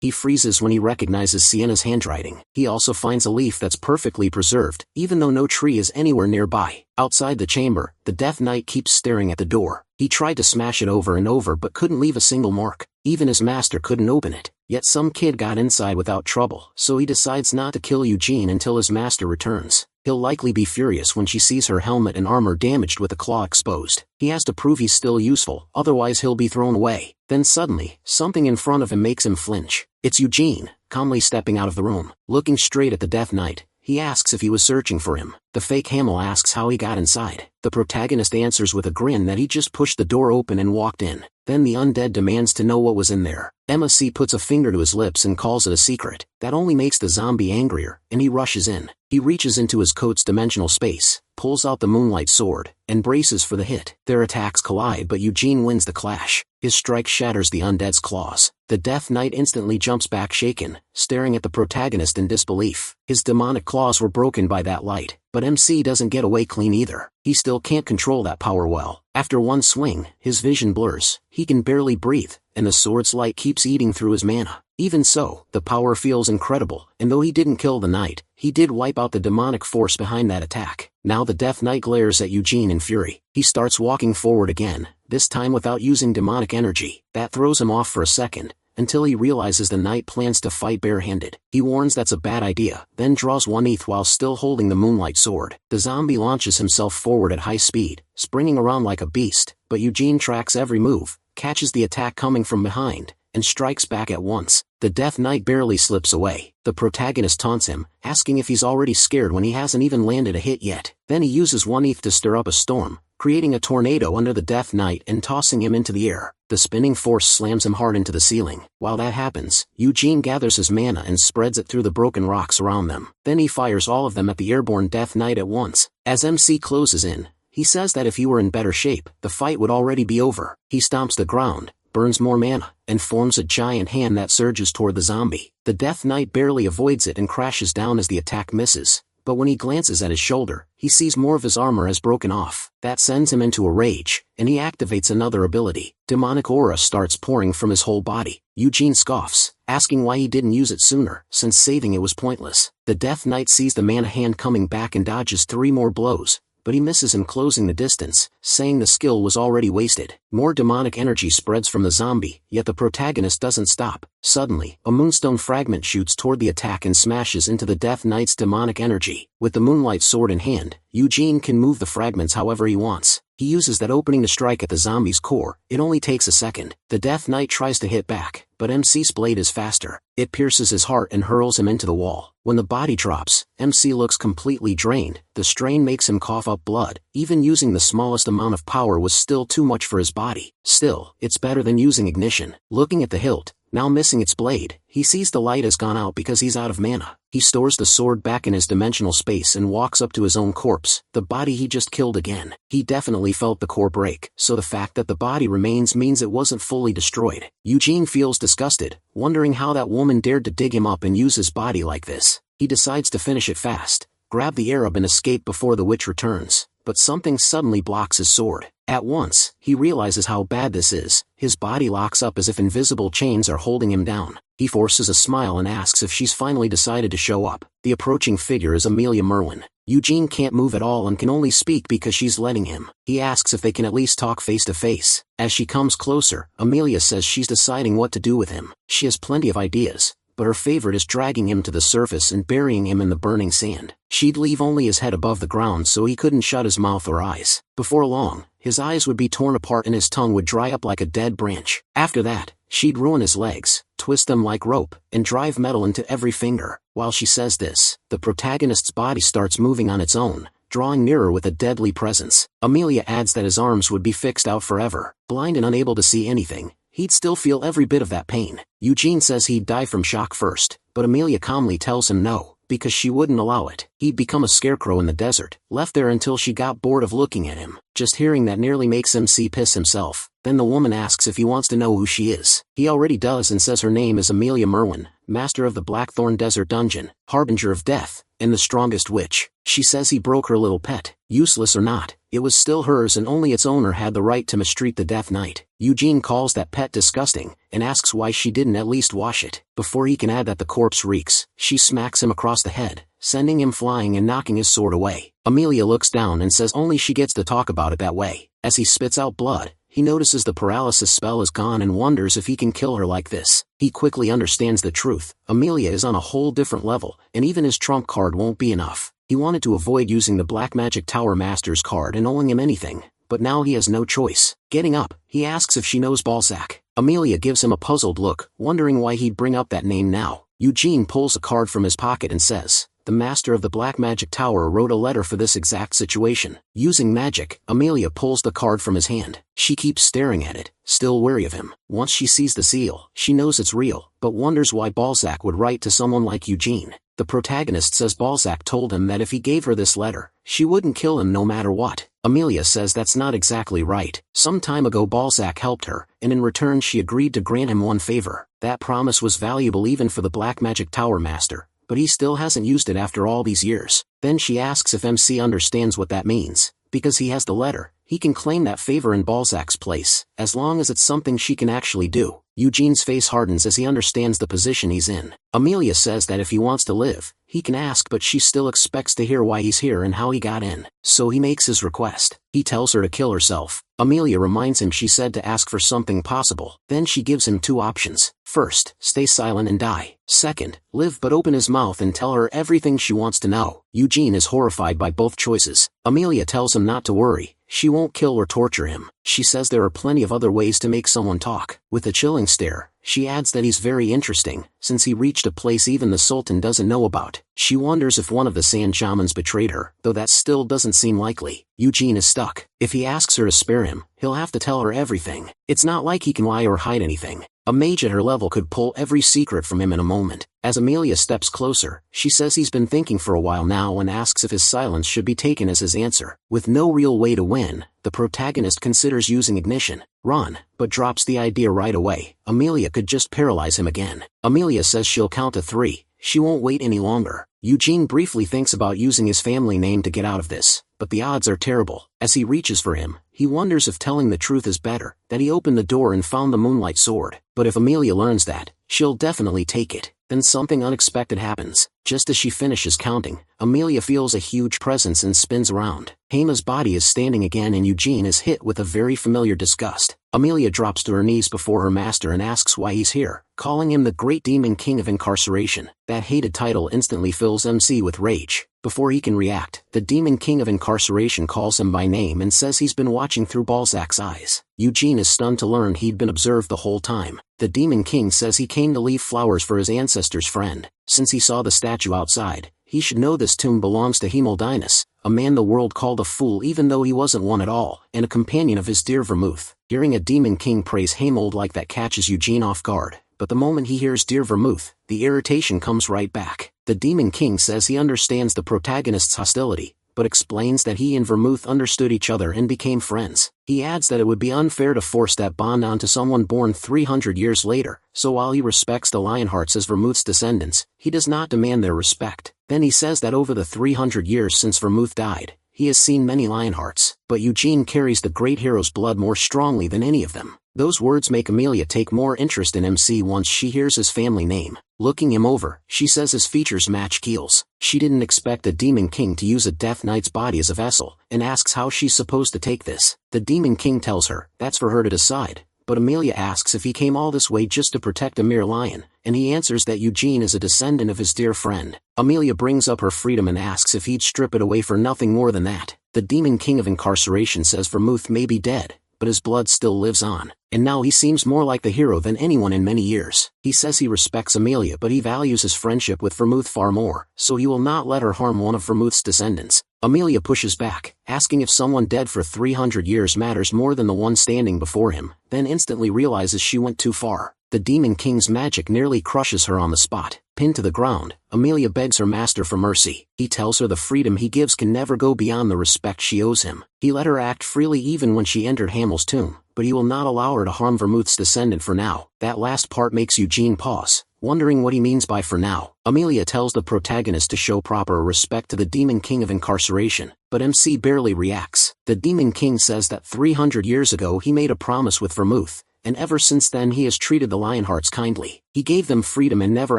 He freezes when he recognizes Sienna's handwriting. He also finds a leaf that's perfectly preserved, even though no tree is anywhere nearby. Outside the chamber, the Death Knight keeps staring at the door. He tried to smash it over and over but couldn't leave a single mark. Even his master couldn't open it. Yet some kid got inside without trouble, so he decides not to kill Eugene until his master returns. He'll likely be furious when she sees her helmet and armor damaged with a claw exposed. He has to prove he's still useful, otherwise he'll be thrown away. Then suddenly, something in front of him makes him flinch. It's Eugene, calmly stepping out of the room. Looking straight at the Death Knight, he asks if he was searching for him. The fake Hamel asks how he got inside. The protagonist answers with a grin that he just pushed the door open and walked in. Then the undead demands to know what was in there. Emma C puts a finger to his lips and calls it a secret. That only makes the zombie angrier, and he rushes in. He reaches into his coat's dimensional space, pulls out the moonlight sword, and braces for the hit. Their attacks collide, but Eugene wins the clash. His strike shatters the undead's claws. The Death Knight instantly jumps back shaken, staring at the protagonist in disbelief. His demonic claws were broken by that light, but MC doesn't get away clean either. He still can't control that power well. After one swing, his vision blurs, he can barely breathe, and the sword's light keeps eating through his mana. Even so, the power feels incredible, and though he didn't kill the knight, he did wipe out the demonic force behind that attack. Now the Death Knight glares at Eugene in fury. He starts walking forward again, this time without using demonic energy. That throws him off for a second, until he realizes the knight plans to fight barehanded. He warns that's a bad idea, then draws one ETH while still holding the moonlight sword. The zombie launches himself forward at high speed, springing around like a beast, but Eugene tracks every move, catches the attack coming from behind, and strikes back at once. The Death Knight barely slips away. The protagonist taunts him, asking if he's already scared when he hasn't even landed a hit yet. Then he uses one ETH to stir up a storm, creating a tornado under the Death Knight and tossing him into the air. The spinning force slams him hard into the ceiling. While that happens, Eugene gathers his mana and spreads it through the broken rocks around them. Then he fires all of them at the airborne Death Knight at once. As MC closes in, he says that if he were in better shape, the fight would already be over. He stomps the ground, burns more mana, and forms a giant hand that surges toward the zombie. The Death Knight barely avoids it and crashes down as the attack misses. But when he glances at his shoulder, he sees more of his armor has broken off. That sends him into a rage, and he activates another ability. Demonic aura starts pouring from his whole body. Eugene scoffs, asking why he didn't use it sooner, since saving it was pointless. The Death Knight sees the mana hand coming back and dodges 3 more blows, but he misses him closing the distance, saying the skill was already wasted. More demonic energy spreads from the zombie, yet the protagonist doesn't stop. Suddenly, a moonstone fragment shoots toward the attack and smashes into the Death Knight's demonic energy. With the moonlight sword in hand, Eugene can move the fragments however he wants. He uses that opening to strike at the zombie's core. It only takes a second. The Death Knight tries to hit back, but MC's blade is faster. It pierces his heart and hurls him into the wall. When the body drops, MC looks completely drained. The strain makes him cough up blood. Even using the smallest amount of power was still too much for his body. Still, it's better than using ignition. Looking at the hilt, now missing its blade, he sees the light has gone out because he's out of mana. He stores the sword back in his dimensional space and walks up to his own corpse, the body he just killed again. He definitely felt the core break, so the fact that the body remains means it wasn't fully destroyed. Eugene feels disgusted, wondering how that woman dared to dig him up and use his body like this. He decides to finish it fast, grab the Arab and escape before the witch returns, but something suddenly blocks his sword. At once, he realizes how bad this is. His body locks up as if invisible chains are holding him down. He forces a smile and asks if she's finally decided to show up. The approaching figure is Amelia Merwin. Eugene can't move at all and can only speak because she's letting him. He asks if they can at least talk face to face. As she comes closer, Amelia says she's deciding what to do with him. She has plenty of ideas, but her favorite is dragging him to the surface and burying him in the burning sand. She'd leave only his head above the ground so he couldn't shut his mouth or eyes. Before long, his eyes would be torn apart and his tongue would dry up like a dead branch. After that, she'd ruin his legs, twist them like rope, and drive metal into every finger. While she says this, the protagonist's body starts moving on its own, drawing nearer with a deadly presence. Amelia adds that his arms would be fixed out forever. Blind and unable to see anything, he'd still feel every bit of that pain. Eugene says he'd die from shock first, but Amelia calmly tells him no, because she wouldn't allow it. He'd become a scarecrow in the desert, left there until she got bored of looking at him. Just hearing that nearly makes MC piss himself. Then the woman asks if he wants to know who she is. He already does and says her name is Amelia Merwin, master of the Blackthorn Desert Dungeon, harbinger of death, and the strongest witch. She says he broke her little pet. Useless or not, it was still hers and only its owner had the right to mistreat the Death Knight. Eugene calls that pet disgusting, and asks why she didn't at least wash it. Before he can add that the corpse reeks, she smacks him across the head, sending him flying and knocking his sword away. Amelia looks down and says only she gets to talk about it that way. As he spits out blood, he notices the paralysis spell is gone and wonders if he can kill her like this. He quickly understands the truth. Amelia is on a whole different level, and even his trump card won't be enough. He wanted to avoid using the Black Magic Tower Master's card and owing him anything, but now he has no choice. Getting up, he asks if she knows Balzac. Amelia gives him a puzzled look, wondering why he'd bring up that name now. Eugene pulls a card from his pocket and says, "The master of the Black Magic Tower wrote a letter for this exact situation." Using magic, Amelia pulls the card from his hand. She keeps staring at it, still wary of him. Once she sees the seal, she knows it's real, but wonders why Balzac would write to someone like Eugene. The protagonist says Balzac told him that if he gave her this letter, she wouldn't kill him no matter what. Amelia says that's not exactly right. Some time ago Balzac helped her, and in return she agreed to grant him one favor. That promise was valuable even for the Black Magic Tower Master, but he still hasn't used it after all these years. Then she asks if MC understands what that means. Because he has the letter, he can claim that favor in Balzac's place, as long as it's something she can actually do. Eugene's face hardens as he understands the position he's in. Amelia says that if he wants to live, he can ask, but she still expects to hear why he's here and how he got in. So he makes his request. He tells her to kill herself. Amelia reminds him she said to ask for something possible. Then she gives him two options. First, stay silent and die. Second, live but open his mouth and tell her everything she wants to know. Eugene is horrified by both choices. Amelia tells him not to worry. She won't kill or torture him. She says there are plenty of other ways to make someone talk. With a chilling stare, she adds that he's very interesting, since he reached a place even the Sultan doesn't know about. She wonders if one of the sand shamans betrayed her, though that still doesn't seem likely. Eugene is stuck. If he asks her to spare him, he'll have to tell her everything. It's not like he can lie or hide anything. A mage at her level could pull every secret from him in a moment. As Amelia steps closer, she says he's been thinking for a while now and asks if his silence should be taken as his answer. With no real way to win, the protagonist considers using ignition. Run, but drops the idea right away. Amelia could just paralyze him again. Amelia says she'll count to 3. She won't wait any longer. Eugene briefly thinks about using his family name to get out of this, but the odds are terrible. As he reaches for him, he wonders if telling the truth is better, that he opened the door and found the moonlight sword. But if Amelia learns that, she'll definitely take it. Then something unexpected happens. Just as she finishes counting, Amelia feels a huge presence and spins around. Heima's body is standing again and Eugene is hit with a very familiar disgust. Amelia drops to her knees before her master and asks why he's here, calling him the Great Demon King of Incarceration. That hated title instantly fills MC with rage. Before he can react, the Demon King of Incarceration calls him by name and says he's been watching through Balzac's eyes. Eugene is stunned to learn he'd been observed the whole time. The Demon King says he came to leave flowers for his ancestor's friend. Since he saw the statue outside, he should know this tomb belongs to Hemoldinus, a man the world called a fool even though he wasn't one at all, and a companion of his dear Vermouth. Hearing a Demon King praise Hemold like that catches Eugene off guard, but the moment he hears dear Vermouth, the irritation comes right back. The Demon King says he understands the protagonist's hostility, but explains that he and Vermouth understood each other and became friends. He adds that it would be unfair to force that bond onto someone born 300 years later, so while he respects the Lionhearts as Vermouth's descendants, he does not demand their respect. Then he says that over the 300 years since Vermouth died, he has seen many Lionhearts, but Eugene carries the great hero's blood more strongly than any of them. Those words make Amelia take more interest in MC once she hears his family name. Looking him over, she says his features match Keel's. She didn't expect the Demon King to use a Death Knight's body as a vessel, and asks how she's supposed to take this. The Demon King tells her that's for her to decide, but Amelia asks if he came all this way just to protect a mere lion, and he answers that Eugene is a descendant of his dear friend. Amelia brings up her freedom and asks if he'd strip it away for nothing more than that. The Demon King of Incarceration says Vermouth may be dead, but his blood still lives on, and now he seems more like the hero than anyone in many years. He says he respects Amelia but he values his friendship with Vermouth far more, so he will not let her harm one of Vermouth's descendants. Amelia pushes back, asking if someone dead for 300 years matters more than the one standing before him, then instantly realizes she went too far. The Demon King's magic nearly crushes her on the spot. Pinned to the ground, Amelia begs her master for mercy. He tells her the freedom he gives can never go beyond the respect she owes him. He let her act freely even when she entered Hamel's tomb, but he will not allow her to harm Vermouth's descendant for now. That last part makes Eugene pause, wondering what he means by for now. Amelia tells the protagonist to show proper respect to the Demon King of Incarceration, but MC barely reacts. The Demon King says that 300 years ago he made a promise with Vermouth, and ever since then he has treated the Lionhearts kindly. He gave them freedom and never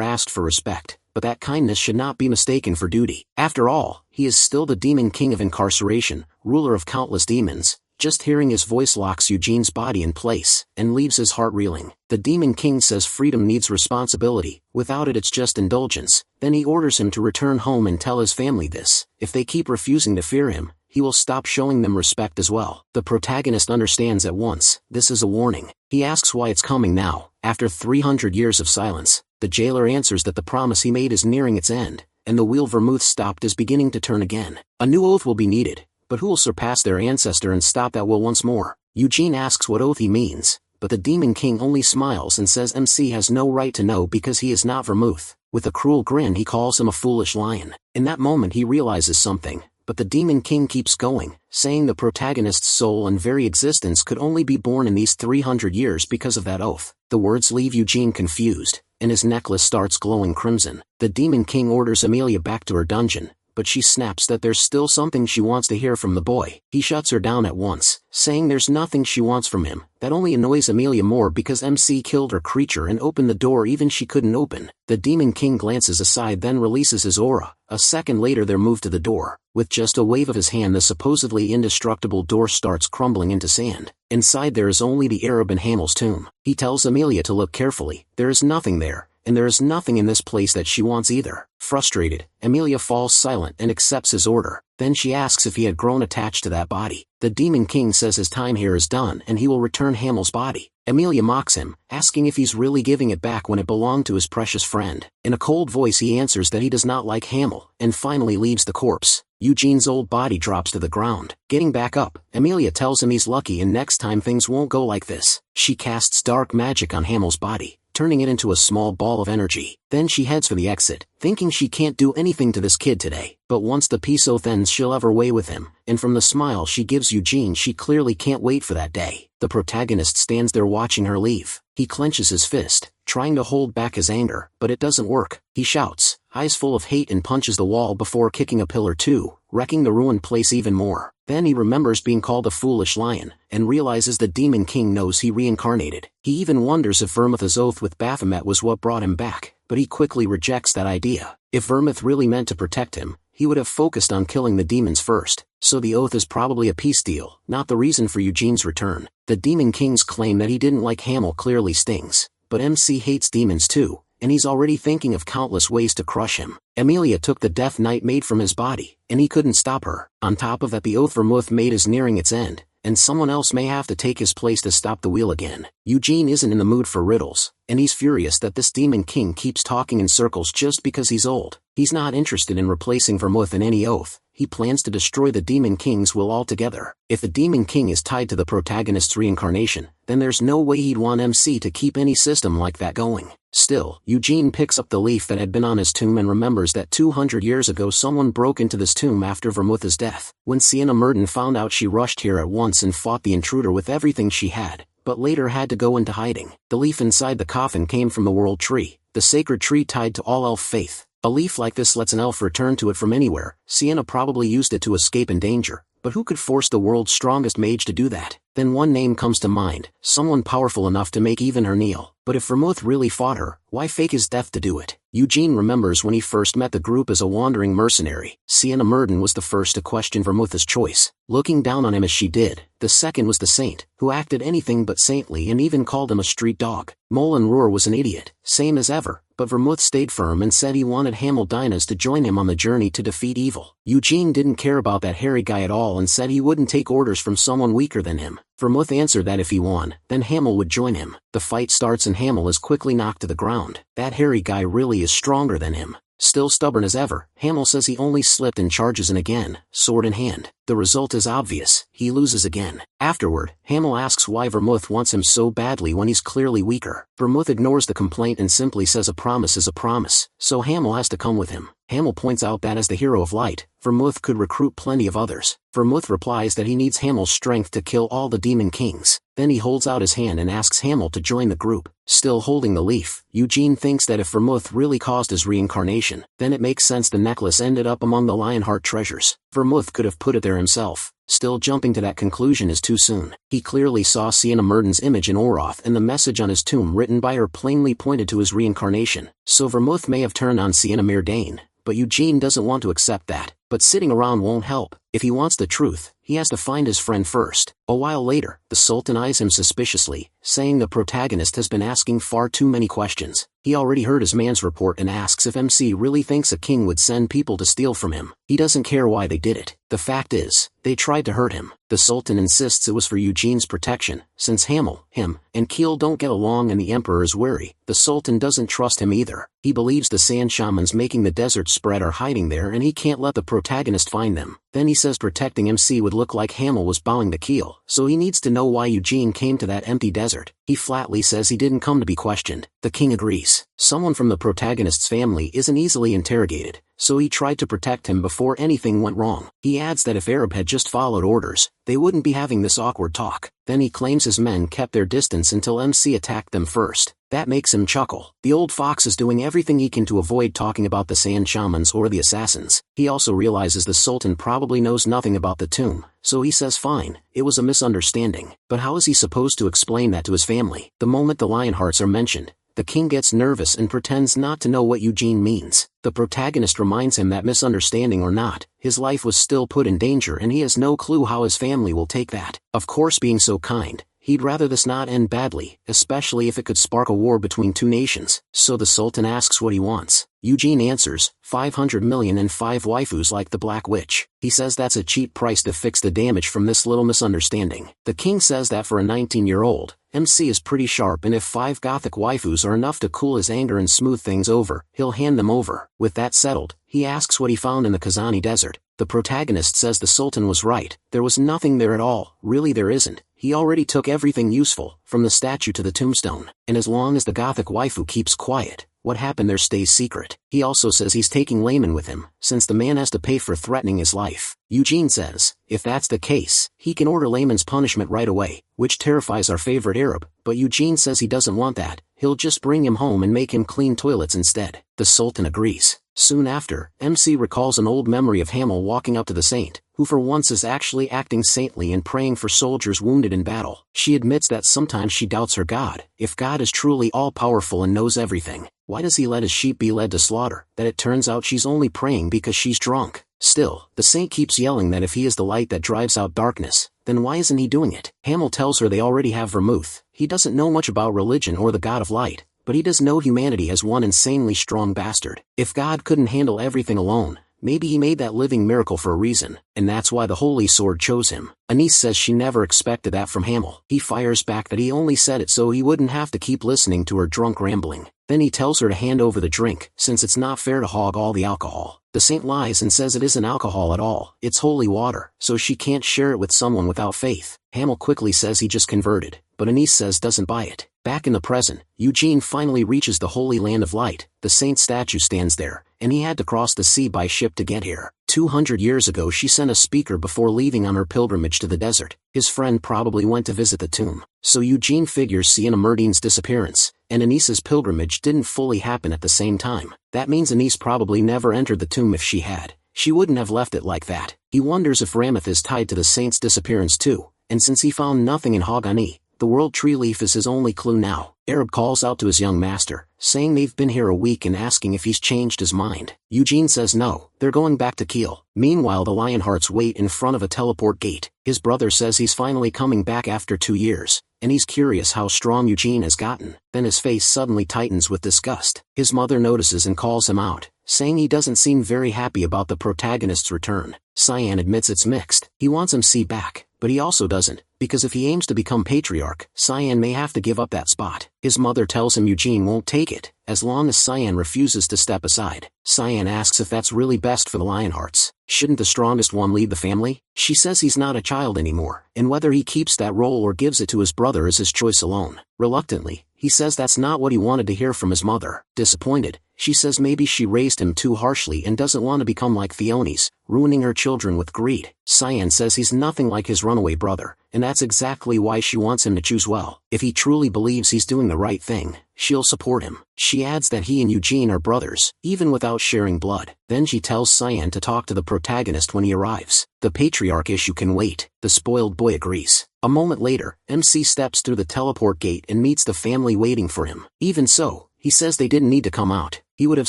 asked for respect, but that kindness should not be mistaken for duty. After all, he is still the Demon King of Incarceration, ruler of countless demons, Just hearing his voice locks Eugene's body in place, and leaves his heart reeling. The Demon King says freedom needs responsibility, without it it's just indulgence. Then he orders him to return home and tell his family this. If they keep refusing to fear him, he will stop showing them respect as well. The protagonist understands at once, this is a warning. He asks why it's coming now, after 300 years of silence. The jailer answers that the promise he made is nearing its end, and the wheel Vermouth stopped is beginning to turn again. A new oath will be needed, but who will surpass their ancestor and stop that will once more? Eugene asks what oath he means, but the Demon King only smiles and says MC has no right to know because he is not Vermouth. With a cruel grin he calls him a foolish lion. In that moment he realizes something, but the Demon King keeps going, saying the protagonist's soul and very existence could only be born in these 300 years because of that oath. The words leave Eugene confused, and his necklace starts glowing crimson. The Demon King orders Amelia back to her dungeon, but she snaps that there's still something she wants to hear from the boy. He shuts her down at once, saying there's nothing she wants from him. That only annoys Amelia more because MC killed her creature and opened the door even she couldn't open. The Demon King glances aside then releases his aura. A second later they're moved to the door. With just a wave of his hand the supposedly indestructible door starts crumbling into sand. Inside there is only the Arab and Hamel's tomb. He tells Amelia to look carefully. There is nothing there, and there is nothing in this place that she wants either. Frustrated, Amelia falls silent and accepts his order. Then she asks if he had grown attached to that body. The Demon King says his time here is done and he will return Hamel's body. Amelia mocks him, asking if he's really giving it back when it belonged to his precious friend. In a cold voice he answers that he does not like Hamel, and finally leaves the corpse. Eugene's old body drops to the ground. Getting back up, Amelia tells him he's lucky and next time things won't go like this. She casts dark magic on Hamel's body, turning it into a small ball of energy. Then she heads for the exit, thinking she can't do anything to this kid today. But once the peace oath ends she'll have her way with him, and from the smile she gives Eugene she clearly can't wait for that day. The protagonist stands there watching her leave. He clenches his fist, trying to hold back his anger, but it doesn't work. He shouts, eyes full of hate, and punches the wall before kicking a pillar too, wrecking the ruined place even more. Then he remembers being called a foolish lion, and realizes the Demon King knows he reincarnated. He even wonders if Vermouth's oath with Baphomet was what brought him back, but he quickly rejects that idea. If Vermouth really meant to protect him, he would have focused on killing the demons first, so the oath is probably a peace deal, not the reason for Eugene's return. The Demon King's claim that he didn't like Hamel clearly stings, but MC hates demons too, and he's already thinking of countless ways to crush him. Amelia took the Death Knight made from his body, and he couldn't stop her. On top of that the oath Vermouth made is nearing its end, and someone else may have to take his place to stop the wheel again. Eugene isn't in the mood for riddles, and he's furious that this Demon King keeps talking in circles just because he's old. He's not interested in replacing Vermouth in any oath. He plans to destroy the Demon King's will altogether. If the Demon King is tied to the protagonist's reincarnation, then there's no way he'd want MC to keep any system like that going. Still, Eugene picks up the leaf that had been on his tomb and remembers that 200 years ago someone broke into this tomb after Vermouth's death. When Sienna Murden found out she rushed here at once and fought the intruder with everything she had, but later had to go into hiding. The leaf inside the coffin came from the World Tree, the sacred tree tied to all elf faith. A leaf like this lets an elf return to it from anywhere. Sienna probably used it to escape in danger, but who could force the world's strongest mage to do that? Then one name comes to mind, someone powerful enough to make even her kneel. But if Vermouth really fought her, why fake his death to do it? Eugene remembers when he first met the group as a wandering mercenary. Sienna Murden was the first to question Vermouth's choice, looking down on him as she did. The second was the saint, who acted anything but saintly and even called him a street dog. Molen Roar was an idiot, same as ever, but Vermouth stayed firm and said he wanted Hamel Dynas to join him on the journey to defeat evil. Eugene didn't care about that hairy guy at all and said he wouldn't take orders from someone weaker than him. Vermouth answered that if he won, then Hamel would join him. The fight starts and Hamel is quickly knocked to the ground. That hairy guy really is stronger than him. Still stubborn as ever, Hamel says he only slipped and charges in again, sword in hand. The result is obvious, he loses again. Afterward, Hamel asks why Vermouth wants him so badly when he's clearly weaker. Vermouth ignores the complaint and simply says a promise is a promise, so Hamel has to come with him. Hamel points out that as the hero of light, Vermouth could recruit plenty of others. Vermouth replies that he needs Hamel's strength to kill all the Demon Kings. Then he holds out his hand and asks Hamel to join the group. Still holding the leaf, Eugene thinks that if Vermouth really caused his reincarnation, then it makes sense the necklace ended up among the Lionheart treasures. Vermouth could have put it there himself. Still jumping to that conclusion is too soon. He clearly saw Sienna Murden's image in Oroth and the message on his tomb written by her plainly pointed to his reincarnation. So Vermouth may have turned on Sienna Myrdain, but Eugene doesn't want to accept that. But sitting around won't help. If he wants the truth, he has to find his friend first. A while later, the Sultan eyes him suspiciously, saying the protagonist has been asking far too many questions. He already heard his man's report and asks if MC really thinks a king would send people to steal from him. He doesn't care why they did it. The fact is, they tried to hurt him. The Sultan insists it was for Eugene's protection, since Hamil, him, and Keel don't get along and the Emperor is wary. The Sultan doesn't trust him either. He believes the sand shamans making the desert spread are hiding there and he can't let the protagonist find them. Then he says protecting MC would look like Hamil was bowing to Keel, so he needs to know why Eugene came to that empty desert. He flatly says he didn't come to be questioned. The king agrees. Someone from the protagonist's family isn't easily interrogated, so he tried to protect him before anything went wrong. He adds that if Arab had just followed orders, they wouldn't be having this awkward talk. Then he claims his men kept their distance until MC attacked them first. That makes him chuckle. The old fox is doing everything he can to avoid talking about the sand shamans or the assassins. He also realizes the Sultan probably knows nothing about the tomb, so he says fine, it was a misunderstanding. But how is he supposed to explain that to his family? The moment the Lionhearts are mentioned, the king gets nervous and pretends not to know what Eugene means. The protagonist reminds him that misunderstanding or not, his life was still put in danger and he has no clue how his family will take that. Of course, being so kind, he'd rather this not end badly, especially if it could spark a war between two nations. So the Sultan asks what he wants. Eugene answers, 500 million and 5 waifus like the Black Witch. He says that's a cheap price to fix the damage from this little misunderstanding. The king says that for a 19-year-old, MC is pretty sharp and if 5 gothic waifus are enough to cool his anger and smooth things over, he'll hand them over. With that settled, he asks what he found in the Kazani desert. The protagonist says the Sultan was right, there was nothing there at all. Really there isn't. He already took everything useful, from the statue to the tombstone, and as long as the gothic waifu keeps quiet, what happened there stays secret. He also says he's taking Layman with him, since the man has to pay for threatening his life. Eugene says, if that's the case, he can order Layman's punishment right away, which terrifies our favorite Arab, but Eugene says he doesn't want that, he'll just bring him home and make him clean toilets instead. The Sultan agrees. Soon after, MC recalls an old memory of Hamil walking up to the saint, who for once is actually acting saintly and praying for soldiers wounded in battle. She admits that sometimes she doubts her God. If God is truly all-powerful and knows everything, why does he let his sheep be led to slaughter? That it turns out she's only praying because she's drunk. Still, the saint keeps yelling that if he is the light that drives out darkness, then why isn't he doing it? Hamil tells her they already have vermouth. He doesn't know much about religion or the God of light, but he does know humanity has one insanely strong bastard. If God couldn't handle everything alone, maybe he made that living miracle for a reason, and that's why the Holy Sword chose him. Anise says she never expected that from Hamil. He fires back that he only said it so he wouldn't have to keep listening to her drunk rambling. Then he tells her to hand over the drink, since it's not fair to hog all the alcohol. The saint lies and says it isn't alcohol at all, it's holy water, so she can't share it with someone without faith. Hamil quickly says he just converted, but Anise says doesn't buy it. Back in the present, Eugene finally reaches the Holy Land of Light. The saint statue stands there, and he had to cross the sea by ship to get here. 200 years ago she sent a speaker before leaving on her pilgrimage to the desert. His friend probably went to visit the tomb. So Eugene figures Sienna Merdine's disappearance, and Anice's pilgrimage didn't fully happen at the same time. That means Anise probably never entered the tomb. If she had, she wouldn't have left it like that. He wonders if Ramath is tied to the saint's disappearance too, and since he found nothing in Hogani, the world tree leaf is his only clue now. Arab calls out to his young master, saying they've been here a week and asking if he's changed his mind. Eugene says no, they're going back to Keel. Meanwhile the Lionhearts wait in front of a teleport gate. His brother says he's finally coming back after 2 years, and he's curious how strong Eugene has gotten. Then his face suddenly tightens with disgust. His mother notices and calls him out, saying he doesn't seem very happy about the protagonist's return. Cyan admits it's mixed. He wants MC back, but he also doesn't, because if he aims to become patriarch, Cyan may have to give up that spot. His mother tells him Eugene won't take it, as long as Cyan refuses to step aside. Cyan asks if that's really best for the Lionhearts. Shouldn't the strongest one lead the family? She says he's not a child anymore, and whether he keeps that role or gives it to his brother is his choice alone. Reluctantly, he says that's not what he wanted to hear from his mother. Disappointed, she says maybe she raised him too harshly and doesn't want to become like Theonis, ruining her children with greed. Cyan says he's nothing like his runaway brother, and that's exactly why she wants him to choose well. If he truly believes he's doing the right thing, she'll support him. She adds that he and Eugene are brothers, even without sharing blood. Then she tells Cyan to talk to the protagonist when he arrives. The patriarch issue can wait. The spoiled boy agrees. A moment later, MC steps through the teleport gate and meets the family waiting for him. Even so, he says they didn't need to come out. He would have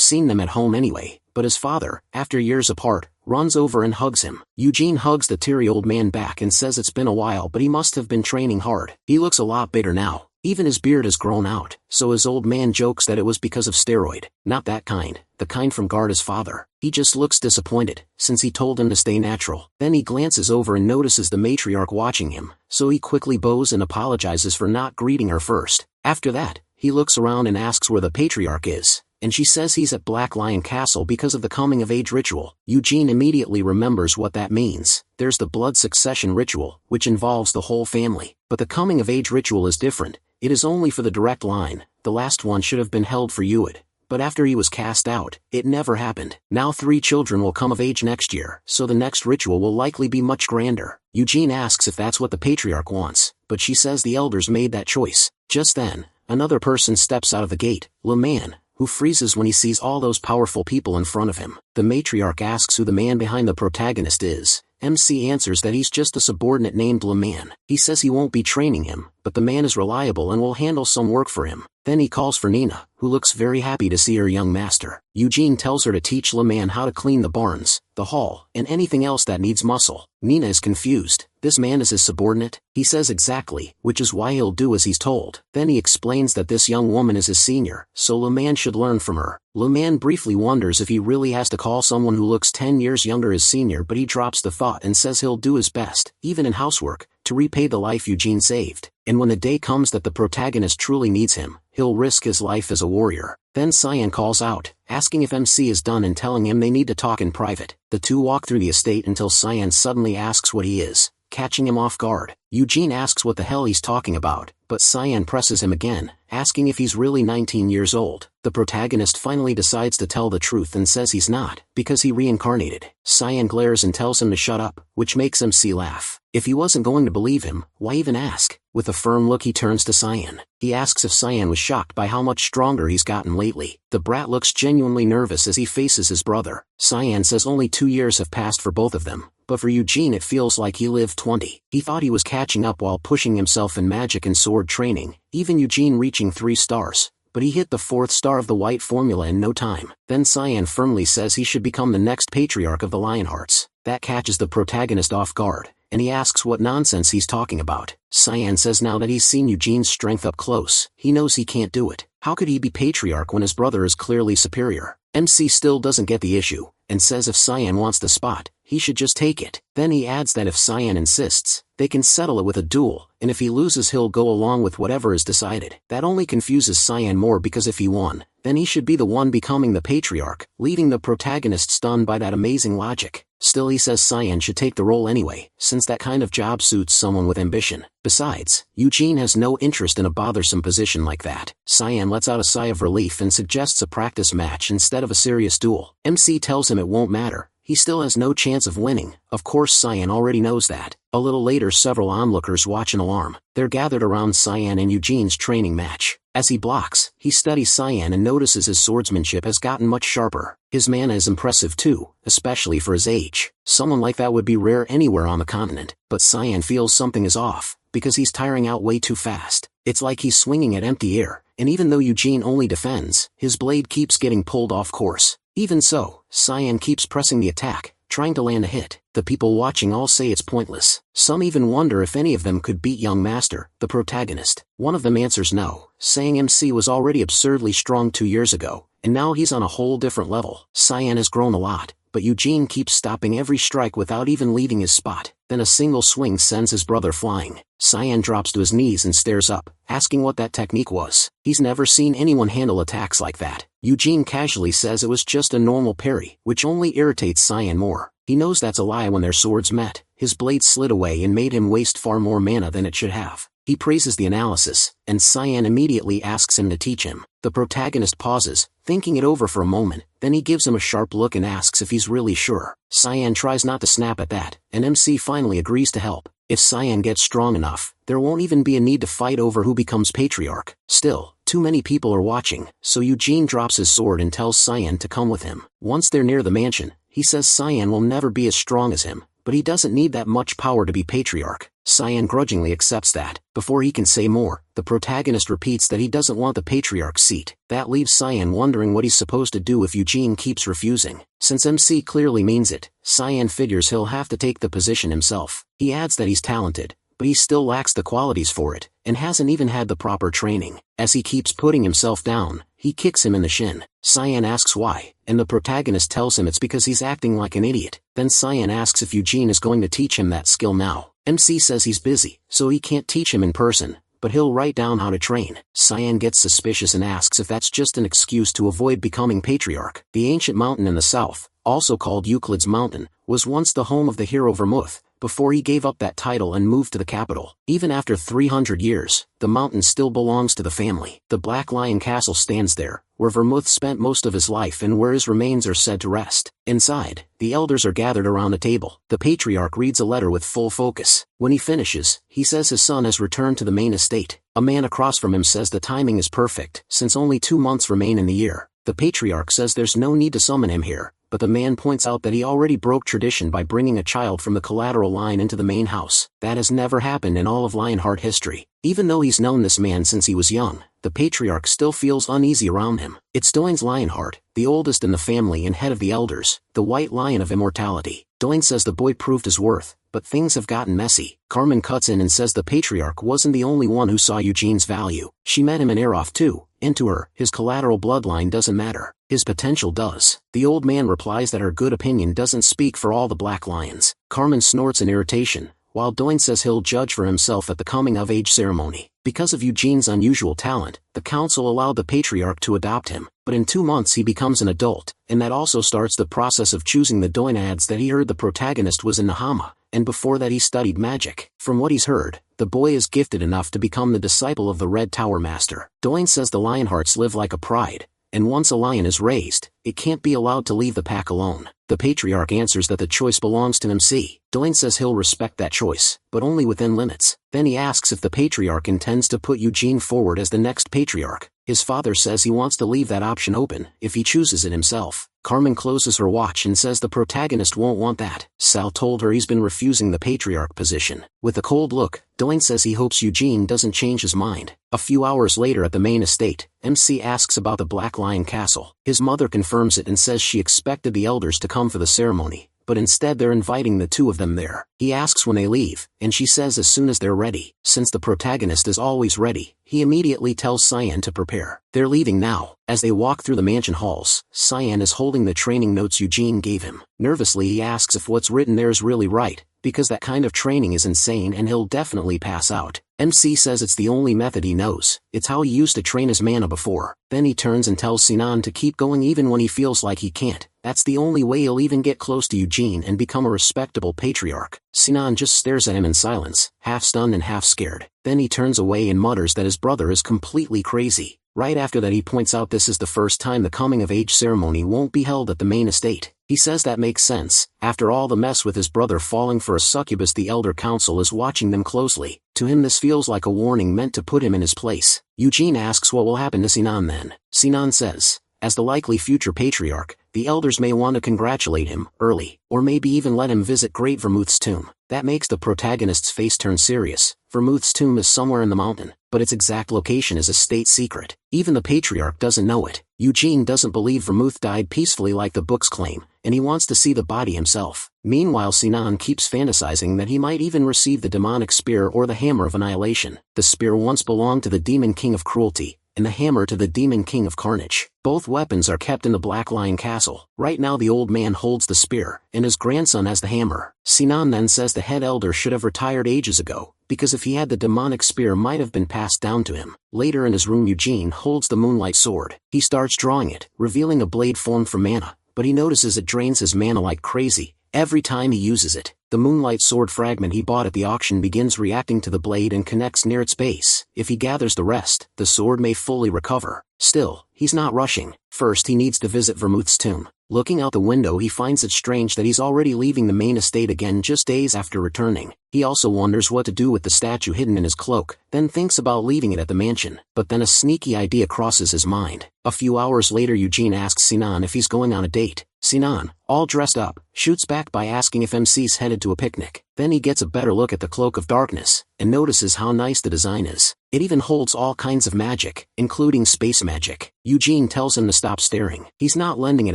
seen them at home anyway, but his father, after years apart, runs over and hugs him. Eugene hugs the teary old man back and says it's been a while, but he must have been training hard. He looks a lot bigger now. Even his beard has grown out, so his old man jokes that it was because of steroid. Not that kind, the kind from Garda's father. He just looks disappointed, since he told him to stay natural. Then he glances over and notices the matriarch watching him, so he quickly bows and apologizes for not greeting her first. After that, he looks around and asks where the patriarch is, and she says he's at Black Lion Castle because of the coming-of-age ritual. Eugene immediately remembers what that means. There's the blood succession ritual, which involves the whole family. But the coming-of-age ritual is different. It is only for the direct line. The last one should have been held for Uid, but after he was cast out, it never happened. Now 3 children will come of age next year, so the next ritual will likely be much grander. Eugene asks if that's what the patriarch wants, but she says the elders made that choice. Just then, another person steps out of the gate, Le Man, who freezes when he sees all those powerful people in front of him. The matriarch asks who the man behind the protagonist is. MC answers that he's just a subordinate named Le Man. He says he won't be training him, but the man is reliable and will handle some work for him. Then he calls for Nina, who looks very happy to see her young master. Eugene tells her to teach Le Man how to clean the barns, the hall, and anything else that needs muscle. Nina is confused. This man is his subordinate? He says exactly, which is why he'll do as he's told. Then he explains that this young woman is his senior, so Le Man should learn from her. Le Man briefly wonders if he really has to call someone who looks 10 years younger his senior, but he drops the thought and says he'll do his best, even in housework, to repay the life Eugene saved. And when the day comes that the protagonist truly needs him, he'll risk his life as a warrior. Then Cyan calls out, asking if MC is done and telling him they need to talk in private. The two walk through the estate until Cyan suddenly asks what he is, catching him off guard. Eugene asks what the hell he's talking about, but Cyan presses him again, asking if he's really 19 years old. The protagonist finally decides to tell the truth and says he's not, because he reincarnated. Cyan glares and tells him to shut up, which makes MC laugh. If he wasn't going to believe him, why even ask? With a firm look he turns to Cyan. He asks if Cyan was shocked by how much stronger he's gotten lately. The brat looks genuinely nervous as he faces his brother. Cyan says only 2 years have passed for both of them, but for Eugene it feels like he lived 20. He thought he was catching up while pushing himself in magic and sword training, even Eugene reaching 3 stars. But he hit the 4th star of the white formula in no time. Then Cyan firmly says he should become the next patriarch of the Lionhearts. That catches the protagonist off guard, and he asks what nonsense he's talking about. Cyan says now that he's seen Eugene's strength up close, he knows he can't do it. How could he be patriarch when his brother is clearly superior? MC still doesn't get the issue, and says if Cyan wants the spot, he should just take it. Then he adds that if Cyan insists, they can settle it with a duel, and if he loses he'll go along with whatever is decided. That only confuses Cyan more because if he won, then he should be the one becoming the patriarch, leaving the protagonist stunned by that amazing logic. Still he says Cyan should take the role anyway, since that kind of job suits someone with ambition. Besides, Eugene has no interest in a bothersome position like that. Cyan lets out a sigh of relief and suggests a practice match instead of a serious duel. MC tells him it won't matter. He still has no chance of winning. Of course Cyan already knows that. A little later several onlookers watch an alarm. They're gathered around Cyan and Eugene's training match. As he blocks, he studies Cyan and notices his swordsmanship has gotten much sharper. His mana is impressive too, especially for his age. Someone like that would be rare anywhere on the continent. But Cyan feels something is off, because he's tiring out way too fast. It's like he's swinging at empty air, and even though Eugene only defends, his blade keeps getting pulled off course. Even so, Cyan keeps pressing the attack, trying to land a hit. The people watching all say it's pointless. Some even wonder if any of them could beat young Master, the protagonist. One of them answers no, saying MC was already absurdly strong 2 years ago, and now he's on a whole different level. Cyan has grown a lot, but Eugene keeps stopping every strike without even leaving his spot. Then a single swing sends his brother flying. Cyan drops to his knees and stares up, asking what that technique was. He's never seen anyone handle attacks like that. Eugene casually says it was just a normal parry, which only irritates Cyan more. He knows that's a lie when their swords met. His blade slid away and made him waste far more mana than it should have. He praises the analysis, and Cyan immediately asks him to teach him. The protagonist pauses, thinking it over for a moment, then he gives him a sharp look and asks if he's really sure. Cyan tries not to snap at that, and MC finally agrees to help. If Cyan gets strong enough, there won't even be a need to fight over who becomes patriarch. Still, too many people are watching, so Eugene drops his sword and tells Cyan to come with him. Once they're near the mansion, he says Cyan will never be as strong as him, but he doesn't need that much power to be patriarch. Cyan grudgingly accepts that. Before he can say more, the protagonist repeats that he doesn't want the patriarch's seat. That leaves Cyan wondering what he's supposed to do if Eugene keeps refusing. Since MC clearly means it, Cyan figures he'll have to take the position himself. He adds that he's talented, but he still lacks the qualities for it, and hasn't even had the proper training. As he keeps putting himself down, he kicks him in the shin. Cyan asks why, and the protagonist tells him it's because he's acting like an idiot. Then Cyan asks if Eugene is going to teach him that skill now. MC says he's busy, so he can't teach him in person, but he'll write down how to train. Cyan gets suspicious and asks if that's just an excuse to avoid becoming patriarch. The ancient mountain in the south, also called Euclid's Mountain, was once the home of the hero Vermouth, before he gave up that title and moved to the capital. Even after 300 years, the mountain still belongs to the family. The Black Lion Castle stands there, where Vermouth spent most of his life and where his remains are said to rest. Inside, the elders are gathered around a table. The patriarch reads a letter with full focus. When he finishes, he says his son has returned to the main estate. A man across from him says the timing is perfect, since only 2 months remain in the year. The patriarch says there's no need to summon him here, but the man points out that he already broke tradition by bringing a child from the collateral line into the main house. That has never happened in all of Lionheart history. Even though he's known this man since he was young, the patriarch still feels uneasy around him. It's Doin's Lionheart, the oldest in the family and head of the elders, the white lion of immortality. Doin says the boy proved his worth, but things have gotten messy. Carmen cuts in and says the patriarch wasn't the only one who saw Eugene's value. She met him in Aeroth too. And to her, his collateral bloodline doesn't matter. His potential does. The old man replies that her good opinion doesn't speak for all the Black Lions. Carmen snorts in irritation, while Doin says he'll judge for himself at the coming-of-age ceremony. Because of Eugene's unusual talent, the council allowed the patriarch to adopt him, but in 2 months he becomes an adult, and that also starts the process of choosing the Doin adds that he heard the protagonist was in Nahama, and before that he studied magic. From what he's heard, the boy is gifted enough to become the disciple of the Red Tower Master. Doin says the Lionhearts live like a pride, and once a lion is raised, it can't be allowed to leave the pack alone. The patriarch answers that the choice belongs to MC. Doin says he'll respect that choice, but only within limits. Then he asks if the patriarch intends to put Eugene forward as the next patriarch. His father says he wants to leave that option open, if he chooses it himself. Carmen closes her watch and says the protagonist won't want that. Sal told her he's been refusing the patriarch position. With a cold look, Doin says he hopes Eugene doesn't change his mind. A few hours later at the main estate, MC asks about the Black Lion Castle. His mother confirms it and says she expected the elders to come for the ceremony, but instead they're inviting the 2 of them there. He asks when they leave, and she says as soon as they're ready. Since the protagonist is always ready, he immediately tells Cyan to prepare. They're leaving now. As they walk through the mansion halls, Cyan is holding the training notes Eugene gave him. Nervously he asks if what's written there is really right, because that kind of training is insane and he'll definitely pass out. MC says it's the only method he knows. It's how he used to train his mana before. Then he turns and tells Sinan to keep going even when he feels like he can't. That's the only way he'll even get close to Eugene and become a respectable patriarch. Sinan just stares at him in silence, half stunned and half scared. Then he turns away and mutters that his brother is completely crazy. Right after that he points out this is the first time the coming-of-age ceremony won't be held at the main estate. He says that makes sense. After all the mess with his brother falling for a succubus, the Elder Council is watching them closely. To him this feels like a warning meant to put him in his place. Eugene asks what will happen to Sinan then. Sinan says, as the likely future patriarch, the elders may want to congratulate him early, or maybe even let him visit Great Vermouth's tomb. That makes the protagonist's face turn serious. Vermouth's tomb is somewhere in the mountain, but its exact location is a state secret. Even the patriarch doesn't know it. Eugene doesn't believe Vermouth died peacefully like the books claim, and he wants to see the body himself. Meanwhile Sinan keeps fantasizing that he might even receive the demonic spear or the hammer of annihilation. The spear once belonged to the demon king of cruelty, and the hammer to the demon king of carnage. Both weapons are kept in the Black Lion Castle. Right now the old man holds the spear, and his grandson has the hammer. Sinan then says the head elder should have retired ages ago, because if he had the demonic spear might have been passed down to him. Later in his room Eugene holds the moonlight sword. He starts drawing it, revealing a blade formed from mana, but he notices it drains his mana like crazy every time he uses it. The moonlight sword fragment he bought at the auction begins reacting to the blade and connects near its base. If he gathers the rest, the sword may fully recover. Still, he's not rushing. First he needs to visit Vermouth's tomb. Looking out the window he finds it strange that he's already leaving the main estate again just days after returning. He also wonders what to do with the statue hidden in his cloak, then thinks about leaving it at the mansion. But then a sneaky idea crosses his mind. A few hours later Eugene asks Sinan if he's going on a date. Sinan, all dressed up, shoots back by asking if MC's headed to a picnic. Then he gets a better look at the Cloak of Darkness, and notices how nice the design is. It even holds all kinds of magic, including space magic. Eugene tells him to stop staring. He's not lending it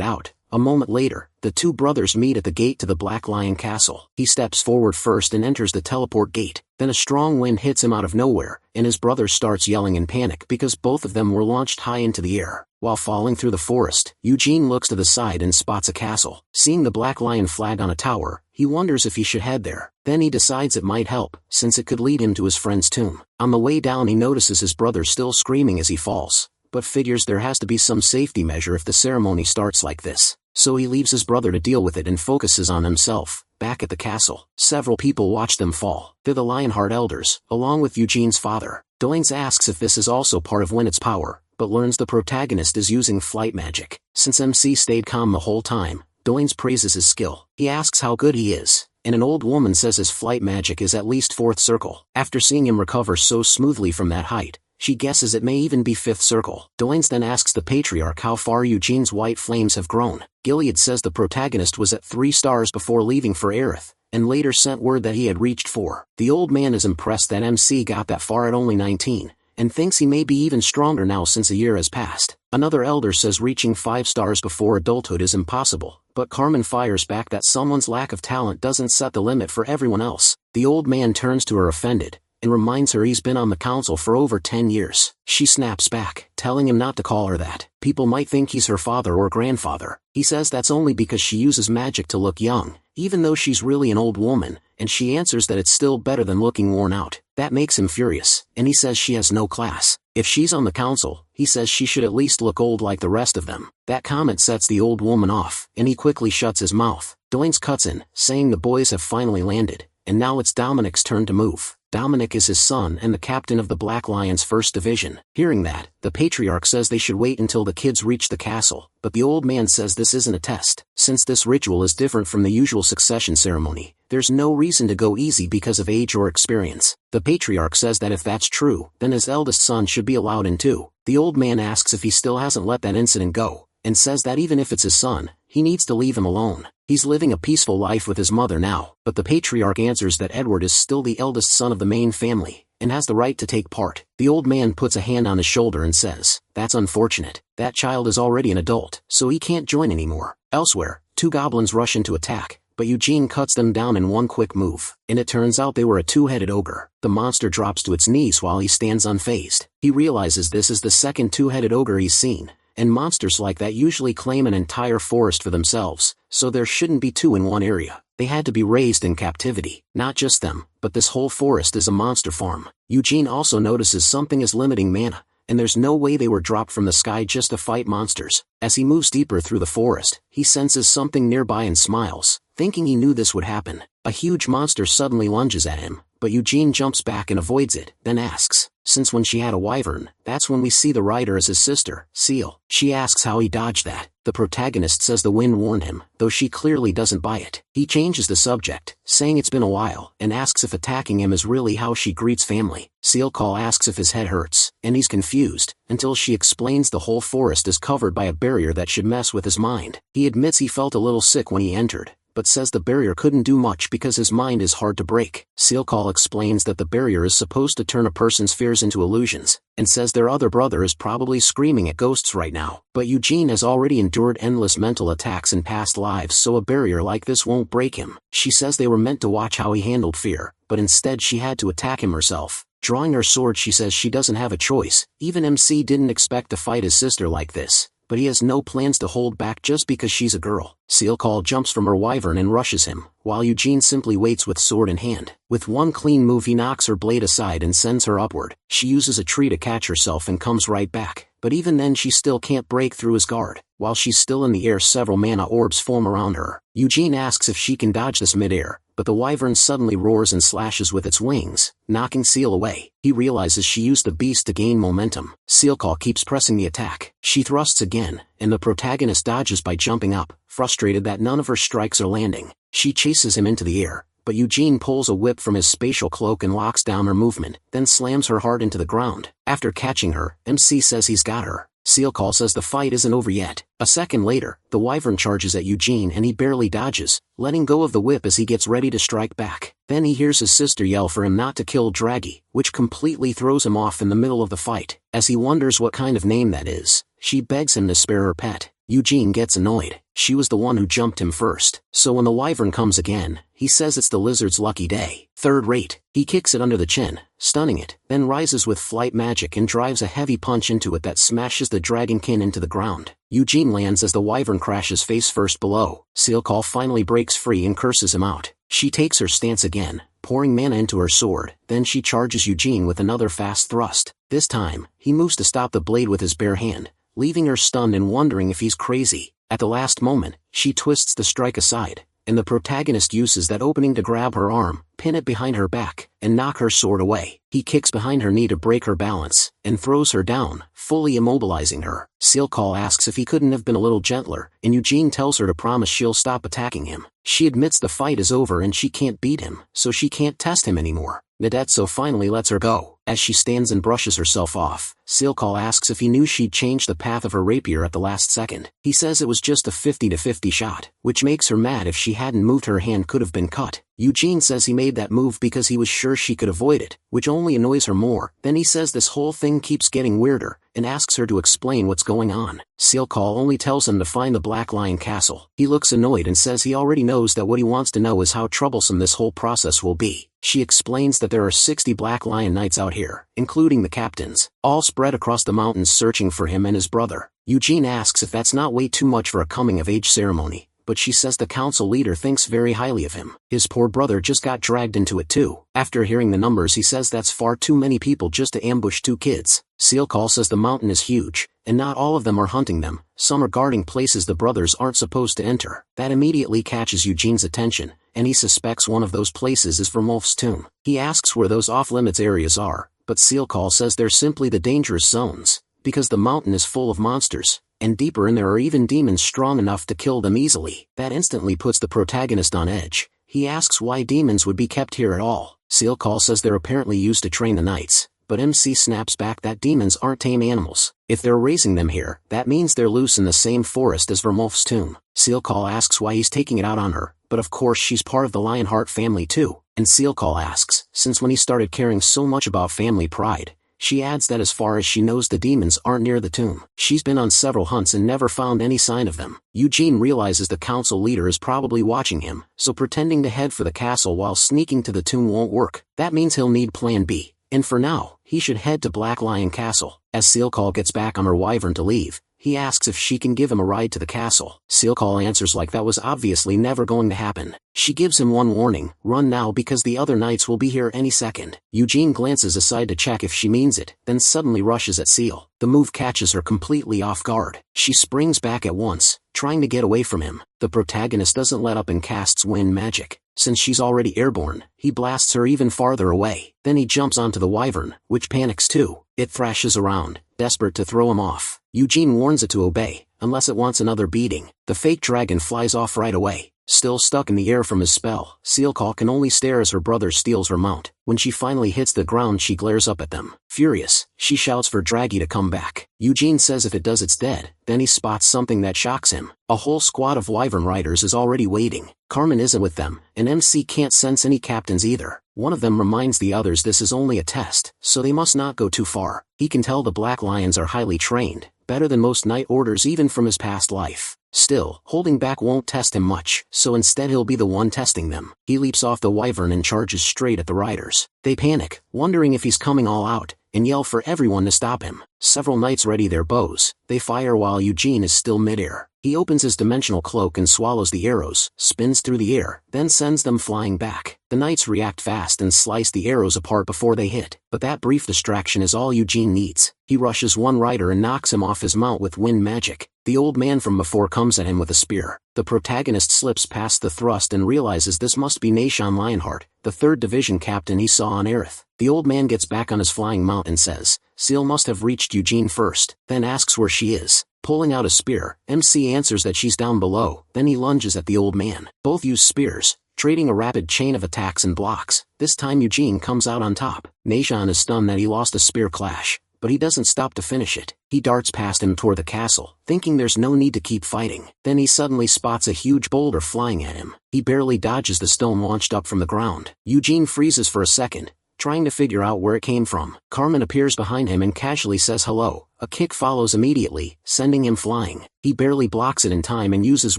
out. A moment later, the two brothers meet at the gate to the Black Lion Castle. He steps forward first and enters the teleport gate. Then a strong wind hits him out of nowhere, and his brother starts yelling in panic because both of them were launched high into the air. While falling through the forest, Eugene looks to the side and spots a castle. Seeing the Black Lion flag on a tower, he wonders if he should head there. Then he decides it might help, since it could lead him to his friend's tomb. On the way down he notices his brother still screaming as he falls, but figures there has to be some safety measure if the ceremony starts like this. So he leaves his brother to deal with it and focuses on himself. Back at the castle, several people watch them fall. They're the Lionheart elders, along with Eugene's father. Doins asks if this is also part of Winnet's power, but learns the protagonist is using flight magic. Since MC stayed calm the whole time, Doins praises his skill. He asks how good he is, and an old woman says his flight magic is at least 4th circle. After seeing him recover so smoothly from that height, she guesses it may even be 5th circle. Doins then asks the patriarch how far Eugene's white flames have grown. Gilead says the protagonist was at 3 stars before leaving for Aerith, and later sent word that he had reached 4. The old man is impressed that MC got that far at only 19, and thinks he may be even stronger now since a year has passed. Another elder says reaching 5 stars before adulthood is impossible, but Carmen fires back that someone's lack of talent doesn't set the limit for everyone else. The old man turns to her offended, and reminds her he's been on the council for over 10 years. She snaps back, telling him not to call her that. People might think he's her father or grandfather. He says that's only because she uses magic to look young, even though she's really an old woman, and she answers that it's still better than looking worn out. That makes him furious, and he says she has no class. If she's on the council, he says she should at least look old like the rest of them. That comment sets the old woman off, and he quickly shuts his mouth. Doins cuts in, saying the boys have finally landed, and now it's Dominic's turn to move. Dominic is his son and the captain of the Black Lion's 1st Division. Hearing that, the patriarch says they should wait until the kids reach the castle, but the old man says this isn't a test. Since this ritual is different from the usual succession ceremony, there's no reason to go easy because of age or experience. The patriarch says that if that's true, then his eldest son should be allowed in too. The old man asks if he still hasn't let that incident go, and says that even if it's his son, he needs to leave him alone. He's living a peaceful life with his mother now, but the patriarch answers that Edward is still the eldest son of the main family, and has the right to take part. The old man puts a hand on his shoulder and says, that's unfortunate. That child is already an adult, so he can't join anymore. Elsewhere, 2 goblins rush in to attack, but Eugene cuts them down in one quick move, and it turns out they were a 2-headed ogre. The monster drops to its knees while he stands unfazed. He realizes this is the second 2-headed ogre he's seen, and monsters like that usually claim an entire forest for themselves, so there shouldn't be 2 in one area. They had to be raised in captivity. Not just them, but this whole forest is a monster farm. Eugene also notices something is limiting mana, and there's no way they were dropped from the sky just to fight monsters. As he moves deeper through the forest, he senses something nearby and smiles, thinking he knew this would happen. A huge monster suddenly lunges at him, but Eugene jumps back and avoids it, then asks, since when she had a wyvern, that's when we see the rider as his sister, Seal. She asks how he dodged that. The protagonist says the wind warned him, though she clearly doesn't buy it. He changes the subject, saying it's been a while, and asks if attacking him is really how she greets family. Seal asks if his head hurts, and he's confused, until she explains the whole forest is covered by a barrier that should mess with his mind. He admits he felt a little sick when he entered, but says the barrier couldn't do much because his mind is hard to break. Seal explains that the barrier is supposed to turn a person's fears into illusions, and says their other brother is probably screaming at ghosts right now. But Eugene has already endured endless mental attacks in past lives, so a barrier like this won't break him. She says they were meant to watch how he handled fear, but instead she had to attack him herself. Drawing her sword, she says she doesn't have a choice. Even MC didn't expect to fight his sister like this, but he has no plans to hold back just because she's a girl. Seal jumps from her wyvern and rushes him, while Eugene simply waits with sword in hand. With one clean move he knocks her blade aside and sends her upward. She uses a tree to catch herself and comes right back, but even then she still can't break through his guard. While she's still in the air, several mana orbs form around her. Eugene asks if she can dodge this mid-air, but the wyvern suddenly roars and slashes with its wings, knocking Seal away. He realizes she used the beast to gain momentum. Seal keeps pressing the attack. She thrusts again, and the protagonist dodges by jumping up, frustrated that none of her strikes are landing. She chases him into the air, but Eugene pulls a whip from his spatial cloak and locks down her movement, then slams her hard into the ground. After catching her, MC says he's got her, Seal Call says the fight isn't over yet. A second later, the wyvern charges at Eugene and he barely dodges, letting go of the whip as he gets ready to strike back. Then he hears his sister yell for him not to kill Draggy, which completely throws him off in the middle of the fight. As he wonders what kind of name that is, she begs him to spare her pet. Eugene gets annoyed. She was the one who jumped him first. So when the wyvern comes again, he says it's the lizard's lucky day. Third rate. He kicks it under the chin, stunning it, then rises with flight magic and drives a heavy punch into it that smashes the dragonkin into the ground. Eugene lands as the wyvern crashes face first below. Seal Call finally breaks free and curses him out. She takes her stance again, pouring mana into her sword, then she charges Eugene with another fast thrust. This time, he moves to stop the blade with his bare hand, leaving her stunned and wondering if he's crazy. At the last moment, she twists the strike aside, and the protagonist uses that opening to grab her arm, pin it behind her back, and knock her sword away. He kicks behind her knee to break her balance, and throws her down, fully immobilizing her. Seal Call asks if he couldn't have been a little gentler, and Eugene tells her to promise she'll stop attacking him. She admits the fight is over and she can't beat him, so she can't test him anymore. Nadetso finally lets her go. As she stands and brushes herself off, Seal Call asks if he knew she'd changed the path of her rapier at the last second. He says it was just a 50-50 shot, which makes her mad. If she hadn't moved, her hand could have been cut. Eugene says he made that move because he was sure she could avoid it, which only annoys her more. Then he says this whole thing keeps getting weirder, and asks her to explain what's going on. Seal Call only tells him to find the Black Lion Castle. He looks annoyed and says he already knows that what he wants to know is how troublesome this whole process will be. She explains that there are 60 Black Lion Knights out here, including the captains, all spread across the mountains searching for him and his brother. Eugene asks if that's not way too much for a coming-of-age ceremony, but she says the council leader thinks very highly of him. His poor brother just got dragged into it too. After hearing the numbers, he says that's far too many people just to ambush 2 kids. Seal Call says the mountain is huge, and not all of them are hunting them. Some are guarding places the brothers aren't supposed to enter. That immediately catches Eugene's attention, and he suspects one of those places is Vermolf's tomb. He asks where those off-limits areas are, but Seal Call says they're simply the dangerous zones, because the mountain is full of monsters, and deeper in there are even demons strong enough to kill them easily. That instantly puts the protagonist on edge. He asks why demons would be kept here at all. Seal Call says they're apparently used to train the knights, but MC snaps back that demons aren't tame animals. If they're raising them here, that means they're loose in the same forest as Vermolf's tomb. Seal Call asks why he's taking it out on her, but of course she's part of the Lionheart family too. And Seal Call asks, since when he started caring so much about family pride. She adds that as far as she knows the demons aren't near the tomb. She's been on several hunts and never found any sign of them. Eugene realizes the council leader is probably watching him, so pretending to head for the castle while sneaking to the tomb won't work. That means he'll need plan B, and for now, he should head to Black Lion Castle. As Seal Call gets back on her wyvern to leave, he asks if she can give him a ride to the castle. Seal Call answers like that was obviously never going to happen. She gives him one warning, run now because the other knights will be here any second. Eugene glances aside to check if she means it, then suddenly rushes at Seal. The move catches her completely off guard. She springs back at once, trying to get away from him. The protagonist doesn't let up and casts wind magic. Since she's already airborne, he blasts her even farther away. Then he jumps onto the wyvern, which panics too. It thrashes around, desperate to throw him off. Eugene warns it to obey, unless it wants another beating. The fake dragon flies off right away. Still stuck in the air from his spell, Seal Call can only stare as her brother steals her mount. When she finally hits the ground, she glares up at them. Furious, she shouts for Draggy to come back. Eugene says if it does it's dead. Then he spots something that shocks him. A whole squad of wyvern riders is already waiting. Carmen isn't with them, and MC can't sense any captains either. One of them reminds the others this is only a test, so they must not go too far. He can tell the Black Lions are highly trained, better than most knight orders even from his past life. Still, holding back won't test him much, so instead he'll be the one testing them. He leaps off the wyvern and charges straight at the riders. They panic, wondering if he's coming all out, and yell for everyone to stop him. Several knights ready their bows. They fire while Eugene is still midair. He opens his dimensional cloak and swallows the arrows, spins through the air, then sends them flying back. The knights react fast and slice the arrows apart before they hit, but that brief distraction is all Eugene needs. He rushes one rider and knocks him off his mount with wind magic. The old man from before comes at him with a spear. The protagonist slips past the thrust and realizes this must be Nashon Lionheart, the 3rd Division captain he saw on Aerith. The old man gets back on his flying mount and says, Seal must have reached Eugene first, then asks where she is. Pulling out a spear, MC answers that she's down below, then he lunges at the old man. Both use spears, trading a rapid chain of attacks and blocks. This time Eugene comes out on top. Nashon is stunned that he lost a spear clash, but he doesn't stop to finish it. He darts past him toward the castle, thinking there's no need to keep fighting. Then he suddenly spots a huge boulder flying at him. He barely dodges the stone launched up from the ground. Eugene freezes for a second, trying to figure out where it came from. Carmen appears behind him and casually says hello. A kick follows immediately, sending him flying. He barely blocks it in time and uses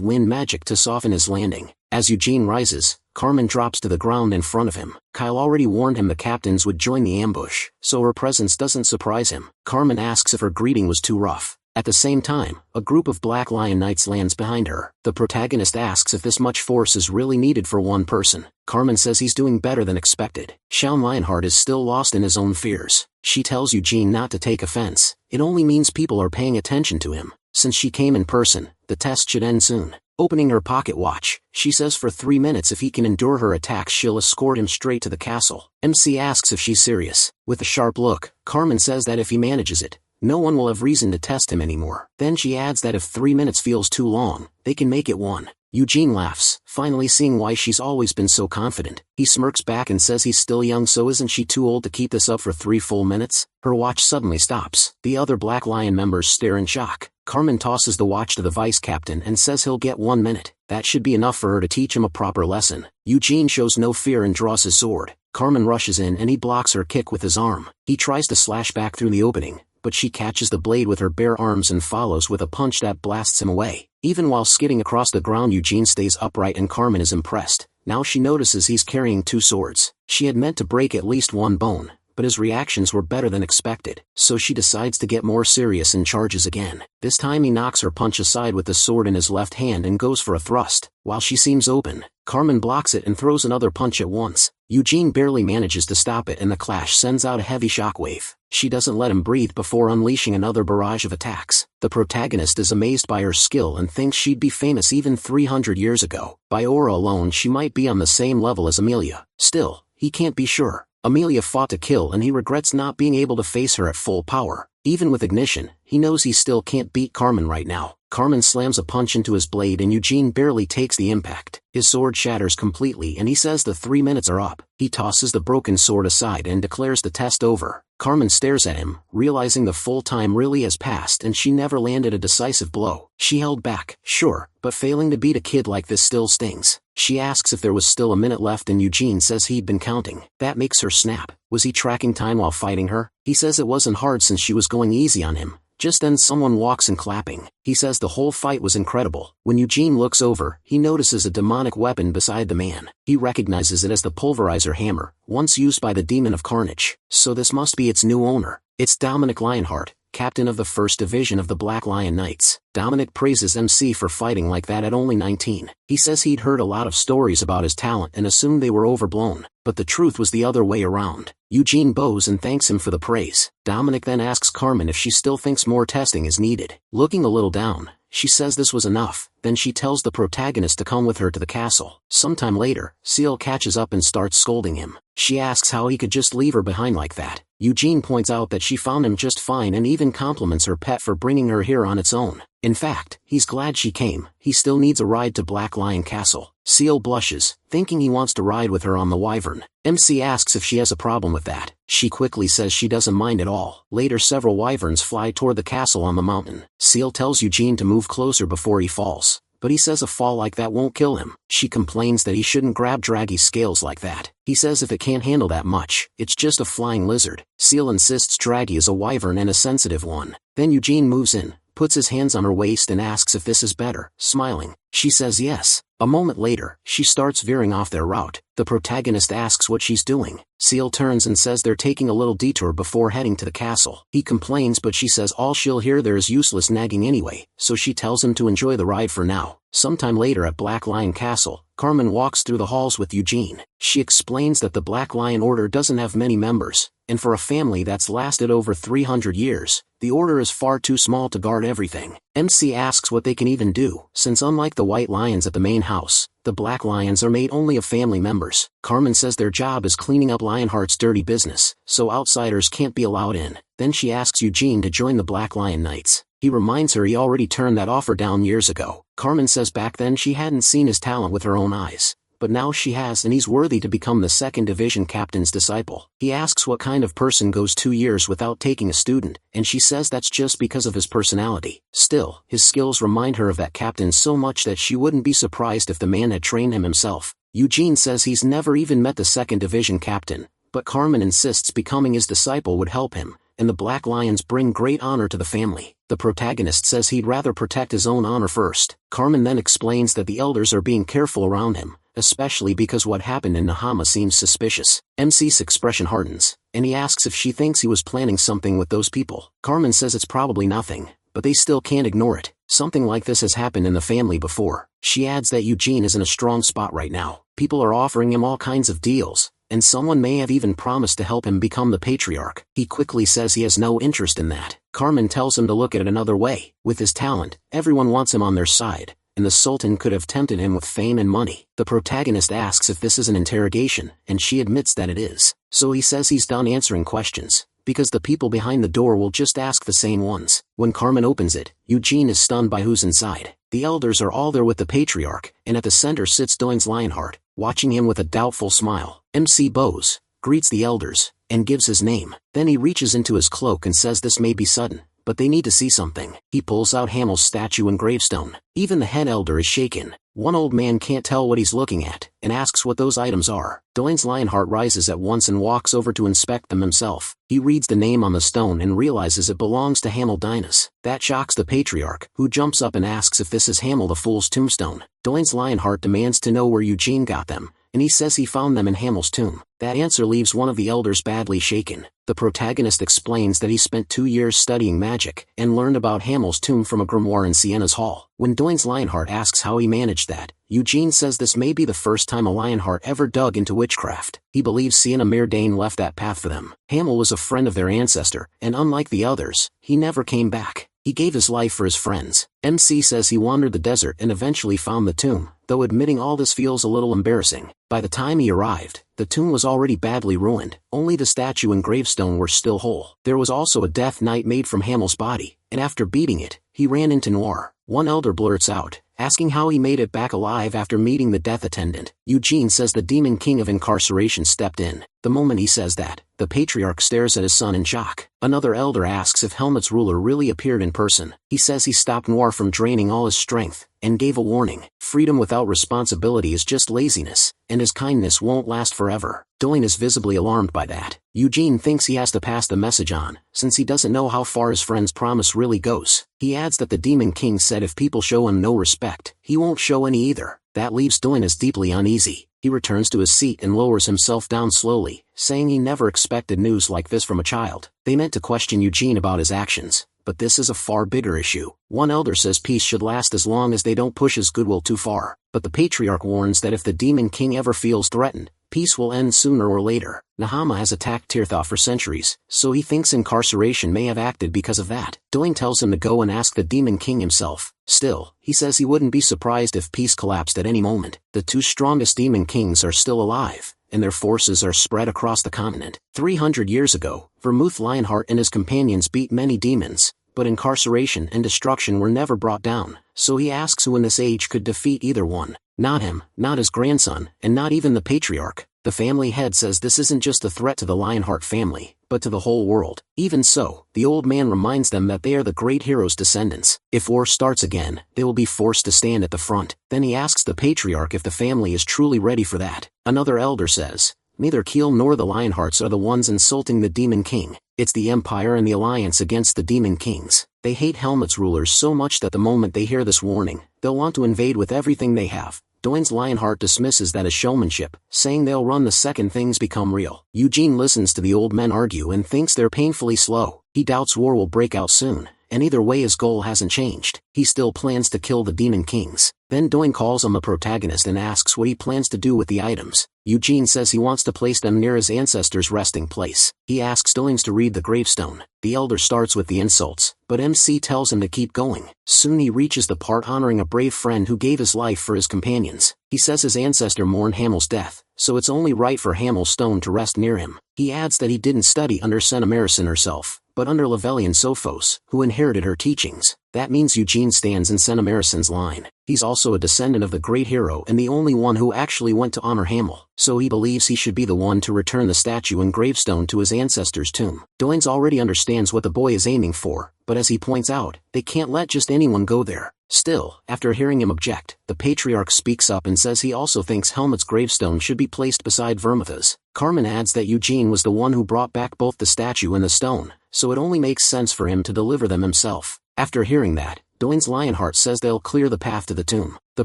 wind magic to soften his landing. As Eugene rises, Carmen drops to the ground in front of him. Kyle already warned him the captains would join the ambush, so her presence doesn't surprise him. Carmen asks if her greeting was too rough. At the same time, a group of Black Lion Knights lands behind her. The protagonist asks if this much force is really needed for one person. Carmen says he's doing better than expected. Shaun Lionheart is still lost in his own fears. She tells Eugene not to take offense. It only means people are paying attention to him. Since she came in person, the test should end soon. Opening her pocket watch, she says for 3 minutes if he can endure her attacks she'll escort him straight to the castle. MC asks if she's serious. With a sharp look, Carmen says that if he manages it, no one will have reason to test him anymore. Then she adds that if 3 minutes feels too long, they can make it 1. Eugene laughs, finally seeing why she's always been so confident. He smirks back and says he's still young, so isn't she too old to keep this up for 3 full minutes? Her watch suddenly stops. The other Black Lion members stare in shock. Carmen tosses the watch to the vice captain and says he'll get 1 minute. That should be enough for her to teach him a proper lesson. Eugene shows no fear and draws his sword. Carmen rushes in and he blocks her kick with his arm. He tries to slash back through the opening, but she catches the blade with her bare arms and follows with a punch that blasts him away. Even while skidding across the ground, Eugene stays upright and Carmen is impressed. Now she notices he's carrying 2 swords. She had meant to break at least 1 bone, but his reactions were better than expected, so she decides to get more serious and charges again. This time he knocks her punch aside with the sword in his left hand and goes for a thrust. While she seems open, Carmen blocks it and throws another punch at once. Eugene barely manages to stop it and the clash sends out a heavy shockwave. She doesn't let him breathe before unleashing another barrage of attacks. The protagonist is amazed by her skill and thinks she'd be famous even 300 years ago. By aura alone she might be on the same level as Amelia. Still, he can't be sure. Amelia fought to kill and he regrets not being able to face her at full power. Even with ignition, he knows he still can't beat Carmen right now. Carmen slams a punch into his blade and Eugene barely takes the impact. His sword shatters completely and he says the 3 minutes are up. He tosses the broken sword aside and declares the test over. Carmen stares at him, realizing the full time really has passed and she never landed a decisive blow. She held back, sure, but failing to beat a kid like this still stings. She asks if there was still a minute left and Eugene says he'd been counting. That makes her snap. Was he tracking time while fighting her? He says it wasn't hard since she was going easy on him. Just then someone walks in clapping. He says the whole fight was incredible. When Eugene looks over, he notices a demonic weapon beside the man. He recognizes it as the pulverizer hammer, once used by the Demon of Carnage. So this must be its new owner. It's Dominic Lionheart, captain of the 1st Division of the Black Lion Knights. Dominic praises MC for fighting like that at only 19. He says he'd heard a lot of stories about his talent and assumed they were overblown, but the truth was the other way around. Eugene bows and thanks him for the praise. Dominic then asks Carmen if she still thinks more testing is needed. Looking a little down, she says this was enough. Then she tells the protagonist to come with her to the castle. Sometime later, Seal catches up and starts scolding him. She asks how he could just leave her behind like that. Eugene points out that she found him just fine and even compliments her pet for bringing her here on its own. In fact, he's glad she came. He still needs a ride to Black Lion Castle. Seal blushes, thinking he wants to ride with her on the Wyvern. MC asks if she has a problem with that. She quickly says she doesn't mind at all. Later several Wyverns fly toward the castle on the mountain. Seal tells Eugene to move closer before he falls, but he says a fall like that won't kill him. She complains that he shouldn't grab Draggy's scales like that. He says if it can't handle that much, it's just a flying lizard. Seal insists Draggy is a wyvern and a sensitive one. Then Eugene moves in, puts his hands on her waist and asks if this is better. Smiling, she says yes. A moment later, she starts veering off their route. The protagonist asks what she's doing. Seal turns and says they're taking a little detour before heading to the castle. He complains but she says all she'll hear there is useless nagging anyway, so she tells him to enjoy the ride for now. Sometime later at Black Lion Castle, Carmen walks through the halls with Eugene. She explains that the Black Lion Order doesn't have many members, and for a family that's lasted over 300 years, the order is far too small to guard everything. MC asks what they can even do, since unlike the White Lions at the main house, the Black Lions are made only of family members. Carmen says their job is cleaning up Lionheart's dirty business, so outsiders can't be allowed in. Then she asks Eugene to join the Black Lion Knights. He reminds her he already turned that offer down years ago. Carmen says back then she hadn't seen his talent with her own eyes, but now she has, and he's worthy to become the 2nd Division captain's disciple. He asks what kind of person goes 2 years without taking a student, and she says that's just because of his personality. Still, his skills remind her of that captain so much that she wouldn't be surprised if the man had trained him himself. Eugene says he's never even met the 2nd Division captain, but Carmen insists becoming his disciple would help him, and the Black Lions bring great honor to the family. The protagonist says he'd rather protect his own honor first. Carmen then explains that the elders are being careful around him, especially because what happened in Manhwa seems suspicious. MC's expression hardens, and he asks if she thinks he was planning something with those people. Carmen says it's probably nothing, but they still can't ignore it. Something like this has happened in the family before. She adds that Eugene is in a strong spot right now. People are offering him all kinds of deals, and someone may have even promised to help him become the patriarch. He quickly says he has no interest in that. Carmen tells him to look at it another way. With his talent, everyone wants him on their side, and the Sultan could have tempted him with fame and money. The protagonist asks if this is an interrogation, and she admits that it is. So he says he's done answering questions, because the people behind the door will just ask the same ones. When Carmen opens it, Eugene is stunned by who's inside. The elders are all there with the patriarch, and at the center sits Doyne's Lionheart, watching him with a doubtful smile. MC bows, greets the elders, and gives his name. Then he reaches into his cloak and says this may be sudden, but they need to see something. He pulls out Hamel's statue and gravestone. Even the head elder is shaken. One old man can't tell what he's looking at, and asks what those items are. Doyne's Lionheart rises at once and walks over to inspect them himself. He reads the name on the stone and realizes it belongs to Hamel Dynas. That shocks the patriarch, who jumps up and asks if this is Hamel the Fool's tombstone. Doyne's Lionheart demands to know where Eugene got them, and he says he found them in Hamel's tomb. That answer leaves one of the elders badly shaken. The protagonist explains that he spent 2 years studying magic, and learned about Hamel's tomb from a grimoire in Sienna's hall. When Doyne's Lionheart asks how he managed that, Eugene says this may be the first time a Lionheart ever dug into witchcraft. He believes Sienna Merdane left that path for them. Hamel was a friend of their ancestor, and unlike the others, he never came back. He gave his life for his friends. MC says he wandered the desert and eventually found the tomb, though admitting all this feels a little embarrassing. By the time he arrived, the tomb was already badly ruined. Only the statue and gravestone were still whole. There was also a death knight made from Hamel's body, and after beating it, he ran into Noir. One elder blurts out, asking how he made it back alive after meeting the death attendant. Eugene says the demon king of incarceration stepped in. The moment he says that, the patriarch stares at his son in shock. Another elder asks if Helmut's ruler really appeared in person. He says he stopped Noir from draining all his strength, and gave a warning. Freedom without responsibility is just laziness, and his kindness won't last forever. Doyne is visibly alarmed by that. Eugene thinks he has to pass the message on, since he doesn't know how far his friend's promise really goes. He adds that the Demon King said if people show him no respect, he won't show any either. That leaves Doyne as deeply uneasy. He returns to his seat and lowers himself down slowly, saying he never expected news like this from a child. They meant to question Eugene about his actions, but this is a far bigger issue. One elder says peace should last as long as they don't push his goodwill too far, but the patriarch warns that if the Demon King ever feels threatened, peace will end sooner or later. Nahama has attacked Tirtha for centuries, so he thinks incarceration may have acted because of that. Doyne tells him to go and ask the Demon King himself. Still, he says he wouldn't be surprised if peace collapsed at any moment. The two strongest Demon Kings are still alive, and their forces are spread across the continent. 300 years ago, Vermouth Lionheart and his companions beat many demons, but incarceration and destruction were never brought down, so he asks who in this age could defeat either one. Not him, not his grandson, and not even the patriarch. The family head says this isn't just a threat to the Lionheart family, but to the whole world. Even so, the old man reminds them that they are the great hero's descendants. If war starts again, they will be forced to stand at the front. Then he asks the patriarch if the family is truly ready for that. Another elder says, neither Keel nor the Lionhearts are the ones insulting the Demon King. It's the Empire and the alliance against the Demon Kings. They hate Helmut's rulers so much that the moment they hear this warning, they'll want to invade with everything they have. Doyne's Lionheart dismisses that as showmanship, saying they'll run the second things become real. Eugene listens to the old men argue and thinks they're painfully slow. He doubts war will break out soon, and either way his goal hasn't changed. He still plans to kill the Demon Kings. Then Doyne calls on the protagonist and asks what he plans to do with the items. Eugene says he wants to place them near his ancestors' resting place. He asks Doyne to read the gravestone. The elder starts with the insults, but MC tells him to keep going. Soon he reaches the part honoring a brave friend who gave his life for his companions. He says his ancestor mourned Hamel's death, so it's only right for Hamel's stone to rest near him. He adds that he didn't study under Senemarison herself, but under Levelian Sophos, who inherited her teachings. That means Eugene stands in Senna Marison's line. He's also a descendant of the great hero and the only one who actually went to honor Hamel, so he believes he should be the one to return the statue and gravestone to his ancestor's tomb. Doins already understands what the boy is aiming for, but as he points out, they can't let just anyone go there. Still, after hearing him object, the patriarch speaks up and says he also thinks Helmut's gravestone should be placed beside Vermutha's. Carmen adds that Eugene was the one who brought back both the statue and the stone, so it only makes sense for him to deliver them himself. After hearing that, Doins Lionheart says they'll clear the path to the tomb. The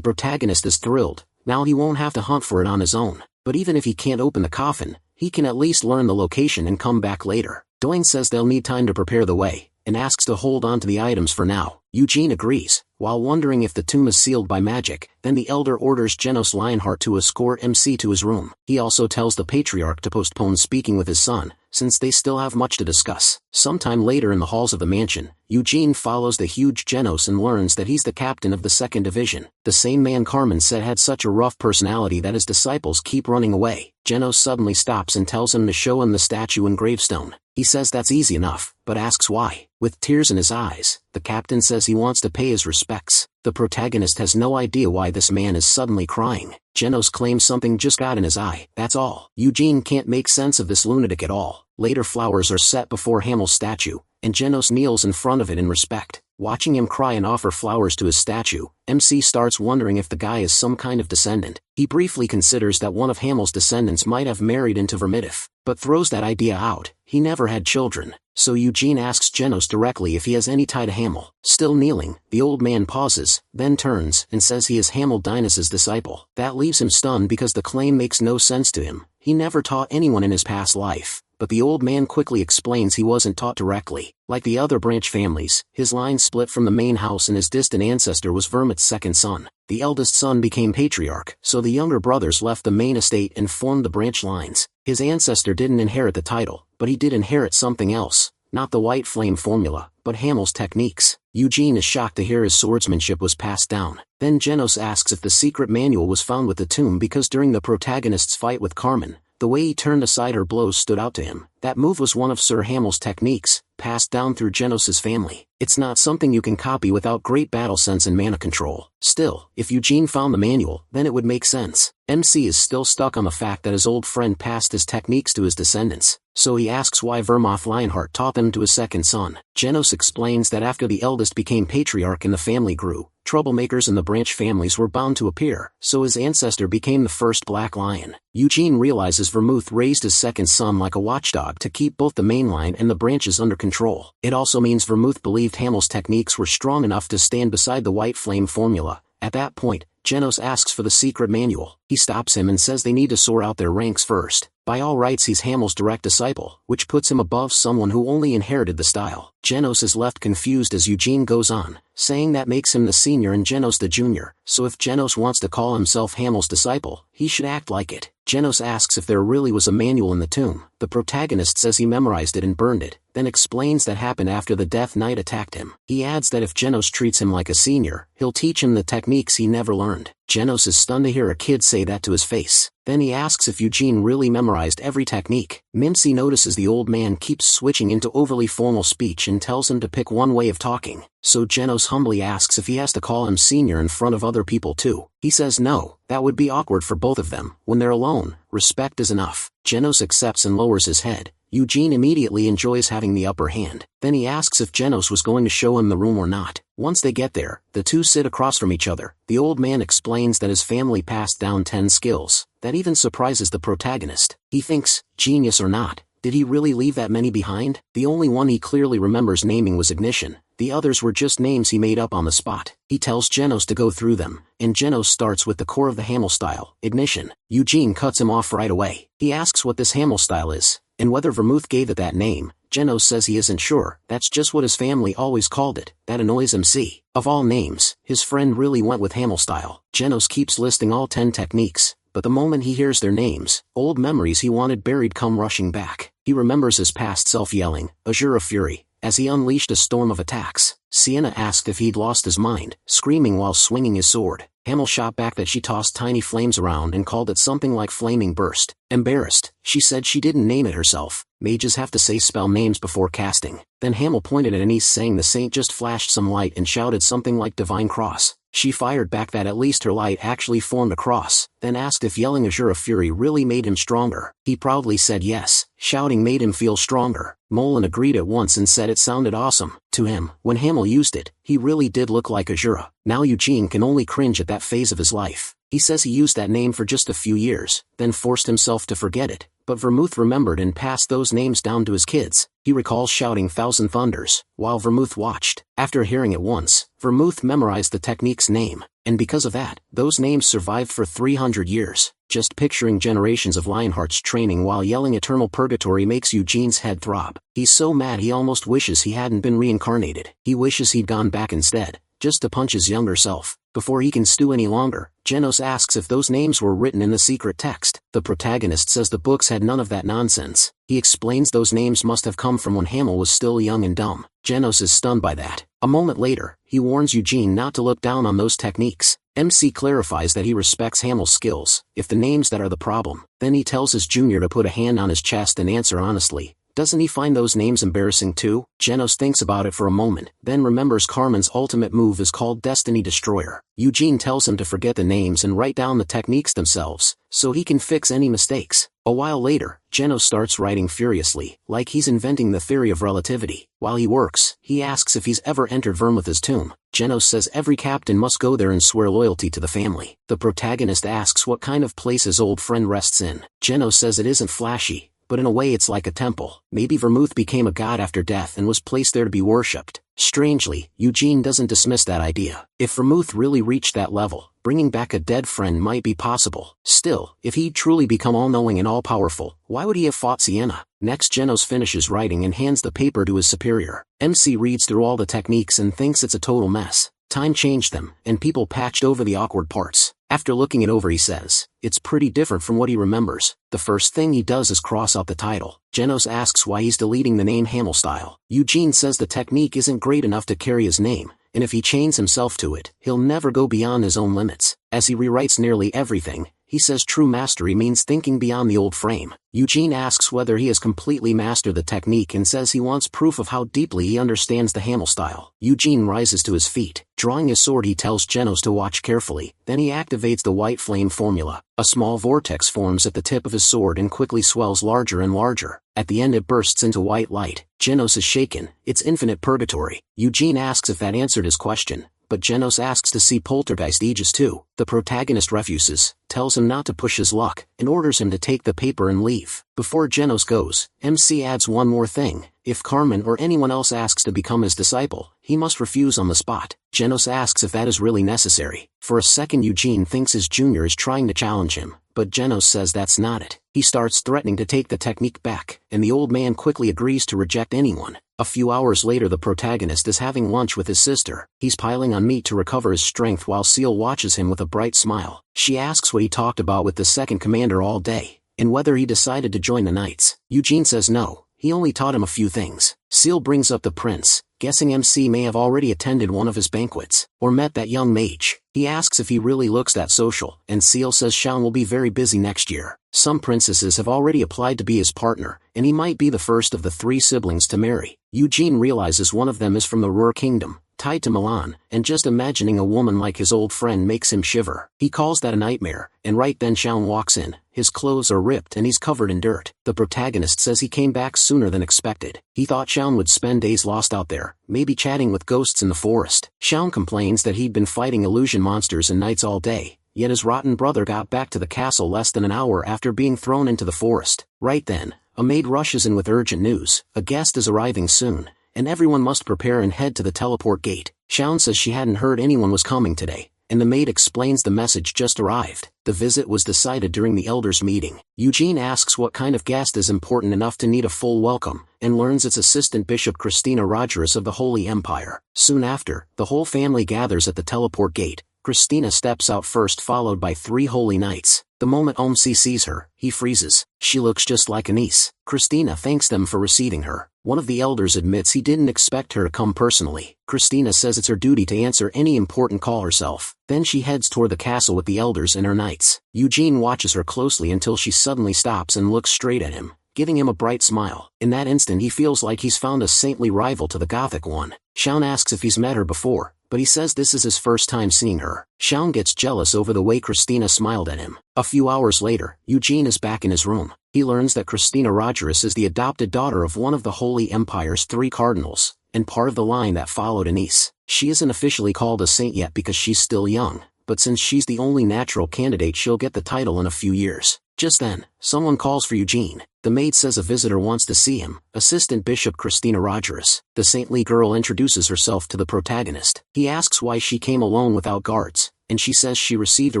protagonist is thrilled. Now he won't have to hunt for it on his own. But even if he can't open the coffin, he can at least learn the location and come back later. Doins says they'll need time to prepare the way, and asks to hold on to the items for now. Eugene agrees, while wondering if the tomb is sealed by magic. Then the elder orders Genos Lionheart to escort MC to his room. He also tells the patriarch to postpone speaking with his son, since they still have much to discuss. Sometime later in the halls of the mansion, Eugene follows the huge Genos and learns that he's the captain of the 2nd Division. The same man Carmen said had such a rough personality that his disciples keep running away. Genos suddenly stops and tells him to show him the statue and gravestone. He says that's easy enough, but asks why. With tears in his eyes, the captain says he wants to pay his respects. The protagonist has no idea why this man is suddenly crying. Genos claims something just got in his eye, that's all. Eugene can't make sense of this lunatic at all. Later flowers are set before Hamel's statue, and Genos kneels in front of it in respect. Watching him cry and offer flowers to his statue, MC starts wondering if the guy is some kind of descendant. He briefly considers that one of Hamel's descendants might have married into Vermithif, but throws that idea out. He never had children, so Eugene asks Genos directly if he has any tie to Hamel. Still kneeling, the old man pauses, then turns and says he is Hamel Dinas' disciple. That leaves him stunned because the claim makes no sense to him. He never taught anyone in his past life. But the old man quickly explains he wasn't taught directly. Like the other branch families, his line split from the main house and his distant ancestor was Vermut's second son. The eldest son became patriarch, so the younger brothers left the main estate and formed the branch lines. His ancestor didn't inherit the title, but he did inherit something else. Not the white flame formula, but Hamel's techniques. Eugene is shocked to hear his swordsmanship was passed down. Then Genos asks if the secret manual was found with the tomb because during the protagonist's fight with Carmen, the way he turned aside her blows stood out to him. That move was one of Sir Hamel's techniques, passed down through Genos' family. It's not something you can copy without great battle sense and mana control. Still, if Eugene found the manual, then it would make sense. MC is still stuck on the fact that his old friend passed his techniques to his descendants, so he asks why Vermoth Lionheart taught them to his second son. Genos explains that after the eldest became patriarch and the family grew, troublemakers in the branch families were bound to appear, so his ancestor became the first Black Lion. Eugene realizes Vermouth raised his second son like a watchdog to keep both the main line and the branches under control. It also means Vermouth believed Hamel's techniques were strong enough to stand beside the white flame formula. At that point, Genos asks for the secret manual. He stops him and says they need to sort out their ranks first. By all rights he's Hamel's direct disciple, which puts him above someone who only inherited the style. Genos is left confused as Eugene goes on, saying that makes him the senior and Genos the junior, so if Genos wants to call himself Hamel's disciple, he should act like it. Genos asks if there really was a manual in the tomb. The protagonist says he memorized it and burned it, then explains that happened after the Death Knight attacked him. He adds that if Genos treats him like a senior, he'll teach him the techniques he never learned. Genos is stunned to hear a kid say that to his face. Then he asks if Eugene really memorized every technique. Mimsy notices the old man keeps switching into overly formal speech and tells him to pick one way of talking, so Genos humbly asks if he has to call him senior in front of other people too. He says no, that would be awkward for both of them. When they're alone, respect is enough. Genos accepts and lowers his head. Eugene immediately enjoys having the upper hand. Then he asks if Genos was going to show him the room or not. Once they get there, the two sit across from each other. The old man explains that his family passed down 10 skills. That even surprises the protagonist. He thinks, genius or not, did he really leave that many behind? The only one he clearly remembers naming was Ignition. The others were just names he made up on the spot. He tells Genos to go through them, and Genos starts with the core of the Hamel style, Ignition. Eugene cuts him off right away. He asks what this Hamel style is, and whether Vermouth gave it that name. Genos says he isn't sure, that's just what his family always called it. That annoys MC. Of all names, his friend really went with Hamel style. Genos keeps listing all 10 techniques, but the moment he hears their names, old memories he wanted buried come rushing back. He remembers his past self yelling, Azure of Fury, as he unleashed a storm of attacks. Sienna asked if he'd lost his mind, screaming while swinging his sword. Hamel shot back that she tossed tiny flames around and called it something like flaming burst. Embarrassed, she said she didn't name it herself. Mages have to say spell names before casting. Then Hamel pointed at Anise, saying the saint just flashed some light and shouted something like divine cross. She fired back that at least her light actually formed a cross, then asked if yelling Azure of Fury really made him stronger. He proudly said yes, shouting made him feel stronger. Molan agreed at once and said it sounded awesome. To him, when Hamel used it, he really did look like Azura. Now Eugene can only cringe at that phase of his life. He says he used that name for just a few years, then forced himself to forget it. But Vermouth remembered and passed those names down to his kids. He recalls shouting Thousand Thunders, while Vermouth watched. After hearing it once, Vermouth memorized the technique's name, and because of that, those names survived for 300 years. Just picturing generations of Lionhearts training while yelling Eternal Purgatory makes Eugene's head throb. He's so mad he almost wishes he hadn't been reincarnated. He wishes he'd gone back instead, just to punch his younger self. Before he can stew any longer, Genos asks if those names were written in the secret text. The protagonist says the books had none of that nonsense. He explains those names must have come from when Hamel was still young and dumb. Genos is stunned by that. A moment later, he warns Eugene not to look down on those techniques. MC clarifies that he respects Hamel's skills, if the names that are the problem. Then he tells his junior to put a hand on his chest and answer honestly. Doesn't he find those names embarrassing too? Genos thinks about it for a moment, then remembers Carmen's ultimate move is called Destiny Destroyer. Eugene tells him to forget the names and write down the techniques themselves, so he can fix any mistakes. A while later, Genos starts writing furiously, like he's inventing the theory of relativity. While he works, he asks if he's ever entered Vermouth's tomb. Genos says every captain must go there and swear loyalty to the family. The protagonist asks what kind of place his old friend rests in. Genos says it isn't flashy, but in a way it's like a temple. Maybe Vermouth became a god after death and was placed there to be worshipped. Strangely, Eugene doesn't dismiss that idea. If Vermouth really reached that level, bringing back a dead friend might be possible. Still, if he'd truly become all-knowing and all-powerful, why would he have fought Sienna? Next, Genos finishes writing and hands the paper to his superior. MC reads through all the techniques and thinks it's a total mess. Time changed them, and people patched over the awkward parts. After looking it over he says, it's pretty different from what he remembers. The first thing he does is cross out the title. Genos asks why he's deleting the name Hamel Style. Eugene says the technique isn't great enough to carry his name, and if he chains himself to it, he'll never go beyond his own limits. As he rewrites nearly everything, he says true mastery means thinking beyond the old frame. Eugene asks whether he has completely mastered the technique and says he wants proof of how deeply he understands the Hamel Style. Eugene rises to his feet. Drawing his sword he tells Genos to watch carefully, then he activates the white flame formula. A small vortex forms at the tip of his sword and quickly swells larger and larger. At the end it bursts into white light. Genos is shaken, it's infinite purgatory. Eugene asks if that answered his question, but Genos asks to see Poltergeist Aegis too. The protagonist refuses, tells him not to push his luck, and orders him to take the paper and leave. Before Genos goes, MC adds one more thing. If Carmen or anyone else asks to become his disciple, he must refuse on the spot. Genos asks if that is really necessary. For a second Eugene thinks his junior is trying to challenge him, but Genos says that's not it. He starts threatening to take the technique back, and the old man quickly agrees to reject anyone. A few hours later the protagonist is having lunch with his sister. He's piling on meat to recover his strength while Seal watches him with a bright smile. She asks what he talked about with the second commander all day, and whether he decided to join the Knights. Eugene says no, he only taught him a few things. Seal brings up the prince, guessing MC may have already attended one of his banquets, or met that young mage. He asks if he really looks that social, and Seal says Shaun will be very busy next year. Some princesses have already applied to be his partner, and he might be the first of the 3 siblings to marry. Eugene realizes one of them is from the Ruhr Kingdom, tied to Milan, and just imagining a woman like his old friend makes him shiver. He calls that a nightmare, and right then Shaun walks in. His clothes are ripped and he's covered in dirt. The protagonist says he came back sooner than expected. He thought Shaun would spend days lost out there, maybe chatting with ghosts in the forest. Shaun complains that he'd been fighting illusion monsters and knights all day, yet his rotten brother got back to the castle less than an hour after being thrown into the forest. Right then, a maid rushes in with urgent news. A guest is arriving soon, and everyone must prepare and head to the teleport gate. Shaun says she hadn't heard anyone was coming today, and the maid explains the message just arrived. The visit was decided during the elders' meeting. Eugene asks what kind of guest is important enough to need a full welcome, and learns it's Assistant Bishop Christina Rogerus of the Holy Empire. Soon after, the whole family gathers at the teleport gate. Christina steps out first, followed by 3 holy knights. The moment OMC sees her, he freezes. She looks just like Anise. Christina thanks them for receiving her. One of the elders admits he didn't expect her to come personally. Christina says it's her duty to answer any important call herself. Then she heads toward the castle with the elders and her knights. Eugene watches her closely until she suddenly stops and looks straight at him, giving him a bright smile. In that instant he feels like he's found a saintly rival to the Gothic one. Shaun asks if he's met her before, but he says this is his first time seeing her. Shaun gets jealous over the way Christina smiled at him. A few hours later, Eugene is back in his room. He learns that Christina Rogerus is the adopted daughter of one of the Holy Empire's 3 cardinals, and part of the line that followed Anise. She isn't officially called a saint yet because she's still young, but since she's the only natural candidate she'll get the title in a few years. Just then, someone calls for Eugene. The maid says a visitor wants to see him, Assistant Bishop Christina Rogerus. The saintly girl introduces herself to the protagonist. He asks why she came alone without guards, and she says she received a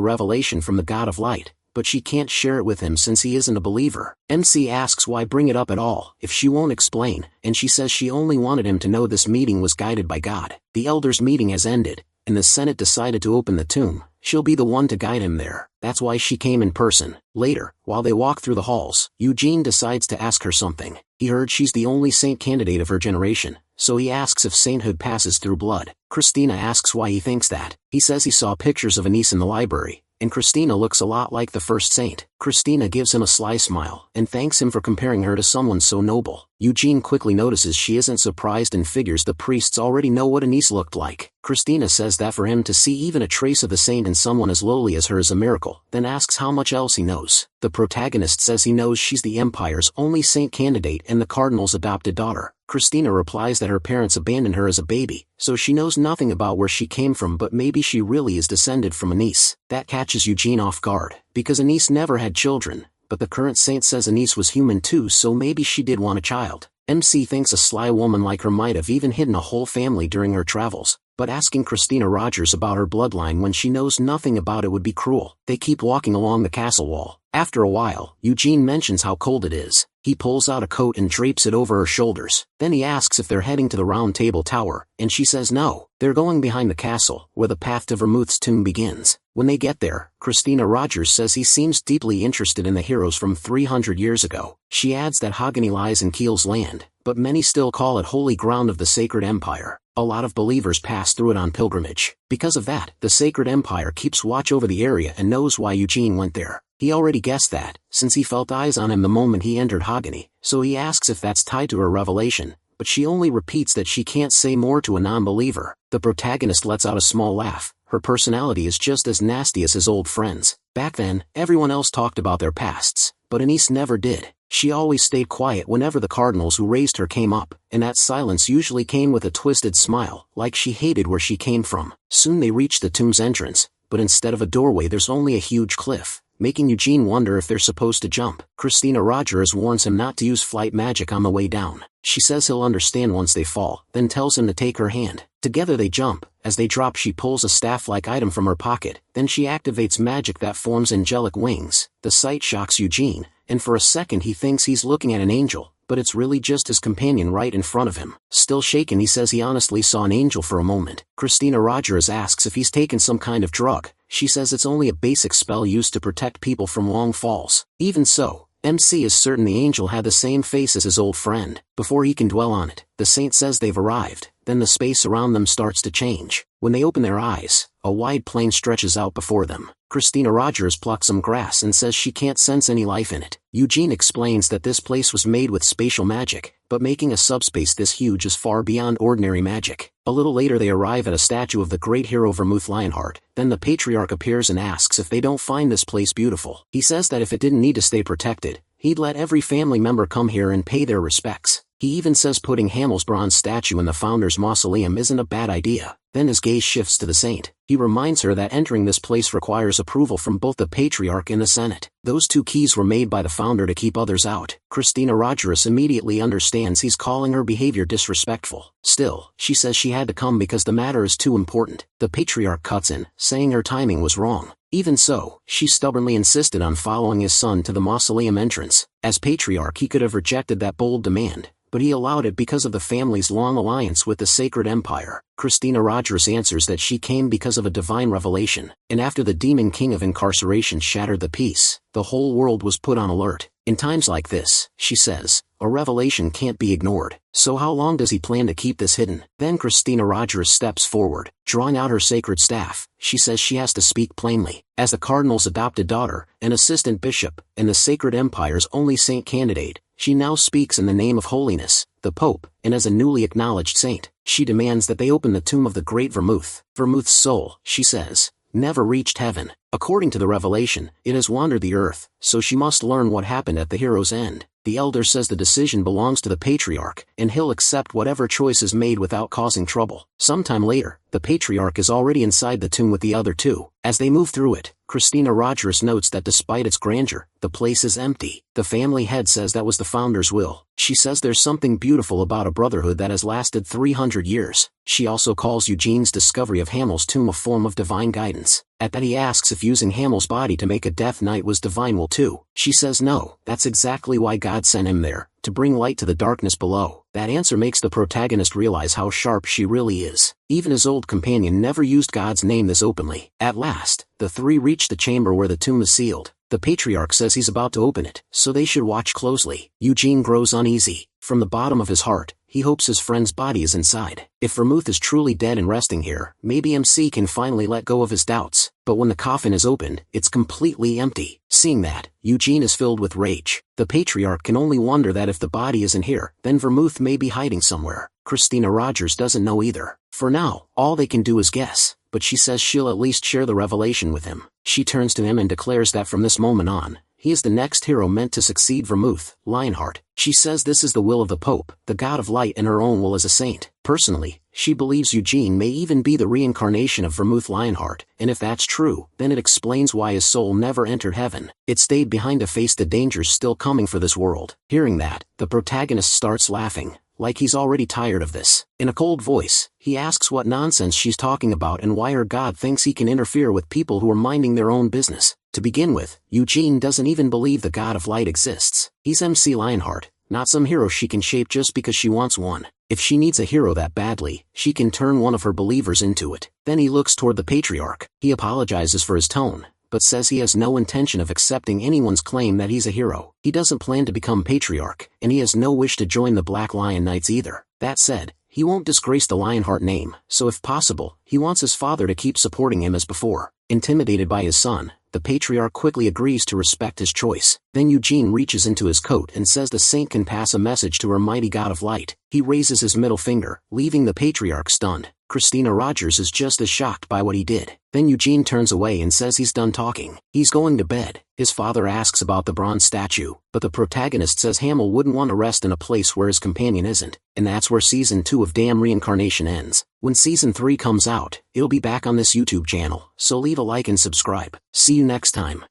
revelation from the God of Light, but she can't share it with him since he isn't a believer. MC asks why bring it up at all if she won't explain, and she says she only wanted him to know this meeting was guided by God. The elders' meeting has ended, and the Senate decided to open the tomb. She'll be the one to guide him there. That's why she came in person. Later, while they walk through the halls, Eugene decides to ask her something. He heard she's the only saint candidate of her generation, so he asks if sainthood passes through blood. Christina asks why he thinks that. He says he saw pictures of Anise in the library, and Christina looks a lot like the first saint. Christina gives him a sly smile and thanks him for comparing her to someone so noble. Eugene quickly notices she isn't surprised and figures the priests already know what Anise looked like. Christina says that for him to see even a trace of the saint in someone as lowly as her is a miracle, then asks how much else he knows. The protagonist says he knows she's the Empire's only saint candidate and the Cardinal's adopted daughter. Christina replies that her parents abandoned her as a baby, so she knows nothing about where she came from, but maybe she really is descended from Anise. That catches Eugene off guard, because Anise never had children, but the current saint says Anise was human too, so maybe she did want a child. MC thinks a sly woman like her might have even hidden a whole family during her travels, but asking Christina Rogers about her bloodline when she knows nothing about it would be cruel. They keep walking along the castle wall. After a while, Eugene mentions how cold it is. He pulls out a coat and drapes it over her shoulders. Then he asks if they're heading to the Round Table Tower, and she says no. They're going behind the castle, where the path to Vermouth's tomb begins. When they get there, Christina Rogers says he seems deeply interested in the heroes from 300 years ago. She adds that Hogany lies in Kiel's land, but many still call it holy ground of the Sacred Empire. A lot of believers pass through it on pilgrimage. Because of that, the Sacred Empire keeps watch over the area and knows why Eugene went there. He already guessed that, since he felt eyes on him the moment he entered Hogany, so he asks if that's tied to her revelation, but she only repeats that she can't say more to a non-believer. The protagonist lets out a small laugh. Her personality is just as nasty as his old friends. Back then, everyone else talked about their pasts, but Anise never did. She always stayed quiet whenever the cardinals who raised her came up, and that silence usually came with a twisted smile, like she hated where she came from. Soon they reach the tomb's entrance, but instead of a doorway there's only a huge cliff, making Eugene wonder if they're supposed to jump. Christina Rogers warns him not to use flight magic on the way down. She says he'll understand once they fall, then tells him to take her hand. Together they jump. As they drop, she pulls a staff-like item from her pocket, then she activates magic that forms angelic wings. The sight shocks Eugene, and for a second he thinks he's looking at an angel, but it's really just his companion right in front of him. Still shaken, he says he honestly saw an angel for a moment. Christina Rogers asks if he's taken some kind of drug. She says it's only a basic spell used to protect people from long falls. Even so, MC is certain the angel had the same face as his old friend. Before he can dwell on it, the saint says they've arrived. Then the space around them starts to change. When they open their eyes, a wide plain stretches out before them. Christina Rogers plucks some grass and says she can't sense any life in it. Eugene explains that this place was made with spatial magic, but making a subspace this huge is far beyond ordinary magic. A little later they arrive at a statue of the great hero Vermouth Lionheart. Then the patriarch appears and asks if they don't find this place beautiful. He says that if it didn't need to stay protected, he'd let every family member come here and pay their respects. He even says putting Hamel's bronze statue in the founder's mausoleum isn't a bad idea. Then his gaze shifts to the saint. He reminds her that entering this place requires approval from both the patriarch and the senate. Those two keys were made by the founder to keep others out. Christina Rogers immediately understands he's calling her behavior disrespectful. Still, she says she had to come because the matter is too important. The patriarch cuts in, saying her timing was wrong. Even so, she stubbornly insisted on following his son to the mausoleum entrance. As patriarch, he could have rejected that bold demand, but he allowed it because of the family's long alliance with the Sacred Empire. Christina Rogers answers that she came because of a divine revelation, and after the demon king of incarceration shattered the peace, the whole world was put on alert. In times like this, she says, a revelation can't be ignored. So how long does he plan to keep this hidden? Then Christina Rogers steps forward, drawing out her sacred staff. She says she has to speak plainly. As the cardinal's adopted daughter, an assistant bishop, and the Sacred Empire's only saint candidate, she now speaks in the name of holiness, the Pope, and as a newly acknowledged saint, she demands that they open the tomb of the great Vermouth. Vermouth's soul, she says, never reached heaven. According to the revelation, it has wandered the earth, so she must learn what happened at the hero's end. The elder says the decision belongs to the patriarch, and he'll accept whatever choice is made without causing trouble. Sometime later, the patriarch is already inside the tomb with the other two. As they move through it, Christina Rogers notes that despite its grandeur, the place is empty. The family head says that was the founder's will. She says there's something beautiful about a brotherhood that has lasted 300 years. She also calls Eugene's discovery of Hamel's tomb a form of divine guidance. At that he asks if using Hamel's body to make a death knight was divine will too. She says no, that's exactly why God sent him there, to bring light to the darkness below. That answer makes the protagonist realize how sharp she really is. Even his old companion never used God's name this openly. At last, the three reach the chamber where the tomb is sealed. The patriarch says he's about to open it, so they should watch closely. Eugene grows uneasy. From the bottom of his heart, he hopes his friend's body is inside. If Vermouth is truly dead and resting here, maybe MC can finally let go of his doubts. But when the coffin is opened, it's completely empty. Seeing that, Eugene is filled with rage. The patriarch can only wonder that if the body isn't here, then Vermouth may be hiding somewhere. Christina Rogers doesn't know either. For now, all they can do is guess, but she says she'll at least share the revelation with him. She turns to him and declares that from this moment on, he is the next hero meant to succeed Vermouth, Lionheart. She says this is the will of the Pope, the god of light, and her own will as a saint. Personally, she believes Eugene may even be the reincarnation of Vermouth Lionheart, and if that's true, then it explains why his soul never entered heaven. It stayed behind to face the dangers still coming for this world. Hearing that, the protagonist starts laughing, like he's already tired of this. In a cold voice, he asks what nonsense she's talking about and why her god thinks he can interfere with people who are minding their own business. To begin with, Eugene doesn't even believe the god of light exists. He's MC Lionheart, not some hero she can shape just because she wants one. If she needs a hero that badly, she can turn one of her believers into it. Then he looks toward the patriarch. He apologizes for his tone, but says he has no intention of accepting anyone's claim that he's a hero. He doesn't plan to become patriarch, and he has no wish to join the Black Lion Knights either. That said, he won't disgrace the Lionheart name, so if possible, he wants his father to keep supporting him as before. Intimidated by his son, the patriarch quickly agrees to respect his choice. Then Eugene reaches into his coat and says the saint can pass a message to her mighty god of light. He raises his middle finger, leaving the patriarch stunned. Christina Rogers is just as shocked by what he did. Then Eugene turns away and says he's done talking. He's going to bed. His father asks about the bronze statue, but the protagonist says Hamel wouldn't want to rest in a place where his companion isn't. And that's where Season 2 of Damn Reincarnation ends. When Season 3 comes out, it'll be back on this YouTube channel, so leave a like and subscribe. See you next time.